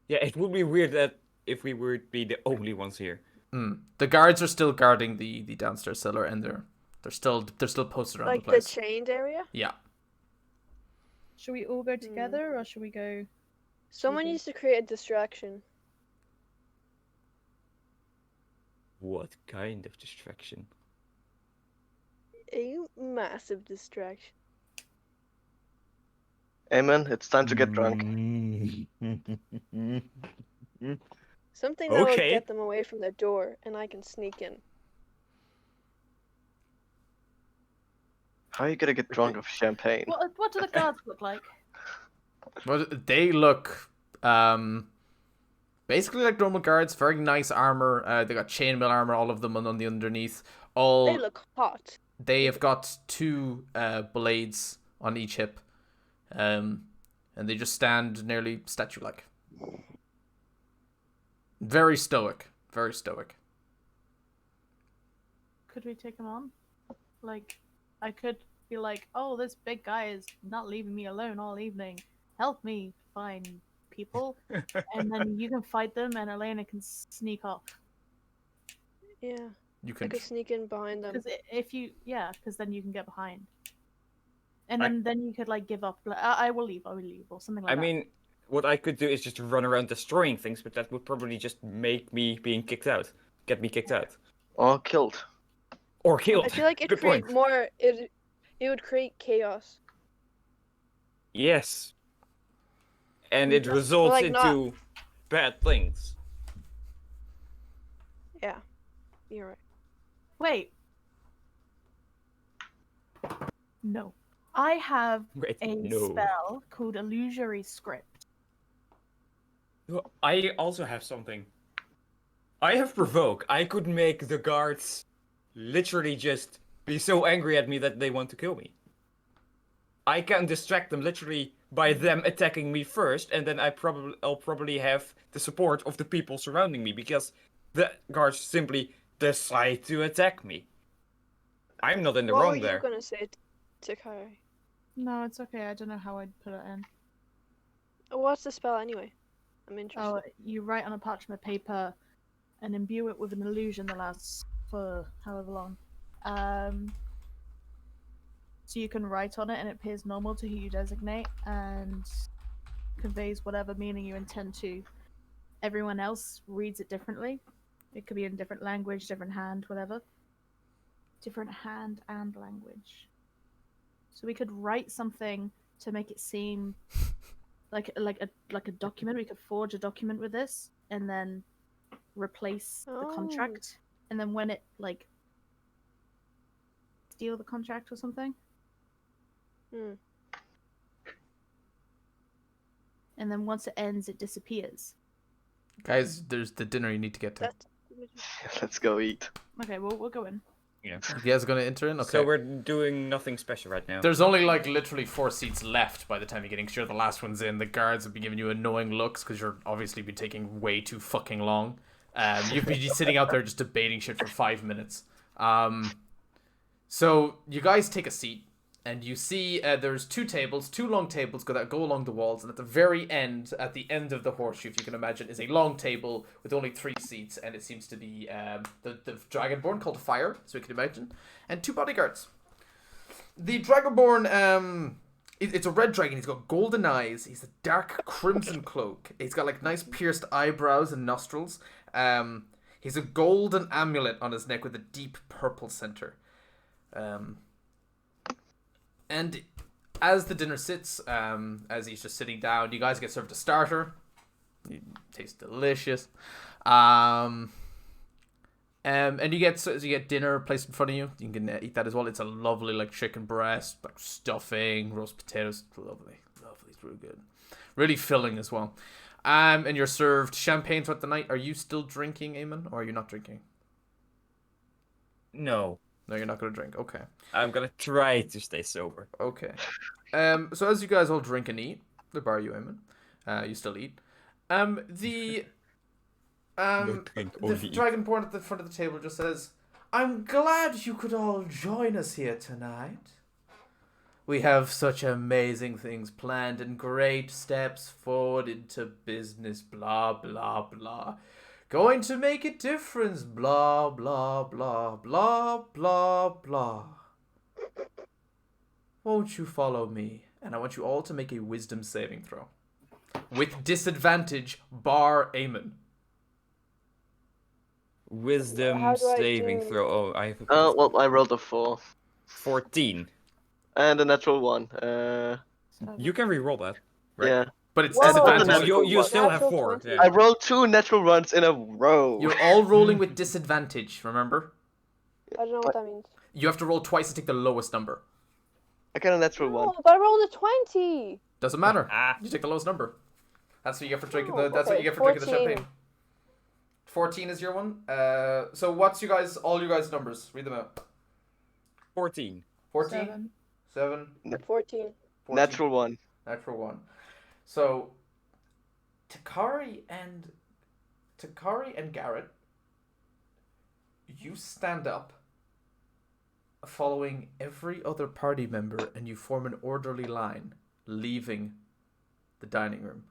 Yeah, it would be weird that if we would be the only ones here. The guards are still guarding the downstairs cellar, and they're still posted around like the the place. chained area, Yeah. Should we all go together, or should we go? someone Mhm. needs to create a distraction. What kind of distraction? A massive distraction. Amen. It's time to get drunk. Something that will Okay. get them away from the door, and I can sneak in. How are you gonna get drunk off champagne? What do the guards look like? Well, they look Basically like normal guards, very nice armor. They got chainmail armor, all of them on the underneath. All They look hot. they have got 2 blades on each hip, and they just stand nearly statue-like. Very stoic, very stoic. Could we take him on? Like, I could be like, oh, this big guy is not leaving me alone all evening. Help me find people. And then you can fight them and Elena can sneak off. Yeah. You I can could sneak in behind them. Because then you can get behind. And then you could like give up. Like, I will leave, or something like I that. mean, what I could do is just run around destroying things, but that would probably just make me being kicked out. Get me kicked out. Or killed. Or killed. I feel like it Good create point. more. It would create chaos. Yes. And it Yeah. results Like, into bad things. Yeah, you're right. Wait. No. I have Wait, a no. spell called Illusory Script. I also have something. I have Provoke. I could make the guards literally just be so angry at me that they want to kill me. I can distract them literally by them attacking me first, and then I'll probably have the support of the people surrounding me because the guards simply decide to attack me. I'm not in the What wrong were you there. gonna say, Takai? No, it's okay. I don't know how I'd put it in. What's the spell anyway? I'm interested. Oh, you write on a parchment paper and imbue it with an illusion that lasts for however long. So you can write on it and it appears normal to who you designate and conveys whatever meaning you intend to. Everyone else reads it differently. It could be in a different language, different hand, whatever. Different hand and language. So we could write something to make it seem like a document. We could forge a document with this and then replace the contract. And then when it like steal the contract or something. And then once it ends, it disappears. Guys, there's the dinner you need to get to. Let's go eat. Okay, we'll go in. Yeah. You guys are gonna enter in? Okay. So we're doing nothing special right now. There's only like literally 4 seats left by the time you're getting sure the last one's in. The guards will be giving you annoying looks because you're obviously been taking way too fucking long. You've been sitting out there just debating shit for 5 minutes. So you guys take a seat and you see there's 2 tables, 2 long tables that go along the walls, and at the very end, at the end of the horseshoe, if you can imagine, is a long table with only 3 seats, and it seems to be the Dragonborn called Fire, so you can imagine, and 2 bodyguards. The Dragonborn, it's a red dragon. He's got golden eyes. He's a dark crimson cloak. He's got like nice pierced eyebrows and nostrils. He's a golden amulet on his neck with a deep purple center. And as the dinner sits, as he's just sitting down, you guys get served a starter. It tastes delicious. And you get dinner placed in front of you. You can eat that as well. It's a lovely like chicken breast, like stuffing, roast potatoes. Lovely, it's really good. Really filling as well. And you're served champagne throughout the night. Are you still drinking, Eamon, or are you not drinking? No. No, you're not going to drink. Okay. I'm gonna try to stay sober. Okay. So as you guys all drink and eat, the bar you, Eamon, you still eat. The Dragonborn at the front of the table just says, "I'm glad you could all join us here tonight. We have such amazing things planned and great steps forward into business, blah, blah, blah. Going to make a difference, blah, blah, blah, blah, blah, blah. Won't you follow me? And I want you all to make a wisdom saving throw. With disadvantage, bar Eamon. Wisdom How do I saving do- throw. Oh, I have a Well, I rolled a 4. 14. And a natural 1. You can re-roll that. Right. Yeah. But it's Whoa, disadvantage. natural you still have Natural 4. 20. Yeah. I rolled 2 natural ones in a row. You're all rolling with disadvantage, remember? I don't know what that means. You have to roll twice to take the lowest number. I got a natural 1. Oh, but I rolled a 20. Doesn't matter. Ah. You take the lowest number. That's what you get for drinking Oh, That's what you okay, get for drinking the 14. champagne. 14 is your one. So what's all you guys' numbers? Read them out. 14. 14. 7. 14. 14. Natural one. Natural 1. So Takari and Garrett, you stand up following every other party member and you form an orderly line leaving the dining room.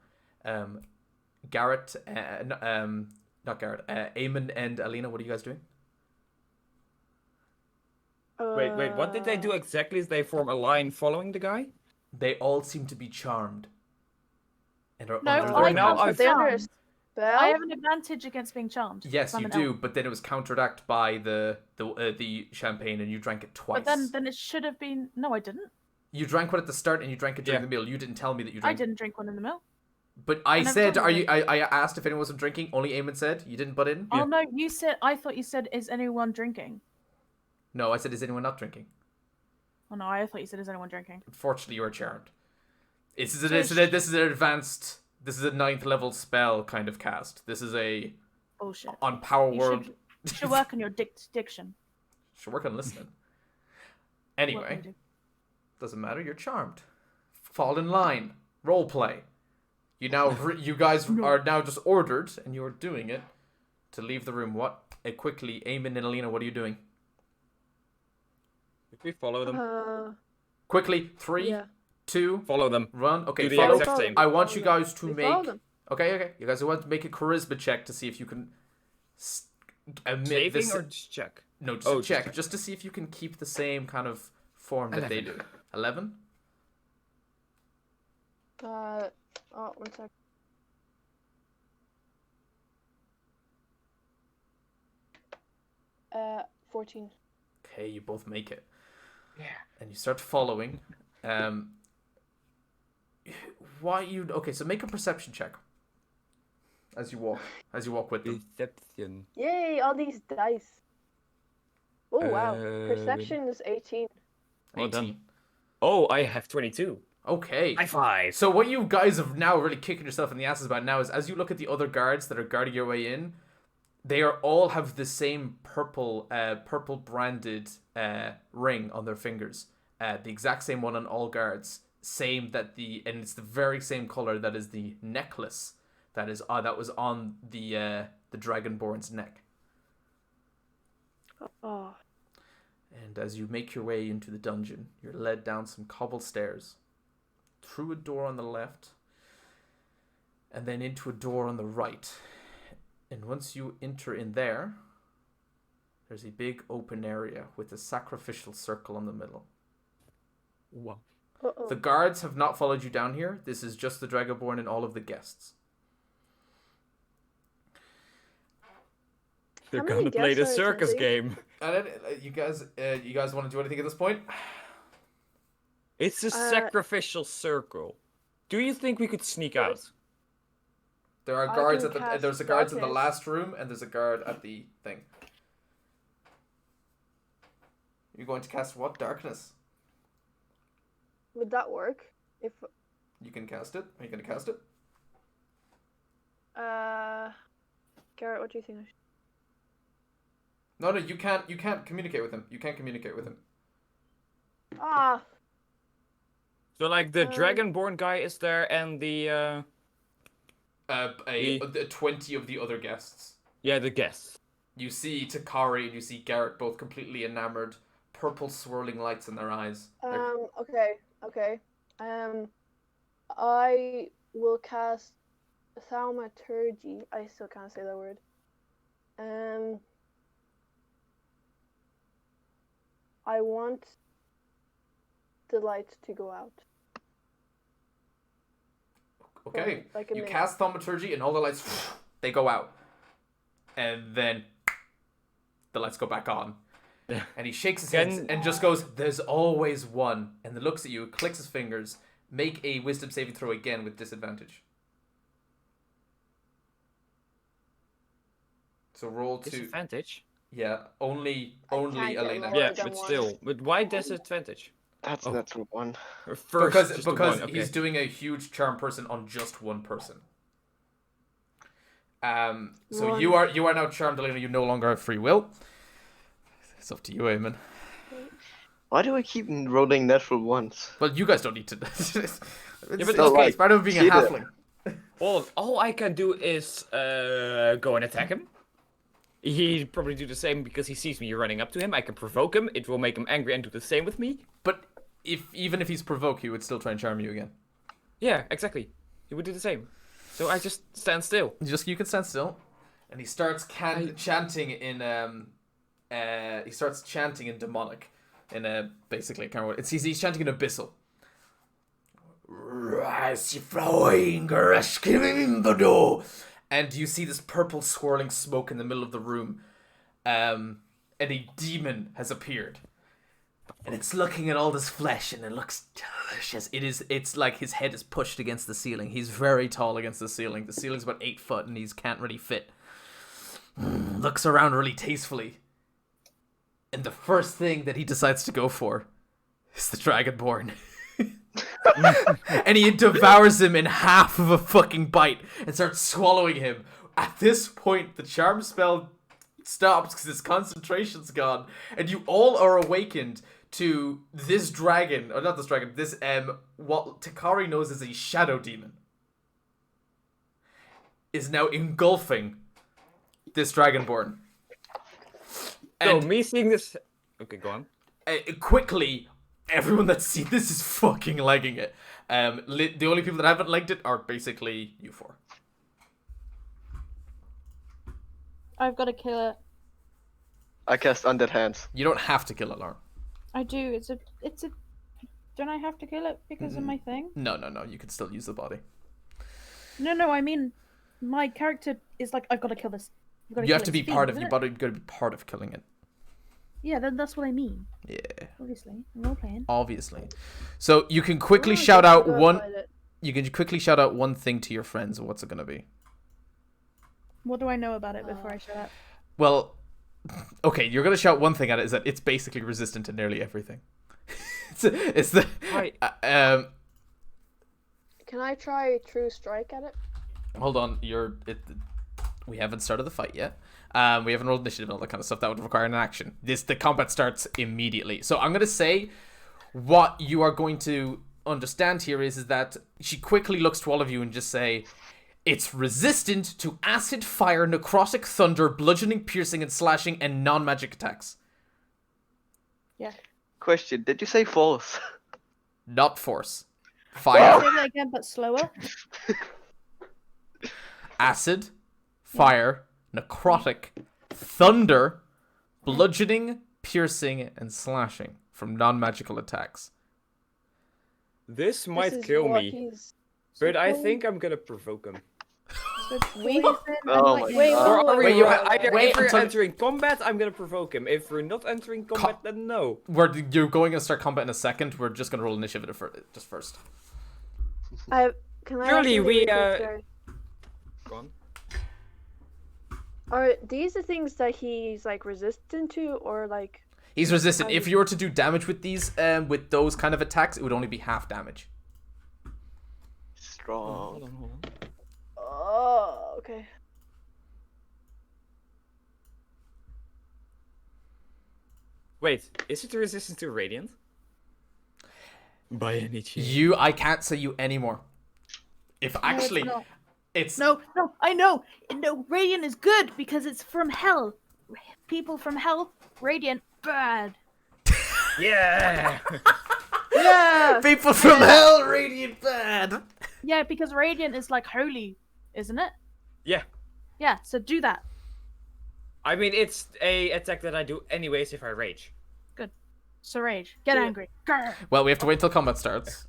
Garrett, not Garrett, Eamon and Alina, what are you guys doing? Wait, what did they do exactly? Is they form a line following the guy? They all seem to be charmed. And are No, under I their now can't command. I've- They under a charmed. spell? I have an advantage against being charmed. Yes, I'm you an do, elf. but then it was counteract by the champagne, and you drank it twice. But then it should have been. No, I didn't. You drank one at the start, and you drank it during Yeah. the meal. You didn't tell me that you I drank. didn't drink one in the middle. But I never said, told "Are you you?" I asked if anyone wasn't drinking. Only Eamon said. You didn't butt in. Oh no, you said. I thought you said, "Is anyone drinking?" No, I said, "Is anyone not drinking?" Oh no, I thought you said, "Is anyone drinking?" Unfortunately, you are charmed. This is So an advanced. This is a 9th level spell kind of cast. This is a Bullshit. on Power You World. should work on your diction. Should work on listening. Work on Anyway, your dic- doesn't matter. You're charmed. Fall in line. Role play. You now, you guys are now just ordered, and you're doing it to leave the room. What? Quickly, Eamon and Alina, what are you doing? If we follow them, Quickly, 3, Yeah. 2, follow them. run. Okay, Do the follow. exact same. I want you guys to We follow make. them. Okay. You guys want to make a charisma check to see if you can emit Saving this. or just check? No, just Oh, a just check, check. just to see if you can keep the same kind of form that they do. 11. 11. Oh, 1 sec. Uh, 14. Okay, you both make it. Yeah. And you start following. Why you? Okay, so make a perception check. As you walk with them. Deception. Yay, all these dice. Oh, wow. Uh, Perception is 18. Well 18. done. Oh, I have 22. Okay. High five. So what you guys have now really kicking yourself in the asses about now is as you look at the other guards that are guarding your way in, they are all have the same purple branded ring on their fingers. The exact same one on all guards. And it's the very same color that is the necklace that was on the Dragonborn's neck. Oh. And as you make your way into the dungeon, you're led down some cobble stairs, through a door on the left, and then into a door on the right. And once you enter in there, there's a big open area with a sacrificial circle in the middle. Wow. Uh-oh. The guards have not followed you down here. This is just the Dragonborn and all of the guests. They're How many gonna play the guests are circus attending? game. And then, you guys want to do anything at this point? It's a sacrificial circle. Do you think we could sneak out? There are I guards can at the. cast There's a guards in the darkness. last room, and there's a guard at the thing. You're going to cast what? Darkness. Would that work? If You can cast it. Are you going to cast it? Garrett, what do you think? I should... No, you can't. You can't communicate with him. You can't communicate with him. Ah, So like the Um, Dragonborn guy is there and the 20 of the other guests. the guests. You see Takari and you see Garrett both completely enamored, purple swirling lights in their eyes. okay. I will cast Thaumaturgy. I still can't say that word. I want the lights to go out. Okay. Like a You minute. cast Thaumaturgy and all the lights, they go out. And then the lights go back on. And he shakes his head and just goes, "There's always one." And then looks at you, clicks his fingers, make a wisdom saving throw again with disadvantage. So roll to Disadvantage? only can't get Elena. lower Yeah, than but one. still. But why disadvantage? That's Oh. natural one. First, Because just the because one, okay. he's doing a huge charm person on just one person. So Run. you are now charmed, Elena. You no longer have free will. It's up to you, Eamon. Why do I keep rolling natural ones? Well, you guys don't need to. It's but okay. like, It's part of being a cheater. halfling. All I can do is go and attack him. He'd probably do the same because he sees me running up to him. I can provoke him. It will make him angry and do the same with me. But even if he's provoked, he would still try and charm you again. Yeah, exactly. He would do the same. So I just stand still. You can stand still, and he starts chanting in he starts chanting in demonic, in a basically I can't remember. He's chanting in abyssal. And you see this purple swirling smoke in the middle of the room, and a demon has appeared. And it's looking at all this flesh, and it looks delicious. It's like his head is pushed against the ceiling. He's very tall against the ceiling. The ceiling's about 8 foot, and he can't really fit. Looks around really tastefully. And the first thing that he decides to go for is the Dragonborn. And he devours him in half of a fucking bite and starts swallowing him. At this point, the charm spell stops because his concentration's gone, and you all are awakened to this dragon, or not this dragon, this what Takari knows as a shadow demon is now engulfing this Dragonborn. So And me seeing this. Okay, go on. quickly, everyone that's seen this is fucking legging it. The only people that haven't legged it are basically you four. I've got to kill it. I cast Undead Hands. You don't have to kill it, Lauren. I do. It's a. Don't I have to kill it because of my thing? No. You can still use the body. No. I mean, my character is like, I've got to kill this. I've gotta You have kill to be its part fiend, of your isn't body. You got to be part of killing it. it? Yeah, then that's what I mean. Yeah, Obviously, I'm role playing. obviously. So you can quickly Oh, shout I out forgot one. about it. You can quickly shout out one thing to your friends. What's it gonna be? What do I know about it before I shut up? Well, okay, you're gonna shout one thing at it. Is that it's basically resistant to nearly everything. it's the Right. Can I try True Strike at it? Hold on, we haven't started the fight yet. We haven't rolled initiative and all that kind of stuff. That would require an action. The combat starts immediately. So I'm gonna say what you are going to understand here is that she quickly looks to all of you and just say, it's resistant to acid, fire, necrotic, thunder, bludgeoning, piercing, and slashing, and non-magic attacks. Yeah. Question: did you say false? Not force. Say Fire, that again, but slower. acid, fire, necrotic, thunder, bludgeoning, piercing, and slashing from non-magical attacks. This might This is kill what me, he's but I supposed- think I'm gonna provoke him. So We- poison Oh and my lightning. God. Or are we Wait, you- either wait if we're until- entering combat, I'm gonna provoke him. If we're not entering combat, then no. You're going to start combat in a second. We're just going to roll initiative just first. Can I Surely ask we, really quick, sorry? Go on. Are these the things that he's like resistant to, or like? He's resistant. If you were to do damage with with those kind of attacks, it would only be half damage. Strong. Hold on. Oh, okay. Wait, is it resistant to radiant? By any chance? I can't say you anymore. If actually, not. it's No, I know. No, Radiant is good because it's from hell. People from hell, Radiant, bad. Yeah! Yeah. people from hell, radiant bad. Yeah, because Radiant is like holy, isn't it? Yeah. Yeah, so do that. I mean, it's a attack that I do anyways if I rage. So rage. Get Yeah. angry. Grr. Well, we have to wait till combat starts.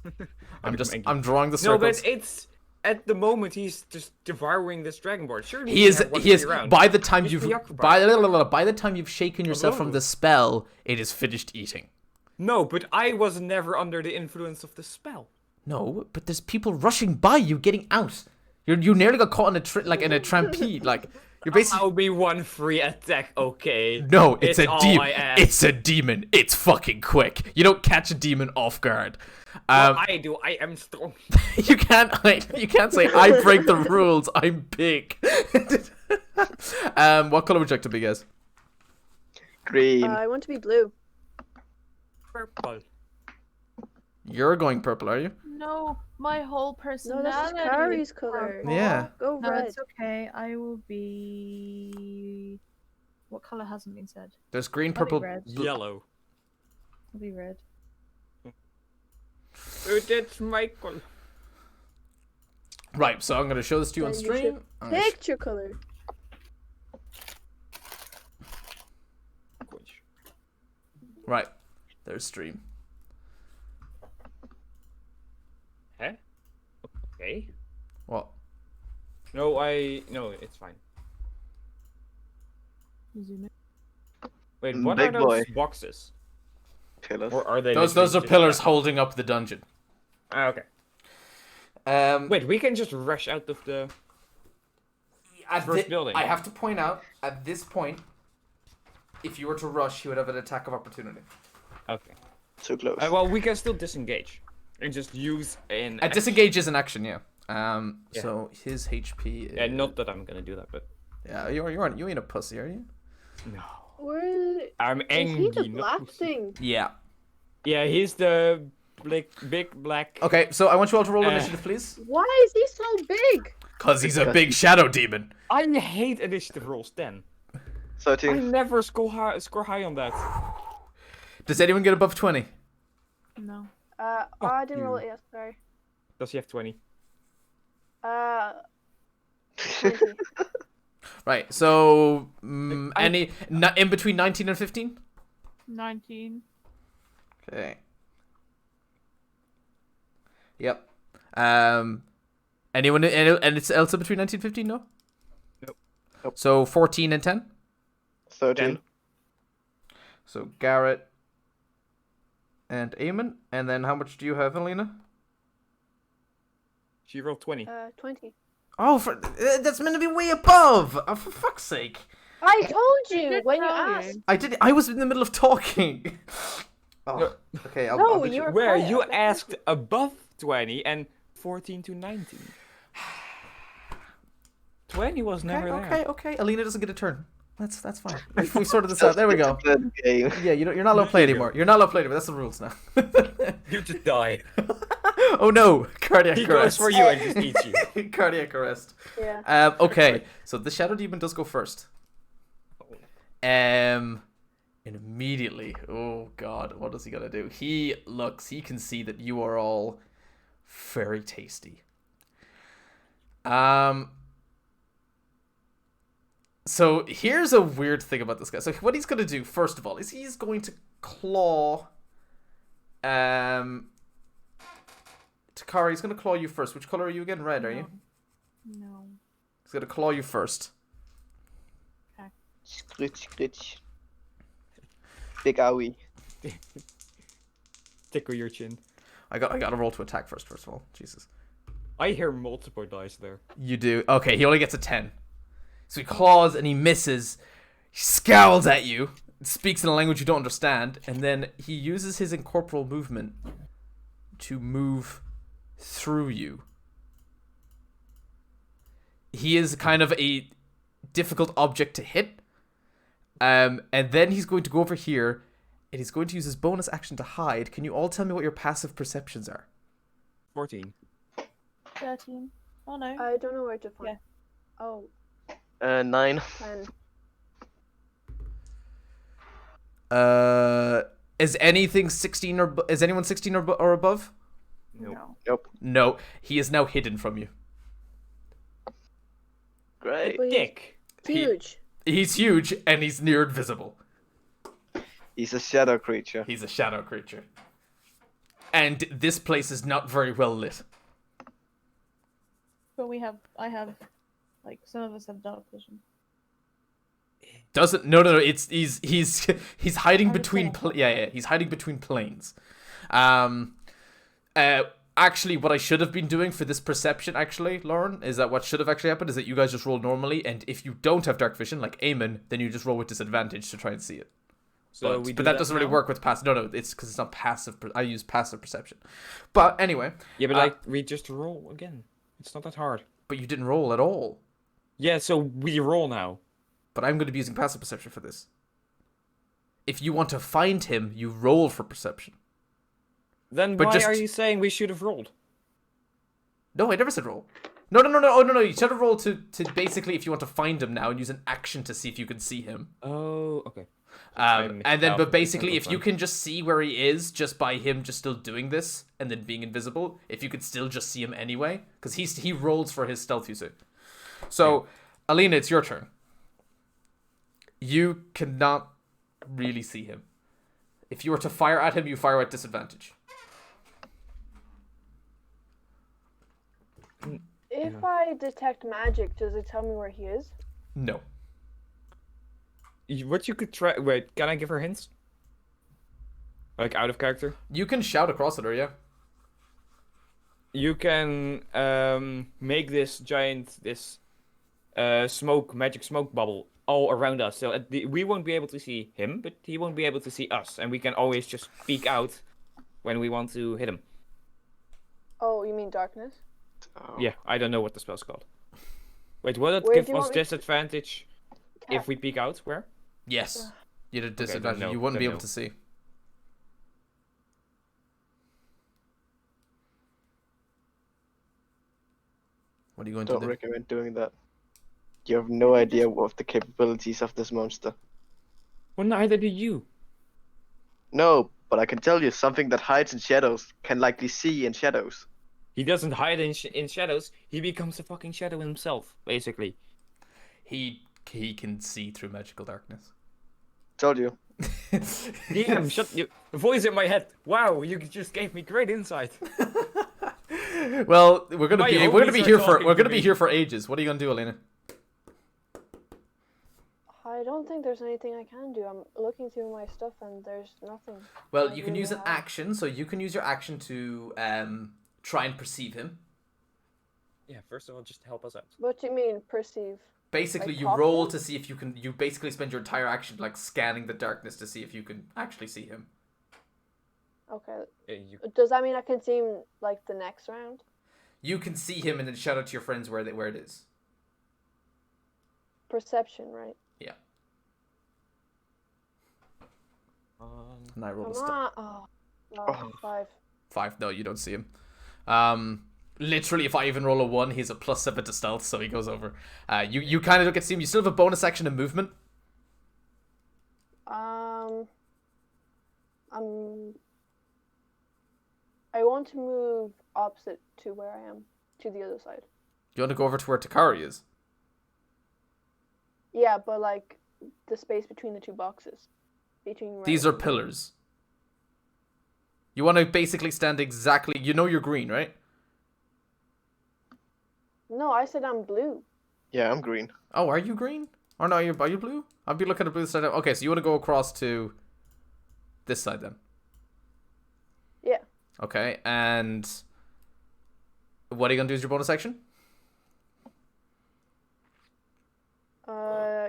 I'm drawing the No, circles. but it's at the moment he's just devouring this dragonborn. Surely He is. can have one He is. free round. By the time He's you've preoccupied. by the time you've shaken yourself from Hello. the spell, it is finished eating. No, but I was never under the influence of the spell. No, but there's people rushing by you, getting out. You nearly got caught in a in a trampede. Like You're basically I'll be one free attack, okay? no. It's a all demon. I ask. It's a demon. It's fucking quick. You don't catch a demon off guard. Well, I do. I am strong. You can't. You can't say I break the rules. I'm big. What color would you like to be, guys? Green. I want to be blue. Purple. You're going purple, are you? No, my whole No, personality. that's Kari's color. purple. Yeah. Go No, red. it's okay. I will be. What color hasn't been said? There's green, I'll be purple, red. Yellow. I'll be red. Oh, that's Michael. Right, so I'm gonna show this to you on Then you stream. should I'm gonna sh- Pick your color. Right, there's stream. Huh? Okay. What? No, it's fine. Zoom in. Wait, what Big are those boy. boxes? Pillars. Or are they? Those literally are just- pillars holding up the dungeon. Ah, okay. Wait, Wait, we can just rush out of the. first building. I have to point out at this point, if you were to rush, you would have an attack of opportunity. Okay. Too close. Well, we can still disengage and just use an. A disengage is an action, yeah. Yeah. So his HP. Is... Yeah, not that I'm gonna do that, but. Yeah, you ain't a pussy, are you? No. Where is I'm angry. he? The not black pussy. thing. Yeah. Yeah, he's the big black. Okay, so I want you all to roll Uh. initiative, please. Why is he so big? Cause he's a big shadow demon. I hate initiative rolls 10. I 13. never score high on that. Does anyone get above 20? No. I didn't roll you. it yet. Sorry. Does he have 20? 20. Right. So I- in between 19 and 15. 19. Okay. Yep. Anyone and it's else in between 19 and 15? No. Nope. So 14 and 10. 13. So Garrett and Eamon, and then how much do you have, Alina? She rolled 20. 20. Oh, that's meant to be way above. Oh, for fuck's sake! I told you Did when you tell you. asked. I did. I was in the middle of talking. Oh, okay. I'll No, bet you were Where quiet. you asked above 20 and 14 to 19. 20 was never there. Okay. Alina doesn't get a turn. That's fine. We sorted this out. There we go. Good game. Yeah, you're not allowed to play anymore. You're not allowed to play anymore. That's the rules now. You just die. Oh no! Cardiac He goes arrest. for you and just eats you. Cardiac arrest. Yeah. Okay, so the shadow demon does go first. And immediately, oh god, what is he gonna do? He can see that you are all very tasty. So here's a weird thing about this guy. So what he's gonna do, first of all, is he's going to claw Takara, he's gonna claw you first. Which color are you again? Red, are you? No. He's gonna claw you first. Scritch, scritch. Big owie. Tickle your chin. I gotta roll to attack first of all. Jesus. I hear multiple dice there. You do. Okay, he only gets a 10. So he claws and he misses. He scowls at you. Speaks in a language you don't understand. And then he uses his incorporeal movement to move through you. He is kind of a difficult object to hit. And then he's going to go over here and he's going to use his bonus action to hide. Can you all tell me what your passive perceptions are? 14. 13. Oh no. I don't know where to find. Yeah. Oh, 9. 10. Is anything 16 or is anyone 16 or above? Nope. Nope. No, he is now hidden from you. Great. But he's Dick. huge. He's huge and he's near invisible. He's a shadow creature. He's a shadow creature. And this place is not very well lit. But I have, like, some of us have dark vision. Doesn't no it's he's hiding I between understand. he's hiding between planes. actually, what I should have been doing for this perception, actually, Lauren, is that what should have actually happened is that you guys just roll normally, and if you don't have dark vision, like Eamon, then you just roll with disadvantage to try and see it. So But, we but do that doesn't really now? work with passive. No, it's because it's not passive. I use passive perception. But anyway, Yeah, but Uh, like we just roll again. It's not that hard. but you didn't roll at all. Yeah, so we roll now. But I'm going to be using passive perception for this. If you want to find him, you roll for perception. Then But why just- are you saying we should have rolled? No, I never said roll. No. Oh, no. You should have rolled to basically if you want to find him now and use an action to see if you can see him. Oh, okay. I missed And then, out. but basically, That's if you fine. can just see where he is just by him just still doing this and then being invisible, if you could still just see him anyway, because he rolls for his stealth user. So, Alina, it's your turn. You cannot really see him. If you were to fire at him, you fire at disadvantage. If I detect magic, does it tell me where he is? No. What you could try. Wait, can I give her hints? Like out of character? You can shout across at her, yeah. You can make this giant, magic smoke bubble all around us. So we won't be able to see him, but he won't be able to see us, and we can always just peek out when we want to hit him. Oh, you mean darkness? Oh. Yeah, I don't know what the spell's called. Wait, will it Where give do you us want me to- disadvantage if we peek out? Where? Yes. You did then disadvantage. no, You wouldn't then be able no. to see. What are you going Don't to do? recommend doing that. You have no idea of the capabilities of this monster. Well, neither do you. No, but I can tell you something that hides in shadows can likely see in shadows. He doesn't hide in shadows. He becomes a fucking shadow himself, basically. He can see through magical darkness. Told you. Damn, shut you. The voice in my head. Wow, you just gave me great insight. Well, we're gonna My be homies here are for talking we're to gonna be me. here for ages. What are you gonna do, Elena? I don't think there's anything I can do. I'm looking through my stuff and there's nothing. Well, I you can really use an have- action, so you can use your action to try and perceive him. Yeah, first of all, just help us out. What do you mean, perceive? Basically, Like you talk to roll him? to see if you can. You basically spend your entire action like scanning the darkness to see if you can actually see him. Okay. You, Does that mean I can see him like the next round? You can see him and then shout out to your friends where it is. Perception, right? Yeah. um, And I roll a Come stat. on. Oh, 5. 5. No, you don't see him. Literally, if I even roll a 1, he's a +7 to stealth, so he goes over. You kind of don't get to see him. You still have a bonus action of movement. I want to move opposite to where I am, to the other side. You want to go over to where Takari is. Yeah, but like the space between the two boxes. Between right These are and- pillars. You want to basically stand exactly. You know you're green, right? No, I said I'm blue. Yeah, I'm green. Oh, are you green? Or no, are you blue? I'll be looking at the blue side. Okay, so you want to go across to this side then. Yeah. Okay, and what are you gonna do as your bonus action?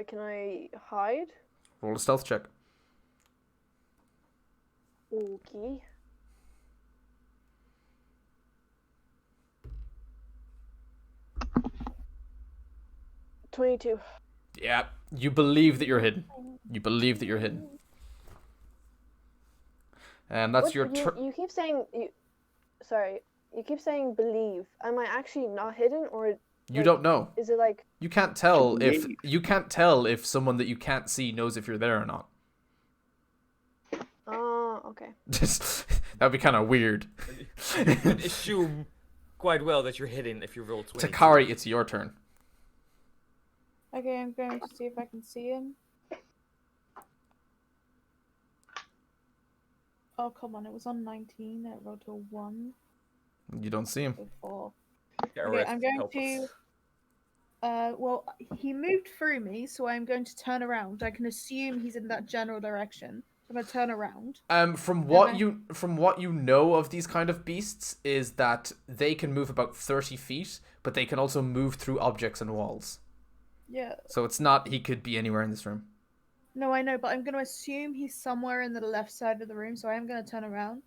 Can I hide? Roll a stealth check. Okay. $22. Yeah, you believe that you're hidden. You believe that you're hidden. And that's What- your you, turn. you keep saying sorry. You keep saying believe. Am I actually not hidden, or You like, don't know. is it like You can't tell if believe. you can't tell if someone that you can't see knows if you're there or not. okay. Just that'd be kind of weird. you could assume quite well that you're hidden if you roll 20. Takari, it's your turn. Okay, I'm going to see if I can see him. Oh, come on. It was on 19. It rolled to a 1. You don't see him. So 4. Yeah, Okay, right, I'm going help us. to... Well, he moved through me, so I'm going to turn around. I can assume he's in that general direction. I'm gonna turn around. From what Okay. you know of these kind of beasts is that they can move about 30 feet, but they can also move through objects and walls. Yeah. So it's not he could be anywhere in this room. No, I know, but I'm gonna assume he's somewhere in the left side of the room, so I am gonna turn around,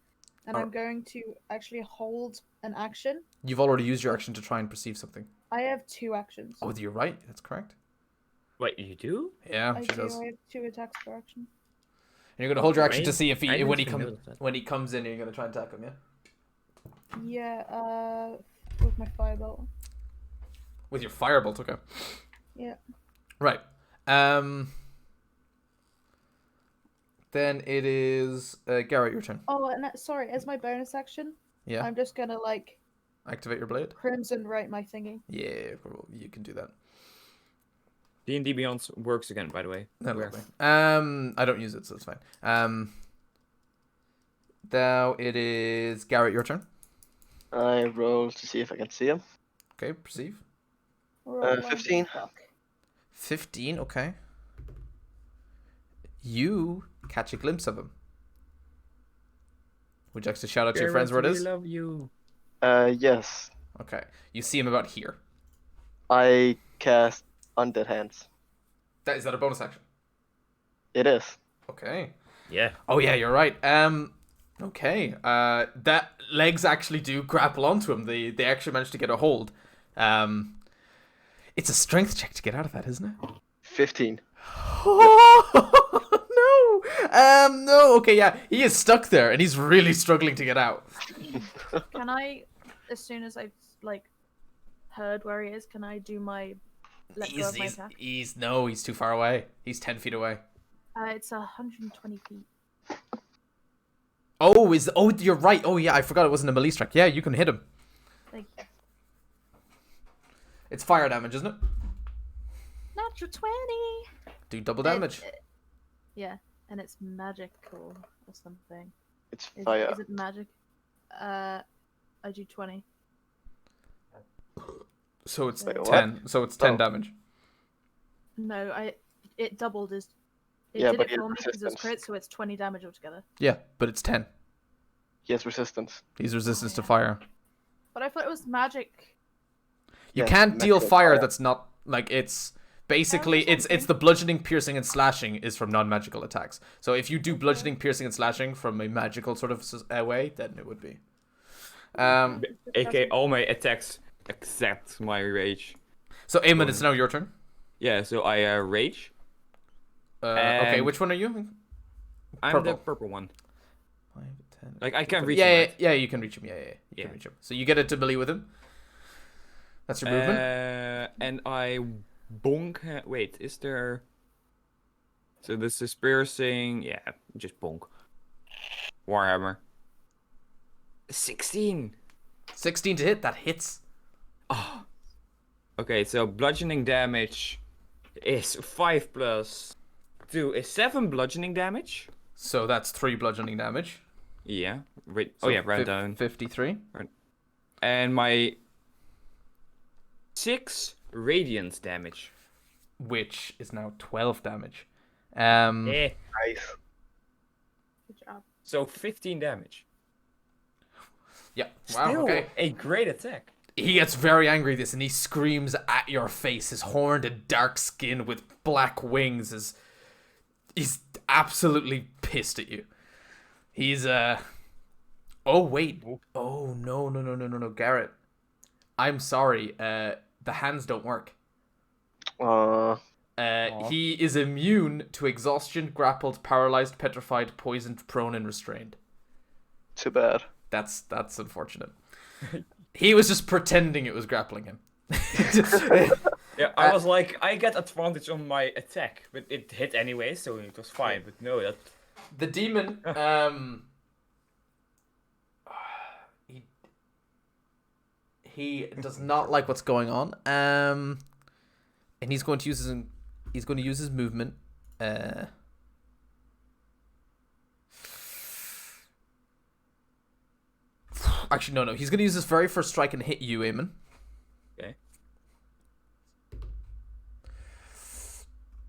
and I'm going to actually hold an action. You've already used your action to try and perceive something. I have 2 actions. Oh, you're right. That's correct. Wait, you do? Yeah, I she do. does. I have 2 attacks per action. And you're gonna hold your action to Right. see if I he didn't even notice that. when he comes in. You're gonna try and attack him, yeah. Yeah. With my firebolt. With your firebolt, okay. Yeah. Right. Then it is Garrett, your turn. Oh, and sorry, as my bonus action, Yeah. I'm just gonna like Activate your blade. crimson right my thingy. Yeah, well, you can do that. D&D Beyond works again, by the way. No, Where? lovely. I don't use it, so it's fine. Now it is Garrett, your turn. I roll to see if I can see him. Okay, perceive. We're all blind as 15. fuck. 15, okay. You catch a glimpse of him. Would you like to shout out to your friends where it We is? love you. Yes. Okay. You see him about here. I cast Undead Hands. Is that a bonus action? It is. Okay. Yeah. Oh yeah, you're right. Okay. That legs actually do grapple onto him. They actually managed to get a hold. It's a strength check to get out of that, isn't it? 15. Oh no. No. Okay, yeah. He is stuck there and he's really struggling to get out. Can I, as soon as I've like heard where he is, can I do my let go of my attack? He's too far away. He's 10 feet away. It's 120 feet. Oh, you're right. Oh yeah, I forgot it wasn't a melee strike. Yeah, you can hit him. Thank you. It's fire damage, isn't it? Natural 20. Do double damage. Yeah, and it's magical or something. It's Is, fire. is it magic? I do 20. So it's Wait, what? 10. So it's 10 Oh. damage. No, it doubled as. It Yeah, did but it he has for me because it's resistance. crit, so it's 20 damage altogether. Yeah, but it's 10. He has resistance. He's resistance to yeah. fire. But I thought it was magic. You Yeah, can't deal magical fire fire. that's not like it's basically that's it's the bludgeoning, piercing, and slashing is from non-magical attacks. So if you do bludgeoning, piercing, and slashing from a magical sort of way, then it would be. AK all my attacks except my rage. So Eamon, it's now your turn. Yeah, so I rage. Okay, And- which one are you? I'm Purple. the purple one. 5, 10. Like I can reach Yeah, him, yeah, right? yeah, you can reach him. Yeah, you Yeah. can reach him. So you get a melee with him. That's your movement. And I bonk. Wait, is there? So this is piercing. Yeah, just bonk. Warhammer. 16. 16 to hit. That hits. Oh. Okay, so bludgeoning damage is 5 plus 2 is 7 bludgeoning damage. So that's 3 bludgeoning damage. Yeah. Wait. So Oh yeah, round down. 53. And my 6 radiant damage. Which is now 12 damage. Yeah. Nice. Good job. So 15 damage. Yeah. Wow. Still Okay. a great attack. He gets very angry at this and he screams at your face. His horned and dark skin with black wings is he's absolutely pissed at you. He's Oh wait. Oh no, Garrett. I'm sorry. The hands don't work. He is immune to exhaustion, grappled, paralyzed, petrified, poisoned, prone, and restrained. Too bad. That's unfortunate. He was just pretending it was grappling him. Yeah, I was like, I get advantage on my attack, but it hit anyway, so it was fine. But no, that The demon, he does not like what's going on, and he's going to use his movement. Actually, no. He's going to use his very first strike and hit you, Eamon. okay.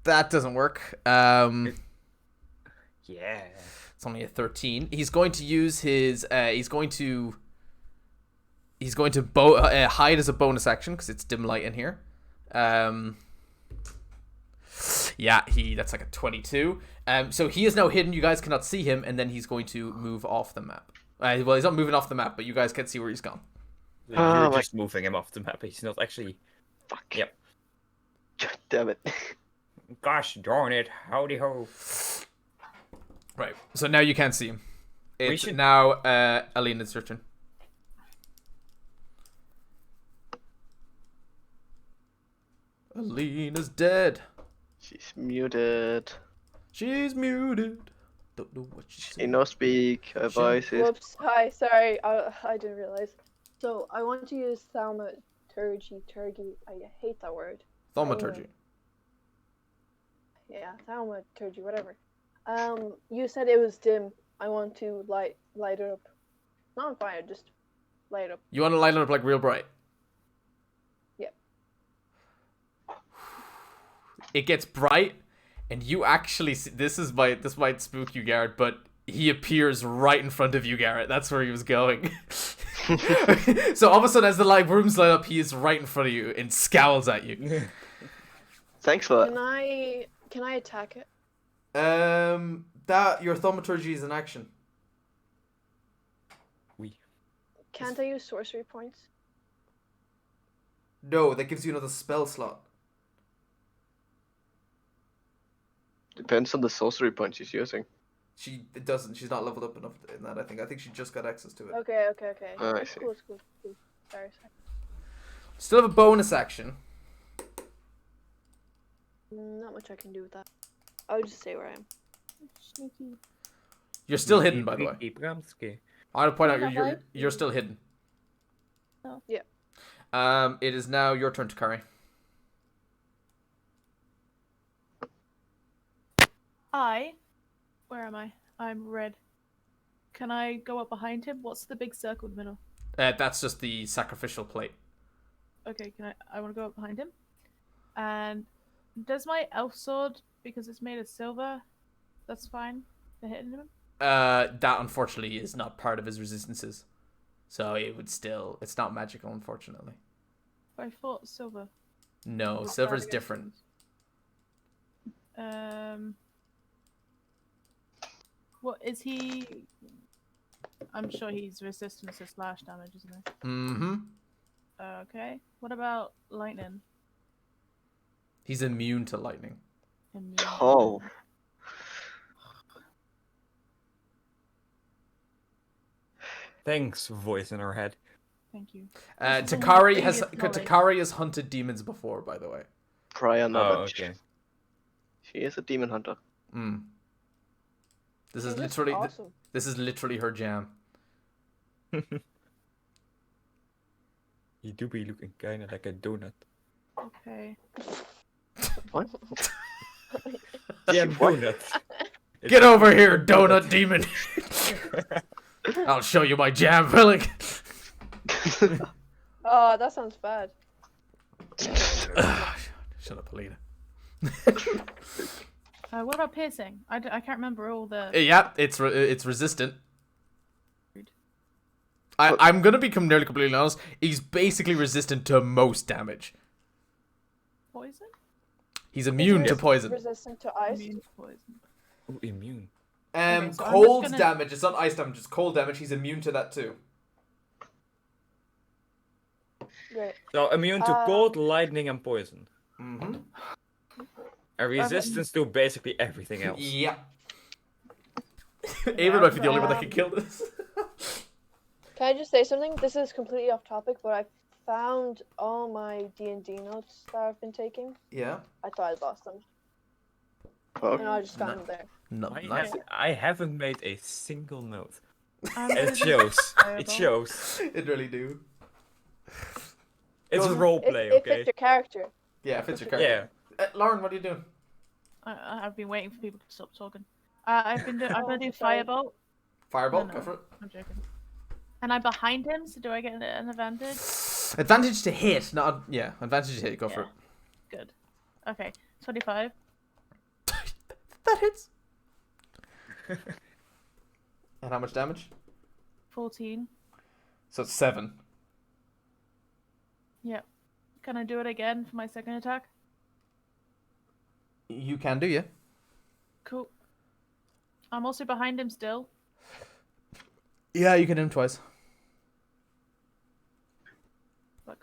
That doesn't work. Yeah. It's only a 13. He's going to use his. He's going to hide as a bonus action because it's dim light in here. Yeah, that's like a 22. So he is now hidden. You guys cannot see him, and then he's going to move off the map. Well, he's not moving off the map, but you guys can see where he's gone. You're my- just moving him off the map. He's not actually. Fuck. Yep. God damn it. Gosh darn it! Howdy ho. Right. So now you can't see him. We It's should- now Aline, it's your turn. Aline is dead. She's muted. She's muted. Don't know what she's She saying. no speak. Her voice is. Whoops. Hi. Sorry. I didn't realize. So I want to use thaumaturgy. I hate that word. Thaumaturgy. Yeah, thaumaturgy. Whatever. You said it was dim. I want to light it up. Not on fire. Just light it up. You want to light it up like real bright? Yep. It gets bright, and you actually see, this might spook you, Garrett, but he appears right in front of you, Garrett. That's where he was going. So all of a sudden, as the rooms light up, he is right in front of you and scowls at you. Thanks for Can that. I attack it? That your thaumaturgy is an action. Can't I use sorcery points? No, that gives you another spell slot. Depends on the sorcery point she's using. It doesn't. She's not leveled up enough in that. I think she just got access to it. Okay. Oh, I That's see. cool. Sorry. Still have a bonus action. Not much I can do with that. I'll just stay where I am. Sneaky. You're still hidden, by the way. Bramski. I want to point Yeah, out why? you're still hidden. Oh. Yeah. It is now your turn, Takari. Where am I? I'm red. Can I go up behind him? What's the big circle in the middle? That's just the sacrificial plate. Okay, I want to go up behind him. And does my elf sword, because it's made of silver, that's fine for hitting him? That unfortunately is not part of his resistances, so it's not magical, unfortunately. But I thought silver. No, was silver is guarding different. against- What is he? I'm sure he's resistant to slash damage, isn't he? Mm-hmm. Okay. What about lightning? He's immune to lightning. Immune. Oh. Thanks, voice in our head. Thank you. Uh, This is the Takari has biggest knowledge. Takari has hunted demons before, by the way. Prior Oh, knowledge. okay. She is a demon hunter. Mm. This is This is literally awesome. this is literally her jam. You do be looking kinda like a donut. Okay. What? Yeah, What? donut. Get over here, donut demon! I'll show you my jam, Philip. Oh, that sounds bad. Shut up, Alina. What about piercing? I can't remember all the. Yeah, it's resistant. Rude. I'm gonna become nearly completely honest. He's basically resistant to most damage. Poison? He's immune to poison. Resistant to ice. Immune to poison. Ooh, immune. Okay, so I'm Cold just gonna- damage. It's not ice damage. It's cold damage. He's immune to that too. Great. So immune to cold, lightning, and poison. Mm-hmm. A resistance to basically everything else. Yeah. Avery might be the only one that can kill this. Can I just say something? This is completely off topic, but I found all my D&D notes that I've been taking. Yeah. I thought I'd lost them, Oh, and I just found them there. No, nice. I haven't made a single note. I'm And gonna it do shows. It fireball. shows. It really do. It's a Go- roleplay, It okay? fits your character. Yeah, it fits your character. Yeah. Lauren, what are you doing? I've been waiting for people to stop talking. I'm Oh, gonna do sorry. firebolt. Fireball, No. go for it. I'm joking. And I'm behind him, so do I get an advantage? Advantage to hit, not yeah. Advantage to hit. Go for Yeah. Good. Okay, 25. it. That hits. And how much damage? 14. So it's 7. Yep. Can I do it again for my second attack? You can do, yeah. Cool. I'm also behind him still. Yeah, you can hit him twice. Like,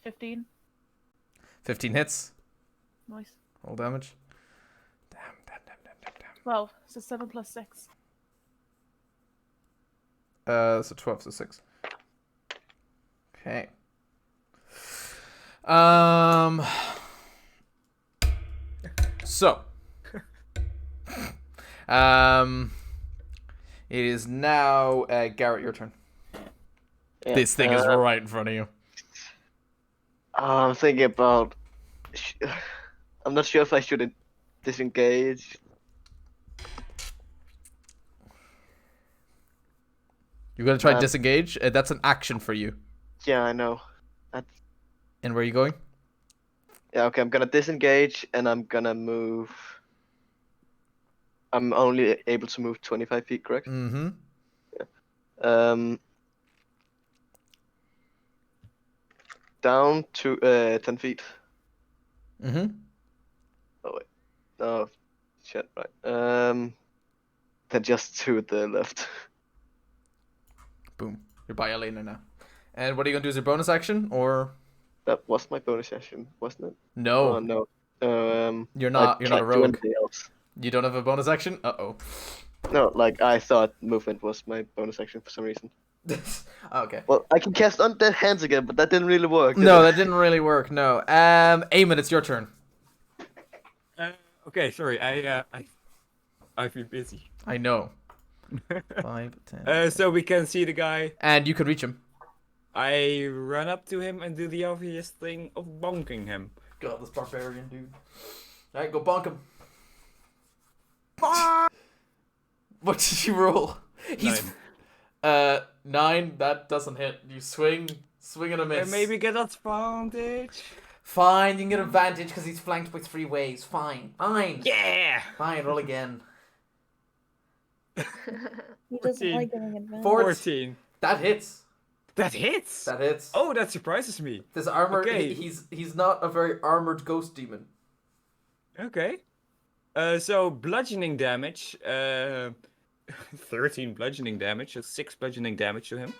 15. 15 hits. Nice. Roll damage. Damn. 12. So 7 plus 6. So 12, so 6. Okay. So. It is now Garrett, your turn. Yeah, This thing is right in front of you. I'm thinking about. I'm not sure if I should disengage. You're gonna try disengage. That's an action for you. Yeah, I know. And where are you going? Yeah, okay. I'm gonna disengage and I'm gonna move. I'm only able to move 25 feet, correct? Mm-hmm. Down to 10 feet. Mm-hmm. Oh wait. No, shit. Right. Then just to the left. Boom. You're by Elena now. And what are you gonna do as your bonus action, or That was my bonus action, wasn't it? no? Oh no. You're I not. You're not a can't do rogue. anything else. You don't have a bonus action. Uh-oh. No, like I thought movement was my bonus action for some reason. Okay. Well, I can cast Undead Hands again, but that didn't really work. Did No, it? that didn't really work. No. Eamon, it's your turn. Okay, sorry. I've been busy. I know. 5, 10. So we can see the guy. And you can reach him. I run up to him and do the obvious thing of bonking him. God, this barbarian dude. Alright, go bonk him. What did you roll? He's 9. That doesn't hit. You swing and a miss. Maybe get advantage. Fine, you can get advantage because he's flanked by 3 ways. Fine. Yeah. Fine, roll again. He doesn't 14. like getting advantage. 14. That hits. That hits. That hits. Oh, that surprises me. This armor. Okay. He's not a very armored ghost demon. Okay. So bludgeoning damage. 13 bludgeoning damage. So 6 bludgeoning damage to him.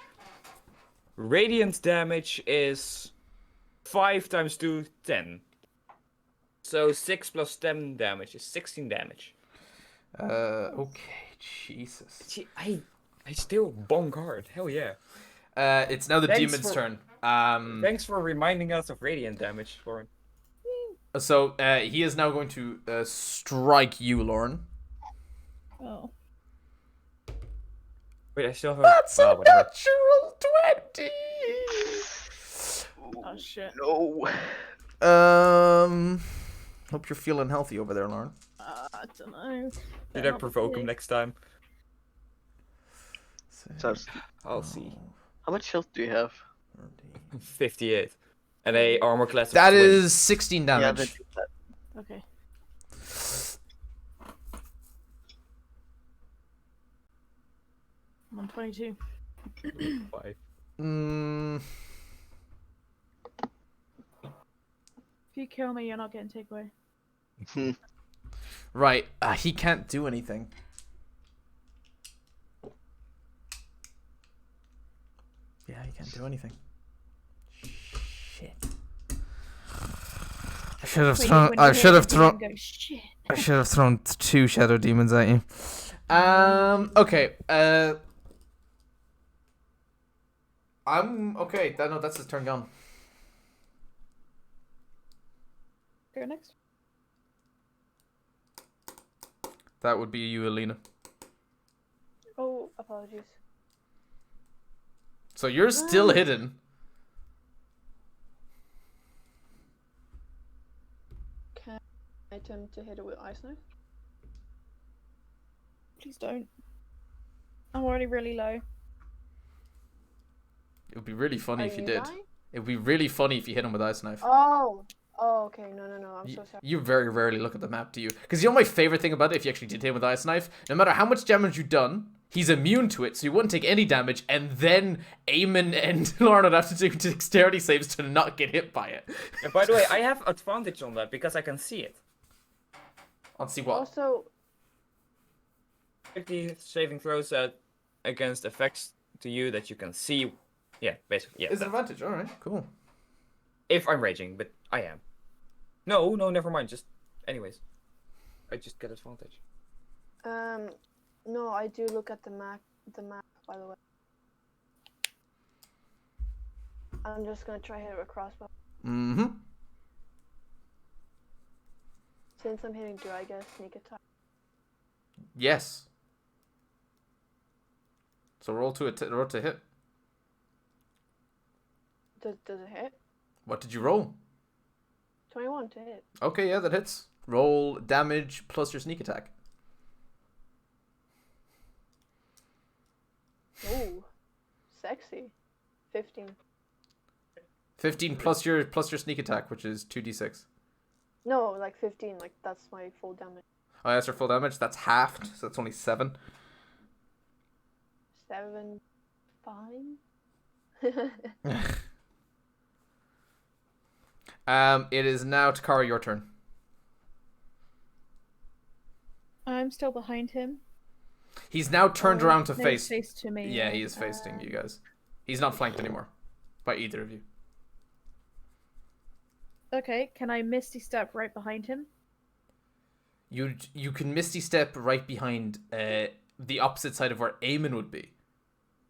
Radiant damage is 5 times 2, 10. So 6 plus 10 damage is 16 damage. Okay, Jesus. Gee, I still bonk hard. Hell yeah. It's now the Thanks demon's for- turn. Thanks for reminding us of radiant damage, Lauren. So he is now going to strike you, Lauren. Oh. Wait, I still have. That's a whatever. natural 20. Oh shit. No. Hope you're feeling healthy over there, Lauren. I don't know. Did I provoke him next time? Sounds- I'll see. How much health do you have? 58. And a armor class of That 20. is 16 Yeah, damage. Okay. I'm on 22. 5. Mm, If you kill me, you're not getting takeaway. right. He can't do anything. Yeah, he can't do anything. Shit. I should have thrown. I should have thrown. Go, shit. I should have thrown 2 shadow demons at you. Okay. I'm okay. No, that's his turn gone. Go next. That would be you, Alina. Oh, apologies. So you're still hidden. Can I attempt to hit it with ice knife? Please don't. I'm already really low. It would be really funny Are if you you did. dying? It would be really funny if you hit him with ice knife. Oh, Oh, okay. No. I'm so sorry. You very rarely look at the map, do you? Because you know my favorite thing about it, if you actually did hit him with Ice Knife, no matter how much damage you've done, he's immune to it, so he wouldn't take any damage, and then Eamon and Lauren would have to do dexterity saves to not get hit by it. And by the way, I have advantage on that because I can see it. Let's see what. Also, 50 saving throws against effects to you that you can see. Yeah, basically. Yeah. Is an advantage, alright, cool. If I'm raging, but I am. No, never mind. Just, anyways, I just get advantage. no, I do look at the map. By the way. I'm just gonna try hit with a crossbow. Mm-hmm. Since I'm hitting, do I get a sneak attack? Yes. So roll to hit. Does it hit? What did you roll? 21 to hit. Okay, yeah, that hits. Roll damage plus your sneak attack. Ooh, sexy. 15. 15 plus your sneak attack, which is 2d6. No, like 15. Like that's my full damage. Oh, that's your full damage. That's halved, so that's only 7. 7, 5. It is now Takara, your turn. I'm still behind him. He's now turned around to No, face. he's face to me. Yeah, he is facing you guys. He's not flanked anymore by either of you. Okay, can I Misty Step right behind him? You can Misty Step right behind the opposite side of where Eamon would be.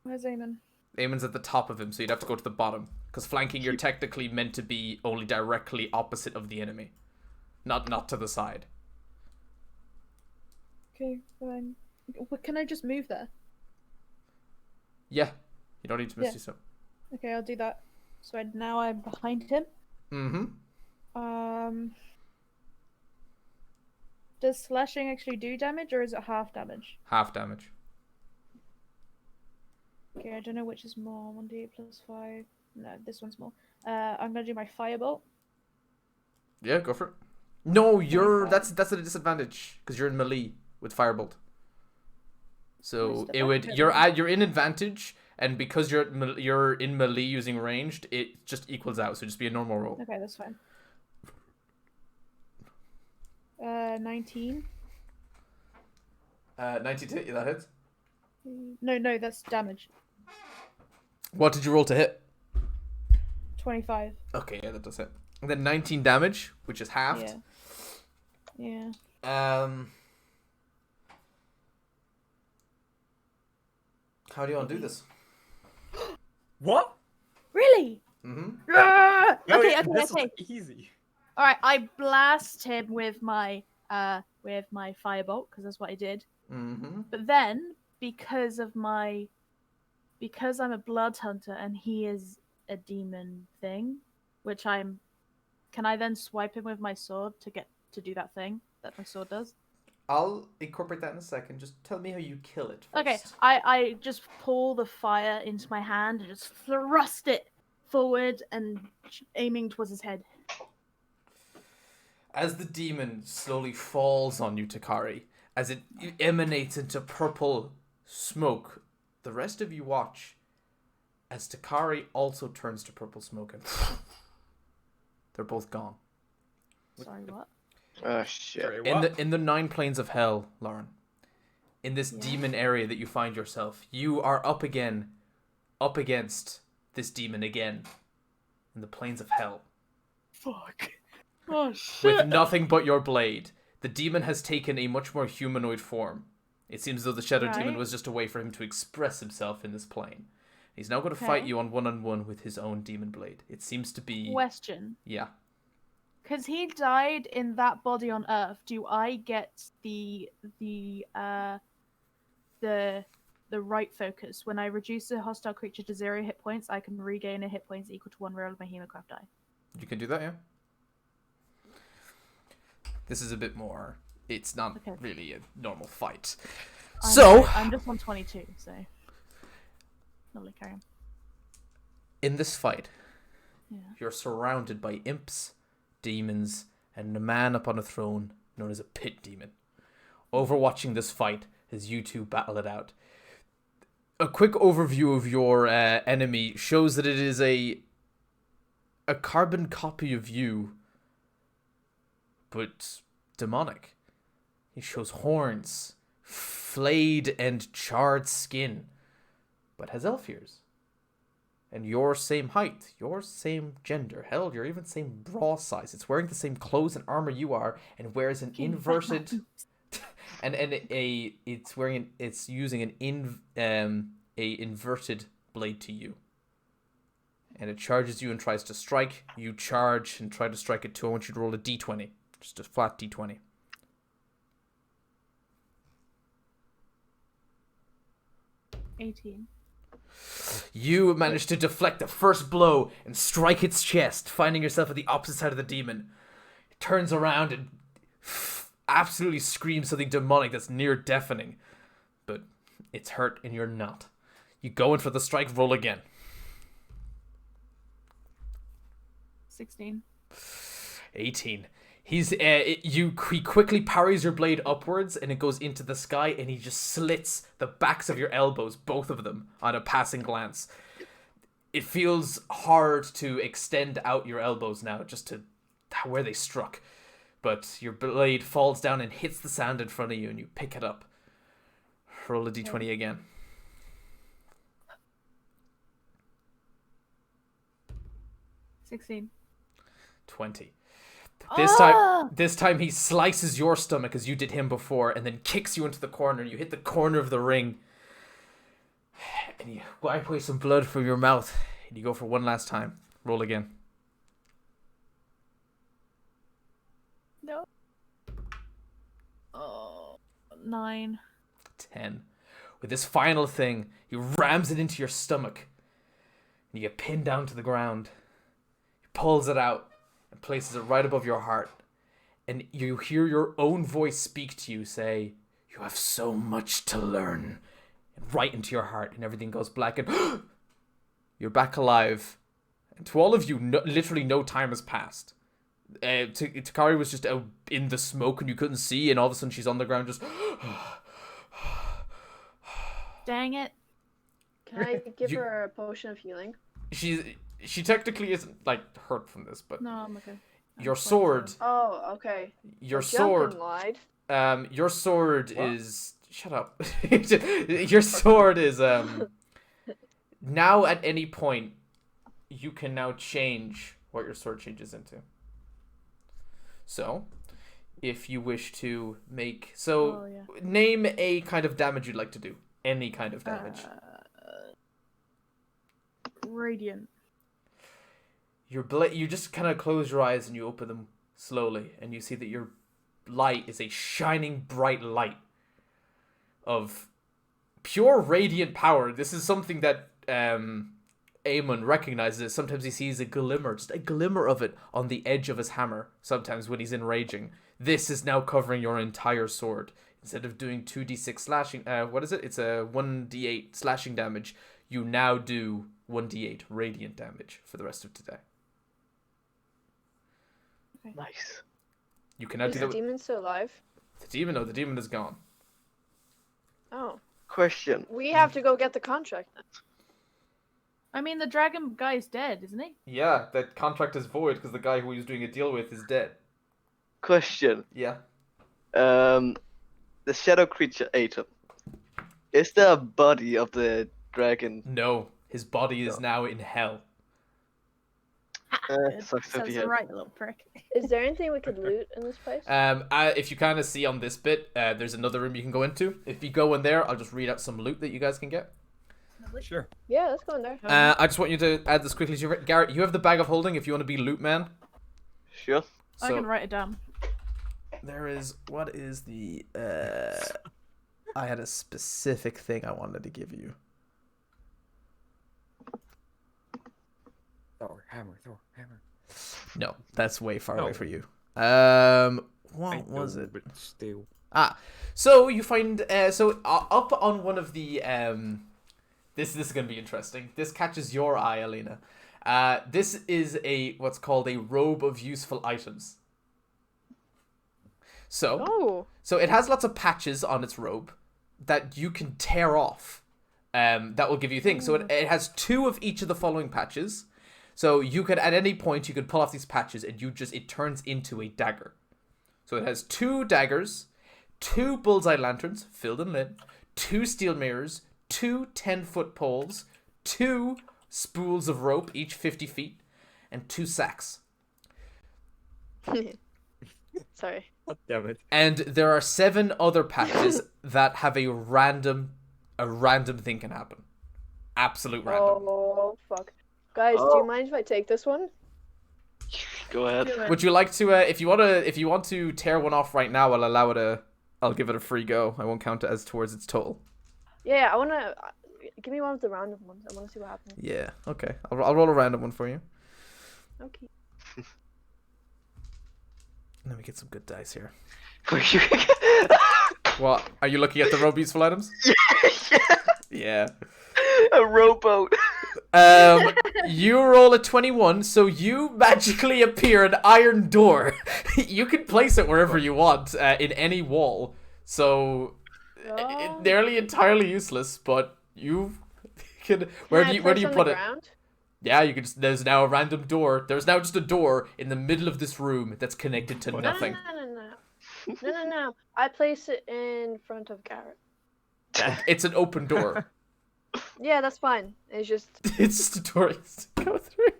Where's Eamon? Eamon's at the top of him, so you'd have to go to the bottom. Because flanking, you're technically meant to be only directly opposite of the enemy. Not to the side. Okay, fine. Can I just move there? Yeah. You don't need to Misty Yeah. Step. Okay, I'll do that. So now I'm behind him. Mm-hmm. Does slashing actually do damage, or is it half damage? Half damage. Okay, I don't know which is more. 1d8 plus 5. No, this one's more. I'm gonna do my firebolt. Yeah, go for it. No, that's at a disadvantage because you're in melee with firebolt. So Where's the it would bucket? you're in advantage, and because you're in melee using ranged, it just equals out. So just be a normal roll. Okay, that's fine. 19. 92. Yeah, that hits. No, that's damage. What did you roll to hit? 25. Okay, yeah, that does hit. And then 19 damage, which is halved. Yeah. How do you want to do this? What? Really? Mm-hmm. Okay. Easy. All right, I blast him with my firebolt because that's what I did. Mm-hmm. But then because I'm a blood hunter and he is a demon thing, which can I then swipe him with my sword to do that thing that my sword does? I'll incorporate that in a second. Just tell me how you kill it first. Okay, I just pull the fire into my hand and just thrust it forward and aiming towards his head. As the demon slowly falls on you, Takari, as it emanates into purple smoke, the rest of you watch as Takari also turns to purple smoke and they're both gone. Sorry, what? Oh shit. Sorry, In what? the 9 planes of hell, Lauren, in this Yeah. demon area that you find yourself, you are up against this demon again in the planes of hell. Fuck. Oh shit. With nothing but your blade. The demon has taken a much more humanoid form. It seems as though the Shadow Demon Right. was just a way for him to express himself in this plane. He's now going to fight Okay. you on one-on-one with his own demon blade. It seems to be... Question. Yeah. Because he died in that body on Earth, do I get the right focus? When I reduce a hostile creature to 0 hit points, I can regain a hit points equal to 1 roll of my Hemocraft die. You can do that, yeah? This is a bit more... It's not Okay. really a normal fight. I'm just on 22, so lovely, carry on. In this fight, Yeah. you're surrounded by imps, demons, and a man upon a throne known as a pit demon. Overwatching this fight as you two battle it out. A quick overview of your enemy shows that it is a carbon copy of you, but demonic. He shows horns, flayed and charred skin, but has elf ears. And your same height, your same gender, hell, you're even same bra size. It's wearing the same clothes and armor you are, and wears an inverted, it's using an inverted blade to you. And it charges you and tries to strike. You charge and try to strike it too. I want you to roll a d20, just a flat d20. You manage to deflect the first blow and strike its chest, finding yourself at the opposite side of the demon. It turns around and absolutely screams something demonic that's near deafening. But it's hurt and you're not. You go in for the strike, roll again. 16. 18. He quickly parries your blade upwards and it goes into the sky, and he just slits the backs of your elbows, both of them, on a passing glance. It feels hard to extend out your elbows now, just to where they struck. But your blade falls down and hits the sand in front of you, and you pick it up. Roll a d20 again. 16. 20. This time he slices your stomach as you did him before, and then kicks you into the corner. You hit the corner of the ring, and you wipe away some blood from your mouth, and you go for one last time. Roll again. No. Oh, 9. 10. With this final thing, he rams it into your stomach, and you get pinned down to the ground. He pulls it out and places it right above your heart, and you hear your own voice speak to you, say, "You have so much to learn," and right into your heart, and everything goes black, and you're back alive. And to all of you, literally no time has passed. Takari was just out in the smoke and you couldn't see, and all of a sudden she's on the ground just Dang it. Can I give her a potion of healing? She technically isn't like hurt from this, but No, I'm okay. your sword. Oh, okay. Your The sword. jumping lied. Your sword is. Shut up. Your sword is now at any point you can now change what your sword changes into. So, if you wish to make name a kind of damage you'd like to do. Any kind of damage. Radiant. Your blade. You just kind of close your eyes and you open them slowly, and you see that your light is a shining bright light of pure radiant power. This is something that Aemon recognizes. Sometimes he sees a glimmer, just a glimmer of it on the edge of his hammer. Sometimes when he's enraging. This is now covering your entire sword. Instead of doing 2d6 slashing, what is it? It's a 1d8 slashing damage. You now do 1d8 radiant damage for the rest of today. Okay. Nice. You can now Is do the that. demon still alive? The demon, no, the demon is gone. Oh. Question. We have to go get the contract then. I mean, the dragon guy's dead, isn't he? Yeah, that contract is void because the guy who he was doing a deal with is dead. Question. Yeah. The shadow creature ate him. Is there a body of the dragon? No, his body is now in hell. Sucks to Sounds hear. right, little prick. Is there anything we could loot in this place? If you kind of see on this bit, there's another room you can go into. If you go in there, I'll just read out some loot that you guys can get. Sure. Yeah, let's go in there. I just want you to add this quickly. Garrett, you have the bag of holding if you want to be loot man. Sure. I So can write it down. there is, what is the, I had a specific thing I wanted to give you. Thor, hammer, Thor, hammer. No, that's way far No. away for you. I What was know, it? But still. So you find up on one of the this is gonna be interesting. This catches your eye, Alina. This is what's called a robe of useful items. So it has lots of patches on its robe that you can tear off. That will give you things. So it has 2 of each of the following patches. So you could, at any point, you could pull off these patches and it turns into a dagger. So it has 2 daggers, 2 bullseye lanterns filled and lit, 2 steel mirrors, 2 10-foot poles, 2 spools of rope, each 50 feet, and 2 sacks. Sorry. God damn it. And there are 7 other patches that have a random thing can happen. Absolute random. Oh, fuck. Guys, do you mind if I take this one? Go ahead. Do it. Would you like to, if you want to tear one off right now, I'll give it a free go. I won't count it as towards its total. Yeah, I wanna... give me one of the random ones. I wanna see what happens. Yeah, okay. I'll roll a random one for you. Okay. Let me get some good dice here. Yeah. What? Are you looking at the robe useful items? Yeah. A rowboat. You roll a 21, so you magically appear an iron door. You can place it wherever you want, in any wall. So, nearly entirely useless, but you can. Where do you put it? Ground? Yeah, you can. There's now a random door. There's now just a door in the middle of this room that's connected to nothing. No. I place it in front of Garrett. It's an open door. Yeah, that's fine. It's just... It's just a door you go through.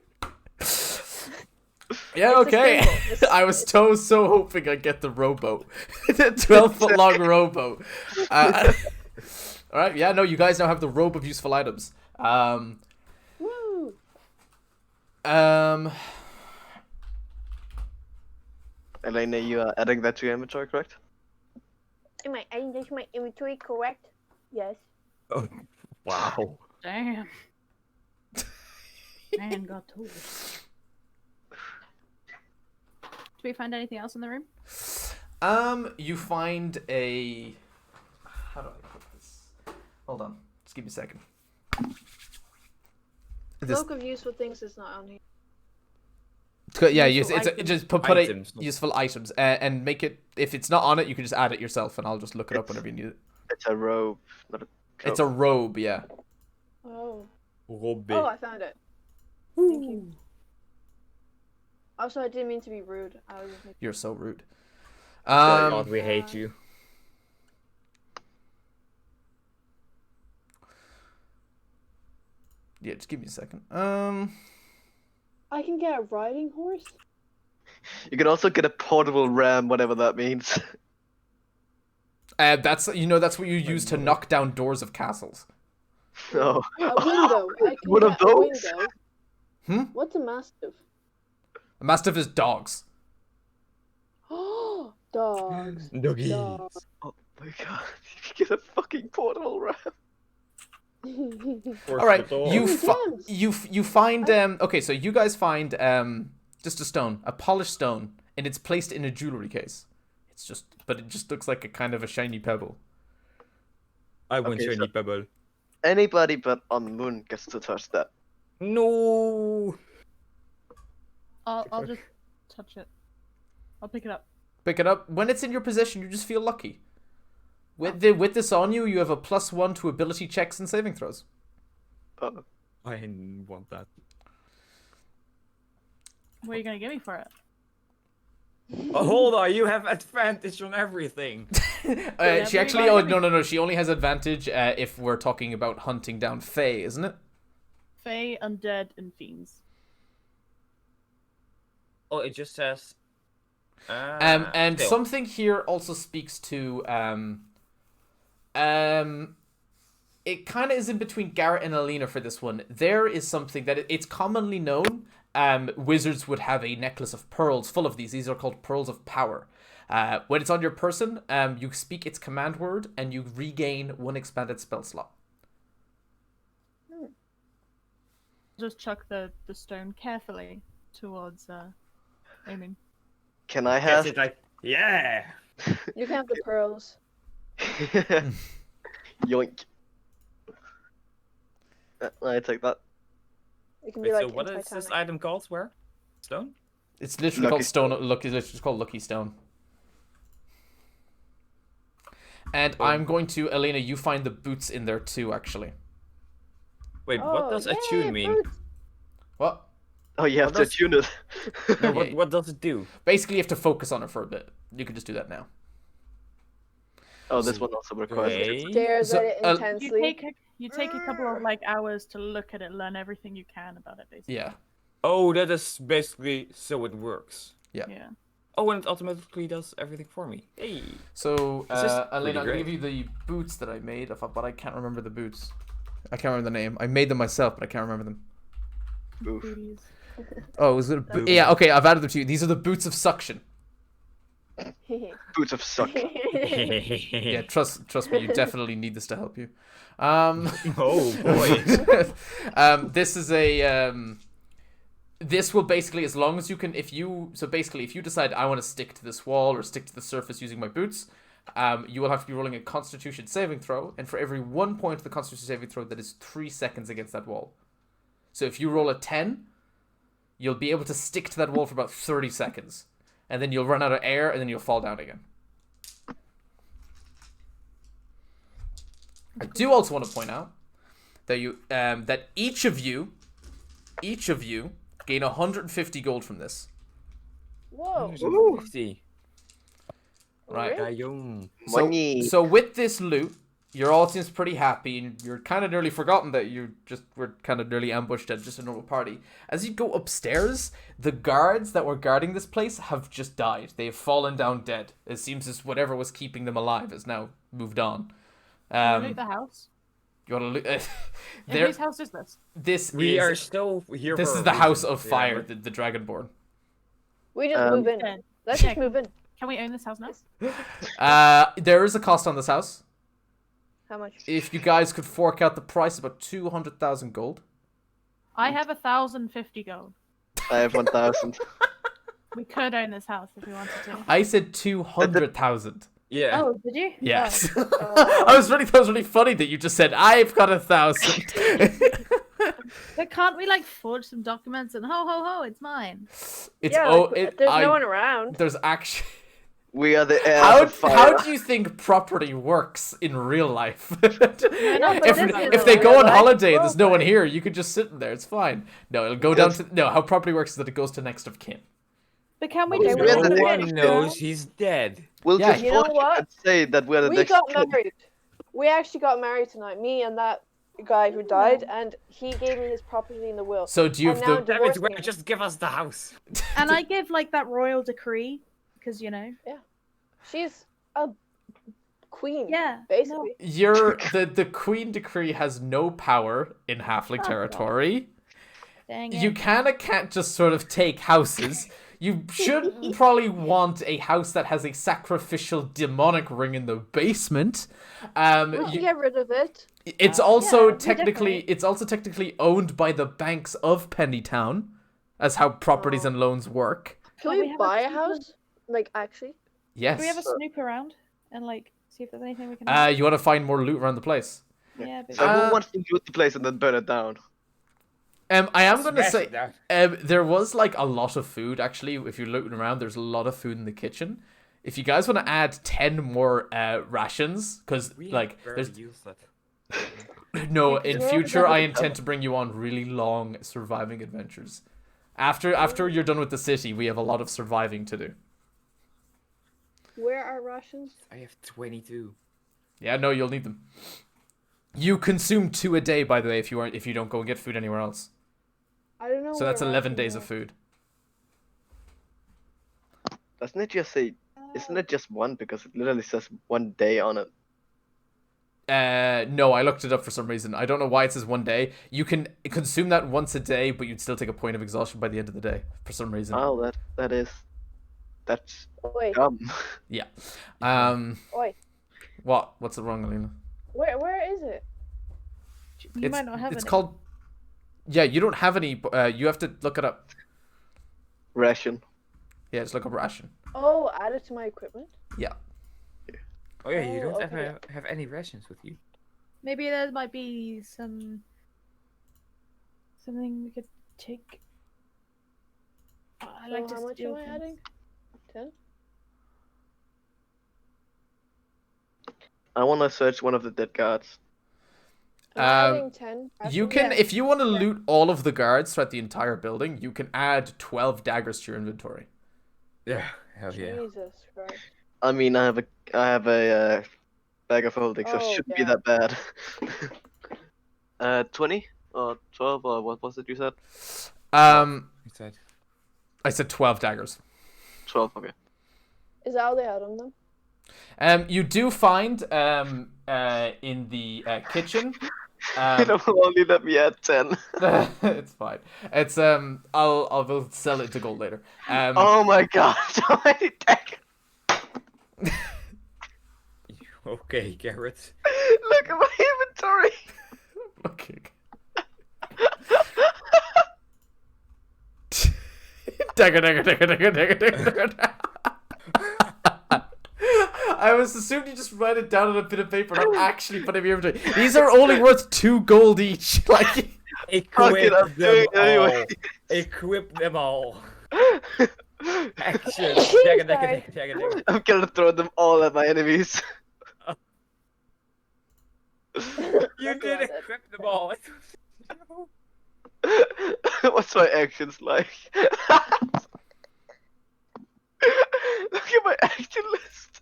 Yeah, It's a okay. symbol. I was so hoping I'd get the rowboat. The 12-foot long rowboat. Alright, yeah, no, you guys now have the robe of useful items. Woo! Elena, you are adding that to your inventory, correct? Am I adding this to my inventory, correct? Yes. Oh, wow. Damn. Man got tools. Do we find anything else in the room? You find a... How do I put this? Hold on. Just give me a second. Book of useful things is not on here. Yeah, Useful it's items. just put Items. useful items and make it. If it's not on it, you can just add it yourself, and I'll just look it up whenever you need it. It's a robe, not a coat. It's a robe, yeah. Oh. Robbie. Oh, I found it. Thank you. Also, I didn't mean to be rude. I was just... You're so rude. God, we hate you. Yeah, just give me a second. I can get a riding horse? You can also get a portable ram, whatever that means. That's what you use to knock down doors of castles. No. A window. I can One of get a those? window. What's a mastiff? A mastiff is dogs. Oh, dogs. Doggies. Dogs. Oh my god, you get a fucking portable ram. All right, you gems. you find okay, so you guys find just a stone, a polished stone, and it's placed in a jewelry case. But it just looks like a kind of a shiny pebble. I want Okay, shiny so- pebble. Anybody but on Moon gets to touch that. No. I'll just touch it. I'll pick it up. Pick it up. When it's in your possession, you just feel lucky. With this on you, you have a +1 to ability checks and saving throws. Oh. I want that. What are you gonna give me for it? Oh, hold on, you have advantage on everything. She actually. Oh no. She only has advantage if we're talking about hunting down Fae, isn't it? Fae, undead, and fiends. Oh, it just says. And still. something here also speaks to it kind of is in between Garrett and Alina for this one. There is something that it's commonly known. Wizards would have a necklace of pearls full of these. These are called pearls of power. When it's on your person, you speak its command word and you regain 1 expanded spell slot. Just chuck the stone carefully towards Omen. Can I Yes, have? it's like, yeah. You can have the pearls. Yoink. I take that. It can be Wait, like so what in is this Titanic. item called? Where? Stone? It's literally Lucky called stone. Lucky. It's called Lucky Stone. And I'm going to Elena. You find the boots in there too, actually. Wait, Oh, what does yay, attune mean? boots. What? Oh, you have What to does- tune it. No, Yeah. what does it do? Basically, you have to focus on it for a bit. You can just do that now. Oh, this one also requires. Okay. Stares So, at it You intensely. take a couple of like hours to look at it, learn everything you can about it, basically. Yeah. Oh, that is basically so it works. Yeah. Oh, and it automatically does everything for me. Hey. So, This is Elena, I'm pretty gonna great. give you the boots that I made, but I can't remember the boots. I can't remember the name. I made them myself, but I can't remember them. Oof. Booties. Oh, was it a boot? Yeah, okay, I've added them to you. These are the boots of suction. Boots of suck. Yeah, trust me, you definitely need this to help you. Oh boy. This is a this will basically, as long as you can, if you decide I want to stick to this wall or stick to the surface using my boots, you will have to be rolling a Constitution saving throw, and for every 1 point of the Constitution saving throw, that is 3 seconds against that wall. So if you roll a 10, you'll be able to stick to that wall for about 30 seconds, and then you'll run out of air, and then you'll fall down again. I do also want to point out that each of you gain 150 gold from this. Whoa. 50. Right. Really? Dayum. Money. So with this loot, you're all seems pretty happy, and you're kind of nearly forgotten that you just were kind of nearly ambushed at just a normal party. As you go upstairs, the guards that were guarding this place have just died. They have fallen down dead. It seems as whatever was keeping them alive has now moved on. Loot the house. You want to loot? And there. whose house is this? This We is are still here. this for is a the House reason, of Fire, remember? the Dragonborn. We just move in. Yeah. Let's just move in. Can we own this house now? There is a cost on this house. How much? If you guys could fork out the price, about 200,000 gold. I have 1,050 gold. I have 1,000. We could own this house if we wanted to. I said 200,000. Yeah. Oh, did you? Yes. Oh. I was really. That was really funny that you just said I've got 1,000. But can't we like forge some documents and ho ho ho, it's mine. It's Yeah, oh, like, there's no one around. There's actually. We are the heirs of fire. How do you think property works in real life? No, but if this is if they go real on life holiday and there's no one roleplay. here, you could just sit in there. It's fine. No, it'll go down to no. How property works is that it goes to next of kin. But can we Okay, just we're roll the No the one next knows he's dead. We'll Yeah. just You know forge it what? and say that we're the We next got kin. married. We actually got married tonight. Me and that guy who died, and he gave me his property in the will. So do you And have now the? Damn it, divorcing Gwen, him. just give us the house. And I give like that royal decree because you know. She's a queen. Yeah. Basically. The Queen Decree has no power in Halfling territory. Dang it. You can't just sort of take houses. You should probably want a house that has a sacrificial demonic ring in the basement. We can You- get rid of it. it's also yeah, technically owned by the banks of Pennytown, as how properties and loans work. Can Oh, we we have buy a a- house? Like, actually? Yes. Do we have a snoop around and like see if there's anything we can? You want to find more loot around the place? yeah. But So Uh, who wants to loot the place and then burn it down? I am gonna Smash say it down. there was like a lot of food actually. If you're looting around, there's a lot of food in the kitchen. If you guys want to add 10 more rations, because We like barely there's use that. no in Well, future that I would intend to bring you on really long surviving adventures. After you're done with the city, we have a lot of surviving to do. Where are rations? I have 22. Yeah, no, you'll need them. You consume 2 a day, by the way, if you don't go and get food anywhere else. I don't know. So that's where 11 rations days are. of food. Doesn't it just say? Isn't it just one? Because it literally says 1 day on it. No, I looked it up for some reason. I don't know why it says 1 day. You can consume that once a day, but you'd still take a point of exhaustion by the end of the day for some reason. Oh, that's Wait, dumb. Yeah. Oi. What? What's it wrong, Alina? where is it? you might not have It's any. called. Yeah, you don't have any. You have to look it up. Ration. Yeah, just look up ration. Oh, add it to my equipment. Yeah. Oh yeah, you Oh, don't okay. have any rations with you. Maybe there might be some Something we could take. I So like to how much steal am I things. adding? 10? I want to search one of the dead guards. Am I Um, adding 10? You can, Yeah. if you want to loot all of the guards throughout the entire building, you can add 12 daggers to your inventory. Yeah, hell yeah. Jesus Christ. I mean, I have a bag of holding, so it Oh, shouldn't be yeah. that bad. 20 or 12 or what was it you said? He said. I said 12 daggers. 12. Okay. Is that all they had on them? You do find in the kitchen. It will only let me add 10. It's fine. It's I'll sell it to gold later. Oh my god, so many daggers. Okay, Garrett. Look at my inventory. Okay. Dagger. I was assuming you just write it down on a bit of paper, not actually put it in your inventory. These are only worth 2 gold each. Like, Fuck it, I'm doing it anyway. Equip them all. Action. Sorry. Dagger. I'm gonna throw them all at my enemies. You did equip them all. What's my actions like? Look at my action list.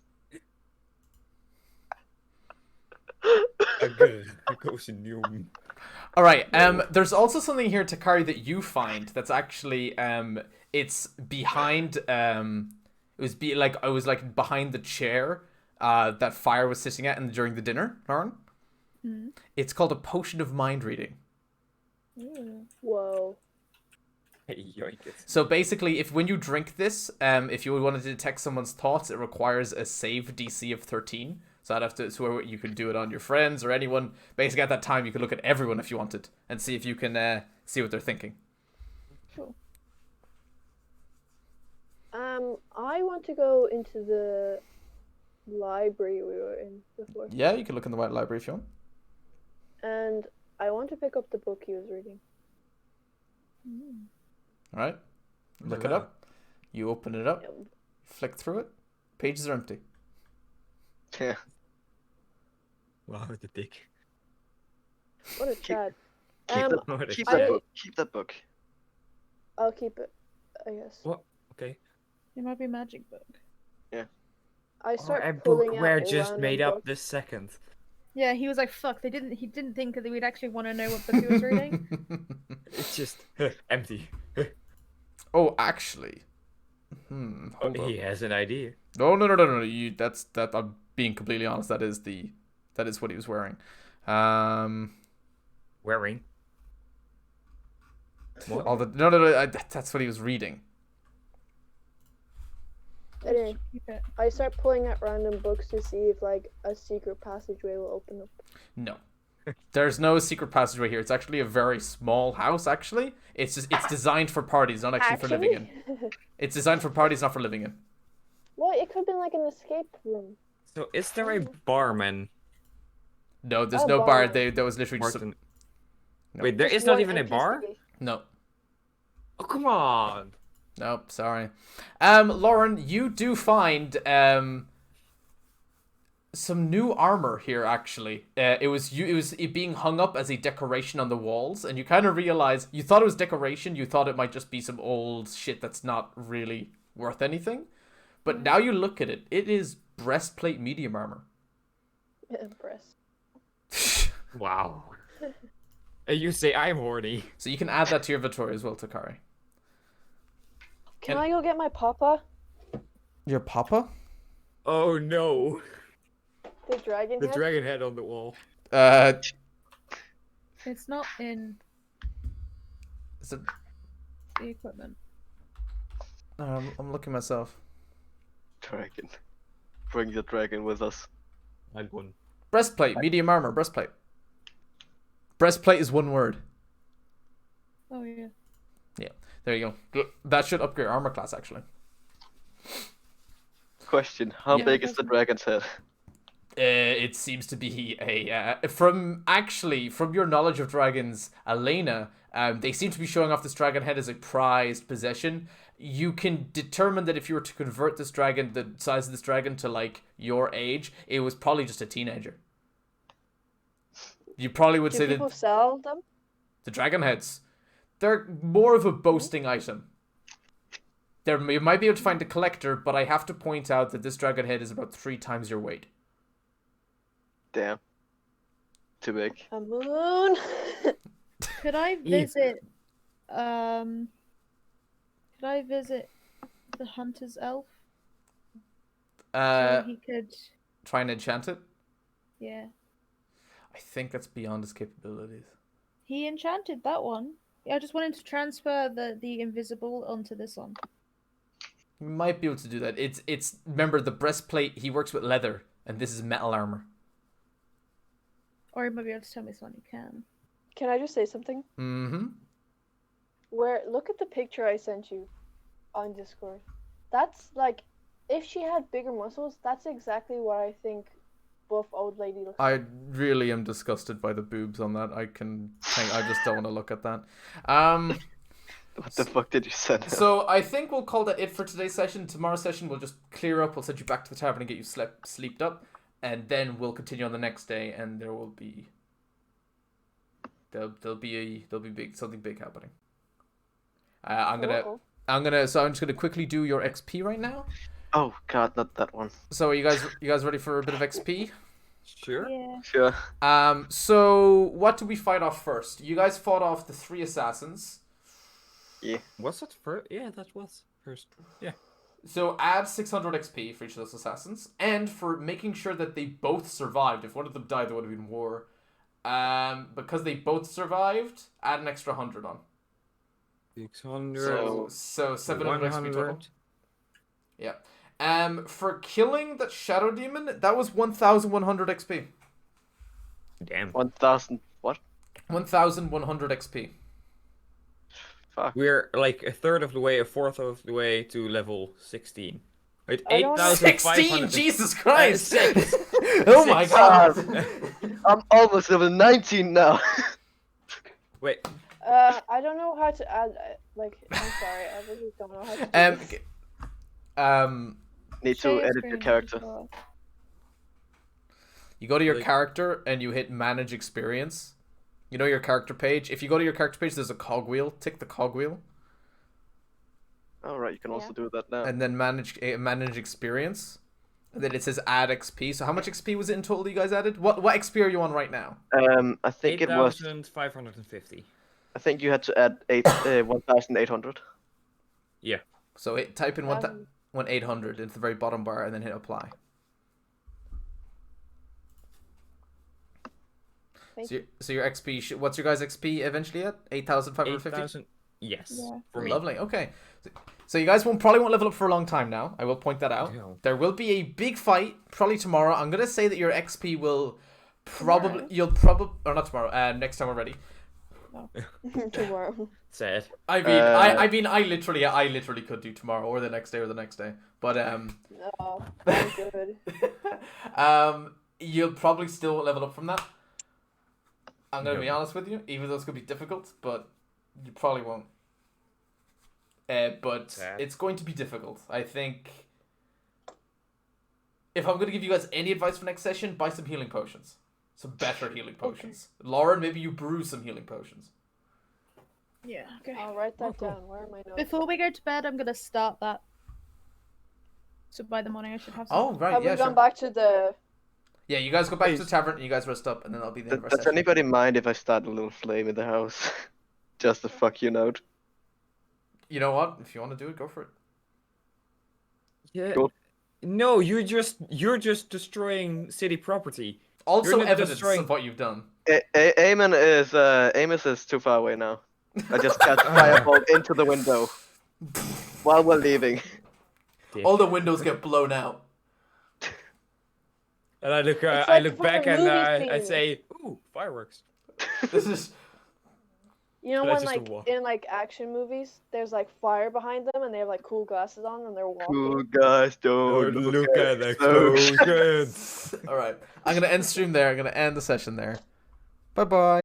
Good. It goes in new. all right. There's also something here, Takari, that you find that's actually it's behind I was like behind the chair that Fire was sitting at during the dinner, Lauren. Mhm. It's called a potion of mind reading. Whoa. Yoink it. So basically, when you drink this, if you want to detect someone's thoughts, it requires a save DC of 13. So I'd have to. So you can do it on your friends or anyone. Basically, at that time, you could look at everyone if you wanted and see if you can see what they're thinking. I want to go into the library we were in before, Yeah, you can look in the white library if you want. and I want to pick up the book he was reading. All right, look it up. You open it up, Yeah. flick through it. Pages are empty. Yeah. Wow, the dick. What a chat. Keep, What a keep I- that book. Keep that book. I'll keep it, I guess. What? Okay. It might be a magic book. I start Or a pulling book out we're just random made up books. this second. Yeah, he was like, "Fuck." He didn't think that we'd actually want to know what book he was reading. It's just empty. Oh, actually. Oh, Hold up. he has an idea. No. That. I'm being completely honest. That is what he was wearing. Wearing. What? All the that's what he was reading. Anyway, Keep it. I start pulling out random books to see if like a secret passageway will open up. No. There's no secret passageway here. It's actually a very small house. Actually, it's designed for parties, not actually for living in. It's designed for parties, not for living in. What? It could have been like an escape room. So is there a barman? No, there's Oh, no bar. bar. There was literally just Martin? No. Wait, there Just is not one even a bar? NPC. no. Oh, come on. Nope, sorry. Lauren, you do find some new armor here. Actually, it was being hung up as a decoration on the walls, and you kind of realize you thought it was decoration. You thought it might just be some old shit that's not really worth anything, but now you look at it, it is breastplate medium armor. Impressed. Wow. You say I'm horny. So you can add that to your inventory as well, Takari. Can I go get my papa? Your papa? Oh no. The dragon The head? dragon head on the wall. It's not in Is it, the equipment. I'm looking myself. Dragon. Bring the dragon with us. I won. Breastplate, medium armor, breastplate. Breastplate is one word. Oh yeah. There you go. That should upgrade armor class, actually. Question: How Yeah. big is the dragon's head? It seems to be from your knowledge of dragons, Elena. They seem to be showing off this dragon head as a prized possession. You can determine that if you were to convert this dragon, the size of this dragon, to like your age, it was probably just a teenager. You probably would Do say people that sell them? the dragon heads, they're more of a boasting item. You might be able to find a collector, but I have to point out that this dragon head is about 3 times your weight. Damn. Too big. A moon. Could I visit? Could I visit the hunter's elf? So he could. Try and enchant it. Yeah. I think that's beyond his capabilities. He enchanted that one. Yeah, I just wanted to transfer the invisible onto this one. You might be able to do that. It's remember the breastplate. He works with leather, and this is metal armor. Or you might be able to tell me someone you can. Can I just say something? Mm-hmm. Look at the picture I sent you on Discord. That's like, if she had bigger muscles, that's exactly what I think buff old lady looks like. I really am disgusted by the boobs on that. I just don't want to look at that. What the fuck did you send? So I think we'll call that it for today's session. Tomorrow's session we'll just clear up. We'll send you back to the tavern and get you sleeped up, and then we'll continue on the next day. And there'll be something big happening. So I'm just gonna quickly do your XP right now. Oh god, not that one. So are you guys ready for a bit of XP? Sure. Yeah. Sure. So what do we fight off first? You guys fought off the 3 assassins. Yeah. Was that first? Yeah, that was first. Yeah. So add 600 XP for each of those assassins, and for making sure that they both survived. If one of them died, there would have been war. Because they both survived, add an extra 100 on. 600. So 700 XP total. 100. Yeah. For killing that shadow demon, that was 1,100 XP. Damn. 1,000 what? 1,100 XP. Fuck. We're like a third of the way, a fourth of the way to level 16. Wait, I don't know. 16! Jesus Christ! 6. Oh my god! I'm almost level 19 now. Wait, I don't know how to add. I'm sorry, I really don't know how to. Do this. Need Share to your edit your screen character. as well. You go to your Like- character and you hit manage experience. You know your character page. If you go to your character page, there's a cogwheel. Tick the cogwheel. Alright, you can also Yeah. do that now. And then manage experience. And then it says add XP. So how much XP was it in total you guys added? What XP are you on right now? I think it was. 8,550. I think you had to add 1,800. Yeah. So type in 1,000. 1,800 into the very bottom bar and then hit apply. So your XP, what's your guys' XP eventually at? 8,550? 8,000. Yes. Yeah. For me. Lovely. Okay. So you guys probably won't level up for a long time now. I will point that out. Yeah. There will be a big fight probably tomorrow. I'm gonna say that your XP will probably or not tomorrow. Next time we're ready. Tomorrow. Sad. I mean, I literally could do tomorrow or the next day. But No, I'm good. you'll probably still level up from that. I'm gonna be honest with you, even though it's gonna be difficult, but you probably won't. But Sad. it's going to be difficult. I think if I'm gonna give you guys any advice for next session, buy some healing potions. Some better healing potions. Lauren, maybe you brew some healing potions. Yeah. Okay. I'll write that cool. down. Where are my notes? Before we go to bed, I'm gonna start that. So by the morning, I should have some. Oh, right, Have yeah, we sure. gone back to the? Yeah, you guys go back to the Please. tavern and you guys rest up, and then I'll be the end of our Does session. anybody mind if I start a little flame in the house? Just a fuck you note. You know what? If you want to do it, go for it. Yeah. Cool. No, you're just destroying city property. Also, You're not evidence destroying- of what you've done. Amos is too far away now. I just cast fireball into the window while we're leaving. All the windows get blown out. And I look, It's I like look from back a and movie I scene. say, "Ooh, fireworks!" This is You know But I when just like walk. in like action movies, there's like fire behind them and they have like cool glasses on and they're walking. Cool guys, don't look at folks. All right, I'm gonna end stream there. I'm gonna end the session there. Bye bye.